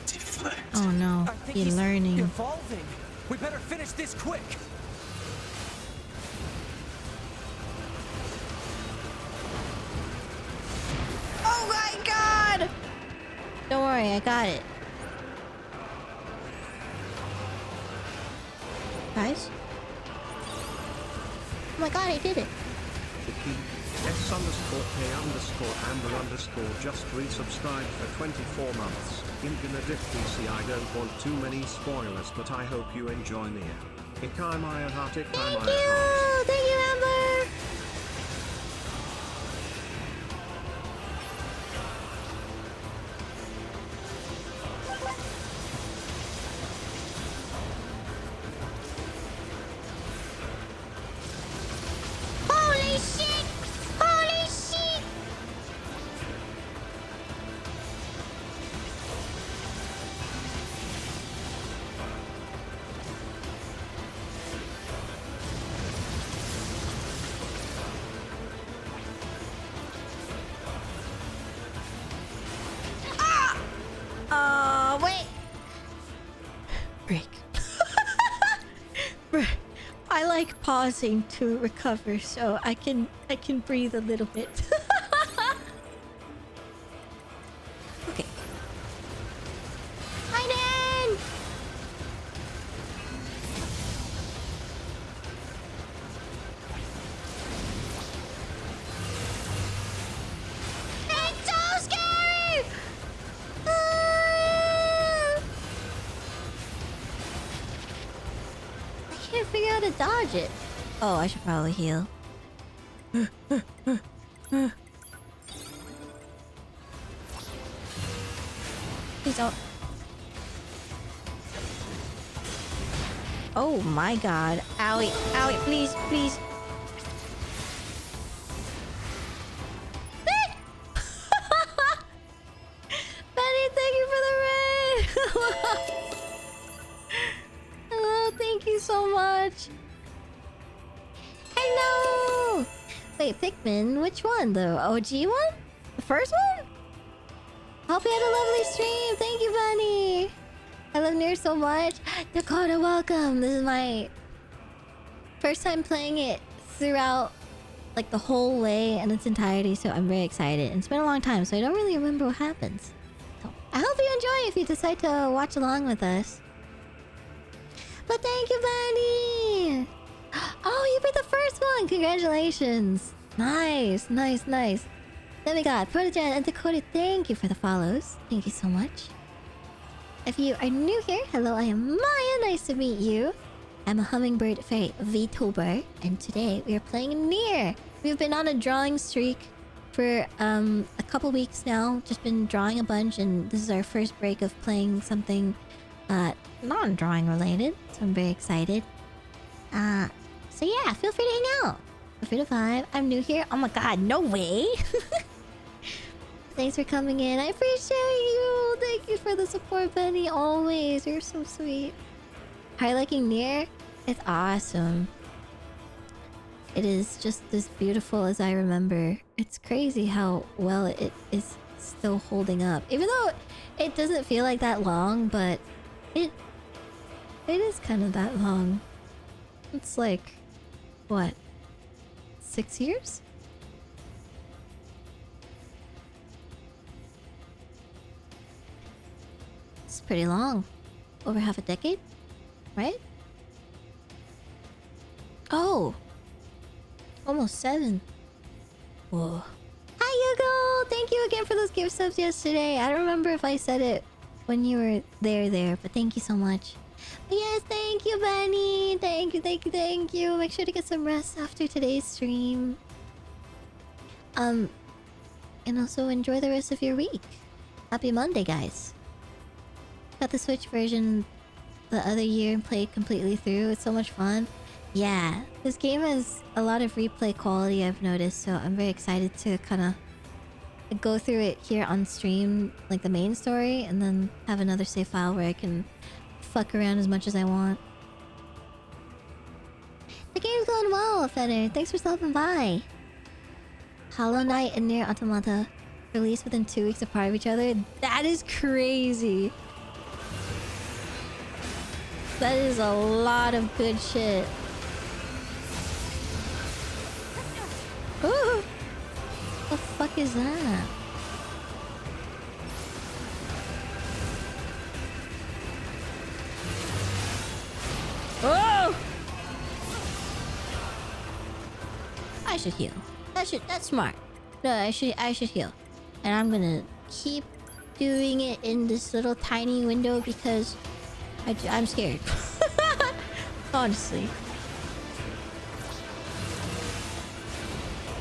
Deflect. Oh no, he's learning. Evolving. We better finish this quick. Oh my god! Don't worry, I got it. Guys? Oh my god, I did it. S_K_Amber_ just resubscribed for 24 months. In Benedict DC, I don't want too many spoilers, but I hope you enjoy Nier. Ikai Maya Heart, Ikai Maya Heart. Thank you, Amber! Holy shit! Holy shit! Wait. Break. I like pausing to recover so I can breathe a little bit. Okay. Aiden! It's so scary! I can't figure out how to dodge it. Oh, I should probably heal. Please don't. Oh my god. Owie, owie, please, please. Benny, thank you for the raid! Oh, thank you so much. Hello! Wait, Pikmin, which one? The OG one? The first one? Hope you had a lovely stream. Thank you, Bunny. I love Nier so much. Dakota, welcome. This is my first time playing it throughout, like, the whole way in its entirety, so I'm very excited. And it's been a long time, so I don't really remember what happens. So I hope you enjoy if you decide to watch along with us. But thank you, Bunny! Oh, you beat the first one! Congratulations! Nice, nice, nice. Then we got Protogen and Dakota. Thank you for the follows. Thank you so much. If you are new here, hello, I am Maya. Nice to meet you. I'm a Hummingbird Fairy VTuber, and today we are playing Nier. We've been on a drawing streak for a couple weeks now. Just been drawing a bunch, and this is our first break of playing something non-drawing related. So I'm very excited. So yeah, feel free to hang out. Feel free to vibe. I'm new here. Oh my god, no way! Thanks for coming in. I appreciate you. Thank you for the support, Benny. Always. You're so sweet. How are you liking Nier? It's awesome. It is just as beautiful as I remember. It's crazy how well it is still holding up. Even though it doesn't feel like that long, but it is kind of that long. It's like, what? 6 years? pretty long. Over half a decade, right? Oh, almost 7. Whoa. Hi, Hugo! Thank you again for those gift subs yesterday. I don't remember if I said it when you were there, but thank you so much. But yes, thank you, Bunny. Thank you, thank you, thank you. Make sure to get some rest after today's stream. And also enjoy the rest of your week. Happy Monday, guys. Got the Switch version the other year and played completely through. It's so much fun. Yeah, this game has a lot of replay quality, I've noticed, so I'm very excited to kind of go through it here on stream, like the main story, and then have another save file where I can fuck around as much as I want. The game's going well, Fenner. Thanks for stopping by. Hollow Knight and Nier Automata released within 2 weeks apart of each other. That is crazy. That is a lot of good shit. Ooh. What the fuck is that? Oh! I should heal. That's smart. No, I should heal. And I'm gonna keep doing it in this little tiny window because I'm scared. Honestly.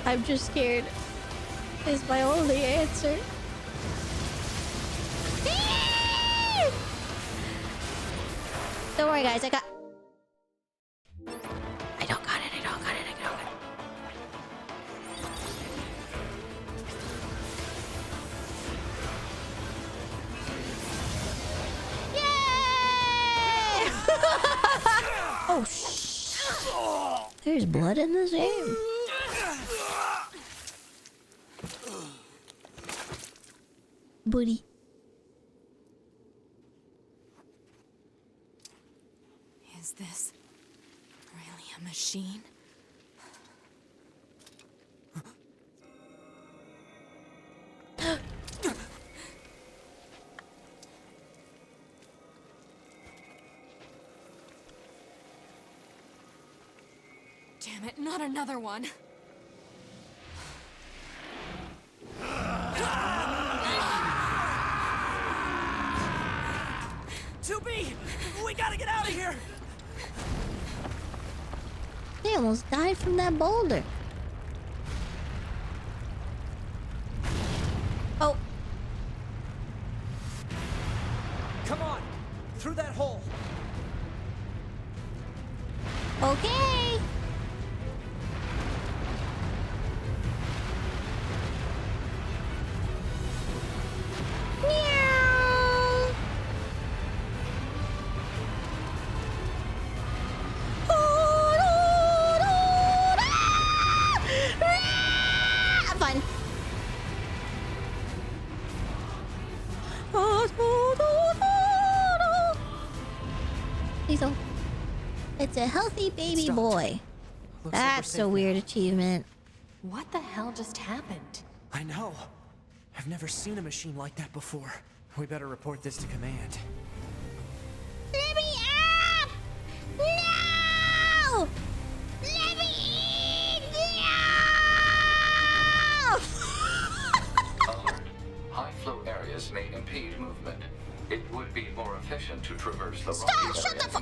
I'm just scared. Is my only answer. Don't worry, guys. I don't got it. I don't got it. Yay! Oh, shh. There's blood in this game. Buddy. Is this really a machine? Damn it, not another one. 2B! We gotta get out of here! They almost died from that boulder. Oh. Come on! Through that hole! Okay. Meow. I'm fine. Please don't. It's a healthy baby boy. That's a weird achievement. What the hell just happened? I know. I've never seen a machine like that before. We better report this to command. Let me up! No! Let me in! No! Alert. High flow areas may impede movement. It would be more efficient to traverse the rocky area.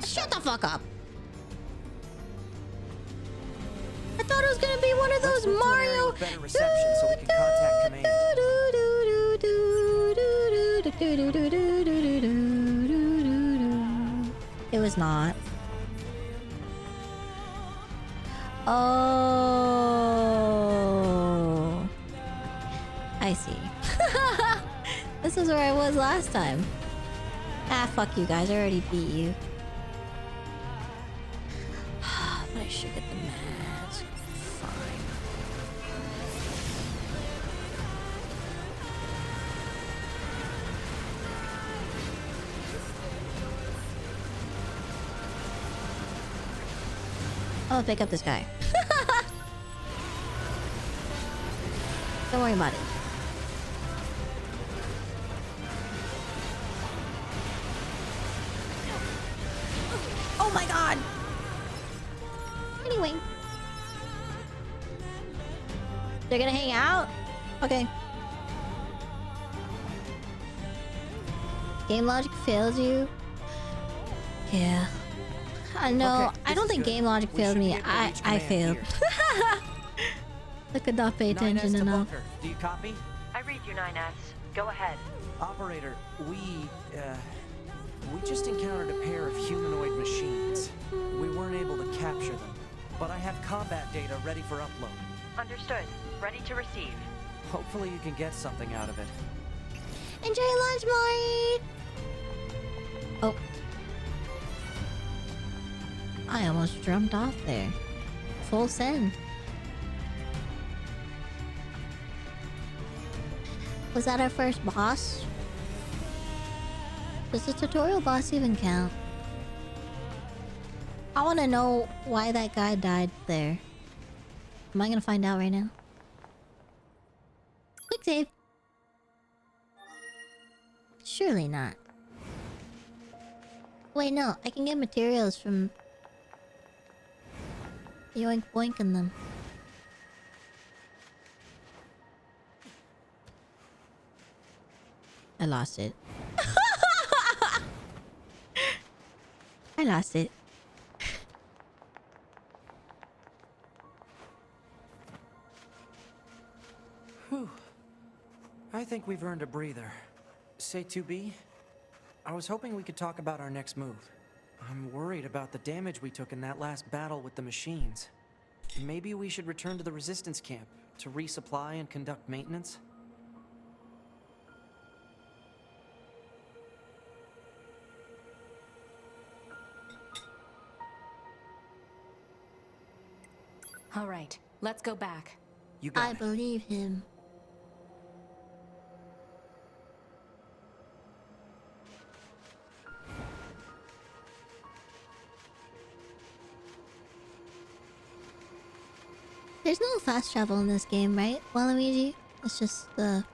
Shut the fuck up! I thought it was gonna be one of those Mario. Better reception so we can contact command. It was not. Oh, I see. This is where I was last time. Ah, fuck you guys. I already beat you. But I should get the mask. Fine. I'll pick up this guy. Don't worry about it. Oh my god! Anyway. They're gonna hang out? Okay. Game logic failed you? Yeah. I know. Okay, I don't think game logic failed me. I failed. I could not pay attention 9S to enough. bunker. Do you copy? I read you, 9S. Go ahead. Operator, we just encountered a pair of humanoid machines. We weren't able to capture them, but I have combat data ready for upload. Understood. Ready to receive. Hopefully you can get something out of it. Enjoy your lunch, Maury! Oh. I almost jumped off there. Full send. Was that our first boss? Does the tutorial boss even count? I want to know why that guy died there. Am I gonna find out right now? Quick save. Surely not. Wait, no. I can get materials from Yoink Boinking them. I lost it. I lost it. Whew. I think we've earned a breather. Say 2B? I was hoping we could talk about our next move. I'm worried about the damage we took in that last battle with the machines. Maybe we should return to the resistance camp to resupply and conduct maintenance? All right, let's go back. You got I believe him. There's no fast travel in this game, right, Waluigi? It's just the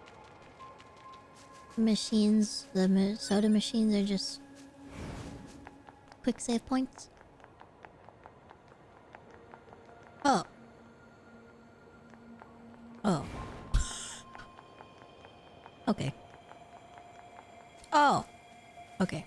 machines, the soda machines are just quick save points. Oh. Oh. Okay. Oh. Okay.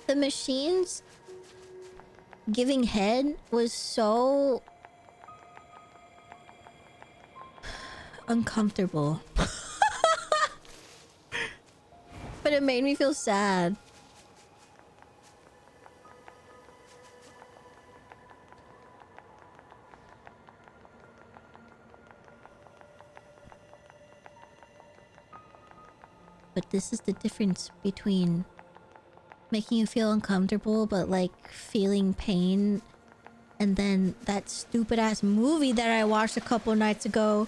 The machines giving head was so uncomfortable. But it made me feel sad. But this is the difference between making you feel uncomfortable but like feeling pain, and then that stupid ass movie that I watched a couple nights ago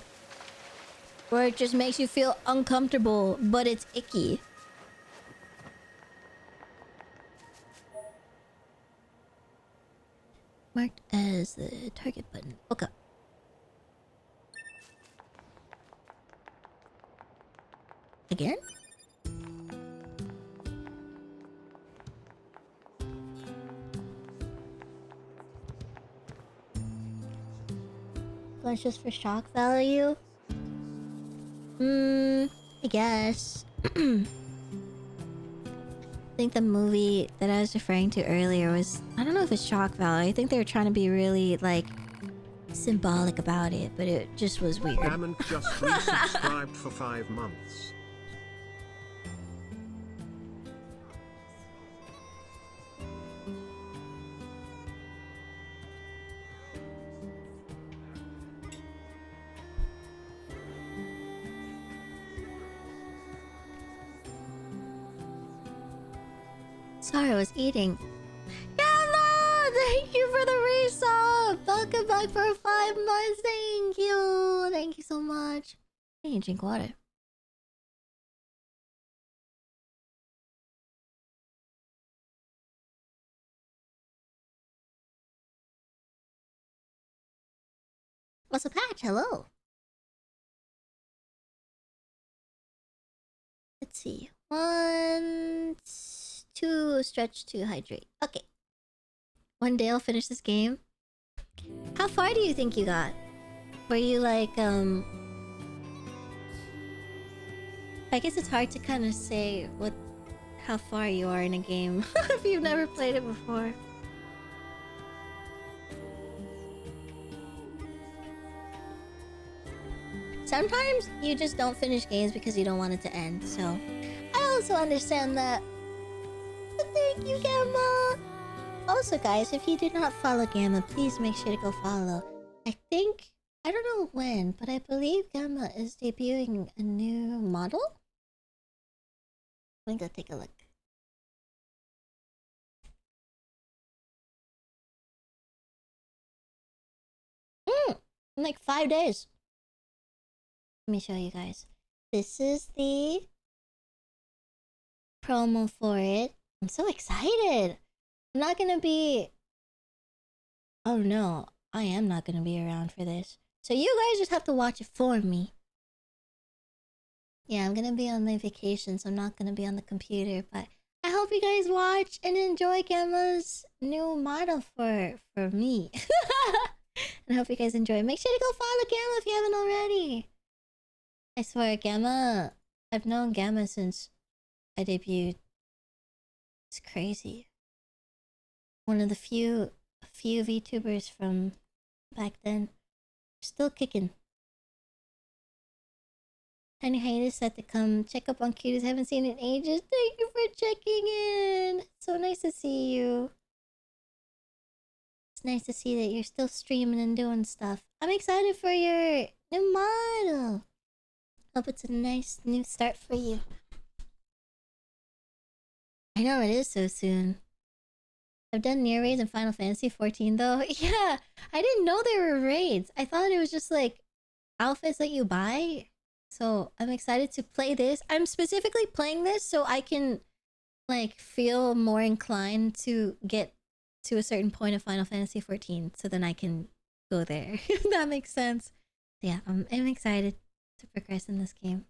where it just makes you feel uncomfortable but it's icky. Marked as the target button. Okay. Again? That's just for shock value? I guess. I think the movie that I was referring to earlier was... I don't know if it's shock value. I think they were trying to be really, like, symbolic about it, but it just was weird. Hammond just resubscribed for 5 months. Sorry, I was eating. Gamma! Thank you for the resub! Welcome back for 5 months. Thank you. Thank you so much. I need to drink water. What's a patch? Hello. Let's see. 1, 2, stretch, 2, hydrate. Okay. One day I'll finish this game. How far do you think you got? Were you like, I guess it's hard to kind of say how far you are in a game if you've never played it before. Sometimes you just don't finish games because you don't want it to end, so I also understand that. But thank you, Gamma! Also, guys, if you did not follow Gamma, please make sure to go follow. I don't know when, but I believe Gamma is debuting a new model? Let me go take a look. In like 5 days. Let me show you guys. This is the promo for it. I'm so excited. I'm not gonna be... Oh no, I am not gonna be around for this. So you guys just have to watch it for me. Yeah, I'm gonna be on my vacation, so I'm not gonna be on the computer, but I hope you guys watch and enjoy Gamma's new model for me. And I hope you guys enjoy. Make sure to go follow Gamma if you haven't already. I swear, Gamma... I've known Gamma since I debuted. It's crazy. One of the few VTubers from back then. Still kicking. Tiny Hiatus said to come check up on Cuties. Haven't seen it in ages. Thank you for checking in. So nice to see you. It's nice to see that you're still streaming and doing stuff. I'm excited for your new model. Hope it's a nice new start for you. I know it is so soon. I've done near raids in Final Fantasy 14 though. Yeah, I didn't know there were raids. I thought it was just like outfits that you buy. So I'm excited to play this. I'm specifically playing this so I can like feel more inclined to get to a certain point of Final Fantasy 14. So then I can go there. If that makes sense. Yeah, I'm excited to progress in this game.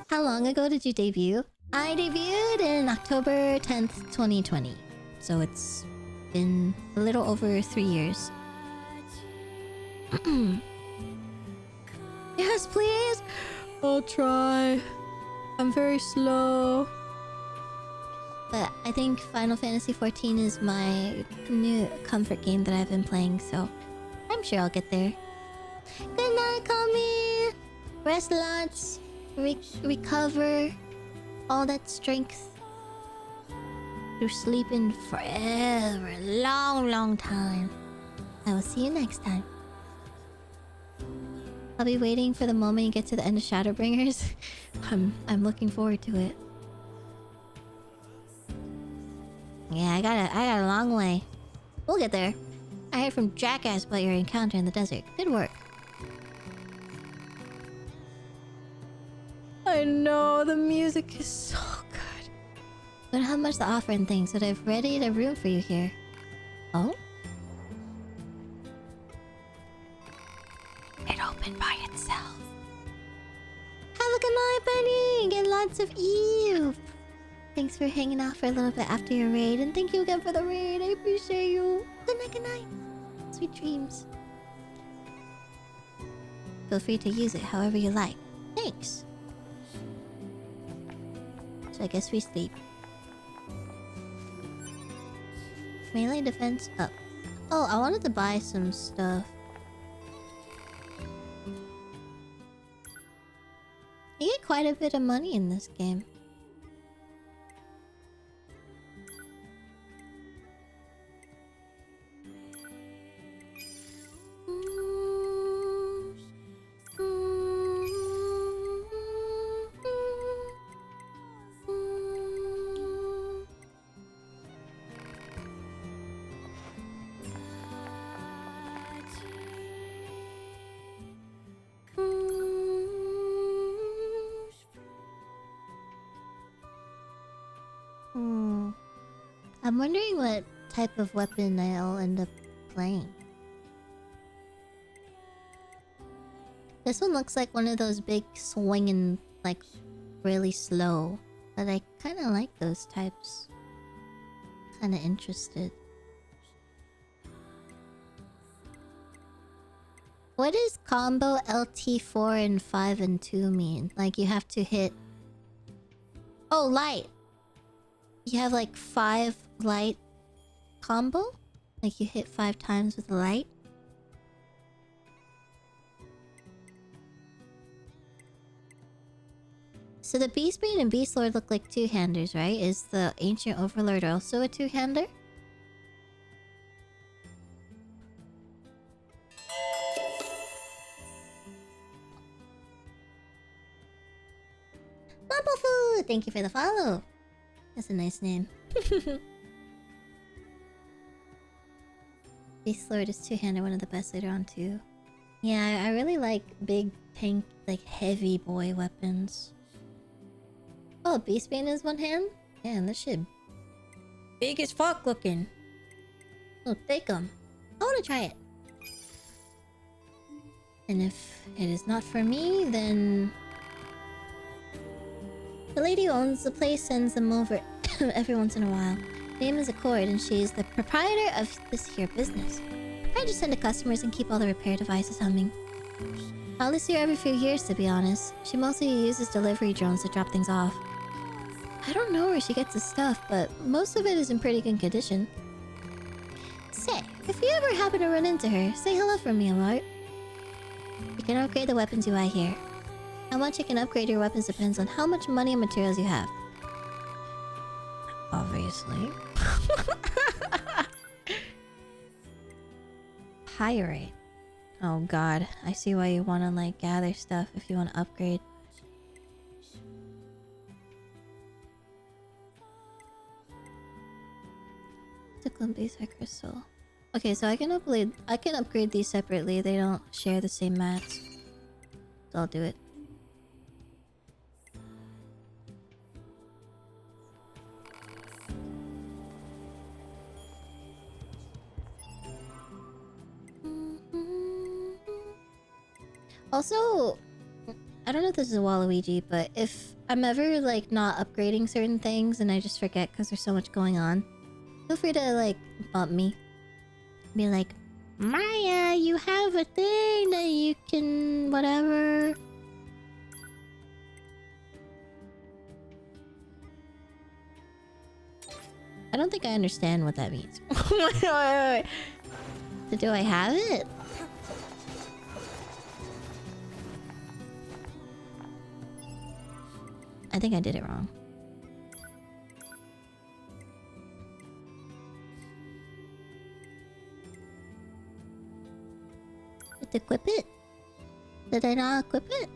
How long ago did you debut? I debuted in October 10th, 2020. So it's been a little over 3 years. Yes, please! I'll try. I'm very slow. But I think Final Fantasy 14 is my new comfort game that I've been playing, so I'm sure I'll get there. Good night, Kami! Rest lots. Recover all that strength. You're sleeping forever, a long time. I will see you next time. I'll be waiting for the moment you get to the end of Shadowbringers. I'm looking forward to it. Yeah, I got a long way. We'll get there. I heard from Jackass about your encounter in the desert. Good work. I know, the music is so good. Don't have much to offer and things, but I've readied a room for you here. Oh? It opened by itself. Have a good night, Benny! Get lots of Eve! Thanks for hanging out for a little bit after your raid, and thank you again for the raid. I appreciate you. Good night, good night. Sweet dreams. Feel free to use it however you like. Thanks. So I guess we sleep. Melee defense up. Oh, I wanted to buy some stuff. You get quite a bit of money in this game. I'm wondering what type of weapon I'll end up playing. This one looks like one of those big swinging, like, really slow. But I kind of like those types. Kind of interested. What does combo LT4 and 5 and 2 mean? Like you have to hit... Oh, light! You have like 5 light combo? Like you hit 5 times with the light? So the Beastbane and Beastlord look like two-handers, right? Is the Ancient Overlord also a two-hander? Bumblefood! Thank you for the follow. That's a nice name. Beastlord is two-hander, one of the best later on too. Yeah, I really like big tank, like heavy boy weapons. Oh, Beastbane is one hand? Man, this shit big as fuck looking. Oh, take 'em. I wanna try it. And if it is not for me, then... The lady who owns the place sends them over every once in a while. Her name is Accord, and she is the proprietor of this here business. I just send to customers and keep all the repair devices humming. I only see her every few years, to be honest. She mostly uses delivery drones to drop things off. I don't know where she gets the stuff, but most of it is in pretty good condition. Say, if you ever happen to run into her, say hello from me, alright? You can upgrade the weapons you buy here. How much you can upgrade your weapons depends on how much money and materials you have. Obviously. Pirate. Oh god, I see why you want to like gather stuff if you want to upgrade. Cyclone base crystal. Okay, so I can upgrade these separately. They don't share the same mats. So I'll do it. Also, I don't know if this is a Waluigi, but if I'm ever like not upgrading certain things and I just forget because there's so much going on, feel free to like bump me. Be like, Maya, you have a thing that you can whatever. I don't think I understand what that means. wait. So do I have it? I think I did it wrong. Did I equip it? Did I not equip it?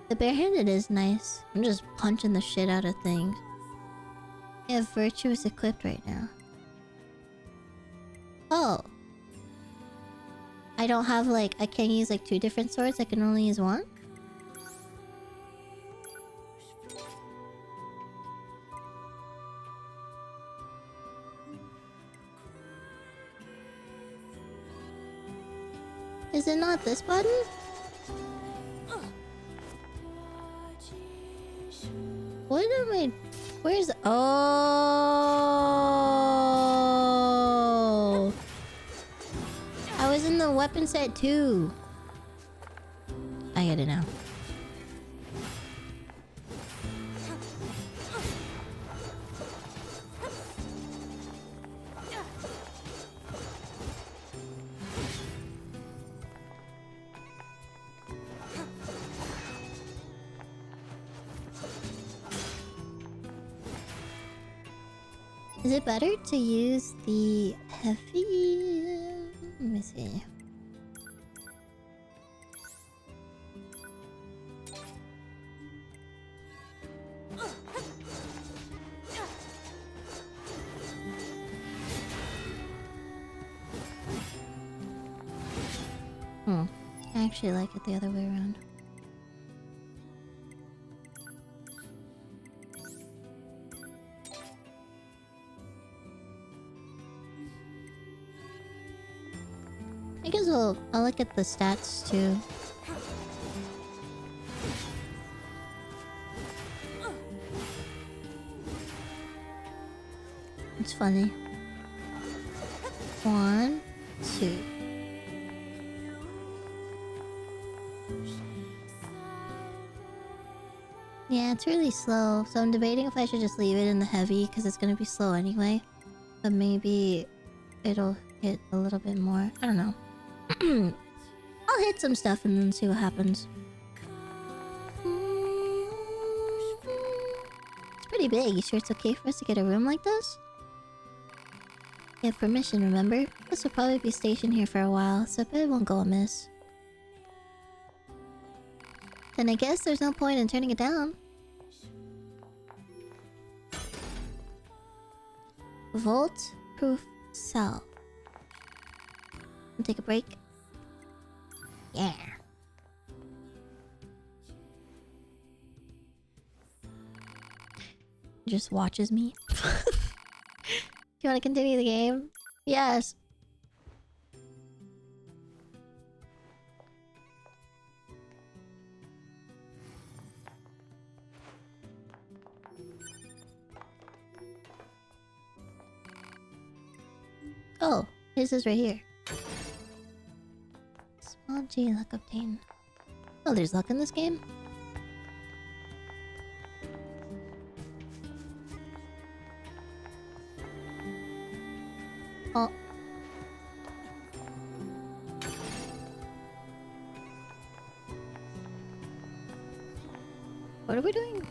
The barehanded is nice. I'm just punching the shit out of things. I have Virtuous equipped right now. Oh. I don't have like... I can't use like 2 different swords. I can only use 1? Is it not this button? What am I... Where's... Oh! I was in the weapon set too. I get it now. Is it better to use the heavy... Let me see. I actually like it the other way around. I guess I'll look at the stats too. It's funny. 1, 2. Yeah, it's really slow, so I'm debating if I should just leave it in the heavy because it's gonna be slow anyway. But maybe it'll hit a little bit more. I don't know. I'll hit some stuff and then see what happens. It's pretty big. You sure it's okay for us to get a room like this? You have permission, remember? This will probably be stationed here for a while, so I bet it won't go amiss. Then I guess there's no point in turning it down. Volt-proof cell. Take a break. Yeah. Just watches me. Do you want to continue the game? Yes. Oh, his is right here. Small G luck obtained. Oh, there's luck in this game? Oh. What are we doing?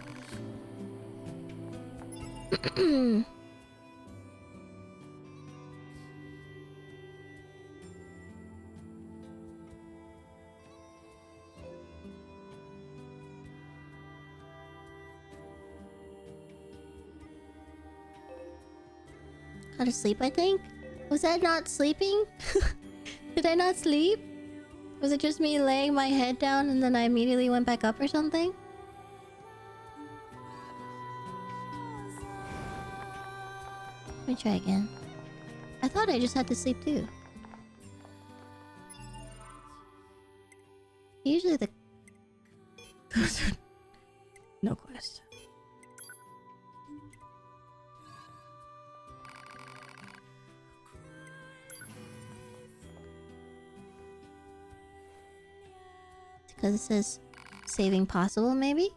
How to sleep, I think? Was that not sleeping? Did I not sleep? Was it just me laying my head down and then I immediately went back up or something? Let me try again. I thought I just had to sleep too. Usually the... No quest. Because it says saving possible, maybe?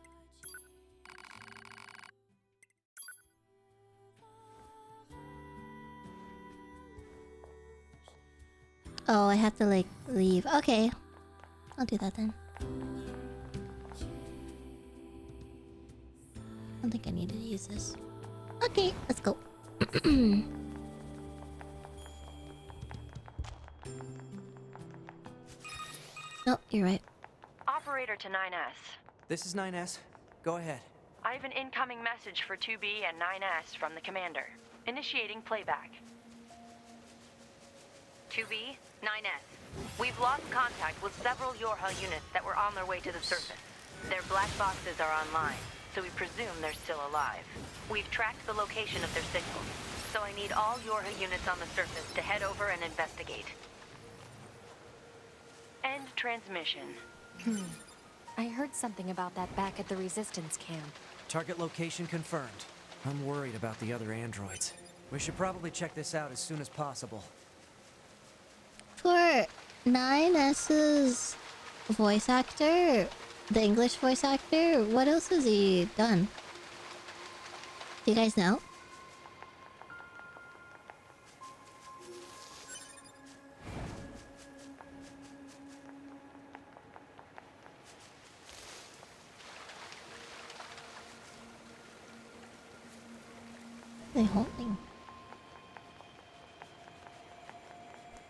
Oh, I have to like leave. Okay. I'll do that then. I don't think I need to use this. Okay, let's go. No, you're right. Operator to 9S. This is 9S. Go ahead. I have an incoming message for 2B and 9S from the commander. Initiating playback. 2B, 9S. We've lost contact with several Yorha units that were on their way to the surface. Their black boxes are online, so we presume they're still alive. We've tracked the location of their signals, so I need all Yorha units on the surface to head over and investigate. End transmission. I heard something about that back at the resistance camp. Target location confirmed. I'm worried about the other androids. We should probably check this out as soon as possible. For 9S's voice actor, the English voice actor, what else has he done? Do you guys know? They holding.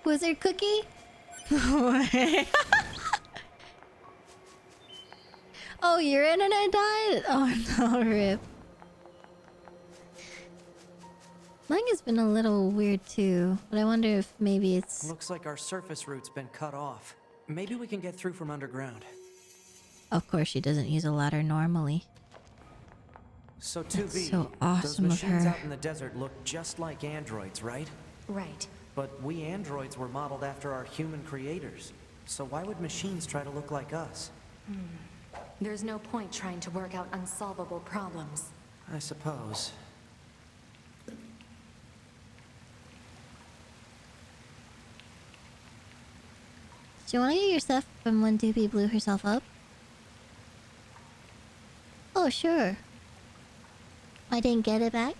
Wizard cookie? Oh, your internet died? Oh no, rip. Mine has been a little weird too, but I wonder if maybe it's... Looks like our surface route's been cut off. Maybe we can get through from underground. Of course she doesn't use a ladder normally. So 2B, That's so awesome those machines of her. out in the desert look just like androids, right? Right. But we androids were modeled after our human creators. So why would machines try to look like us? There's no point trying to work out unsolvable problems. I suppose. Do you want to get your stuff from when Doopy blew herself up? Oh, sure. I didn't get it back?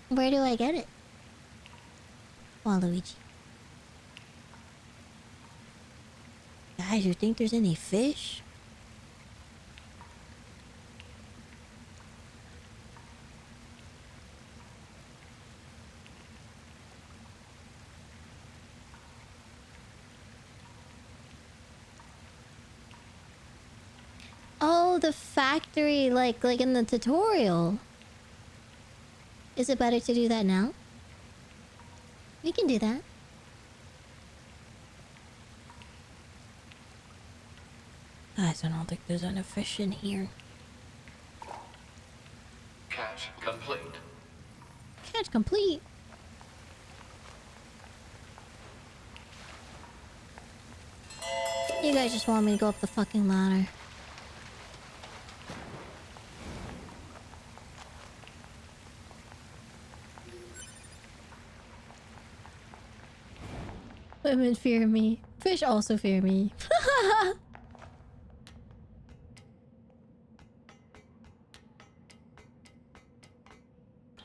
Where do I get it? Waluigi. Guys, you think there's any fish? Oh, the factory, like in the tutorial. Is it better to do that now? We can do that. Guys, I don't think there's enough fish in here. Catch complete. Catch complete. You guys just want me to go up the fucking ladder. Women fear me. Fish also fear me.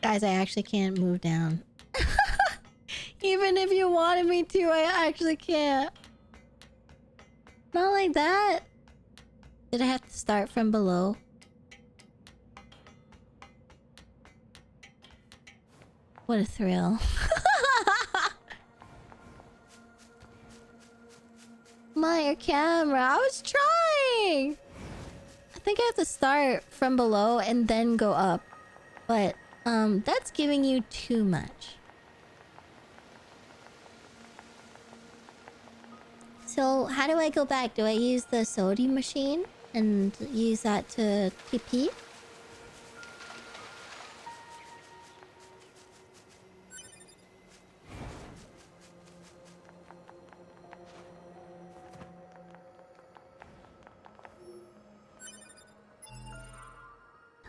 Guys, I actually can't move down. Even if you wanted me to, I actually can't. Not like that. Did I have to start from below? What a thrill. My camera. I was trying. I think I have to start from below and then go up. But that's giving you too much. So how do I go back? Do I use the Sodi machine and use that to TP?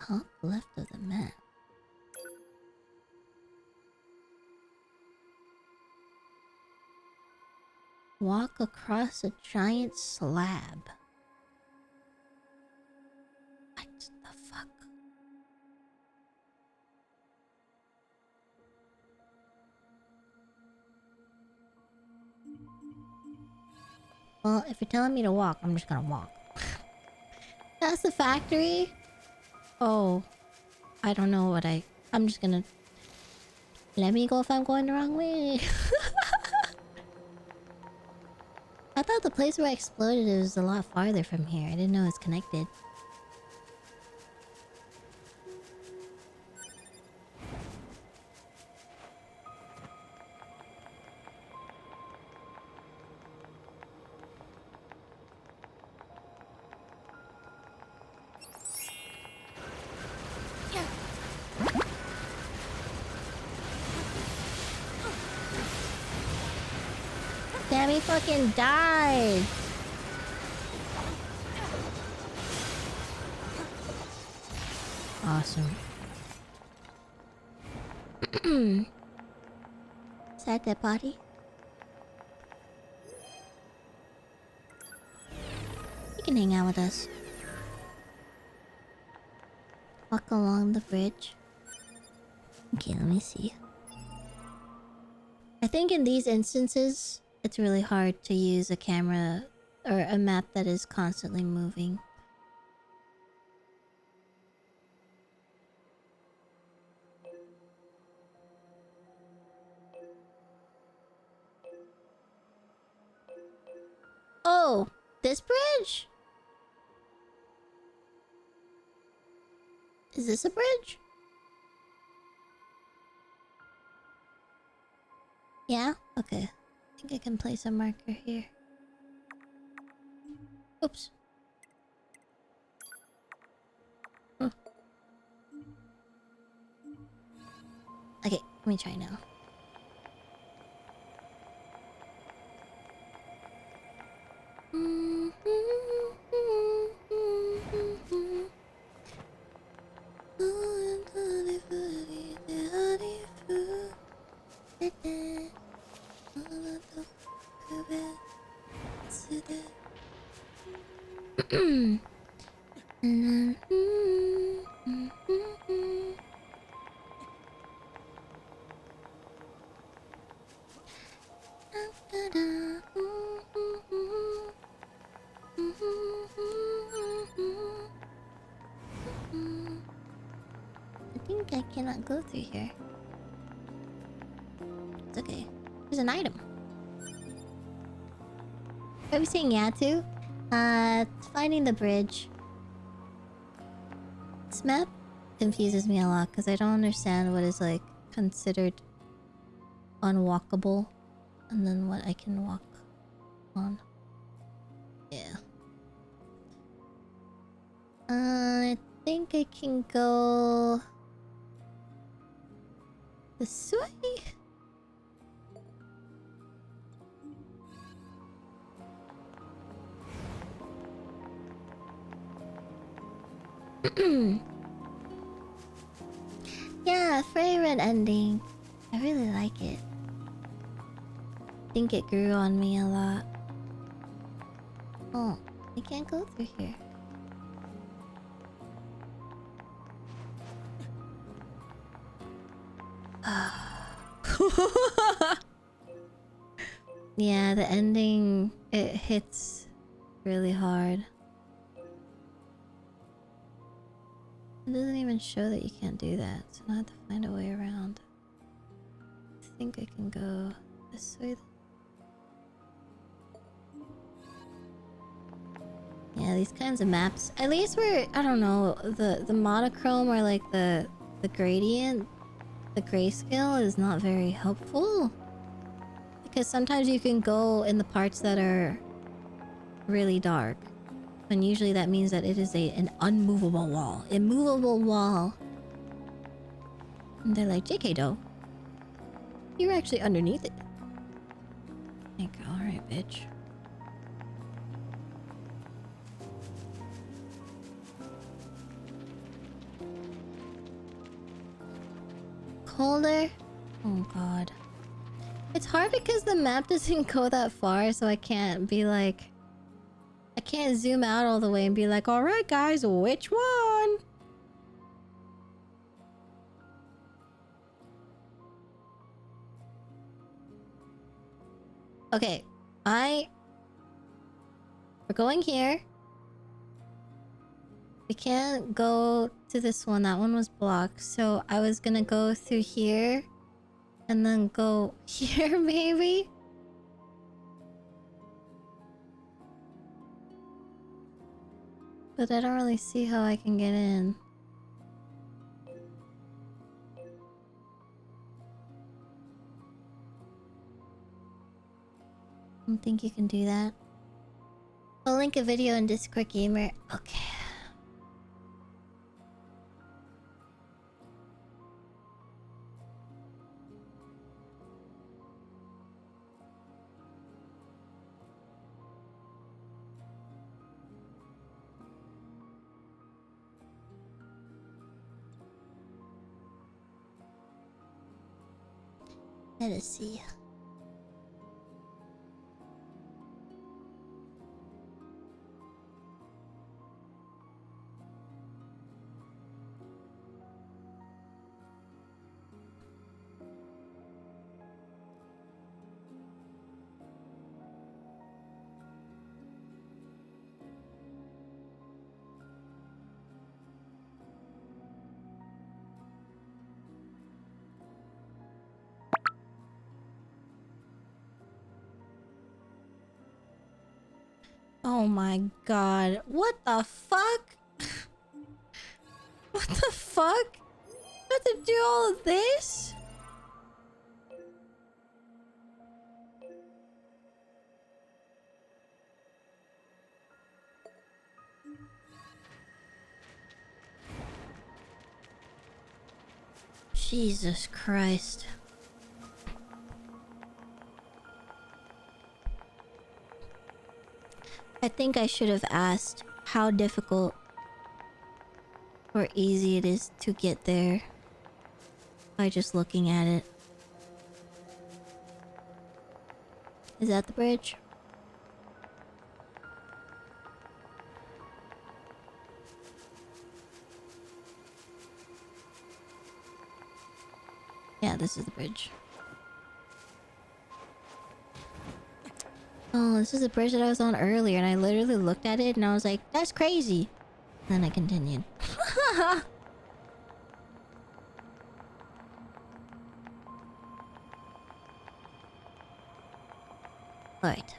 Top left of the map. Walk across a giant slab. What the fuck? Well, if you're telling me to walk, I'm just gonna walk. That's the factory? Oh, I don't know what I'm just gonna... Let me go if I'm going the wrong way. I thought the place where I exploded was a lot farther from here. I didn't know it's connected. Damn, he fucking died. Awesome. Is that dead body? You can hang out with us. Walk along the bridge. Okay, let me see. I think in these instances, it's really hard to use a camera or a map that is constantly moving. Oh, this bridge? Is this a bridge? Yeah? Okay. I think I can place a marker here. Oops. Okay, let me try now. I think I cannot go through here. It's okay. There's an item. Are we saying yeah to? Finding the bridge. This map confuses me a lot because I don't understand what is like considered unwalkable and then what I can walk on. Yeah. I think I can go this way. Yeah, Frey Red ending. I really like it. I think it grew on me a lot. Oh, I can't go through here. Yeah, the ending, it hits really hard. It doesn't even show that you can't do that, so I have to find a way around. I think I can go this way. Yeah, these kinds of maps, at least where, I don't know, the monochrome or like the gradient, the grayscale is not very helpful. Because sometimes you can go in the parts that are really dark. And usually that means that it is an unmovable wall. Immovable wall. And they're like, JK though. You're actually underneath it. Like, alright, bitch. Colder? Oh god. It's hard because the map doesn't go that far, so I can't be like... I can't zoom out all the way and be like, alright guys, which one? Okay, we're going here. We can't go to this one, that one was blocked, so I was gonna go through here and then go here maybe? But I don't really see how I can get in. I don't think you can do that. I'll link a video in Discord Gamer. Okay. Let us see. Oh my god. What the fuck? What the fuck? I have to do all of this? Jesus Christ. I think I should have asked how difficult or easy it is to get there by just looking at it. Is that the bridge? Yeah, this is the bridge. Oh, this is the bridge that I was on earlier, and I literally looked at it and I was like, that's crazy. Then I continued. Alright.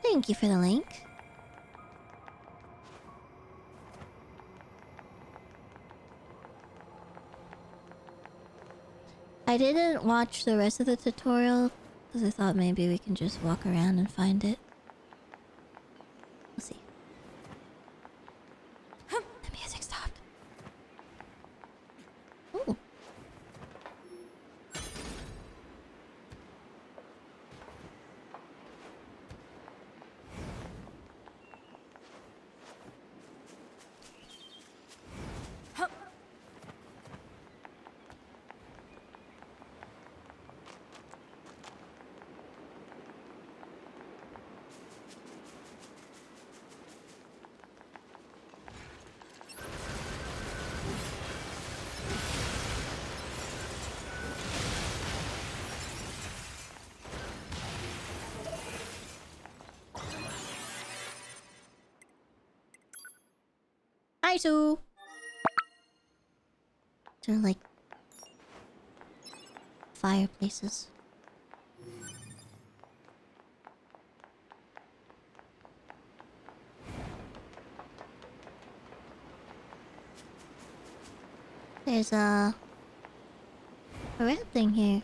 Thank you for the link. I didn't watch the rest of the tutorial because I thought maybe we can just walk around and find it. We'll see. The music stopped. Ooh. Hi, Sue. They're like fireplaces. There's a red thing here.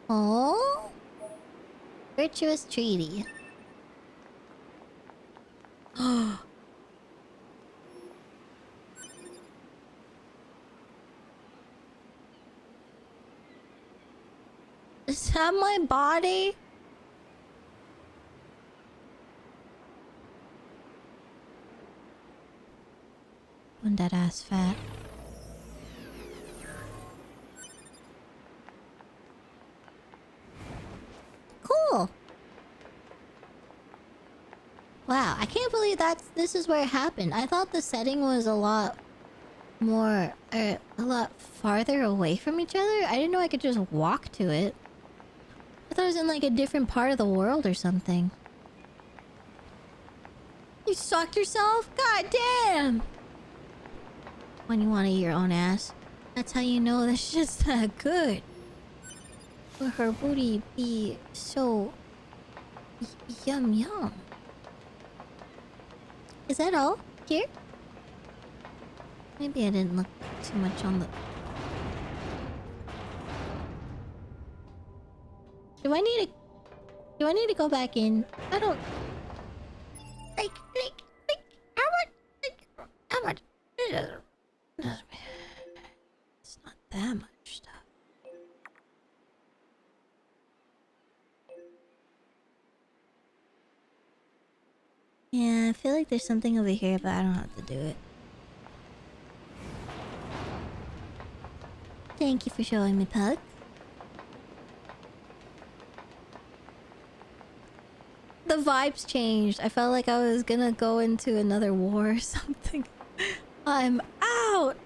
Oh, virtuous treaty. Oh, is that my body? When that ass fat. Cool. Wow, I can't believe this is where it happened. I thought the setting was a lot more, a lot farther away from each other. I didn't know I could just walk to it. I thought it was in like a different part of the world or something. You sucked yourself? God damn! When you want to eat your own ass. That's how you know this shit's that good. Will her booty be so yum yum? Is that all? Here? Maybe I didn't look too much on the... Do I need to go back in? I don't... Like, how much? It's not that much stuff. Yeah, I feel like there's something over here, but I don't have to do it. Thank you for showing me, Pug. The vibes changed. I felt like I was gonna go into another war or something. I'm out!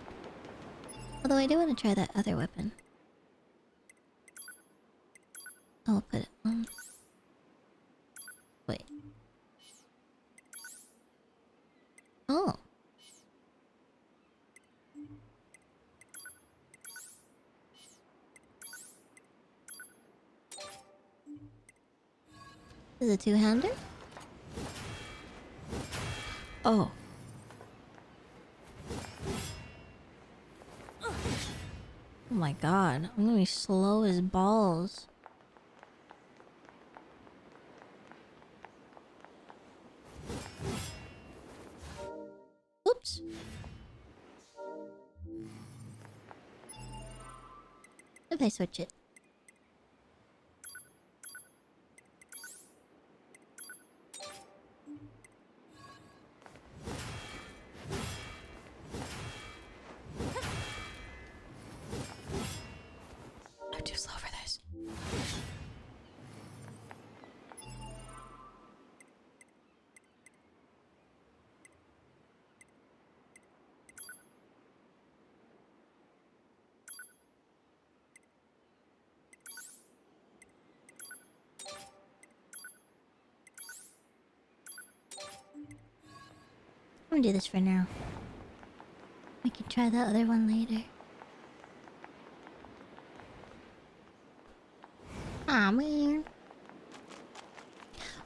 Although I do want to try that other weapon. I'll put it on. Wait. Oh. Is it a two-hander? Oh. Oh my god, I'm gonna be slow as balls. Oops. If I switch it. I'm too slow for this. gonna do this for now. We can try the other one later. Aw, man.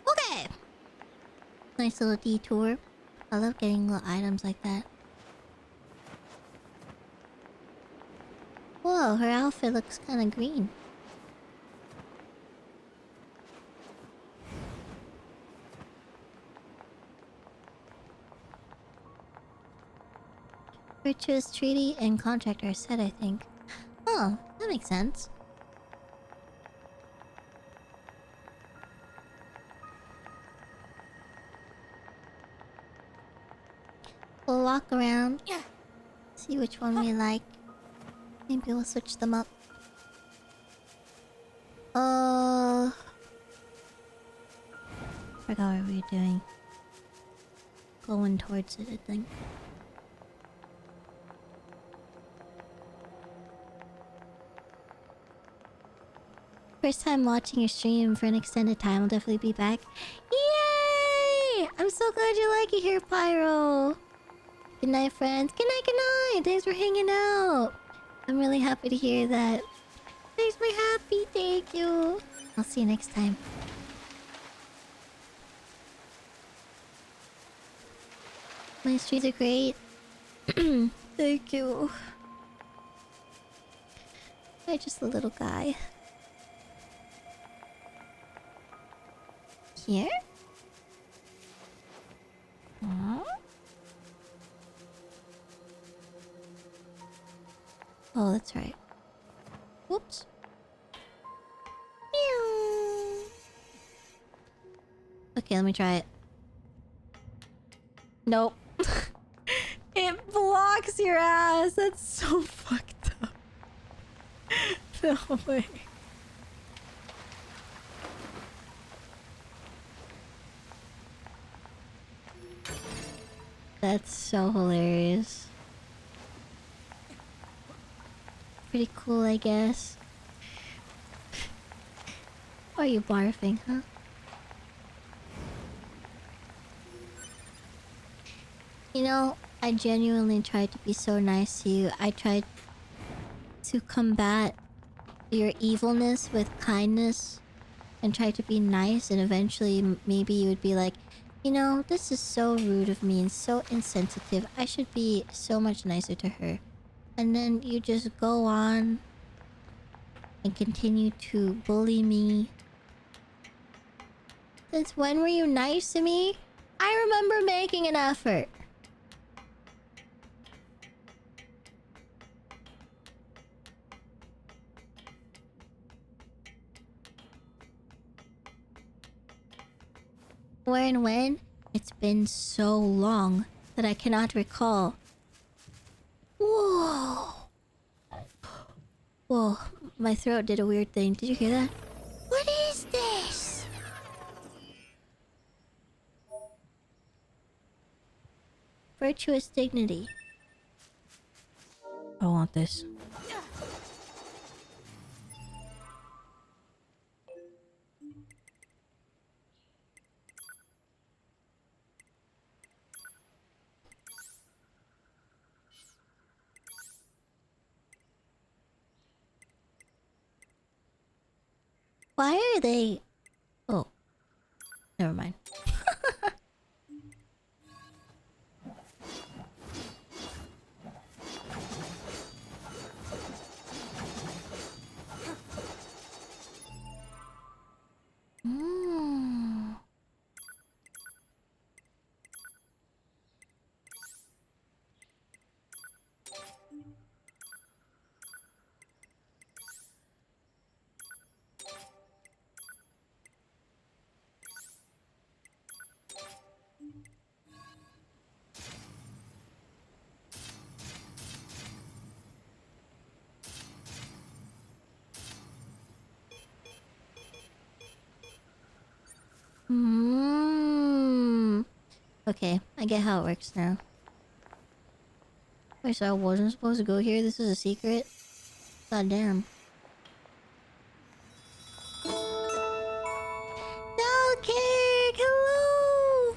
Okay. Nice little detour. I love getting little items like that. Whoa, her outfit looks kind of green. Virtuous treaty and contract are set, I think. Oh, that makes sense. We'll walk around, see which one we like. Maybe we'll switch them up. Forgot what we were doing. Going towards it, I think. First time watching your stream for an extended time. I'll definitely be back. Yay! I'm so glad you like it here, Pyro. Good night, friends. Good night, good night. Thanks for hanging out. I'm really happy to hear that. Thanks for happy. Thank you. I'll see you next time. My streams are great. Thank you. I'm just a little guy. Here? Huh? Oh, that's right. Whoops. Meow. Okay, let me try it. Nope. It blocks your ass. That's so fucked up. No way. That's so hilarious. Pretty cool, I guess. Why are you barfing, huh? You know, I genuinely tried to be so nice to you. I tried to combat your evilness with kindness and try to be nice, and eventually maybe you would be like, you know, this is so rude of me and so insensitive. I should be so much nicer to her. And then you just go on and continue to bully me. Since when were you nice to me? I remember making an effort. Where and when? It's been so long that I cannot recall. Whoa. Whoa, my throat did a weird thing. Did you hear that? What is this? Virtuous dignity. I want this. Why are they... Oh. Never mind. Okay, I get how it works now. Wait, so I wasn't supposed to go here? This is a secret? God damn. No, cake! Hello!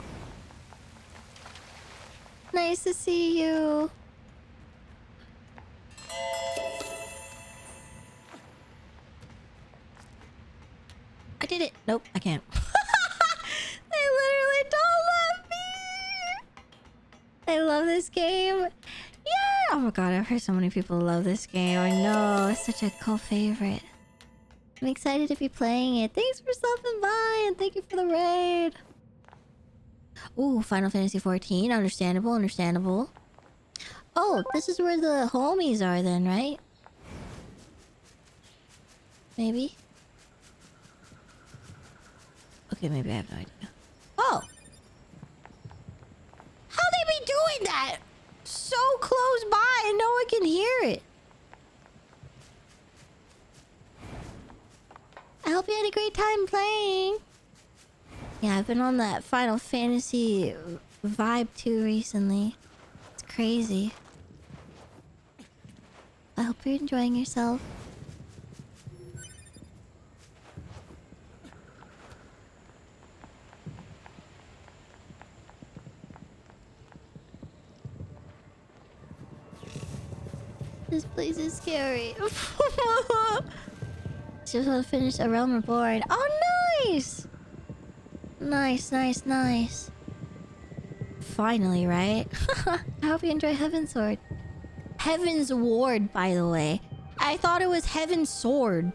nice to see you. I did it. Nope, I can't. They literally don't let me. I love this game. Yeah. Oh my god, I've heard so many people love this game. I know, it's such a cult favorite. I'm excited to be playing it. Thanks for stopping by and thank you for the raid. Ooh, Final Fantasy 14. Understandable, understandable. Oh, this is where the homies are then, right? Maybe? Okay, maybe I have no idea. Oh! How they be doing that? So close by and no one can hear it. I hope you had a great time playing. Yeah, I've been on that Final Fantasy vibe too recently. It's crazy. I hope you're enjoying yourself. This place is scary. Just want to finish A Realm Reborn. Oh, nice! Nice, nice, nice. Finally, right? I hope you enjoy Heaven's Sword. Heaven's Ward, by the way. I thought it was Heaven's Sword.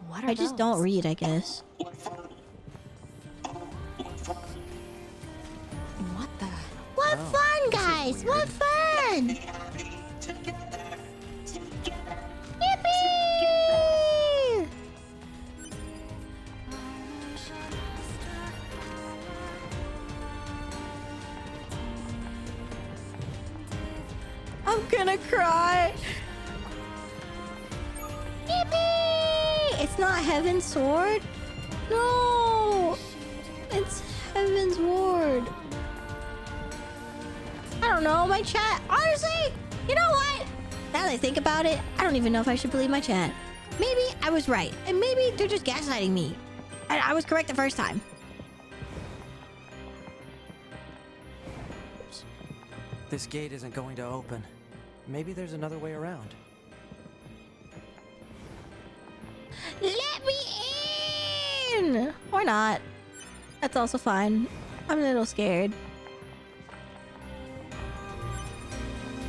What are I just don't read, I guess. What the? What fun, guys! What fun! Yippee! I'm gonna cry. Yippee! It's not Heaven's Sword? No! It's Heaven's Ward. I don't know, my chat. Honestly, you know what? Now that I think about it, I don't even know if I should believe my chat. Maybe I was right, and maybe they're just gaslighting me. And I was correct the first time. This gate isn't going to open. Maybe there's another way around. Let me in! Or not. That's also fine. I'm a little scared.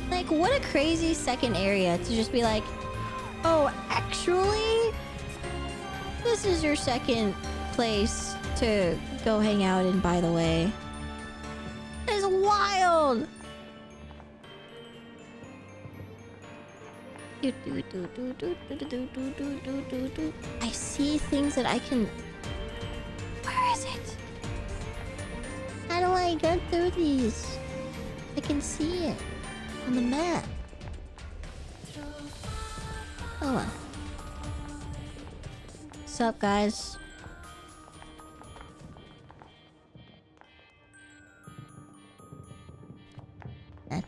Like, what a crazy second area to just be like, oh, actually, this is your second place to go hang out in, by the way. It's wild! I see things that I can... Where is it? How do I get through these? I can see it on the map. Oh well. What's up, guys? That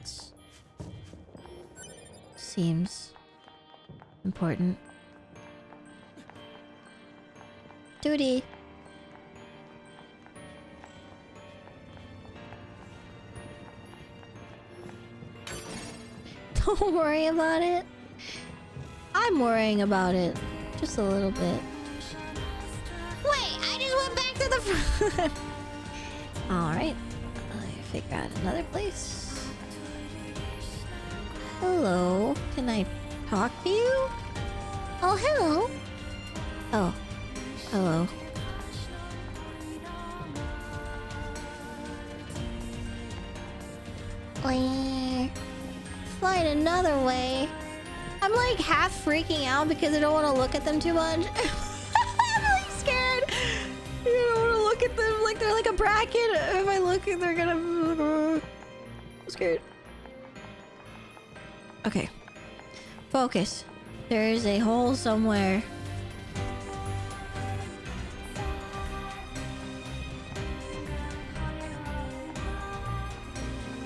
seems important. Duty. Don't worry about it. I'm worrying about it. Just a little bit. Wait, I just went back to the front. Alright. Let me figure out another place. Hello. Can I talk to you? Oh, hello. Oh. Hello. Find another way. I'm like half freaking out because I don't want to look at them too much. I'm really scared. I don't want to look at them like they're like a bracket. If I look, they're gonna... I'm scared. Okay. Focus. There is a hole somewhere.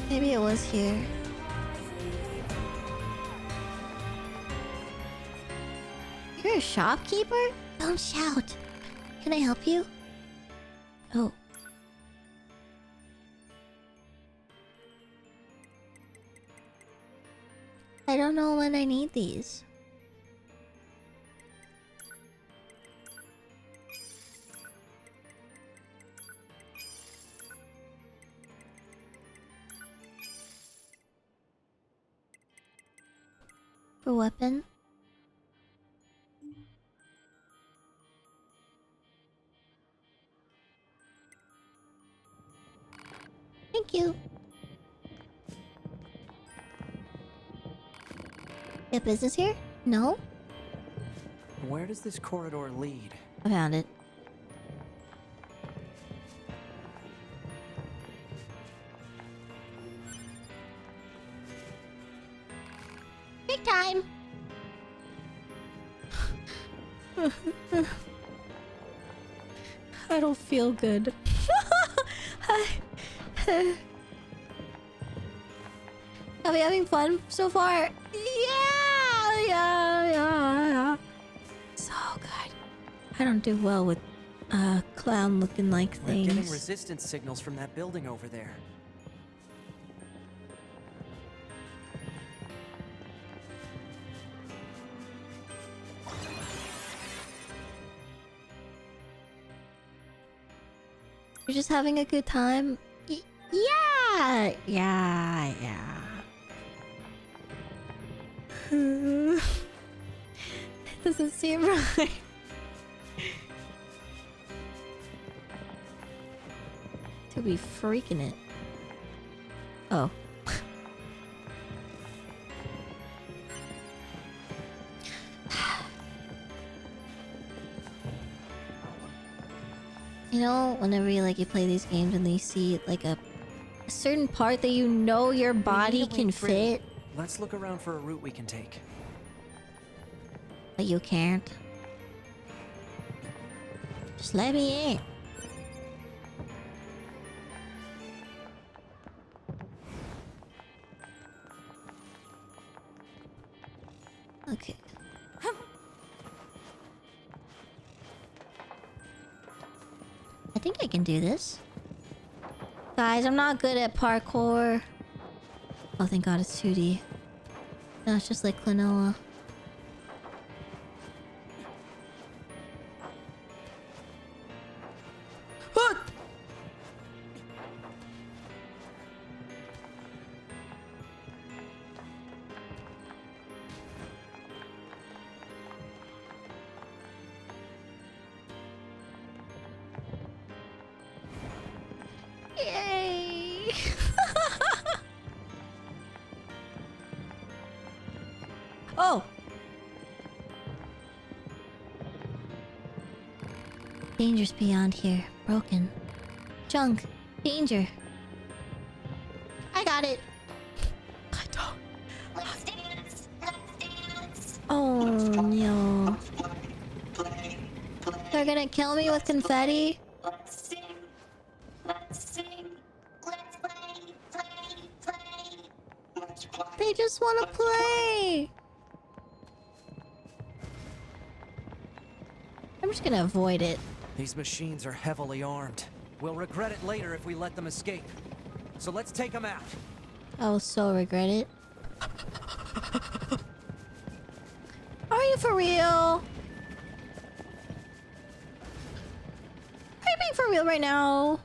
Maybe it was here. You're a shopkeeper? Don't shout. Can I help you? Oh. I don't know when I need these. For weapon. Thank you. Get business here? No? Where does this corridor lead? I found it. Big time! I don't feel good. Are we having fun so far? Yeah. So good. I don't do well with clown looking like We're getting things. resistance signals from that building over there. You're just having a good time? Yeah! It doesn't seem right. To be freaking it. Oh. You know, whenever you play these games and they see like a certain part that you know your body can fit, Let's look around for a route we can take. but you can't. Just let me in. Okay. I think I can do this. Guys, I'm not good at parkour. Oh, thank God it's 2D. No, it's just like Klonoa. Yay! Oh! Danger's beyond here. Broken. Junk. Danger. I got it. I don't. Let's dance. Let's dance. Oh no. They're gonna kill me with confetti? Let's sing. Let's sing. Let's play. They just wanna play! I'm just gonna avoid it. These machines are heavily armed. We'll regret it later if we let them escape. So let's take them out. I will so regret it. Are you for real? Are you being for real right now?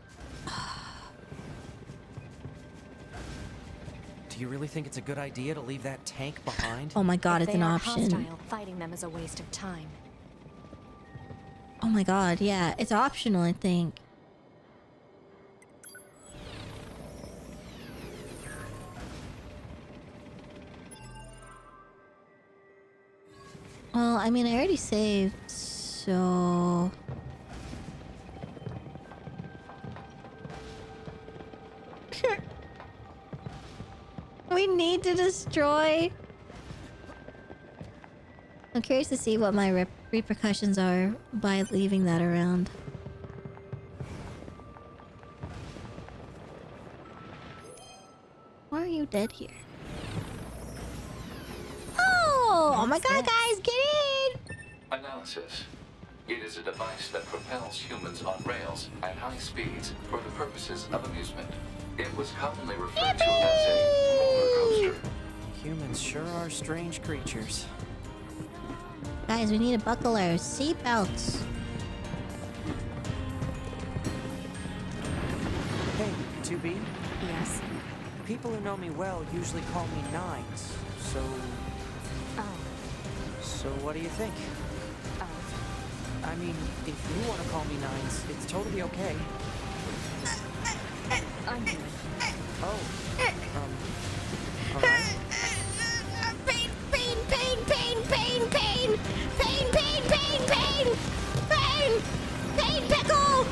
Do you really think it's a good idea to leave that tank behind? Oh my God, If it's an they are option. hostile, fighting them is a waste of time. Oh my God, yeah, it's optional, I think. Well, I mean, I already saved, so... We need to destroy... I'm curious to see what my repercussions are by leaving that around. Why are you dead here? Oh my God, guys, get in! Analysis. It is a device that propels humans on rails at high speeds for the purposes of amusement. It was commonly referred to as a roller coaster. Humans Humans sure are strange creatures. Guys, we need to buckle our seatbelts. Hey, 2B? Yes? People who know me well usually call me Nines, so... Oh. So what do you think? I mean, if you want to call me Nines, it's totally okay. I'm good. Oh. Alright. Pain, pain, pain, pain, pain, pain! Pain, pain, pain, pain! Pain! Pain, pickle!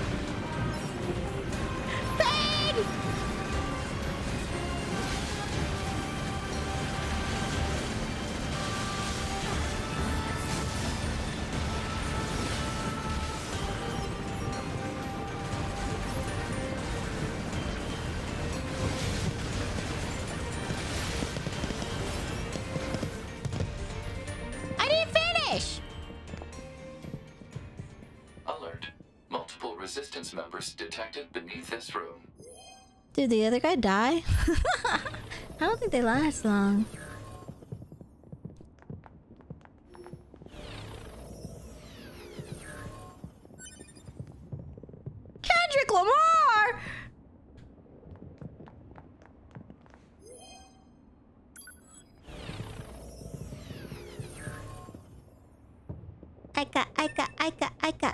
Pain! I didn't finish! Alert. Multiple resistance members detected beneath this room. Did the other guy die? I don't think they last long. Kendrick Lamar! Aika.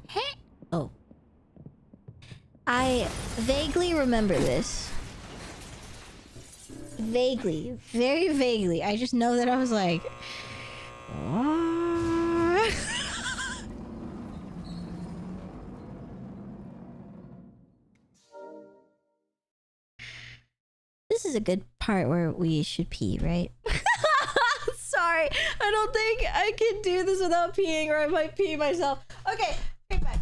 Hey. Oh. I vaguely remember this. Vaguely. Very vaguely. I just know that I was like... What? This is a good part where we should pee, right? Sorry, I don't think I can do this without peeing, or I might pee myself. Okay, right back.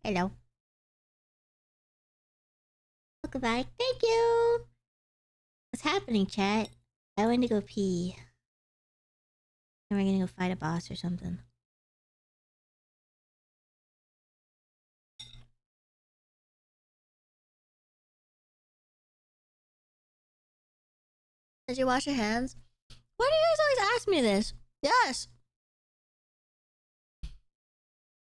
Hello. Welcome back. Thank you. What's happening, chat? I went to go pee. And we're gonna go fight a boss or something. Did you wash your hands? Why do you guys always ask me this? Yes.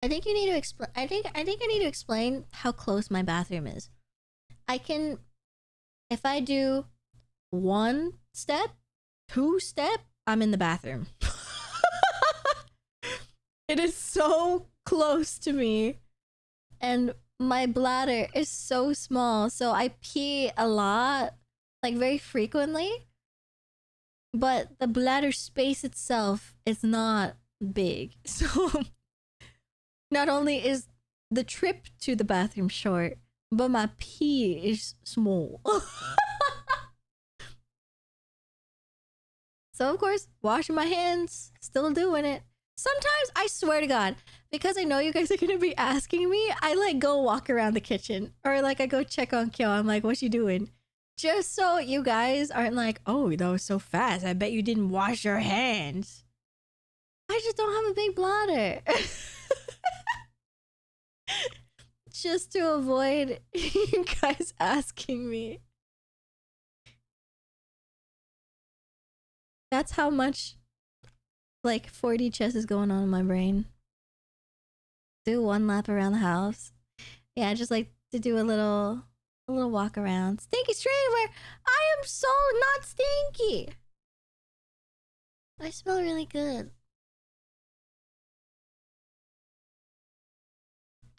I think you need to explain. I think I need to explain how close my bathroom is. I can, if I do 1 step, 2 step, I'm in the bathroom. It is so close to me, and my bladder is so small, so I pee a lot, like very frequently. But the bladder space itself is not big, so. Not only is the trip to the bathroom short, but my pee is small. So of course, washing my hands, still doing it. Sometimes, I swear to God, because I know you guys are gonna be asking me, I like go walk around the kitchen. Or like I go check on Kyo, I'm like, what you doing? Just so you guys aren't like, oh, that was so fast. I bet you didn't wash your hands. I just don't have a big bladder. Just to avoid you guys asking me. That's how much like 4D chess is going on in my brain. Do one lap around the house. Yeah, just like to do a little walk around. Stinky Streamer! I am so not stinky! I smell really good.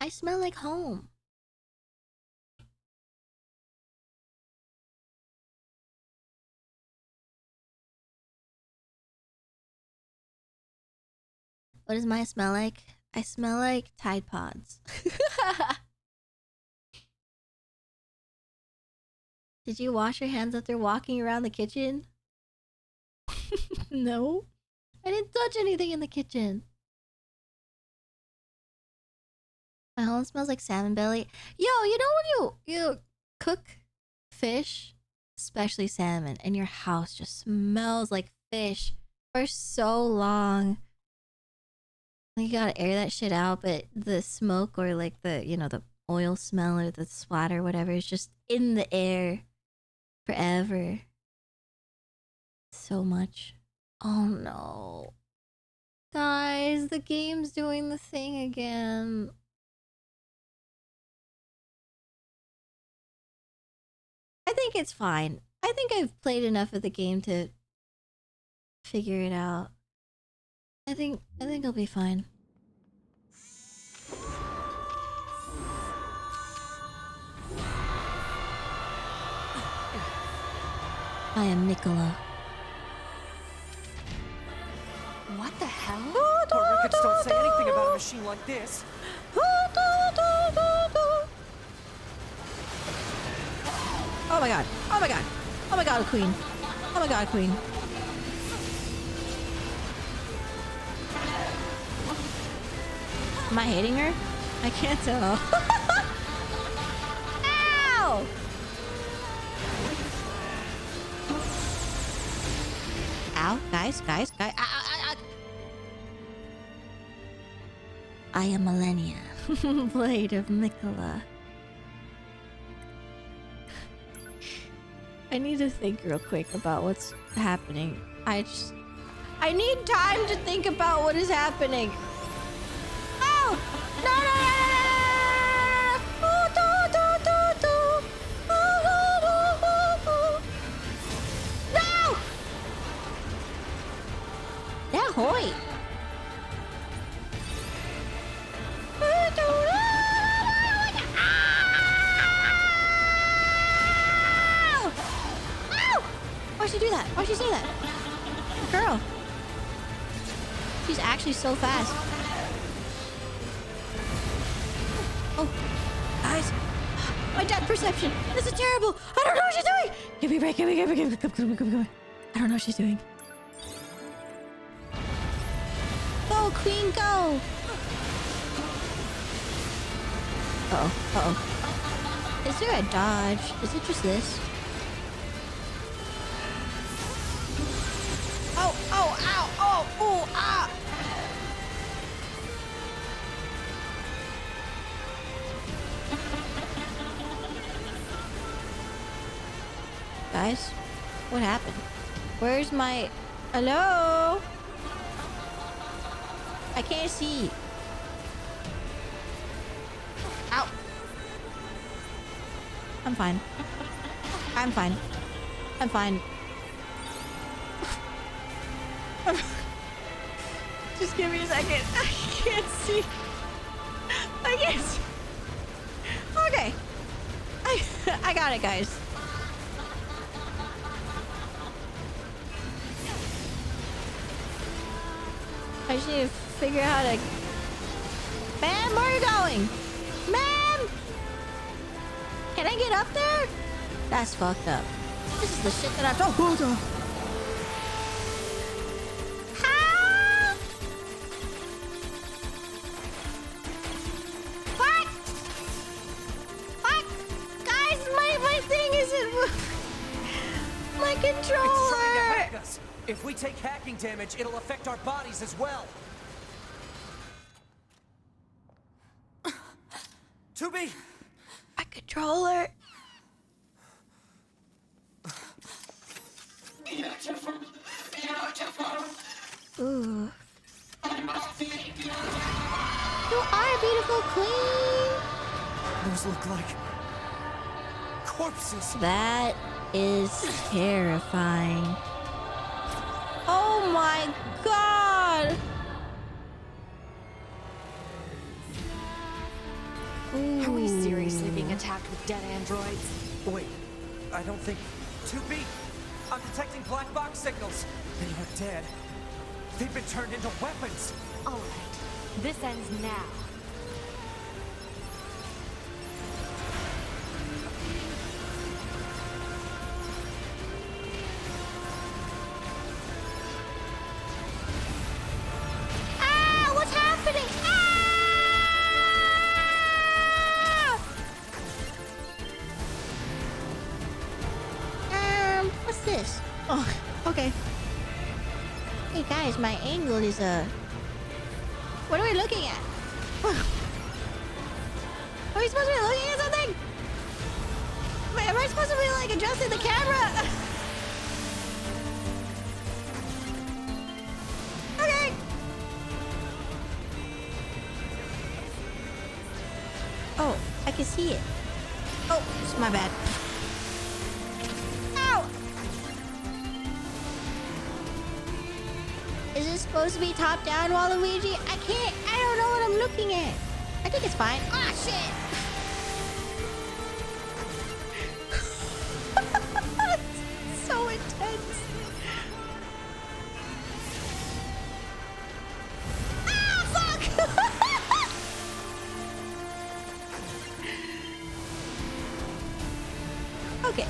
I smell like home. What does mine smell like? I smell like Tide Pods. Did you wash your hands after walking around the kitchen? No. I didn't touch anything in the kitchen. My home smells like salmon belly. Yo, you know when you cook fish, especially salmon, and your house just smells like fish for so long. You gotta air that shit out, but the smoke or like the, you know, the oil smell or the splatter or whatever is just in the air forever. So much. Oh no. Guys, the game's doing the thing again. I think it's fine. I think I've played enough of the game to figure it out. I think I'll be fine. I am Nicola. What the hell? Our records don't say anything about a machine like this. Oh my god. Oh my god. Oh my god, Queen. Oh my god, Queen. Am I hating her? I can't tell. Ow! Ow, guys. I am Millennia, Blade of Nicola. I need to think real quick about what's happening. I need time to think about what is happening. Oh! No! That hoy! Why'd she do that? Why'd she say that? Girl. She's actually so fast. Oh, guys. My depth perception. This is terrible. I don't know what she's doing. Give me a break. Come. I don't know what she's doing. Go, Queen, go. Uh-oh. Is there a dodge? Is it just this? Oh, ow, oh, ah! Guys, what happened? Where's my... Hello? I can't see. Ow. I'm fine. Just give me a second. I can't see. I can't see. Okay. I got it, guys. I just need to figure out how to... Ma'am, where are you going? Ma'am! Can I get up there? That's fucked up. This is the shit that I don't... Hold on. What? Guys, my thing isn't... If we take hacking damage, it'll affect our bodies as well. 2B! My controller. Beautiful. Beautiful. Ooh. You are a beautiful queen. Those look like corpses. That is terrifying. Oh my god. Are we seriously being attacked with dead androids? Wait, I don't think... 2B! I'm detecting black box signals. They weren't dead. They've been turned into weapons. All right. This ends now. Ah! What's happening? Ah! What's this? Oh, okay. Hey guys, my angle is what are we looking at? Are we supposed to be looking at something? Wait, am I supposed to be like adjusting the camera? Okay. Oh, I can see it. Oh, it's my bad. Ow! Is it supposed to be top down, Waluigi? I don't know what I'm looking at. I think it's fine. Ah, shit! It's so intense. Ah, fuck! Okay.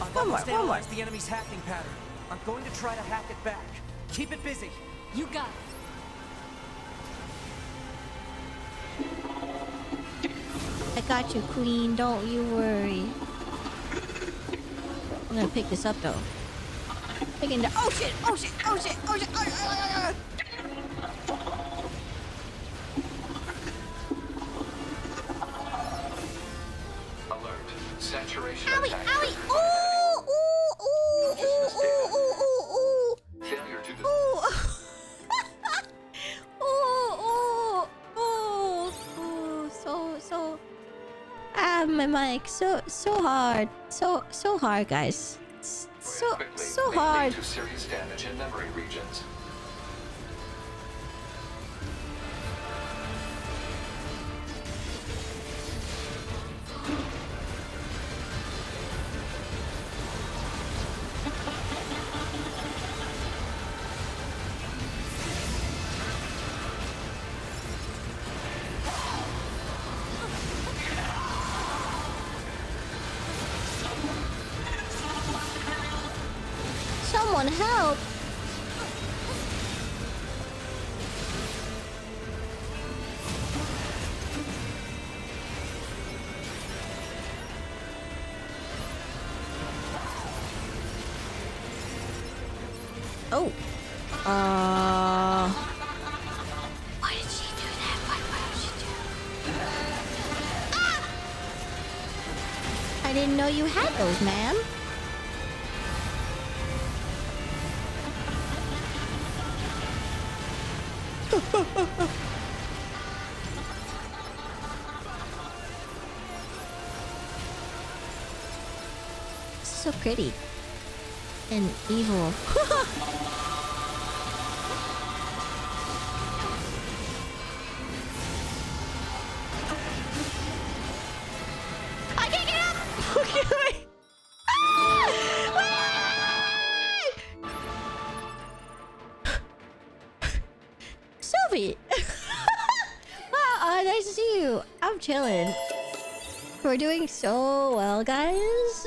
I've One more. analyzed the enemy's hacking pattern. I'm going to try to hack it back. Keep it busy. You got it. I got you, queen. Don't you worry. I'm gonna pick this up though. Picking the. Oh shit! Alert. Saturation Owie! attack. Ooh! Failure to So. Ah, my mic. So hard. So hard, guys. So hard. To serious damage in memory regions. Someone help! Oh. Why did she do that? Why would she do that? Ah! I didn't know you had those, ma'am. So pretty and evil. I can't get up. Okay, wait. Sylvie. Wow, nice to see you. I'm chilling. We're doing so well, guys.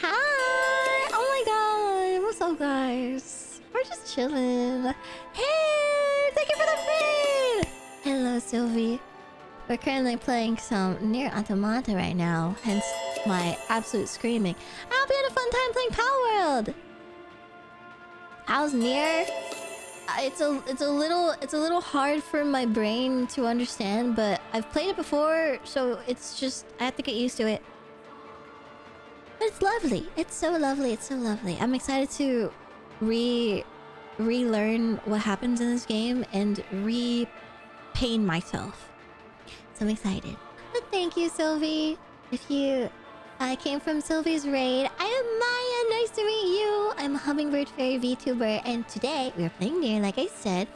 Hi! Oh my god! What's up, guys? We're just chilling. Hey! Thank you for the feed! Hello, Sylvie. We're currently playing some Nier Automata right now, hence my absolute screaming. I'll be having a fun time playing Power World! How's Nier? It's a little hard for my brain to understand, but I've played it before, so it's just I have to get used to it. But it's lovely. It's so lovely. It's so lovely. I'm excited to relearn what happens in this game and pain myself. So I'm excited. But thank you, Sylvie. If you came from Sylvie's raid, I am Maya. Nice to meet you. I'm a Hummingbird Fairy VTuber, and today we are playing Nier, like I said.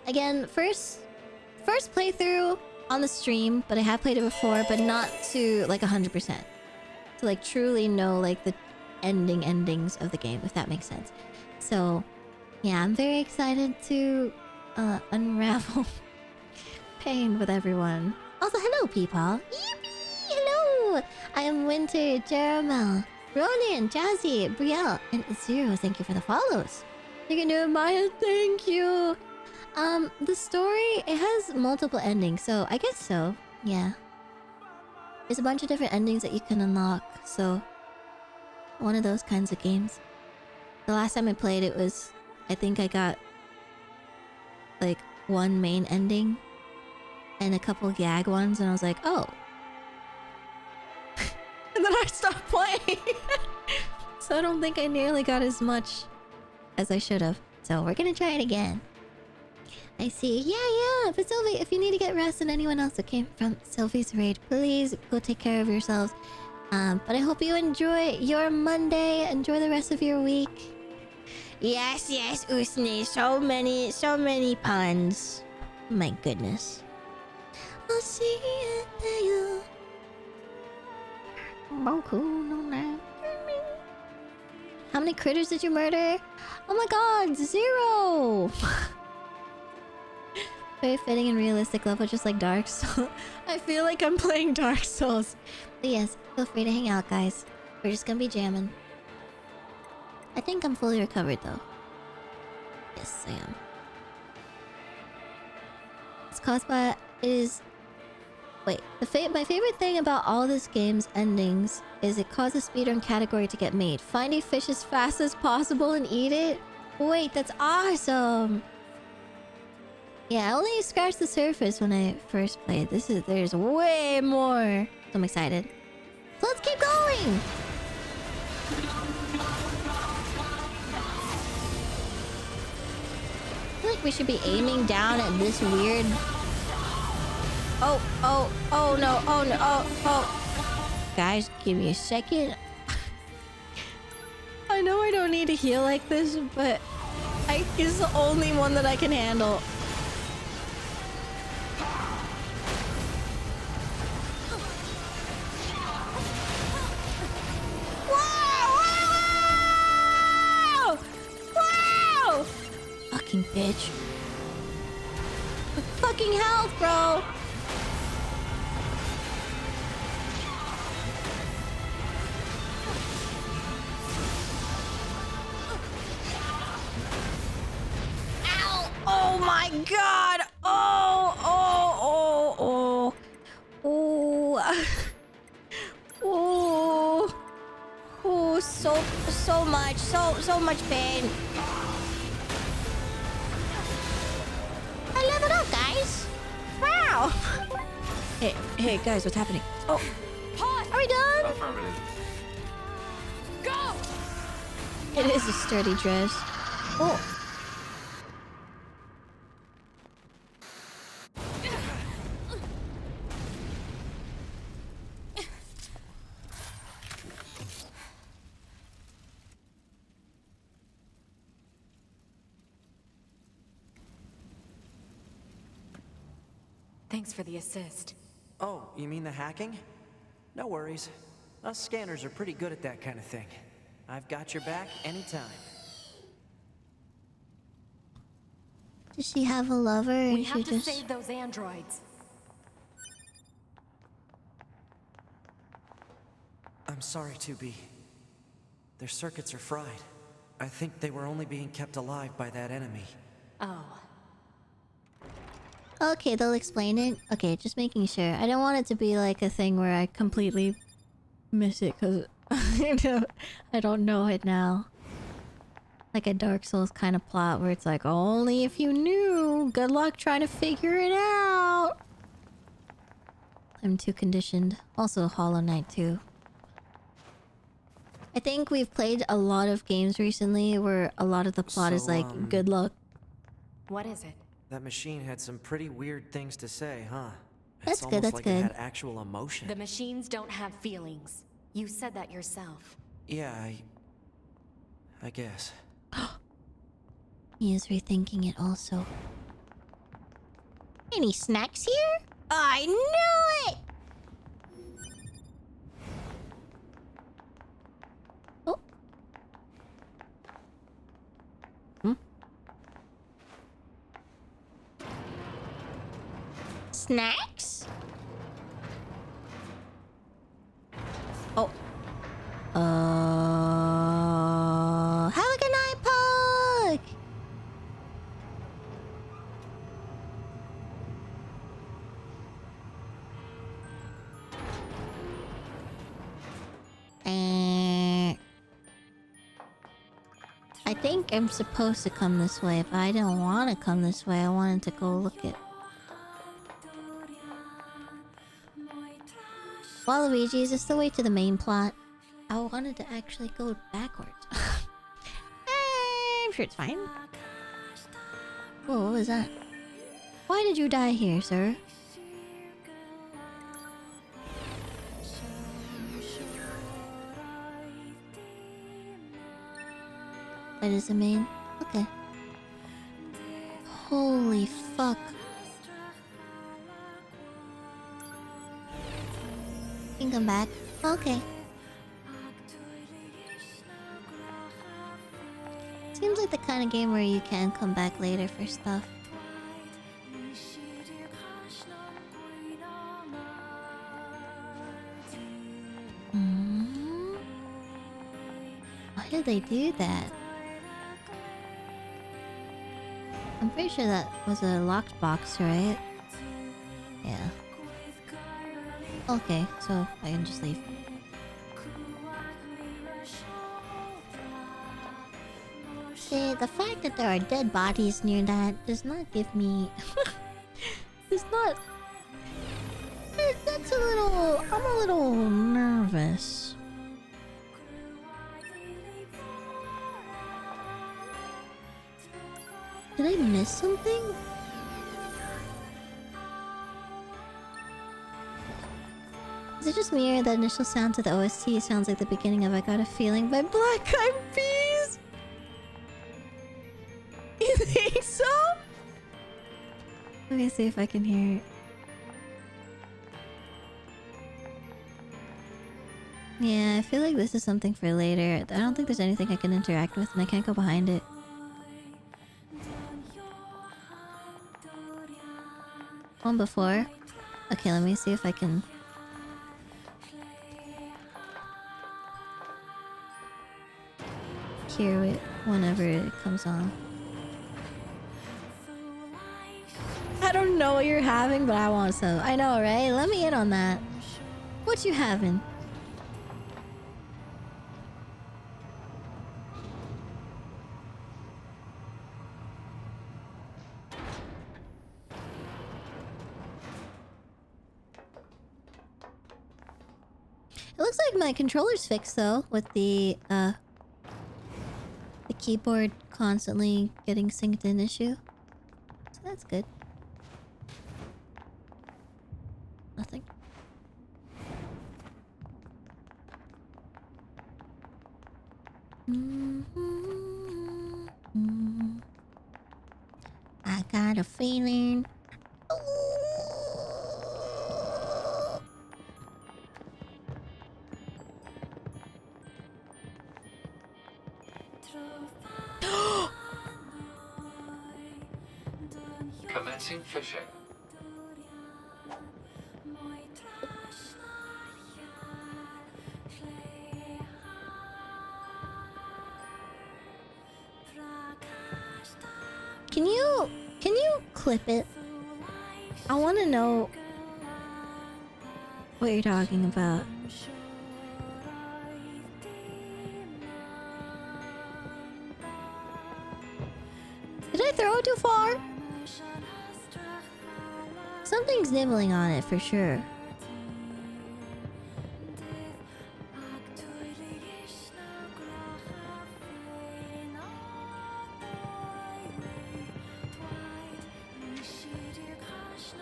Again, first playthrough on the stream, but I have played it before, but not to like 100%. To like truly know like the endings of the game, if that makes sense. So yeah, I'm very excited to unravel pain with everyone. Also, hello, people. Yippee! Hello! I am Winter, Jeremel, Ronan, Jazzy, Brielle, and Zero. Thank you for the follows. You can do it, Maya. Thank you. The story, it has multiple endings, so I guess so. Yeah. There's a bunch of different endings that you can unlock, so one of those kinds of games. The last time I played it was, I think I got like one main ending and a couple gag ones, and I was like, oh. And then I stopped playing. So I don't think I nearly got as much as I should have. So we're gonna try it again. I see. Yeah. But Sylvie, if you need to get rest and anyone else that came from Sylvie's raid, please go take care of yourselves. But I hope you enjoy your Monday. Enjoy the rest of your week. Yes, Usni. So many puns. My goodness. I'll see you. How many critters did you murder? Oh my god, 0! Very fitting and realistic level, just like Dark Souls. I feel like I'm playing Dark Souls. But yes, feel free to hang out, guys. We're just gonna be jamming. I think I'm fully recovered, though. Yes, I am. It's caused by... Wait, my favorite thing about all this game's endings is it causes speedrun category to get made. Find a fish as fast as possible and eat it? Wait, that's awesome! Yeah, I only scratched the surface when I first played. There's way more. So I'm excited. So let's keep going! I feel like we should be aiming down at this weird... Oh no. Guys, give me a second. I know I don't need to heal like this, but it's the only one that I can handle. Wow! Fucking bitch. Fucking health, bro! Oh my god! So much pain. I leveled up, guys. Wow. Hey guys, what's happening? Oh, are we done? Affirmative. Go. It is a sturdy dress. Oh. Thanks for the assist. Oh, you mean the hacking? No worries. Us scanners are pretty good at that kind of thing. I've got your back anytime. Does she have a lover? We have to save those androids. I'm sorry, 2B. Their circuits are fried. I think they were only being kept alive by that enemy. Oh. Okay, they'll explain it. Okay, just making sure. I don't want it to be like a thing where I completely miss it because I don't know it now. Like a Dark Souls kind of plot where it's like, only if you knew. Good luck trying to figure it out. I'm too conditioned. Also Hollow Knight too. I think we've played a lot of games recently where a lot of the plot is like, good luck. What is it? That machine had some pretty weird things to say, huh? That's it's good, that's like good. It had actual emotion. The machines don't have feelings. You said that yourself. Yeah, I guess. He is rethinking it also. Any snacks here? I knew it! Oh. Hmm? Snacks? Oh. Have a good night, Puck! I think I'm supposed to come this way, but I don't want to come this way. I wanted to go look at Waluigi. Is this the way to the main plot? I wanted to actually go backwards. I'm sure it's fine. Whoa, what was that? Why did you die here, sir? That is the main? Okay. Holy fuck. You can come back. Okay. Seems like the kind of game where you can come back later for stuff. Why did they do that? I'm pretty sure that was a locked box, right? Yeah. Okay, so I can just leave. See, the fact that there are dead bodies near that does not give me... It's not... That's a little... I'm a little nervous. Did I miss something? Is it just me or the initial sound to the OST sounds like the beginning of I Got a Feeling by Black Eyed Peas? You think so? Let me see if I can hear it. Yeah, I feel like this is something for later. I don't think there's anything I can interact with and I can't go behind it. One before. Okay, let me see if I can... hear it whenever it comes on. I don't know what you're having, but I want some. I know, right? Let me in on that. What you having? It looks like my controller's fixed though, with the keyboard constantly getting synced in issue. So that's good. Nothing. I got a feeling. Commencing fishing. Can you clip it? I want to know what you're talking about. Did I throw it too far? Something's nibbling on it for sure.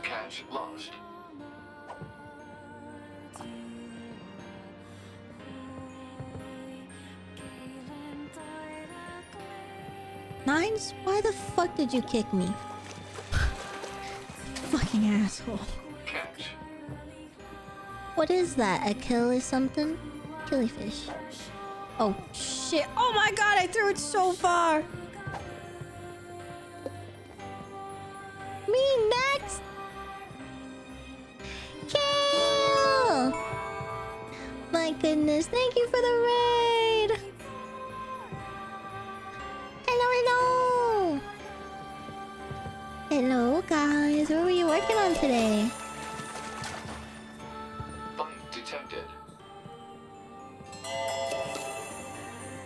Catch lost. Nines? Why the fuck did you kick me? Fucking asshole. Catch. What is that? A kill is something? Killifish. Oh shit. Oh my god, I threw it so far. Me next. Kill. My goodness, thank you for the raid. Hello. Hello guys, what were you working on today? Bite detected.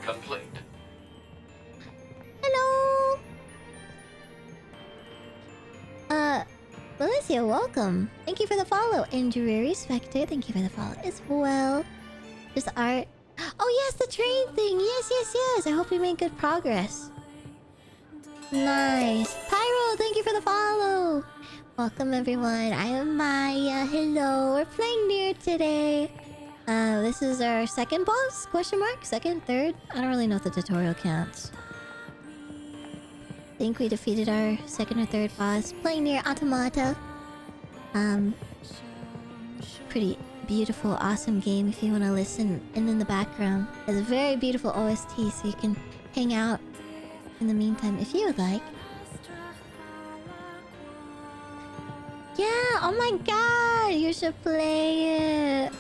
Complete. Hello. Valencia, welcome. Thank you for the follow. And Dreary Spectre, thank you for the follow as well. Just art. Oh yes, the train thing. Yes. I hope we made good progress. Nice. Pyro, thank you for the follow. Welcome everyone. I am Maya. Hello. We're playing Nier today. This is our second boss? Question mark? Second? Third? I don't really know if the tutorial counts. I think we defeated our second or third boss. Playing Nier Automata. Pretty beautiful, awesome game if you want to listen. And in the background, there's a very beautiful OST, so you can hang out in the meantime if you would like. Yeah, oh my god, you should play it.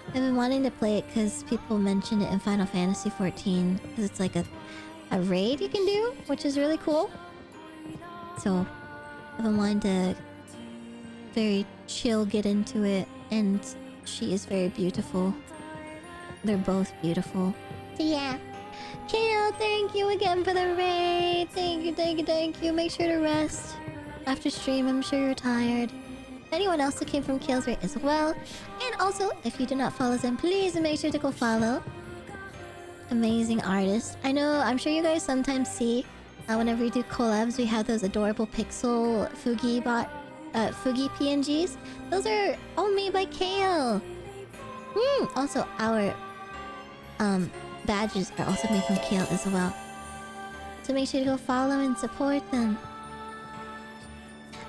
I've been wanting to play it because people mentioned it in Final Fantasy XIV. Because it's like a raid you can do, which is really cool. So, I've been wanting to very chill get into it. And she is very beautiful. They're both beautiful. So yeah. Kale, thank you again for the raid. Thank you. Make sure to rest. After stream, I'm sure you're tired. Anyone else who came from Kale's raid as well. And also, if you do not follow them, please make sure to go follow. Amazing artist. I'm sure you guys sometimes see whenever we do collabs, we have those adorable pixel Fugi PNGs. Those are all made by Kale. Also, our badges are also made from Kale as well. So make sure to go follow and support them.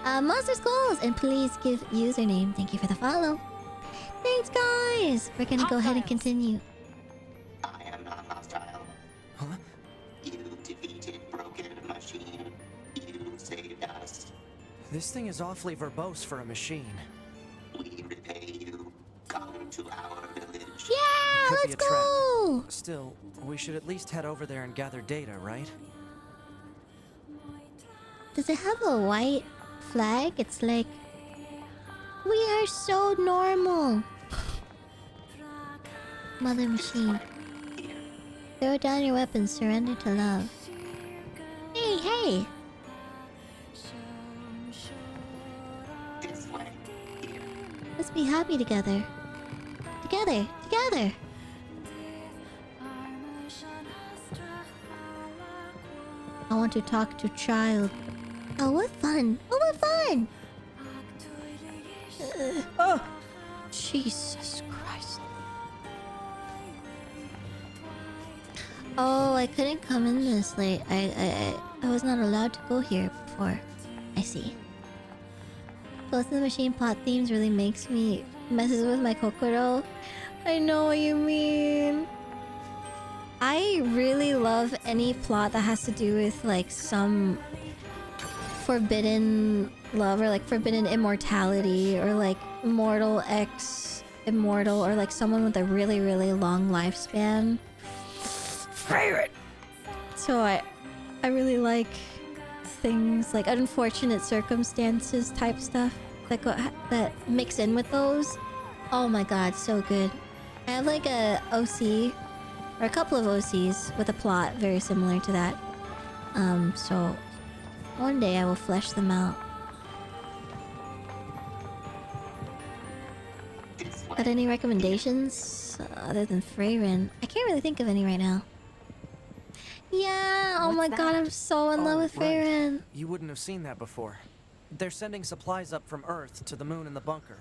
Monster Skulls, and please give username. Thank you for the follow. Thanks, guys. We're gonna go ahead and continue. I am not hostile. Huh? You defeated Broken Machine. You saved us. This thing is awfully verbose for a machine. We repay you. Come to our village. Yeah, Could be let's a trap. go. Still, we should at least head over there and gather data, right? Does it have a white flag? It's like, we are so normal. Mother Machine. Throw down your weapons, surrender to love. Hey! This way. Here. Let's be happy together. Together! I want to talk to child. Oh, what fun! Oh! Jesus Christ. Oh, I couldn't come in this late. I was not allowed to go here before. I see. Both of the machine plot themes really messes with my kokoro. I know what you mean. I really love any plot that has to do with like some forbidden love or like forbidden immortality or like mortal X immortal or like someone with a really long lifespan. Favorite. So I really like things like unfortunate circumstances type stuff that mix in with those. Oh my god, so good. I have like a OC or a couple of OCs with a plot very similar to that. So one day I will flesh them out. Got any recommendations other than Freyrin? I can't really think of any right now. Yeah, oh my god, I'm so in love with Freyrin. You wouldn't have seen that before. They're sending supplies up from Earth to the moon and the bunker.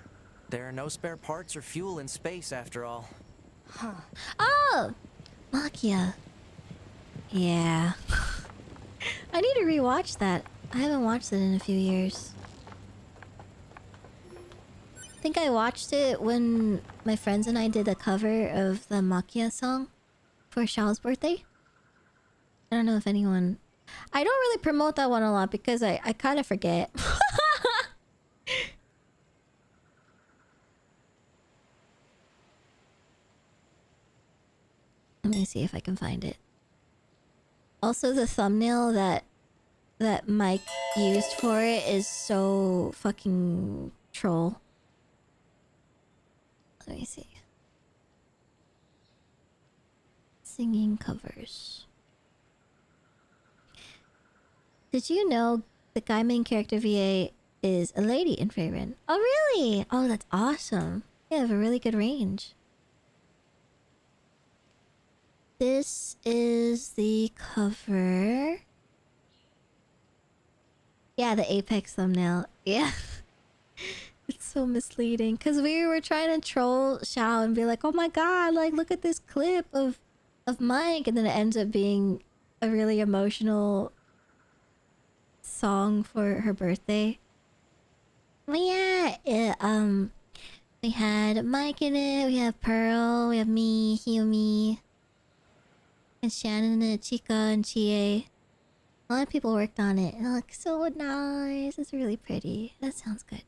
There are no spare parts or fuel in space after all. Huh. Oh! Makia. Yeah. I need to rewatch that. I haven't watched it in a few years. I think I watched it when my friends and I did a cover of the Makia song for Xiao's birthday. I don't know if anyone... I don't really promote that one a lot because I kind of forget. Let me see if I can find it. Also, the thumbnail that Mike used for it is so fucking troll. Let me see. Singing covers. Did you know the guy main character VA is a lady in Freyrin? Oh, really? Oh, that's awesome. You have a really good range. This is the cover. Yeah, the Apex thumbnail. Yeah. It's so misleading. Because we were trying to troll Xiao and be like, oh my god, like, look at this clip of Mike. And then it ends up being a really emotional song for her birthday. But yeah, we had Mike in it, we have Pearl, we have me, Hyumi, and Shannon and Chica and Chie. A lot of people worked on it. It looks so nice. It's really pretty. That sounds good.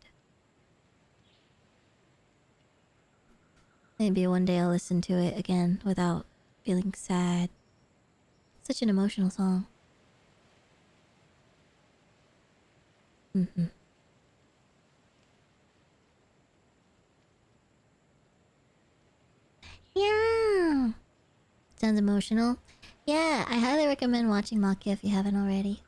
Maybe one day I'll listen to it again without feeling sad. Such an emotional song. Yeah. Sounds emotional. Yeah, I highly recommend watching Makia if you haven't already.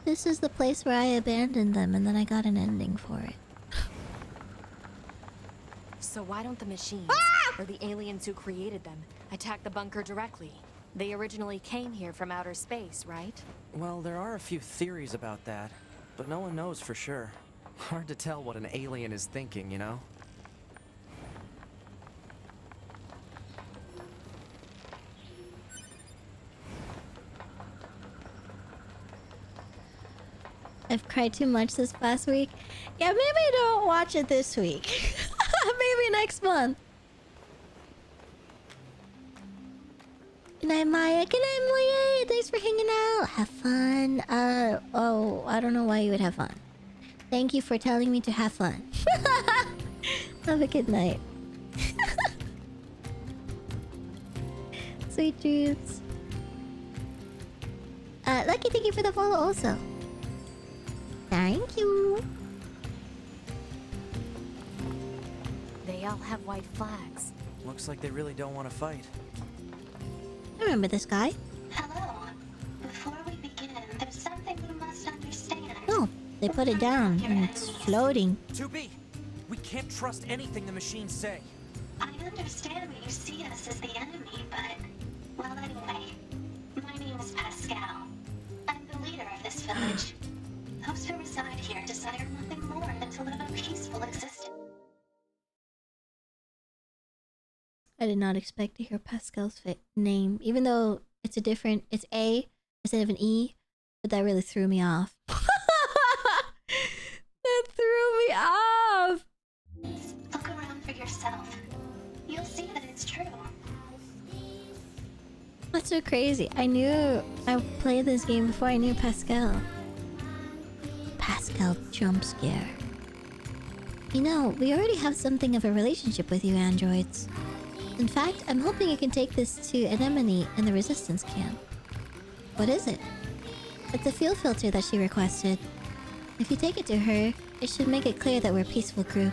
This is the place where I abandoned them and then I got an ending for it. So why don't the machines, or the aliens who created them, attack the bunker directly? They originally came here from outer space, right? Well, there are a few theories about that, but no one knows for sure. Hard to tell what an alien is thinking, you know? I've cried too much this past week. Yeah, maybe don't watch it this week. Maybe next month. Good night, Maya. Good night, Maya. Thanks for hanging out. Have fun. Oh, I don't know why you would have fun. Thank you for telling me to have fun. Have a good night. Sweet dreams. Lucky, thank you for the follow also. Thank you. They all have white flags. Looks like they really don't want to fight. I remember this guy. Hello. Before we begin, there's something you must understand. Oh, they put it down and it's floating. 2B, we can't trust anything the machines say. I understand that you see us as the enemy, but... Well, anyway. My name is Pascal. I'm the leader of this village. Those who reside here desire nothing more than to live a peaceful existence. I did not expect to hear Pascal's name, even though it's A instead of an E, but that really threw me off. That threw me off! Look around for yourself. You'll see that it's true. That's so crazy. I played this game before I knew Pascal. Pascal jump scare. You know, we already have something of a relationship with you androids. In fact, I'm hoping you can take this to Anemone in the Resistance camp. What is it? It's a fuel filter that she requested. If you take it to her, it should make it clear that we're a peaceful crew.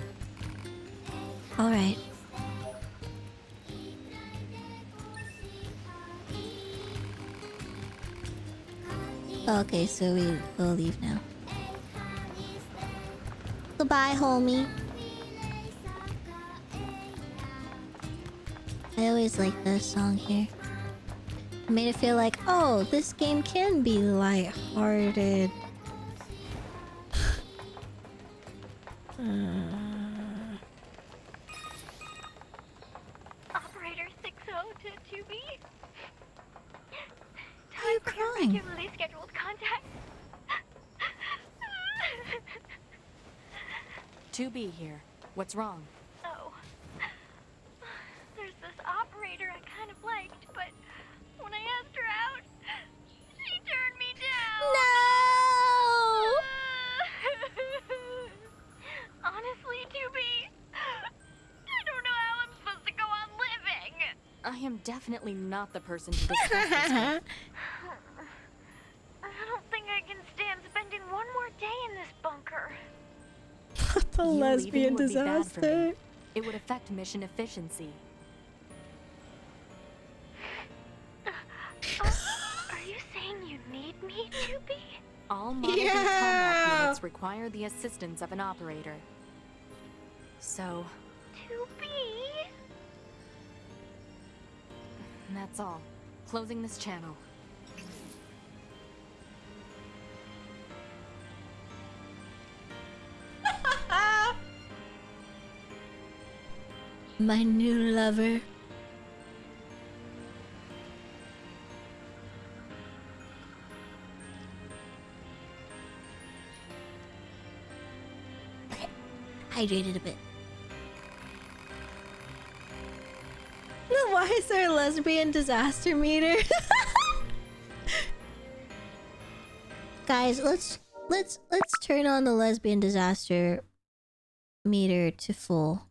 Alright. Okay, so we'll leave now. Goodbye, homie. I always like this song here. It made it feel like, oh, this game can be lighthearted. Operator 60 to 2B. Why are you crying? Regularly scheduled contact. 2B here. What's wrong? Oh. There's this operator I kind of liked, but when I asked her out, she turned me down. No! Honestly, 2B, I don't know how I'm supposed to go on living. I am definitely not the person to discuss this with. I don't think I can stand spending one more day in this bunker. The You lesbian leaving would be bad for me. disaster. It would affect mission efficiency. Are you saying you need me, 2B? All modern combat units require the assistance of an operator. So, 2B? that's all. Closing this channel. My new lover. Okay, hydrated a bit. Why is there a lesbian disaster meter? Guys, let's turn on the lesbian disaster meter to full.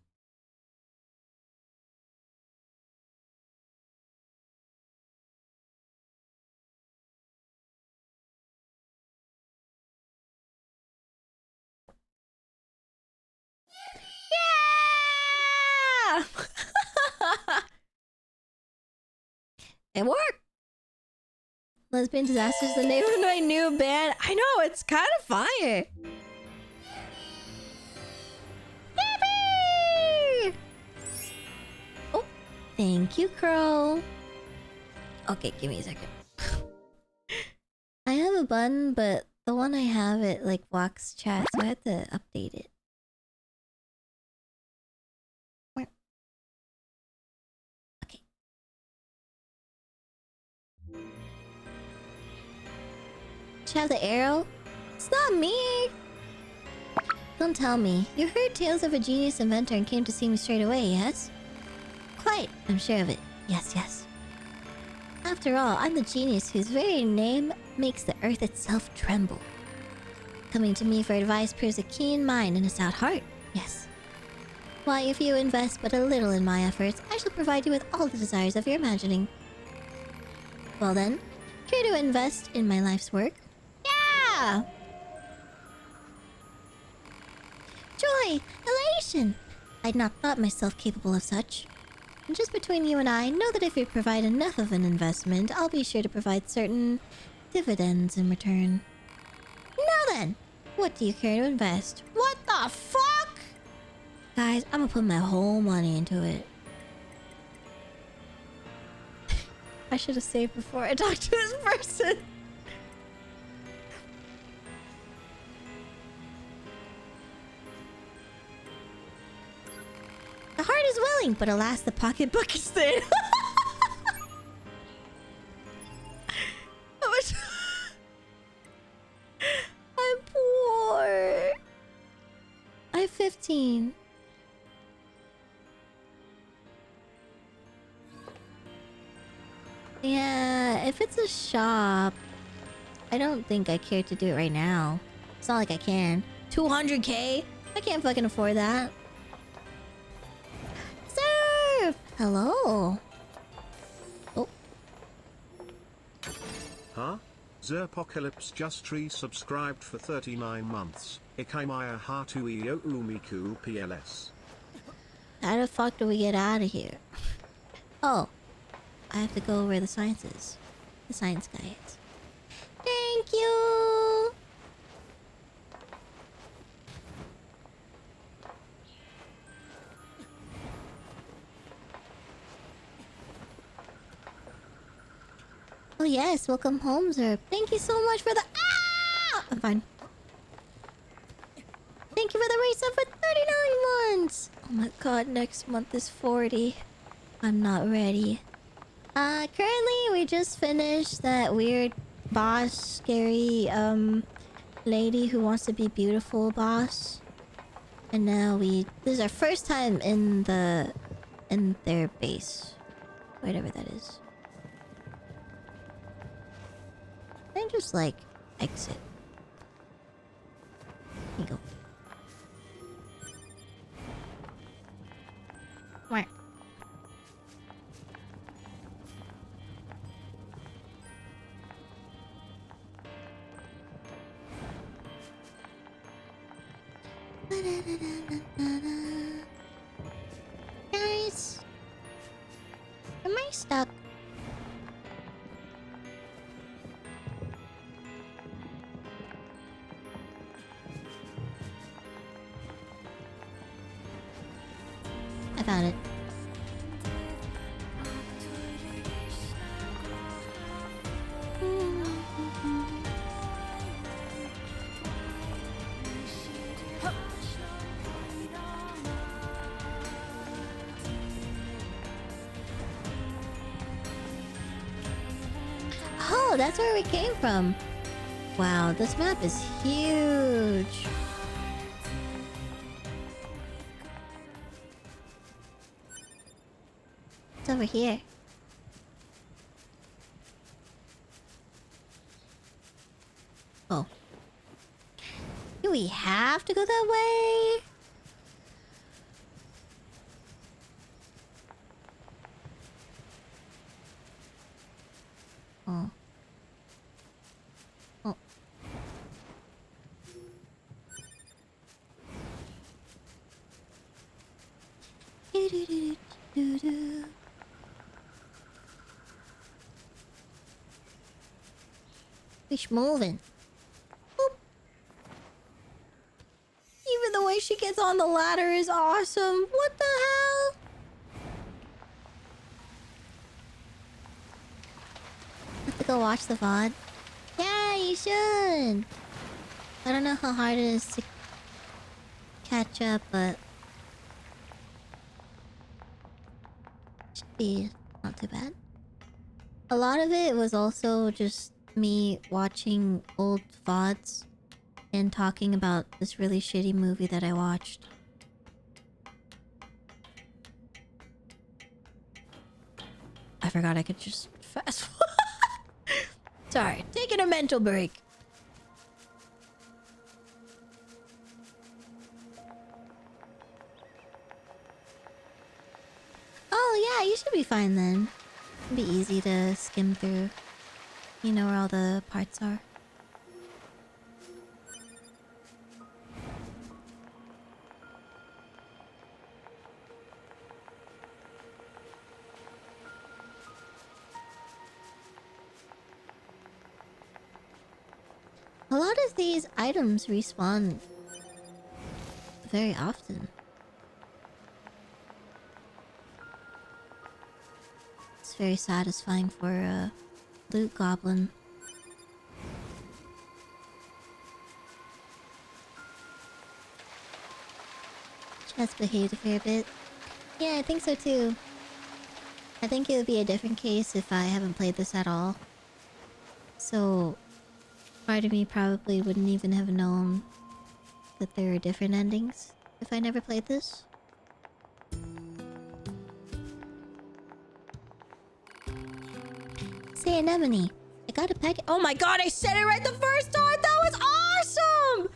Yeah! It worked! Lesbian Disaster is the name of my new band. I know, it's kind of fire. Yippee! Oh, thank you, Crow. Okay, give me a second. I have a button, but the one I have, it like blocks chat, so I have to update it. Should I have the arrow? It's not me! Don't tell me. You heard tales of a genius inventor and came to see me straight away, yes? Quite, I'm sure of it. Yes, yes. After all, I'm the genius whose very name makes the earth itself tremble. Coming to me for advice proves a keen mind and a stout heart. Yes. Why, if you invest but a little in my efforts, I shall provide you with all the desires of your imagining. Well then, care to invest in my life's work? Yeah! Joy! Elation! I'd not thought myself capable of such. And just between you and I, know that if you provide enough of an investment, I'll be sure to provide certain dividends in return. Now then, what do you care to invest? What the fuck? Guys, I'm gonna put my whole money into it. I should have saved before I talked to this person. The heart is willing, but alas, the pocketbook is thin. How much? I'm poor. I have 15. Yeah, if it's a shop, I don't think I care to do it right now. It's not like I can. 200k? I can't fucking afford that. Sir! Hello. Oh. Huh? Zerpocalypse just resubscribed for 39 months. Ikaimaya Hatu Iyo Umiku PLS. How the fuck do we get out of here? Oh. I have to go where the science is. The science guy is. Thank Thank you. Oh yes, welcome home, Zerb. Thank you so much for the I'm fine. Thank you for the resub for 39 months. Oh my god, next month is 40. I'm not ready. Currently we just finished that weird boss, scary lady who wants to be beautiful boss. And now this is our first time in their base. Whatever that is. Then just like exit. Here you go. Where? Guys, am I stuck? I found it. Oh, that's where we came from. Wow, this map is huge. It's over here. Oh. Do we have to go that way? Oh. Oh. Do-do-do-do-do-do. Fish moving. Boop. Even the way she gets on the ladder is awesome. What the hell? Have to go watch the VOD. Yeah, you should. I don't know how hard it is to catch up, but should be not too bad. A lot of it was also just me watching old VODs and talking about this really shitty movie that I watched. I forgot I could just fast forward. Sorry, taking a mental break. Oh yeah, you should be fine then. It'll be easy to skim through. You know where all the parts are. A lot of these items respawn very often. It's very satisfying for a loot goblin. Just behaved a fair bit. Yeah, I think so too. I think it would be a different case if I haven't played this at all. So part of me probably wouldn't even have known that there are different endings if I never played this. Say anemone. I got a packet. Oh my god, I said it right the first time! That was awesome!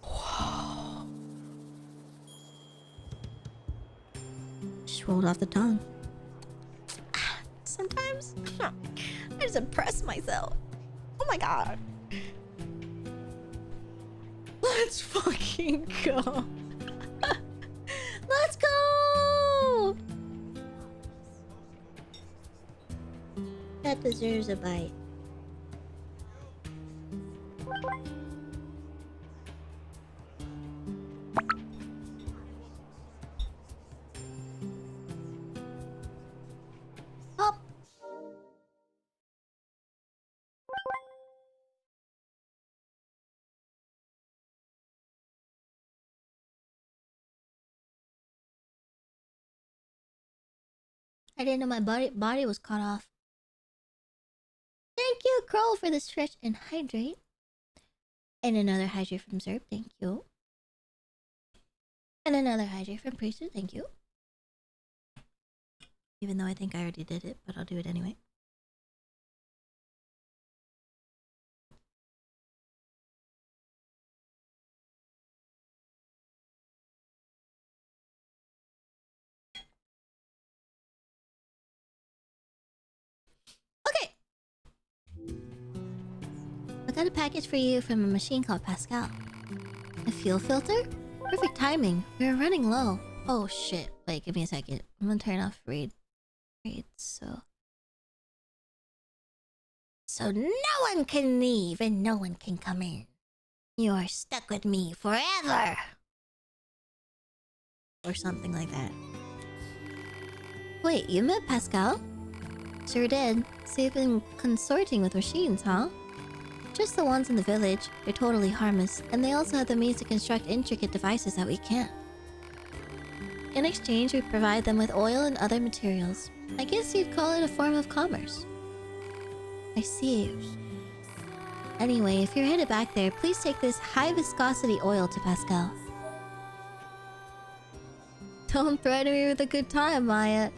Whoa. Just rolled off the tongue. Sometimes I just impress myself. Oh my god. Let's fucking go. Let's go! That deserves a bite. I didn't know my body was cut off. Thank you, Crow, for the stretch and hydrate. And another hydrate from Zerb, thank you. And another hydrate from Priesthood, thank you. Even though I think I already did it, but I'll do it anyway. Okay. I got a package for you from a machine called Pascal. A fuel filter? Perfect timing. We're running low. Oh shit. Wait, give me a second. I'm gonna turn off raid. So no one can leave and no one can come in. You're stuck with me forever. Or something like that. Wait, you met Pascal? Sure did. So you've been consorting with machines, huh? Just the ones in the village. They're totally harmless, and they also have the means to construct intricate devices that we can't. In exchange, we provide them with oil and other materials. I guess you'd call it a form of commerce. I see. Anyway, if you're headed back there, please take this high-viscosity oil to Pascal. Don't threaten me with a good time, Maya.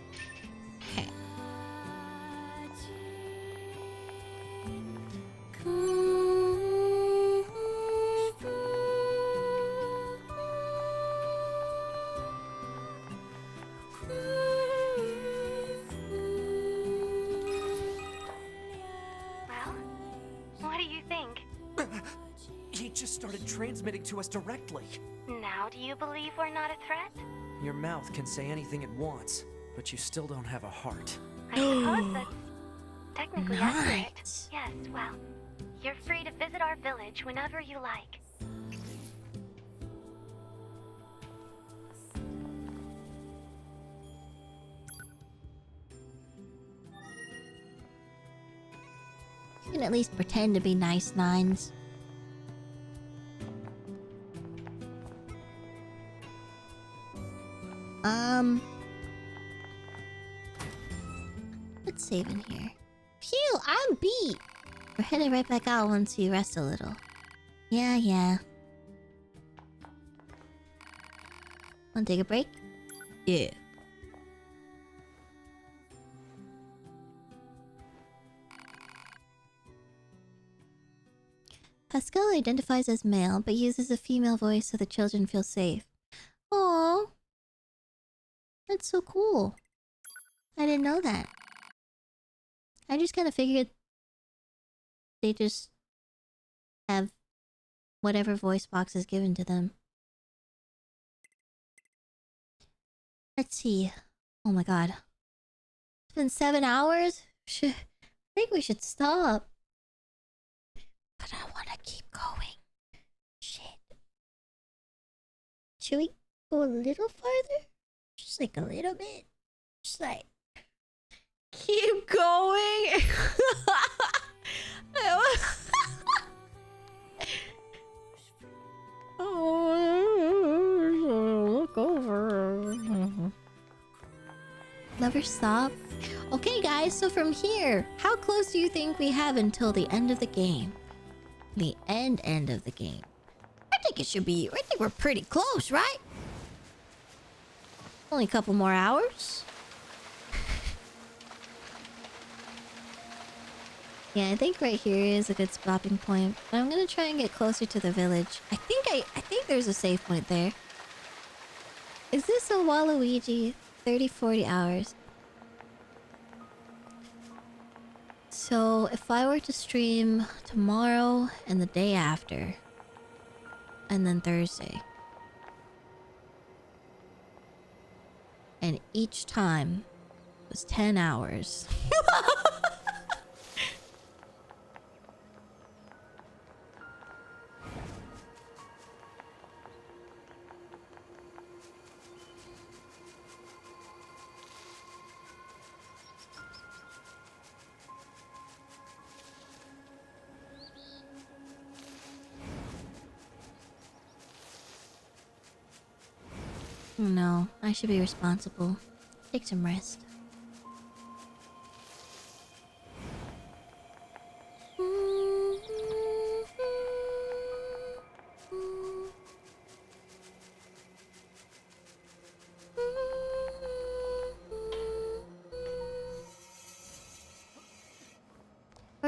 Transmitting to us directly. Now do you believe we're not a threat? Your mouth can say anything it wants, but you still don't have a heart. I suppose that's technically accurate. Yes, well, you're free to visit our village whenever you like. You can at least pretend to be nice, Nines. Let's save in here. Phew, I'm beat! We're headed right back out once you rest a little. Yeah. Wanna take a break? Yeah. Pascal identifies as male, but uses a female voice so the children feel safe. Aww. That's so cool. I didn't know that. I just kind of figured they just have whatever voice box is given to them. Let's see. Oh my god. It's been 7 hours? I think we should stop. But I want to keep going. Shit. Should we go a little farther? Just like a little bit. Just like... Keep going! Oh, look over. Never stop. Okay guys, so from here, how close do you think we have until the end of the game? The end of the game. I think we're pretty close, right? Only a couple more hours. Yeah, I think right here is a good stopping point. But I'm gonna try and get closer to the village. I think there's a save point there. Is this a Waluigi? 30-40 hours. So if I were to stream tomorrow and the day after, and then Thursday, and each time was 10 hours. No, I should be responsible. Take some rest.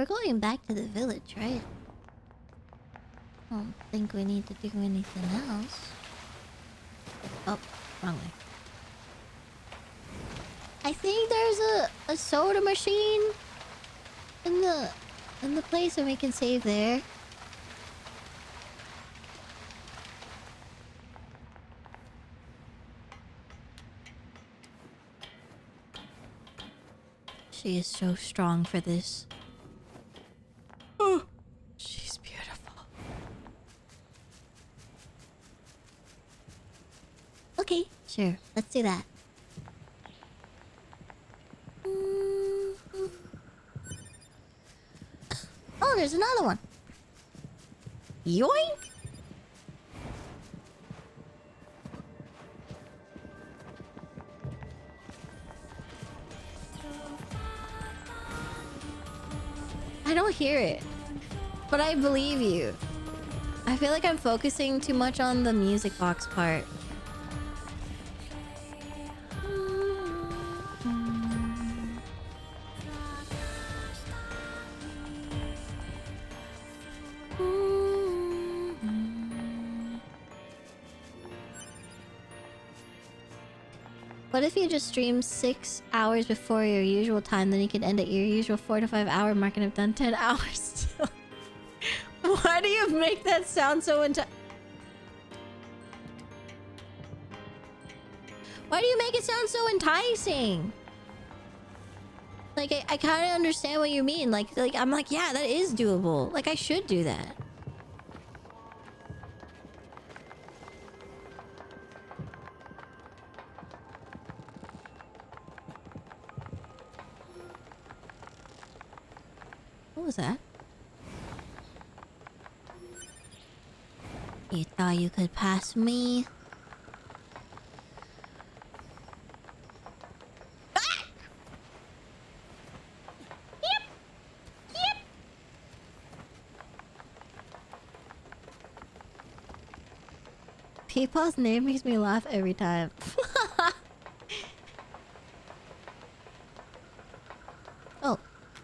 We're going back to the village, right? I don't think we need to do anything else. Oh, wrong way. I think there's a soda machine in the place, and we can save there. She is so strong for this. Oh, she's beautiful. Okay, sure. Let's do that. Oh, there's another one. Yoink! I don't hear it, but I believe you. I feel like I'm focusing too much on the music box part. What if you just stream 6 hours before your usual time, then you can end at your usual 4 to 5 hour mark and have done 10 hours still? Why do you make that sound so Why do you make it sound so enticing? Like, I kind of understand what you mean. Like, I'm like, yeah, that is doable. Like, I should do that. What was that? You thought you could pass me? Ah! Yep. Yep. Peepaw's name makes me laugh every time. Oh,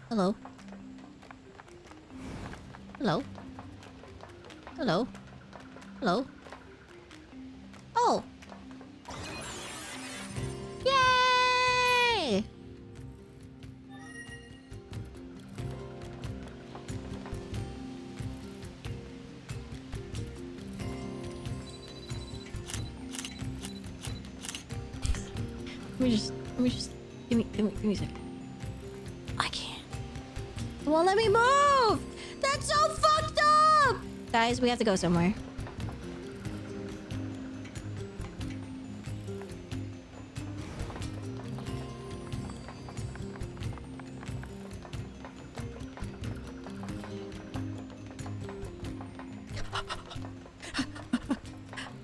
hello. Hello? Hello? Hello? Oh! Yay! Let me just, give me a second. I can't. It won't let me move! That's so fucked up! Guys, we have to go somewhere.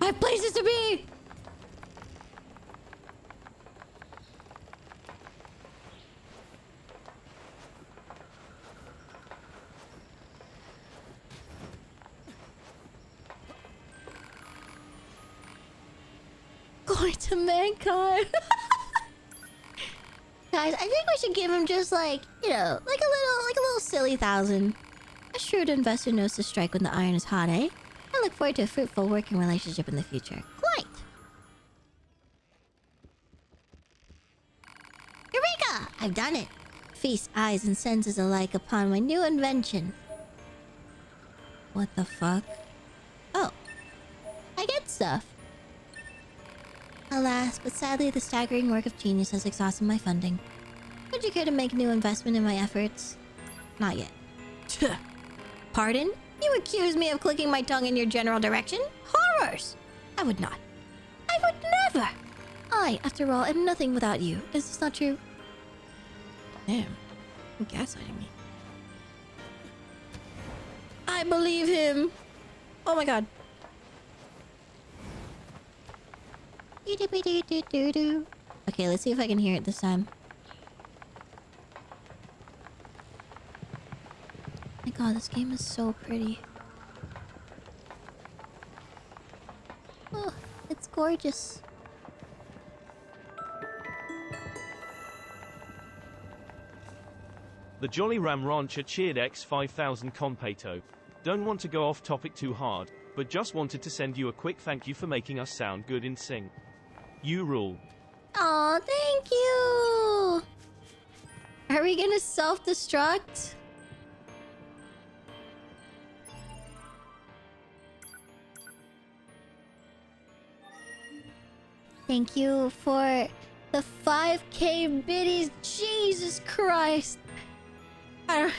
I have places to be! Going to mankind. Guys, I think we should give him just like, you know, like a little silly 1,000. A shrewd investor knows to strike when the iron is hot, eh? I look forward to a fruitful working relationship in the future. Quite. Eureka! I've done it. Feast eyes and senses alike upon my new invention. What the fuck? Oh. I get stuff. Alas, but sadly the staggering work of genius has exhausted my funding. Would you care to make a new investment in my efforts? Not yet. Pardon? You accuse me of clicking my tongue in your general direction? Horrors! I would not. I would never! I, after all, am nothing without you. Is this not true? Damn. You're gaslighting me. I believe him! Oh my god. Okay, let's see if I can hear it this time. My god, this game is so pretty. Oh, it's gorgeous. The Jolly Ram Rancher cheered X 5000 Competo. Don't want to go off topic too hard, but just wanted to send you a quick thank you for making us sound good in sync. You rule. Aw, thank you! Are we gonna self-destruct? Thank you for the 5K biddies. Jesus Christ. I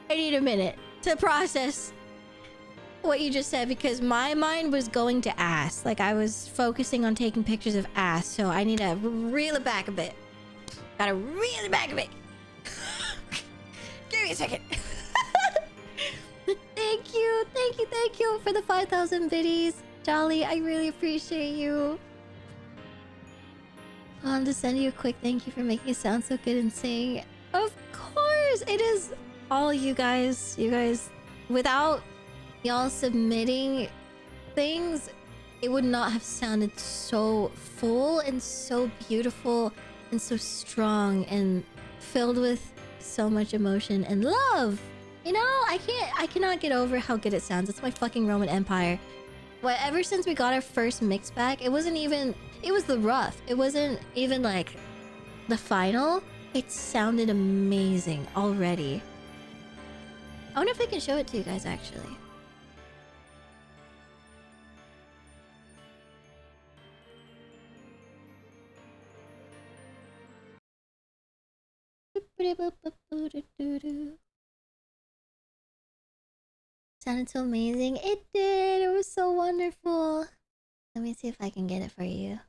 need a minute to process what you just said because my mind was going to ass. Like I was focusing on taking pictures of ass, so I need to reel it back a bit. Gotta reel it back a bit. Give me a second. Thank you for the 5,000 biddies. Jolly, I really appreciate you. I wanted to send you a quick thank you for making it sound so good and sing. Of course, it is all you guys. You guys, without y'all submitting things, it would not have sounded so full and so beautiful and so strong and filled with so much emotion and love. You know, I cannot get over how good it sounds. It's my fucking Roman Empire. Well, ever since we got our first mix back, it wasn't even, it was the rough. It wasn't even like the final. It sounded amazing already. I wonder if I can show it to you guys actually. Sounded so amazing. It did. It was so wonderful. Let me see if I can get it for you.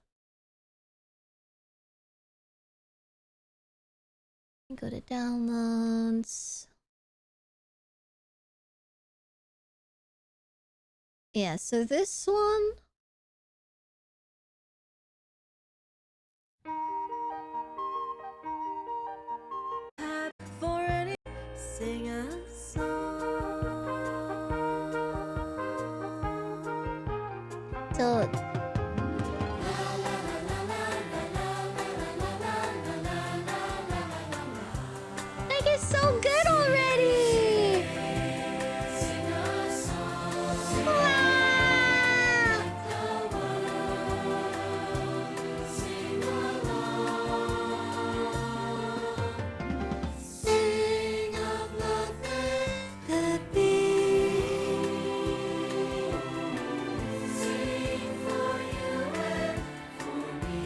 Go to downloads. Yeah, so this one. For any sing a song. So that is so good already. Sing of nothing could be. Sing for you and for me.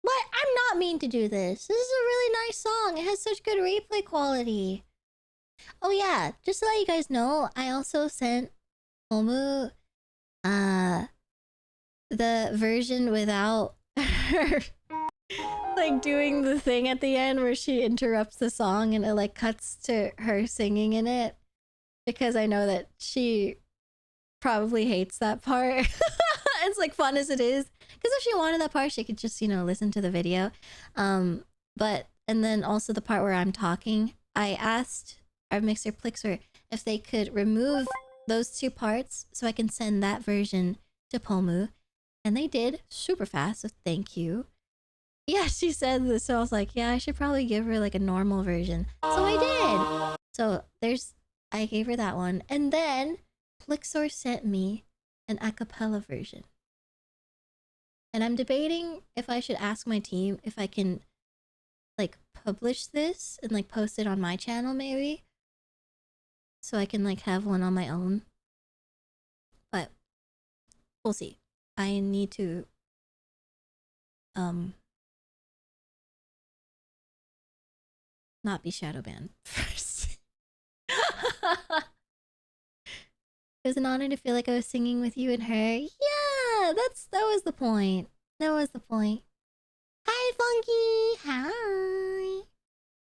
What? I'm not mean to do this. This is a really nice song. It has such good replay quality. Oh yeah, just to let you guys know, I also sent Homu the version without her like doing the thing at the end where she interrupts the song and it like cuts to her singing in it, because I know that she probably hates that part. It's like fun as it is, because if she wanted that part she could just, you know, listen to the video. But and then also the part where I'm talking, I asked our mixer Plixer if they could remove those two parts so I can send that version to Pomu, and they did super fast, so thank you. Yeah, she said this, so I was like, yeah, I should probably give her like a normal version. So I did. So I gave her that one, and then Plixor sent me an acapella version. And I'm debating if I should ask my team if I can like publish this and like post it on my channel maybe, so I can like have one on my own. But we'll see. I need to not be shadow banned first. It was an honor to feel like I was singing with you and her. Yeah, that was the point. That was the point. Hi, Funky. Hi.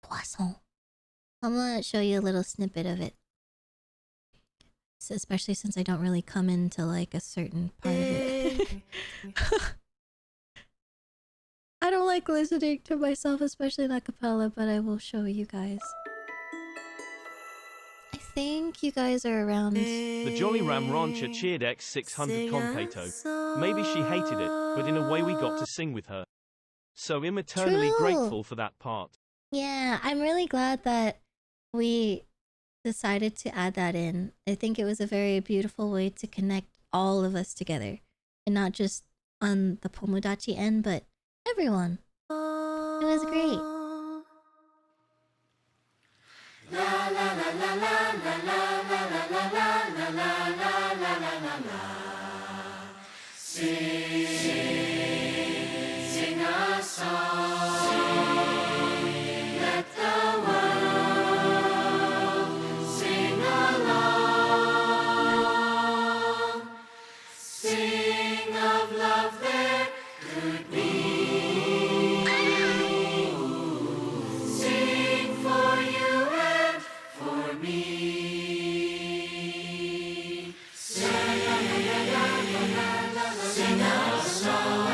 Poisson. I'm gonna show you a little snippet of it. So especially since I don't really come into like a certain part of it. I don't like listening to myself, especially in a cappella, but I will show you guys. I think you guys are around. The Jolly Ram Rancher cheered X 600 Competo. Maybe she hated it, but in a way we got to sing with her. So I'm eternally True. grateful for that part. Yeah, I'm really glad that we decided to add that in. I think it was a very beautiful way to connect all of us together. And not just on the Pomodachi end, but everyone. It was great. Sing a song. Let the world sing along. Sing of love there could be. Sing for you and for me. Sing a song.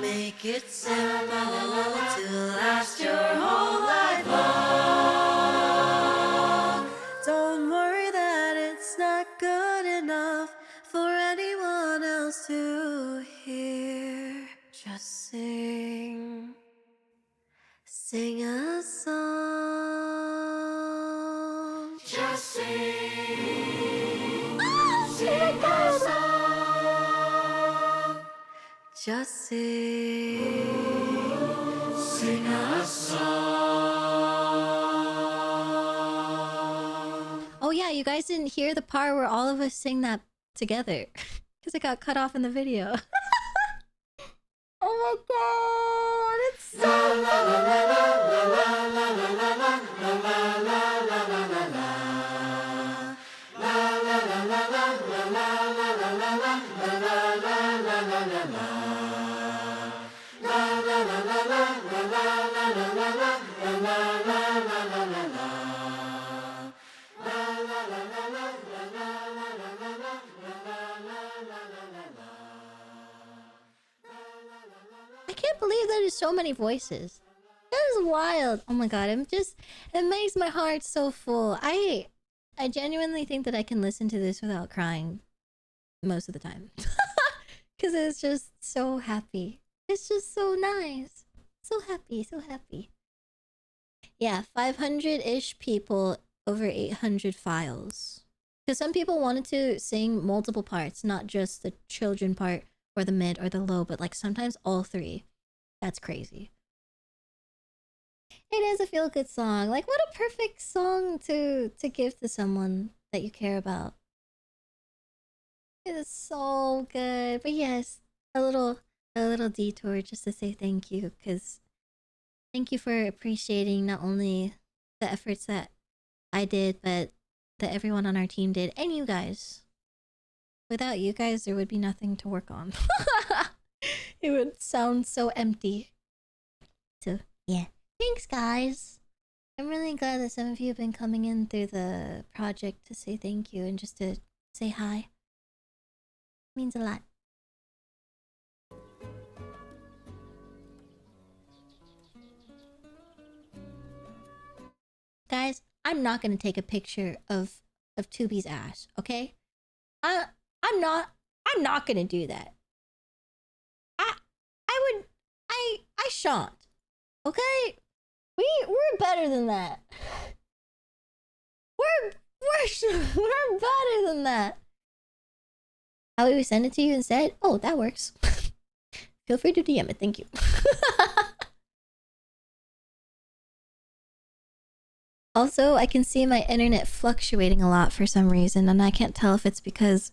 Make it simple to last your whole life long. Don't worry that it's not good enough for anyone else to hear. Just sing. Sing a song. Just sing. Sing a song. Just sing. Sing a song. Oh yeah, you guys didn't hear the part where all of us sing that together. Because it got cut off in the video. Oh my god, it's so I can't believe that there's so many voices. That is wild. Oh my god, it makes my heart so full. I genuinely think that I can listen to this without crying most of the time. Because it's just so happy. It's just so nice. So happy, so happy. Yeah, 500-ish people, over 800 files. Because some people wanted to sing multiple parts, not just the children part or the mid or the low, but like sometimes all three. That's crazy. It is a feel-good song. Like, what a perfect song to give to someone that you care about. It is so good. But yes, a little detour just to say thank you, because thank you for appreciating not only the efforts that I did, but that everyone on our team did, and you guys. Without you guys, there would be nothing to work on. It would sound so empty. So, yeah. Thanks, guys. I'm really glad that some of you have been coming in through the project to say thank you and just to say hi. It means a lot. Guys, I'm not gonna take a picture of Tubi's ass, okay? I'm not gonna do that. I shan't. Okay? We're better than that. We're better than that. How do we send it to you instead? Oh, that works. Feel free to DM it, thank you. Also, I can see my internet fluctuating a lot for some reason, and I can't tell if it's because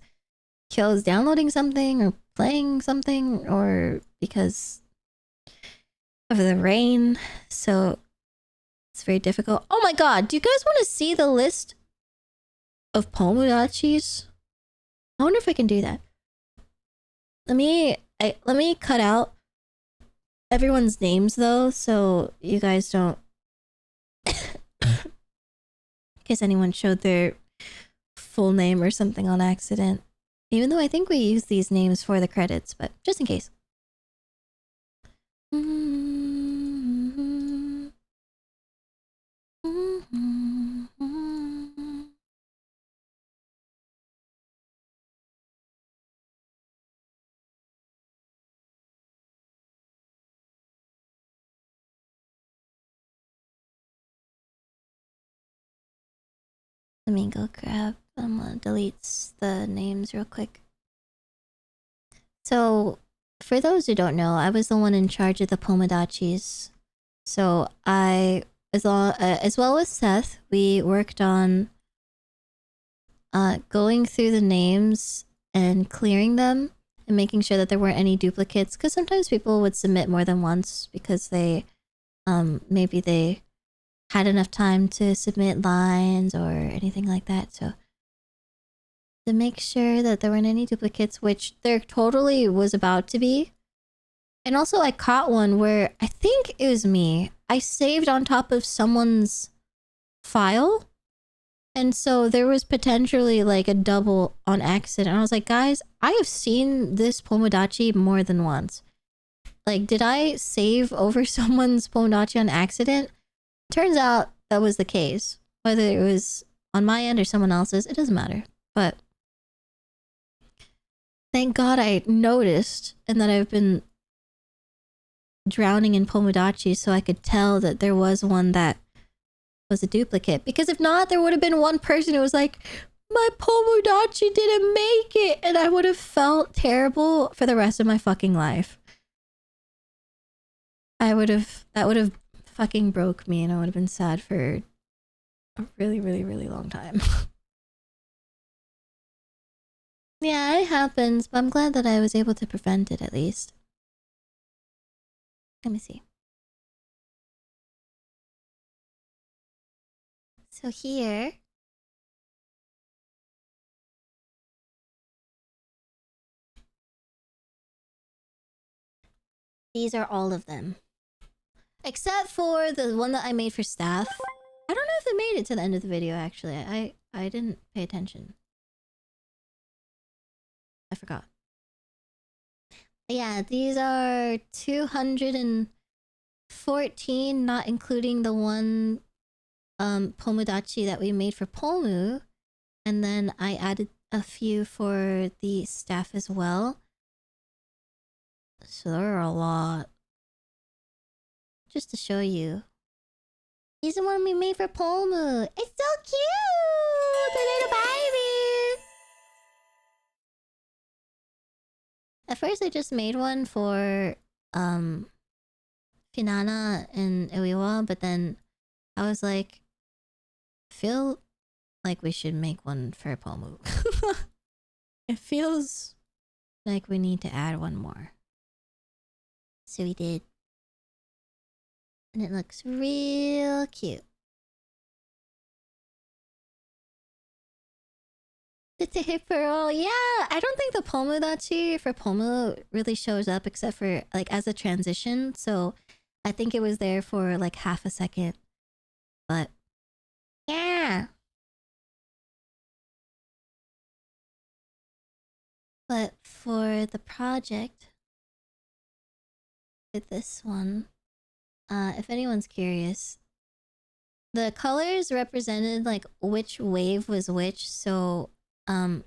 Kyo is downloading something or playing something, or because of the rain. So it's very difficult. Oh my god, do you guys want to see the list of Pomodachis? I wonder if I can do that. Let me cut out everyone's names though, so you guys don't in case anyone showed their full name or something on accident. Even though I think we use these names for the credits, but just in case. Let me go grab. I'm gonna delete the names real quick. So, for those who don't know, I was the one in charge of the Pomodachis. So I, as well as Seth, we worked on going through the names and clearing them and making sure that there weren't any duplicates. Because sometimes people would submit more than once because they, maybe they had enough time to submit lines or anything like that. So to make sure that there weren't any duplicates, which there totally was about to be. And also I caught one where I think it was me. I saved on top of someone's file. And so there was potentially like a double on accident. And I was like, guys, I have seen this Pomodachi more than once. Like, did I save over someone's Pomodachi on accident? Turns out that was the case. Whether it was on my end or someone else's, it doesn't matter. But thank God I noticed and that I've been drowning in Pomodachi so I could tell that there was one that was a duplicate. Because if not, there would have been one person who was like, my Pomodachi didn't make it, and I would have felt terrible for the rest of my fucking life. That would have fucking broke me, and I would have been sad for a really, really, really long time. Yeah, it happens, but I'm glad that I was able to prevent it at least. Let me see. So here, these are all of them. Except for the one that I made for staff. I don't know if it made it to the end of the video, actually. I didn't pay attention. I forgot. Yeah, these are 214, not including the one Pomodachi that we made for Pomu. And then I added a few for the staff as well. So there are a lot. Just to show you. Here's the one we made for Pomu. It's so cute! The little baby! At first I just made one for Finana and Iwiwa, but then I was like, feel like we should make one for Pomu. It feels like we need to add one more. So we did. And it looks real cute. It's a hip pearl. Yeah, I don't think the Pomodachi for Pomu really shows up except for like as a transition. So I think it was there for like half a second. But yeah. But for the project with this one, if anyone's curious, the colors represented like which wave was which, so it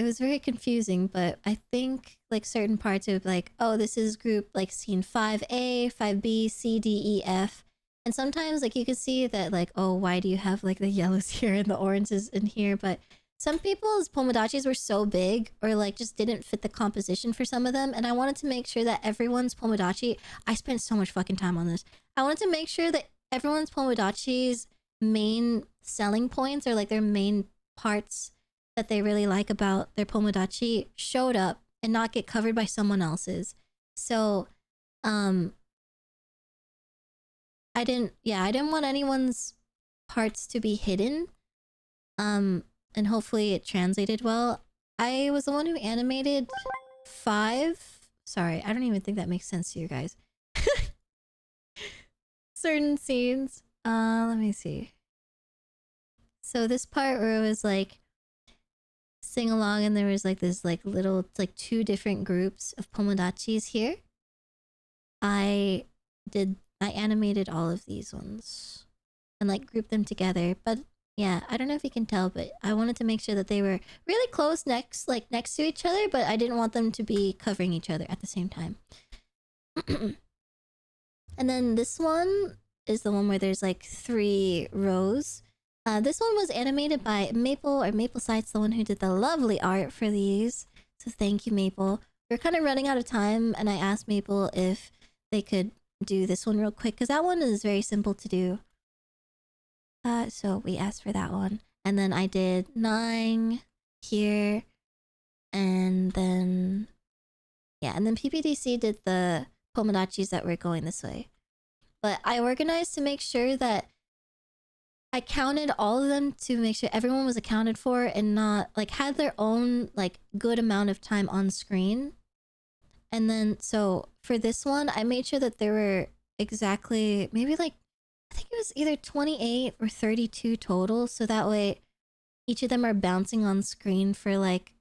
was very confusing, but I think like certain parts of like, oh, this is group like scene 5A, 5B, C, D, E, F. And sometimes like you could see that like, oh, why do you have like the yellows here and the oranges in here? But some people's Pomodachis were so big or like just didn't fit the composition for some of them. And I wanted to make sure that everyone's Pomodachi, I spent so much fucking time on this. I wanted to make sure that everyone's Pomodachi's main selling points or like their main parts that they really like about their Pomodachi showed up and not get covered by someone else's. So, I didn't want anyone's parts to be hidden. And hopefully it translated well. I was the one who animated 5. Sorry, I don't even think that makes sense to you guys. Certain scenes. Let me see. So this part where it was like sing along and there was like this like little like 2 different groups of Pomodachis here. I animated all of these ones and like grouped them together, but yeah, I don't know if you can tell, but I wanted to make sure that they were really close next to each other, but I didn't want them to be covering each other at the same time. And then this one is the one where there's like 3 rows. This one was animated by Maple, or Maple Sights, the one who did the lovely art for these. So thank you, Maple. We're kind of running out of time, and I asked Maple if they could do this one real quick, because that one is very simple to do. So we asked for that one. And then I did 9 here, and then... yeah, and then PPDC did the Pomodachis that were going this way. But I organized to make sure that I counted all of them to make sure everyone was accounted for and not, like, had their own, like, good amount of time on screen. And then, so, for this one, I made sure that there were exactly, maybe, like, I think it was either 28 or 32 total, so that way each of them are bouncing on screen for, like,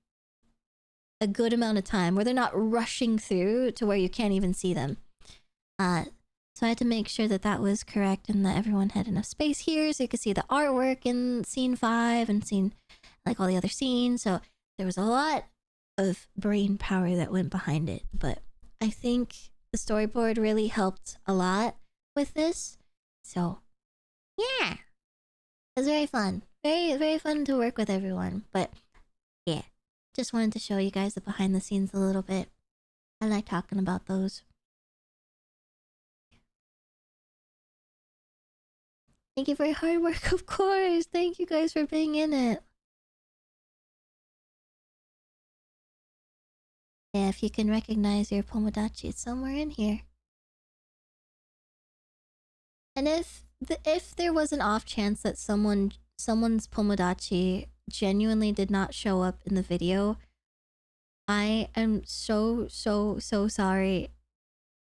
a good amount of time, where they're not rushing through to where you can't even see them. So I had to make sure that that was correct and that everyone had enough space here so you could see the artwork in scene 5 and scene, like, all the other scenes. So there was a lot of brain power that went behind it, but I think the storyboard really helped a lot with this. So yeah, it was very fun. Very, very fun to work with everyone. But yeah, just wanted to show you guys the behind the scenes a little bit. I like talking about those. Thank you for your hard work, of course. Thank you guys for being in it. Yeah, if you can recognize your Pomodachi, it's somewhere in here. And if there was an off chance that someone's Pomodachi genuinely did not show up in the video, I am so sorry,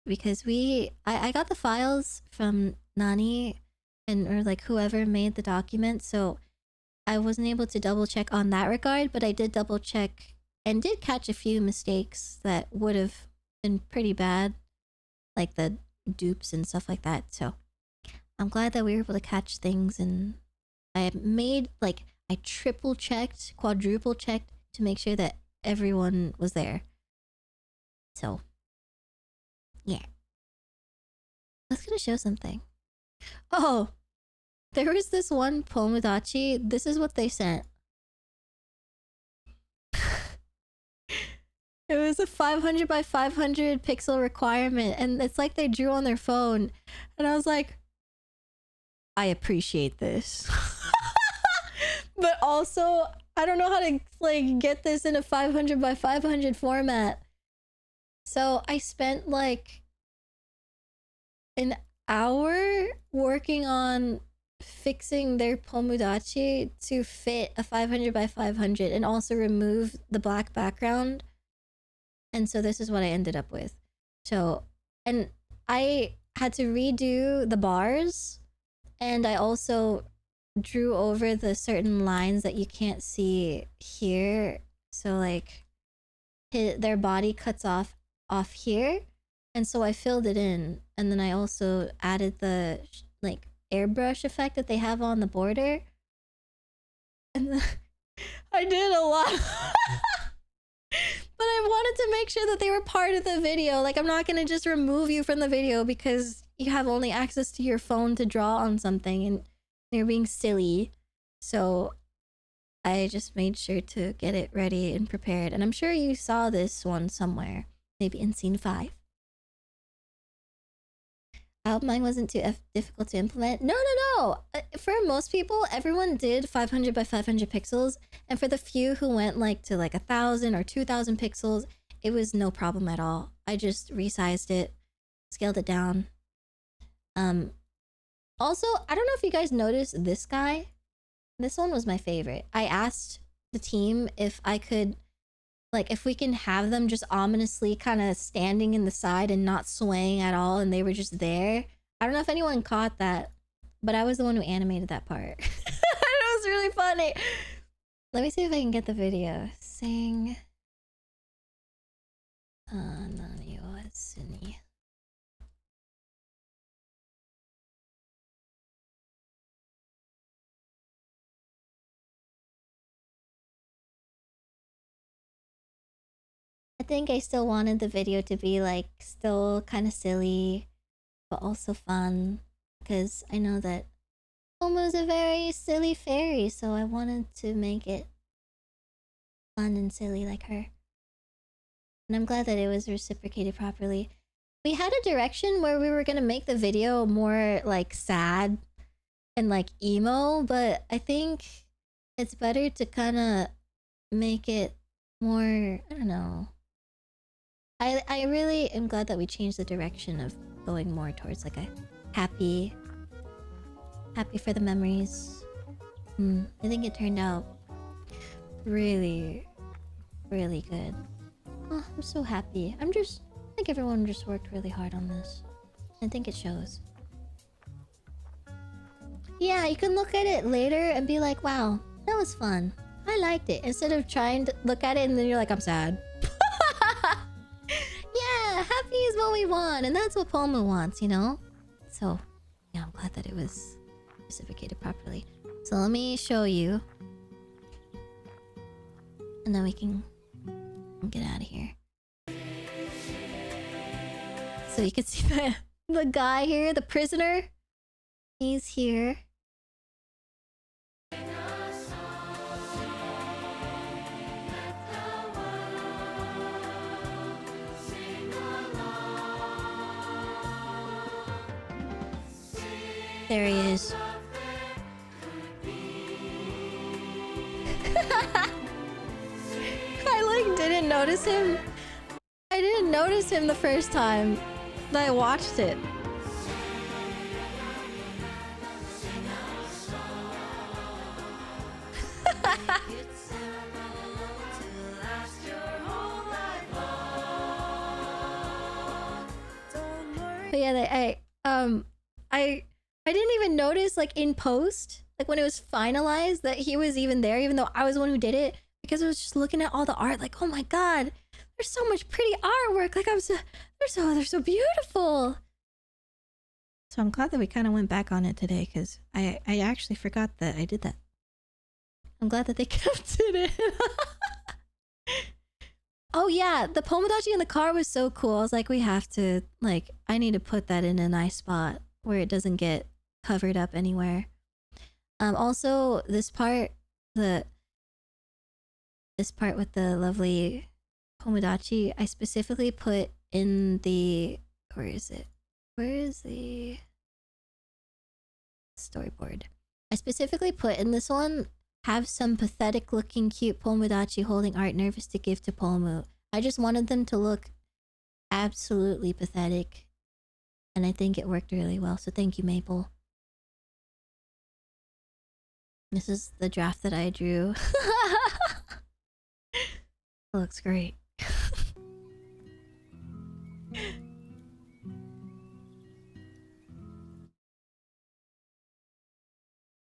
because I got the files from Nani or like whoever made the document, so I wasn't able to double check on that regard, but I did double check and did catch a few mistakes that would have been pretty bad, like the dupes and stuff like that. So I'm glad that we were able to catch things, and I made, like, I triple checked, quadruple checked to make sure that everyone was there. So yeah, I was gonna show something. Oh, there was this one Pomodachi. This is what they sent. It was a 500 by 500 pixel requirement, and it's like they drew on their phone. And I was like, I appreciate this. But also, I don't know how to, like, get this in a 500 by 500 format. So I spent like an hour working on fixing their Pomodachi to fit a 500 by 500 and also remove the black background. And so this is what I ended up with. So, and I had to redo the bars, and I also drew over the certain lines that you can't see here. So like their body cuts off here, and so I filled it in, and then I also added the like airbrush effect that they have on the border, and then I did a lot. But I wanted to make sure that they were part of the video. Like, I'm not gonna just remove you from the video because you have only access to your phone to draw on something and you're being silly. So I just made sure to get it ready and prepared. And I'm sure you saw this one somewhere, maybe in scene 5. I hope mine wasn't too difficult to implement. No. For most people, everyone did 500 by 500 pixels. And for the few who went like to like 1,000 or 2,000 pixels, it was no problem at all. I just resized it, scaled it down. Also, I don't know if you guys noticed this guy. This one was my favorite. I asked the team if I could, like, if we can have them just ominously kind of standing in the side and not swaying at all, and they were just there. I don't know if anyone caught that, but I was the one who animated that part. It was really funny. Let me see if I can get the video. Sing. Nani wa Suni. I think I still wanted the video to be like still kind of silly, but also fun. because I know that Pomu's a very silly fairy, so I wanted to make it fun and silly like her. And I'm glad that it was reciprocated properly. We had a direction where we were gonna make the video more like sad and like emo, but I think it's better to kind of make it more, I don't know. I really am glad that we changed the direction of going more towards like a happy for the memories. I think it turned out really, really good. Oh, I'm so happy. I think everyone just worked really hard on this. I think it shows. Yeah, you can look at it later and be like, wow, that was fun. I liked it. Instead of trying to look at it and then you're like, I'm sad. Yeah, happy is what we want. And that's what Pomu wants, you know? So, yeah, I'm glad that it was reciprocated properly. So let me show you. And then we can get out of here. So you can see the guy here, the prisoner. He's here. There he is. I like didn't notice him. I didn't notice him the first time that I watched it. But yeah, I didn't even notice like in post, like when it was finalized, that he was even there, even though I was the one who did it, because I was just looking at all the art, like, oh my god, there's so much pretty artwork. Like they're so beautiful. So I'm glad that we kind of went back on it today, because I actually forgot that I did that. I'm glad that they kept it in. Oh yeah, the Pomodachi in the car was so cool. I was like, we have to, like, I need to put that in a nice spot where it doesn't get covered up anywhere. Also, this part with the lovely Pomodachi, I specifically put in the, where is it? Where is the storyboard? I specifically put in this one, have some pathetic looking cute Pomodachi holding art nervous to give to Pomu. I just wanted them to look absolutely pathetic. And I think it worked really well. So thank you, Maple. This is the draft that I drew. It looks great.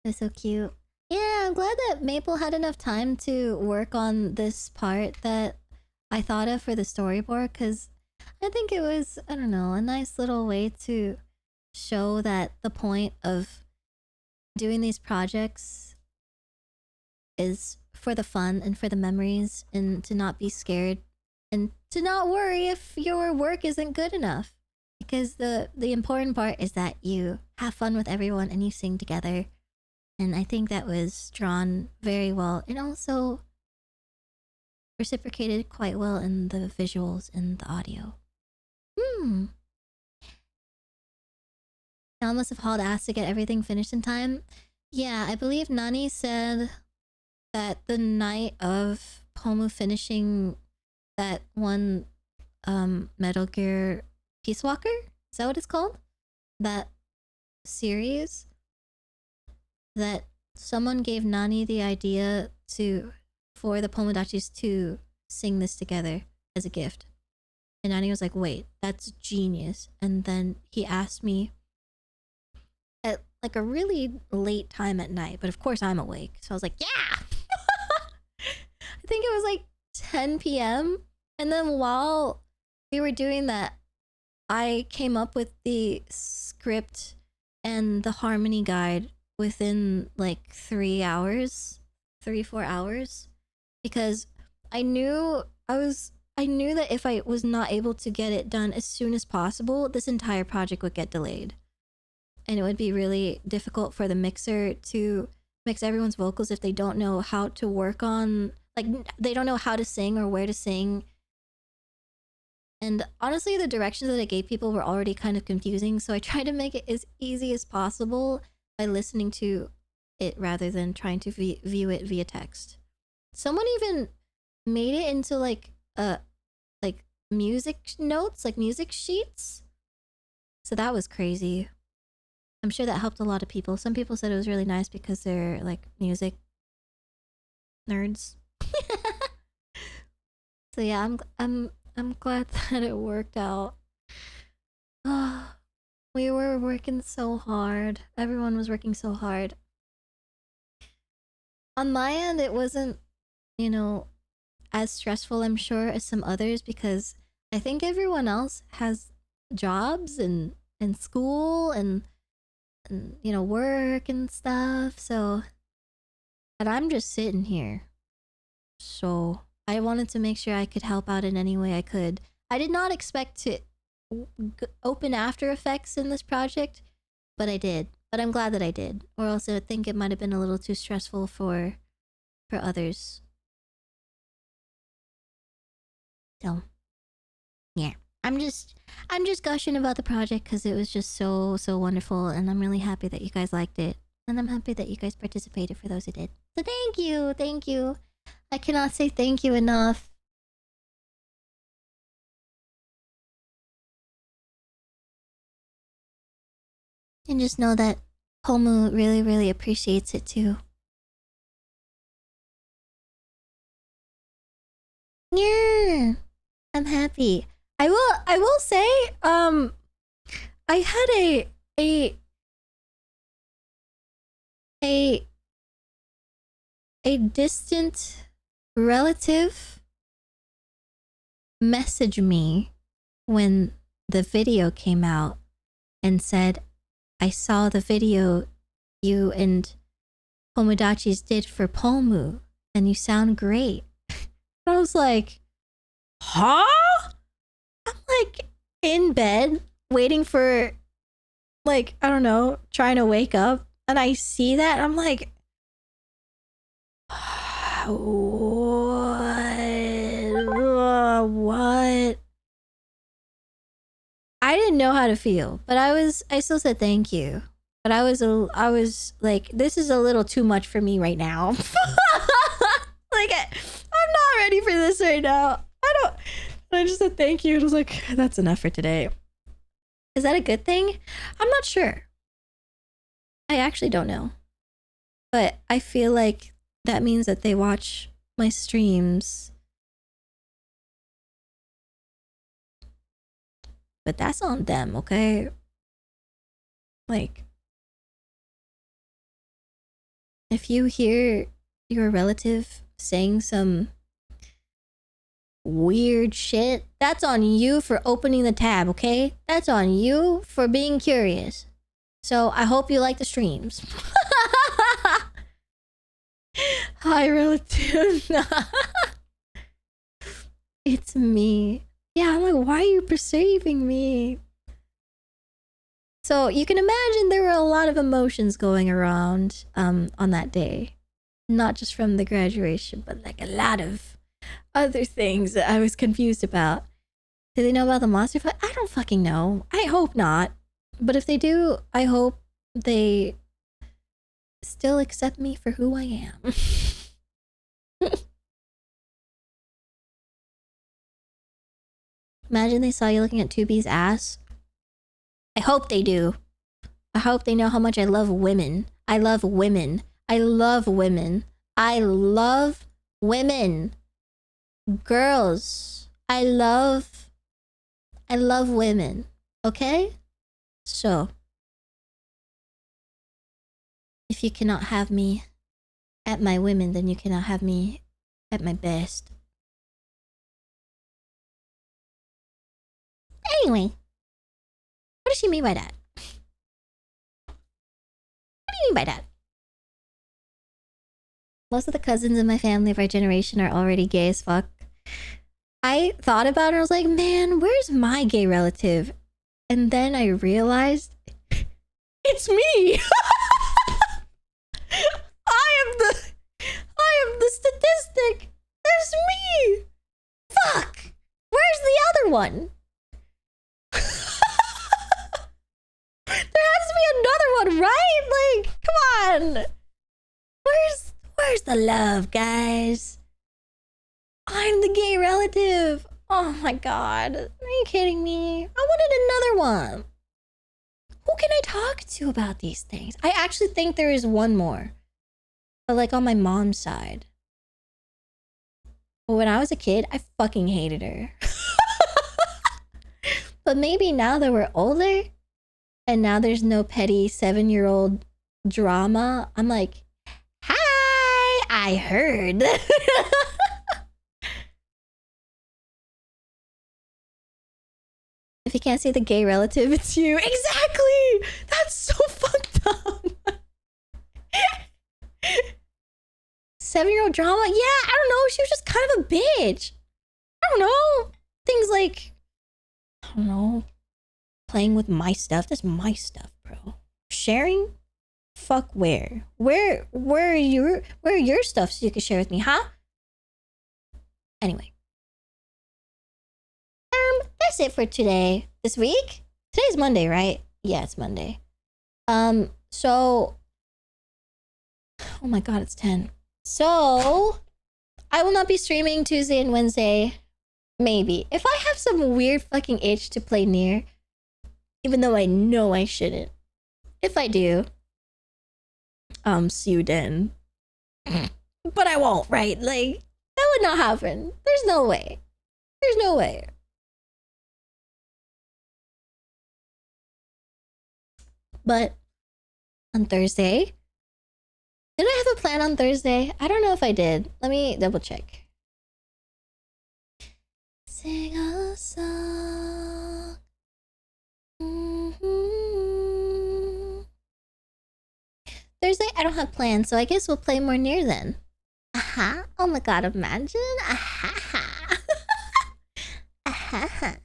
They're so cute. Yeah, I'm glad that Maple had enough time to work on this part that I thought of for the storyboard, because I think it was, I don't know, a nice little way to show that the point of doing these projects is for the fun and for the memories, and to not be scared and to not worry if your work isn't good enough. Because the important part is that you have fun with everyone and you sing together. And I think that was drawn very well, and also reciprocated quite well in the visuals and the audio. Al must have hauled ass to get everything finished in time. Yeah, I believe Nani said that the night of Pomu finishing that one Metal Gear Peace Walker, is that what it's called? That series, that someone gave Nani the idea for the Pomodachis to sing this together as a gift. And Nani was like, wait, that's genius. And then he asked me at like a really late time at night, but of course I'm awake. So I was like, yeah! I think it was like 10 p.m. And then while we were doing that, I came up with the script and the harmony guide within like 4 hours, because I knew that if I was not able to get it done as soon as possible, this entire project would get delayed. and it would be really difficult for the mixer to mix everyone's vocals if they don't know how to work on, like, they don't know how to sing or where to sing. And honestly, the directions that I gave people were already kind of confusing, so I tried to make it as easy as possible by listening to it rather than trying to view it via text. Someone even made it into like music notes, like music sheets. So that was crazy. I'm sure that helped a lot of people. Some people said it was really nice because they're like music nerds. So yeah, I'm glad that it worked out. We were working so hard. Everyone was working so hard. On my end, it wasn't, you know, as stressful, I'm sure, as some others, because I think everyone else has jobs and school and you know, work and stuff. So, but I'm just sitting here. So I wanted to make sure I could help out in any way I could. I did not expect to open After Effects in this project, but I did. But I'm glad that I did, or else I think it might have been a little too stressful for others. So, yeah, I'm just gushing about the project because it was just so wonderful, and I'm really happy that you guys liked it, and I'm happy that you guys participated for those who did. So thank you. I cannot say thank you enough. And just know that Pomu really appreciates it too. Yeah, I'm happy. I will say, I had a distant relative message me when the video came out and said, I saw the video you and Pomodachis did for Pomu, and you sound great. I was like, huh? I'm like in bed waiting for, like, I don't know, trying to wake up, and I see that and I'm like, what? I didn't know how to feel, but I still said thank you. But I was like, this is a little too much for me right now. Like, I'm not ready for this right now. I just said thank you. It was like, that's enough for today. Is that a good thing? I'm not sure. I actually don't know. But I feel like that means that they watch my streams. But that's on them, okay? Like, if you hear your relative saying some weird shit, that's on you for opening the tab, okay? That's on you for being curious. So I hope you like the streams. Hi, relative. It's me. Yeah, I'm like, why are you perceiving me? So you can imagine there were a lot of emotions going around on that day. Not just from the graduation, but like a lot of other things that I was confused about. Do they know about the monster fight? I don't fucking know. I hope not. But if they do, I hope they still accept me for who I am. Imagine they saw you looking at 2B's ass. I hope they do. I hope they know how much I love women. I love women. I love women. I love women. Girls. I love women. Okay? So, if you cannot have me at my women, then you cannot have me at my best. Anyway, what does she mean by that? What do you mean by that? Most of the cousins in my family of our generation are already gay as fuck. I thought about it, I was like, man, where's my gay relative? And then I realized It's me. I am the statistic. There's me. Fuck. Where's the other one? There has to be another one, right? Like, come on. Where's the love, guys? I'm the gay relative. Oh my god. Are you kidding me? I wanted another one. Who can I talk to about these things? I actually think there is one more. But like on my mom's side. But when I was a kid, I fucking hated her. But maybe now that we're older, and now there's no petty 7-year-old drama, I'm like, hi, I heard. If you can't see the gay relative, it's you. Exactly! That's so fucked up. 7-year-old drama? Yeah, I don't know. She was just kind of a bitch. I don't know. Things like, I don't know, playing with my stuff. That's my stuff, bro. Sharing? Fuck where? Where are your stuff so you can share with me, huh? Anyway. That's it for today. This week? Today's Monday, right? Yeah, it's Monday. So oh my god, it's 10. So I will not be streaming Tuesday and Wednesday. Maybe. If I have some weird fucking itch to play Nier, even though I know I shouldn't. If I do, see you then. But I won't, right? Like, that would not happen. There's no way. There's no way. But on Thursday, did I have a plan on Thursday? I don't know if I did. Let me double check. Sing a song. Thursday, I don't have plans, so I guess we'll play more Nier then. Aha. Oh my god, imagine. Aha. Aha.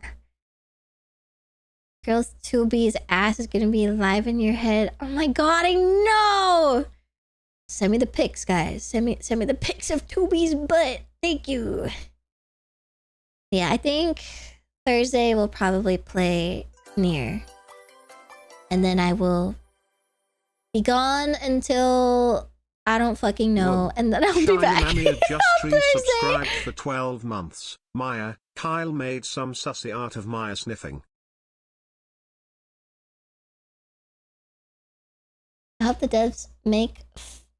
Girls 2B's ass is gonna be live in your head. Oh my god, I know! Send me the pics, guys. Send me the pics of 2B's butt. Thank you. Yeah, I think Thursday we'll probably play Nier. And then I will be gone until I don't fucking know. And then I'll be back. Shiny just resubscribed for 12 months. Maya, Kyle made some sussy art of Maya sniffing. I hope the devs make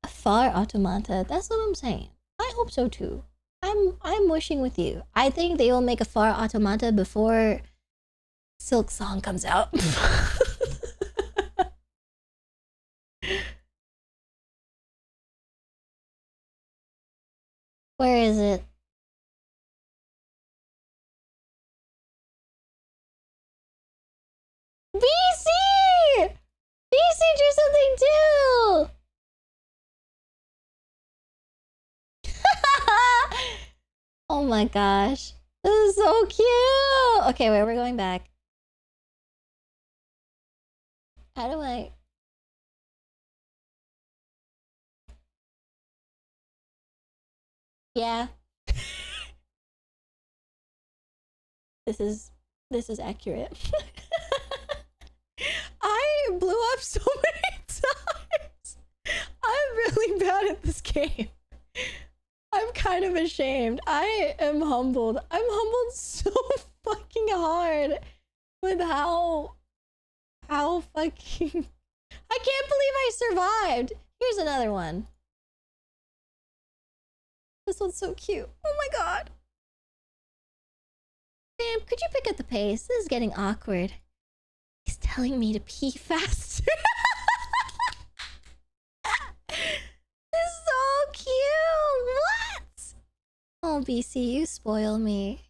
Far Automata. That's what I'm saying. I hope so too. I'm wishing with you. I think they will make a Far Automata before Silk Song comes out. Where is it? BC! BC, do something too! Oh my gosh. This is so cute! Okay, wait, we're going back. How do I... Yeah. This is accurate. I blew up so many times. I'm really bad at this game. I'm kind of ashamed. I am humbled. I'm humbled so fucking hard with how fucking... I can't believe I survived. Here's another one. This one's so cute. Oh my god. Sam, could you pick up the pace? This is getting awkward. He's telling me to pee faster. This is so cute. What? Oh, BC, you spoil me.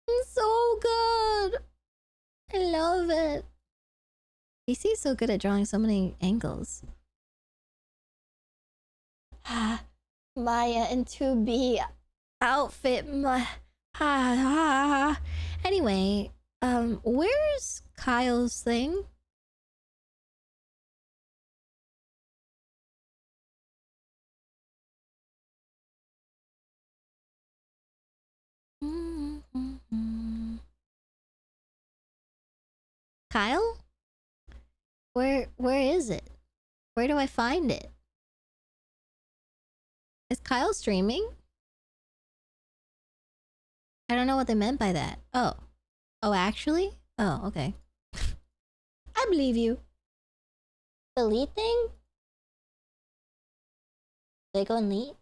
It's so good. I love it. BC is so good at drawing so many angles. Maya and 2B outfit. Anyway, where's Kyle's thing? Kyle? Where is it? Where do I find it? Is Kyle streaming? I don't know what they meant by that. Oh. Oh, actually? Oh, okay. I believe you. The lead thing? They go and lead?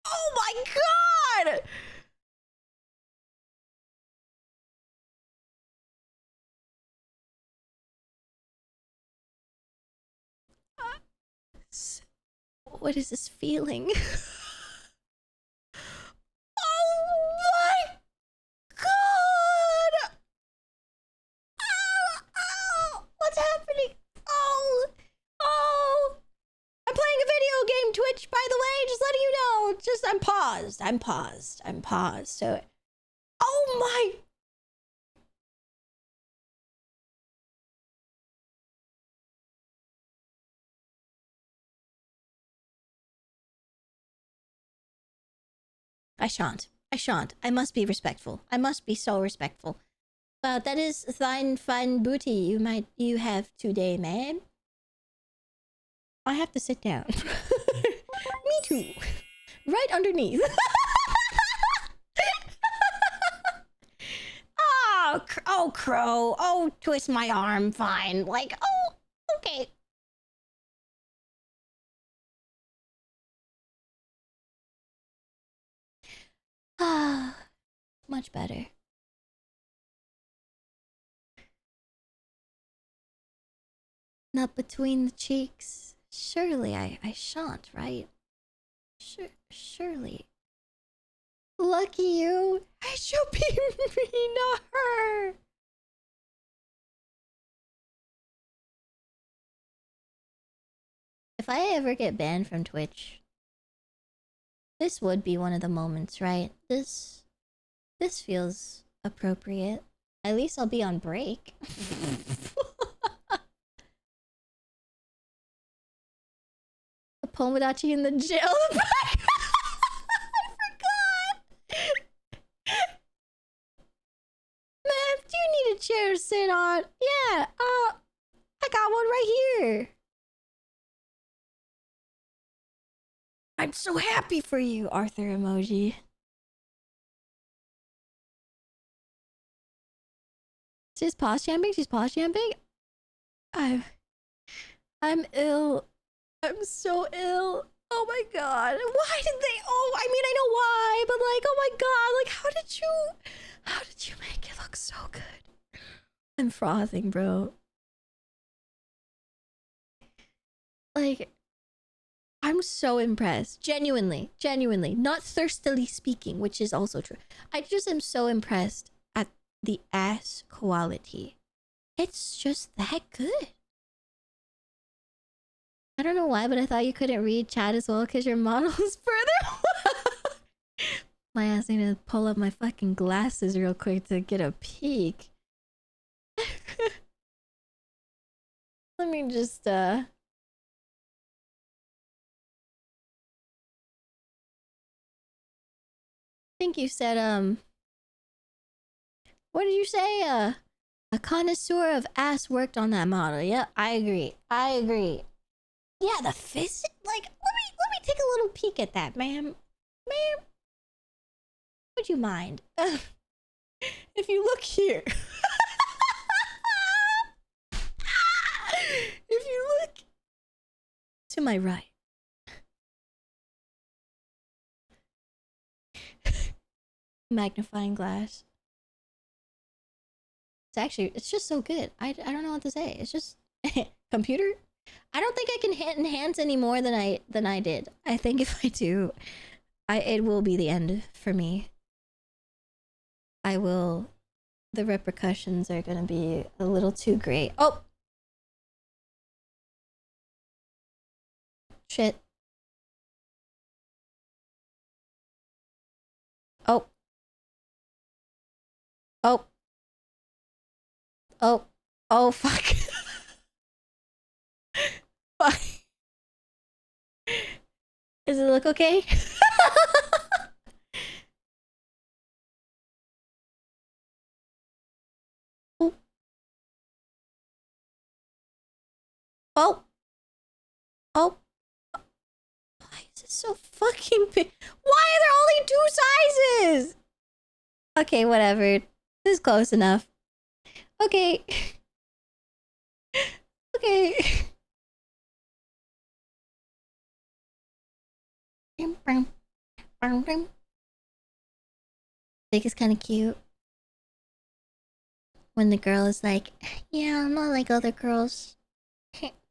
Oh my god! What is this feeling? Oh my god! What's happening? Oh! I'm playing a video game, Twitch, by the way, just letting you know. Just, I'm paused. So, oh my. I shan't. I must be respectful. I must be so respectful. That is fine booty you have today, man. I have to sit down. Me too. Right underneath. Oh, Crow. Oh, twist my arm. Fine. Like, oh, okay. Ah, much better. Not between the cheeks. Surely I shan't, right? Surely. Lucky you. I shall be me, not her. If I ever get banned from Twitch, this would be one of the moments, right? This feels appropriate. At least I'll be on break. A Pomodachi in the jail. I forgot. Man, do you need a chair to sit on? Yeah, I got one right here. I'm so happy for you, Arthur emoji. She's pause jumping? She's pause jumping? I'm ill. I'm so ill. Oh my god. Why did they? Oh, I mean, I know why, but like, oh my god, like, how did you make it look so good? I'm frothing, bro. Like, I'm so impressed. Genuinely. Not thirstily speaking, which is also true. I just am so impressed at the ass quality. It's just that good. I don't know why, but I thought you couldn't read chat as well because your model is further. My ass need to pull up my fucking glasses real quick to get a peek. Let me just, I think you said, what did you say? A connoisseur of ass worked on that model. Yeah, I agree. Yeah, the fist. Like, let me take a little peek at that, ma'am. Would you mind? If you look here. If you look to my right. Magnifying glass. It's just so good. I don't know what to say. It's just computer. I don't think I can enhance any more than I did. I think if I do, it will be the end for me. I will. The repercussions are gonna be a little too great. Oh, shit. Oh. Oh. Oh. Oh, fuck. Does it look okay? Oh. Oh. Why is it so fucking big? Why are there only 2 sizes? Okay, whatever. This is close enough. Okay. Okay. I think it's kind of cute when the girl is like, yeah, I'm not like other girls.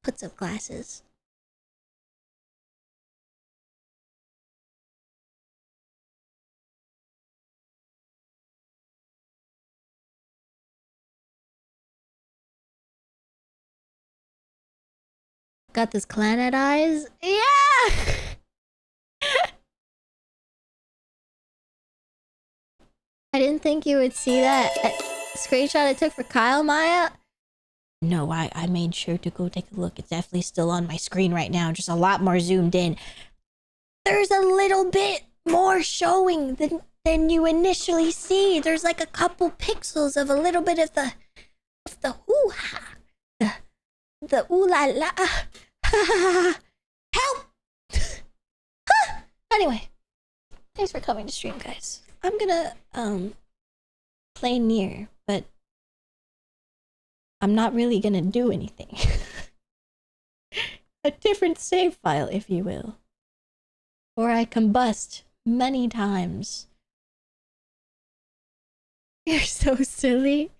Puts up glasses. Got this Clannad eyes? Yeah! I didn't think you would see that screenshot I took for Kyle, Maya. No, I made sure to go take a look. It's definitely still on my screen right now, just a lot more zoomed in. There's a little bit more showing than you initially see. There's like a couple pixels of a little bit of the hoo-ha. The ooh la la. Help! Anyway, thanks for coming to stream, guys. I'm gonna play Nier, but I'm not really gonna do anything. A different save file, if you will. Or I combust many times. You're so silly.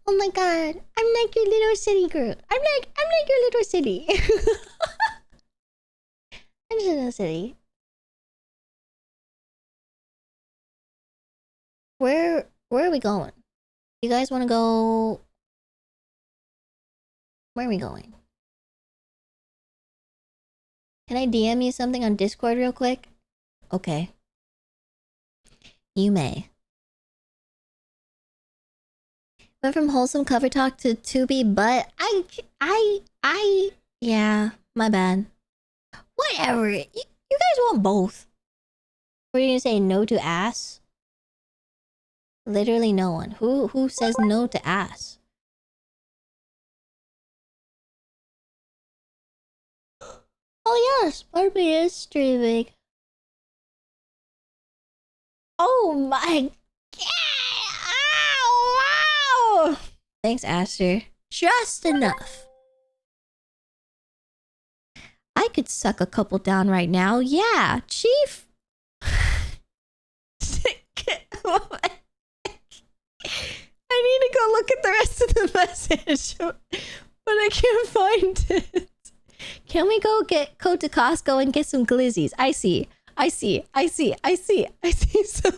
Oh my god, I'm like your little city girl. I'm like your little city. I'm just a little city. Where are we going? You guys want to go? Where are we going? Can I DM you something on Discord real quick? Okay. You may. Went from wholesome cover talk to be but yeah, my bad. Whatever. You guys want both. Were you gonna say no to ass? Literally no one. Who says no to ass? Oh yes, Barbie is streaming. Oh my god! Ow, wow! Thanks, Aster. Just enough. I could suck a couple down right now. Yeah, Chief. I need to go look at the rest of the message, but I can't find it. Can we go to Costco and get some glizzies? I see. So,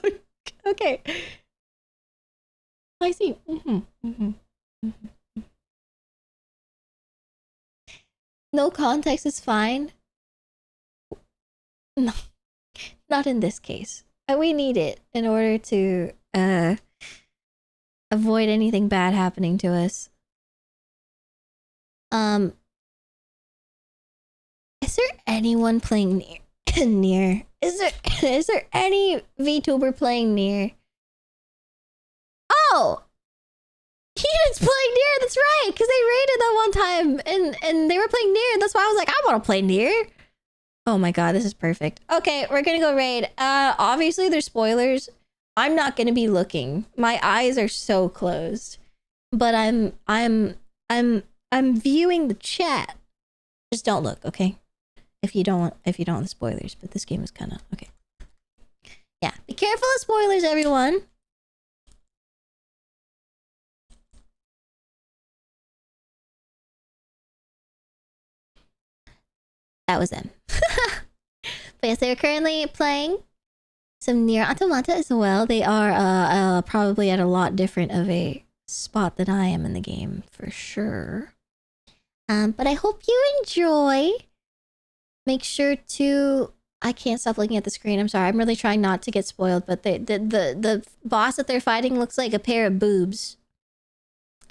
okay. I see. No context is fine. No, not in this case. We need it in order to avoid anything bad happening to us. Is there anyone playing Nier? Is there any VTuber playing Nier? Oh! Keaton's playing Nier, that's right! Because they raided that one time and they were playing Nier. That's why I was like, I want to play Nier. Oh my god, this is perfect. Okay, we're gonna go raid. Obviously there's spoilers. I'm not gonna be looking. My eyes are so closed. But I'm viewing the chat. Just don't look, okay? If you don't want the spoilers, but this game is kind of okay. Yeah, be careful of spoilers, everyone. That was them. But yes, they're currently playing some Nier Automata as well. They are probably at a lot different of a spot than I am in the game for sure. But I hope you enjoy. Make sure to... I can't stop looking at the screen. I'm sorry. I'm really trying not to get spoiled, but the boss that they're fighting looks like a pair of boobs.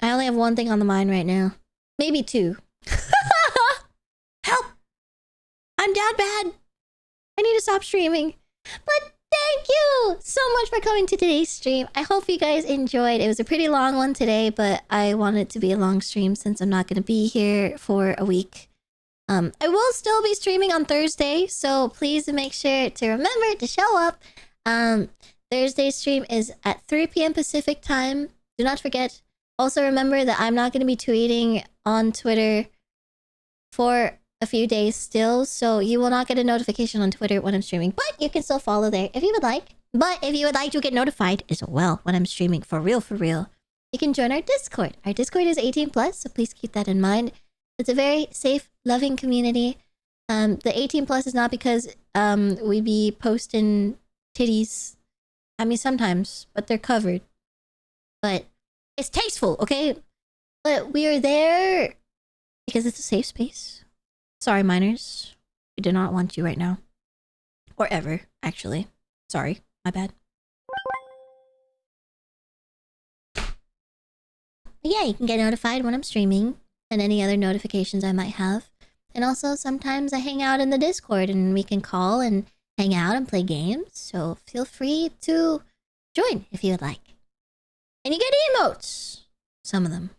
I only have one thing on the mind right now. Maybe two. Help! I'm down bad. I need to stop streaming. But thank you so much for coming to today's stream. I hope you guys enjoyed. It was a pretty long one today, but I want it to be a long stream since I'm not going to be here for a week. I will still be streaming on Thursday, so please make sure to remember to show up. Thursday's stream is at 3 p.m. Pacific time. Do not forget. Also remember that I'm not going to be tweeting on Twitter for a few days still, so you will not get a notification on Twitter when I'm streaming, but you can still follow there if you would like. But if you would like to get notified as well when I'm streaming for real, you can join our Discord. Our Discord is 18+, so please keep that in mind. It's a very safe, loving community. The 18+ is not because we be posting titties. I mean, sometimes, but they're covered. But it's tasteful, okay? But we are there because it's a safe space. Sorry, minors. We do not want you right now. Or ever, actually. Sorry, my bad. But yeah, you can get notified when I'm streaming and any other notifications I might have. And also, sometimes I hang out in the Discord and we can call and hang out and play games. So feel free to join if you would like. And you get emotes. Some of them.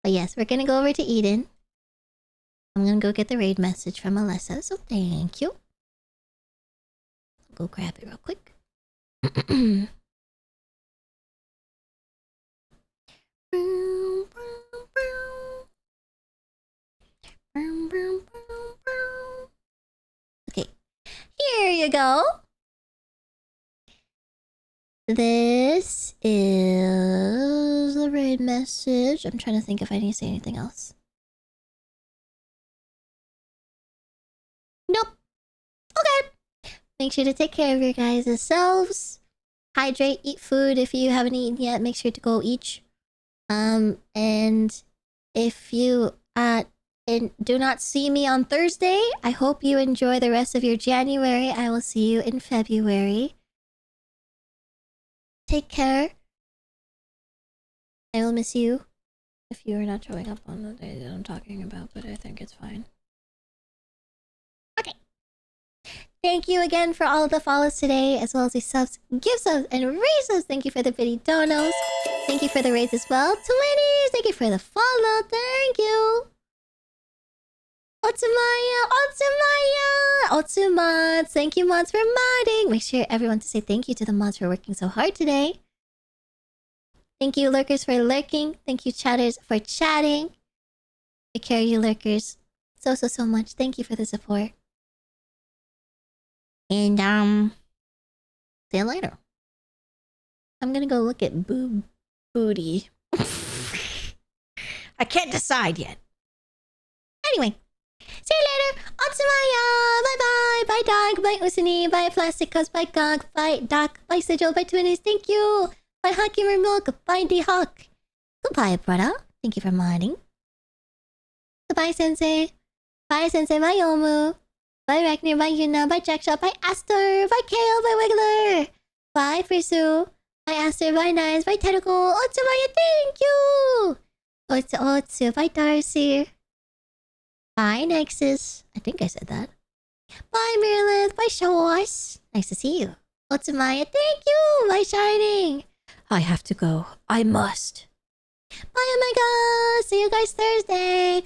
But yes, we're gonna go over to Eden. I'm gonna go get the raid message from Alessa, so thank you. I'll go grab it real quick. Okay, here you go. This is the raid message. I'm trying to think if I need to say anything else. Nope. Okay. Make sure to take care of your guys' selves. Hydrate, eat food. If you haven't eaten yet, make sure to go eat. And if you do not see me on Thursday, I hope you enjoy the rest of your January. I will see you in February. Take care. I will miss you if you are not showing up on the day that I'm talking about, but I think it's fine. Okay. Thank you again for all of the follows today, as well as the subs, gift subs, and resubs. Thank you for the bitty donos. Thank you for the raids as well. 20s, thank you for the follow. Thank you. Otsumods, thank you mods for modding. Make sure everyone to say thank you to the mods for working so hard today. Thank you lurkers for lurking. Thank you chatters for chatting. Take care of you lurkers so much. Thank you for the support. And see you later. I'm gonna go look at booty. I can't decide yet. Anyway. See you later. Otsumaya. Bye-bye. Bye, Dog. Bye, Usini. Bye, Plastic Cuz. Bye, Gog. Bye, Doc. Bye, Sigil. Bye, Twinnies. Thank you. Bye, Hakimer Milk. Bye, D-Hawk. Goodbye, brother. Thank you for modding. Goodbye, Sensei. Bye, Sensei. Bye, Yomu. Bye, Ragnar. Bye, Yuna. Bye, Jackshot. Bye, Aster. Bye, Kale. Bye, Wiggler. Bye, Frisu. Bye, Aster. Bye, Nice. Bye, Tentacle. Otsumaya. Thank you. Otsu. Bye, Darcy. Bye, Nexus. I think I said that. Bye, Merilith. Bye, Shawars. Nice to see you. Otsumaya, thank you. Bye, Shining. I have to go. I must. Bye, Omega. See you guys Thursday.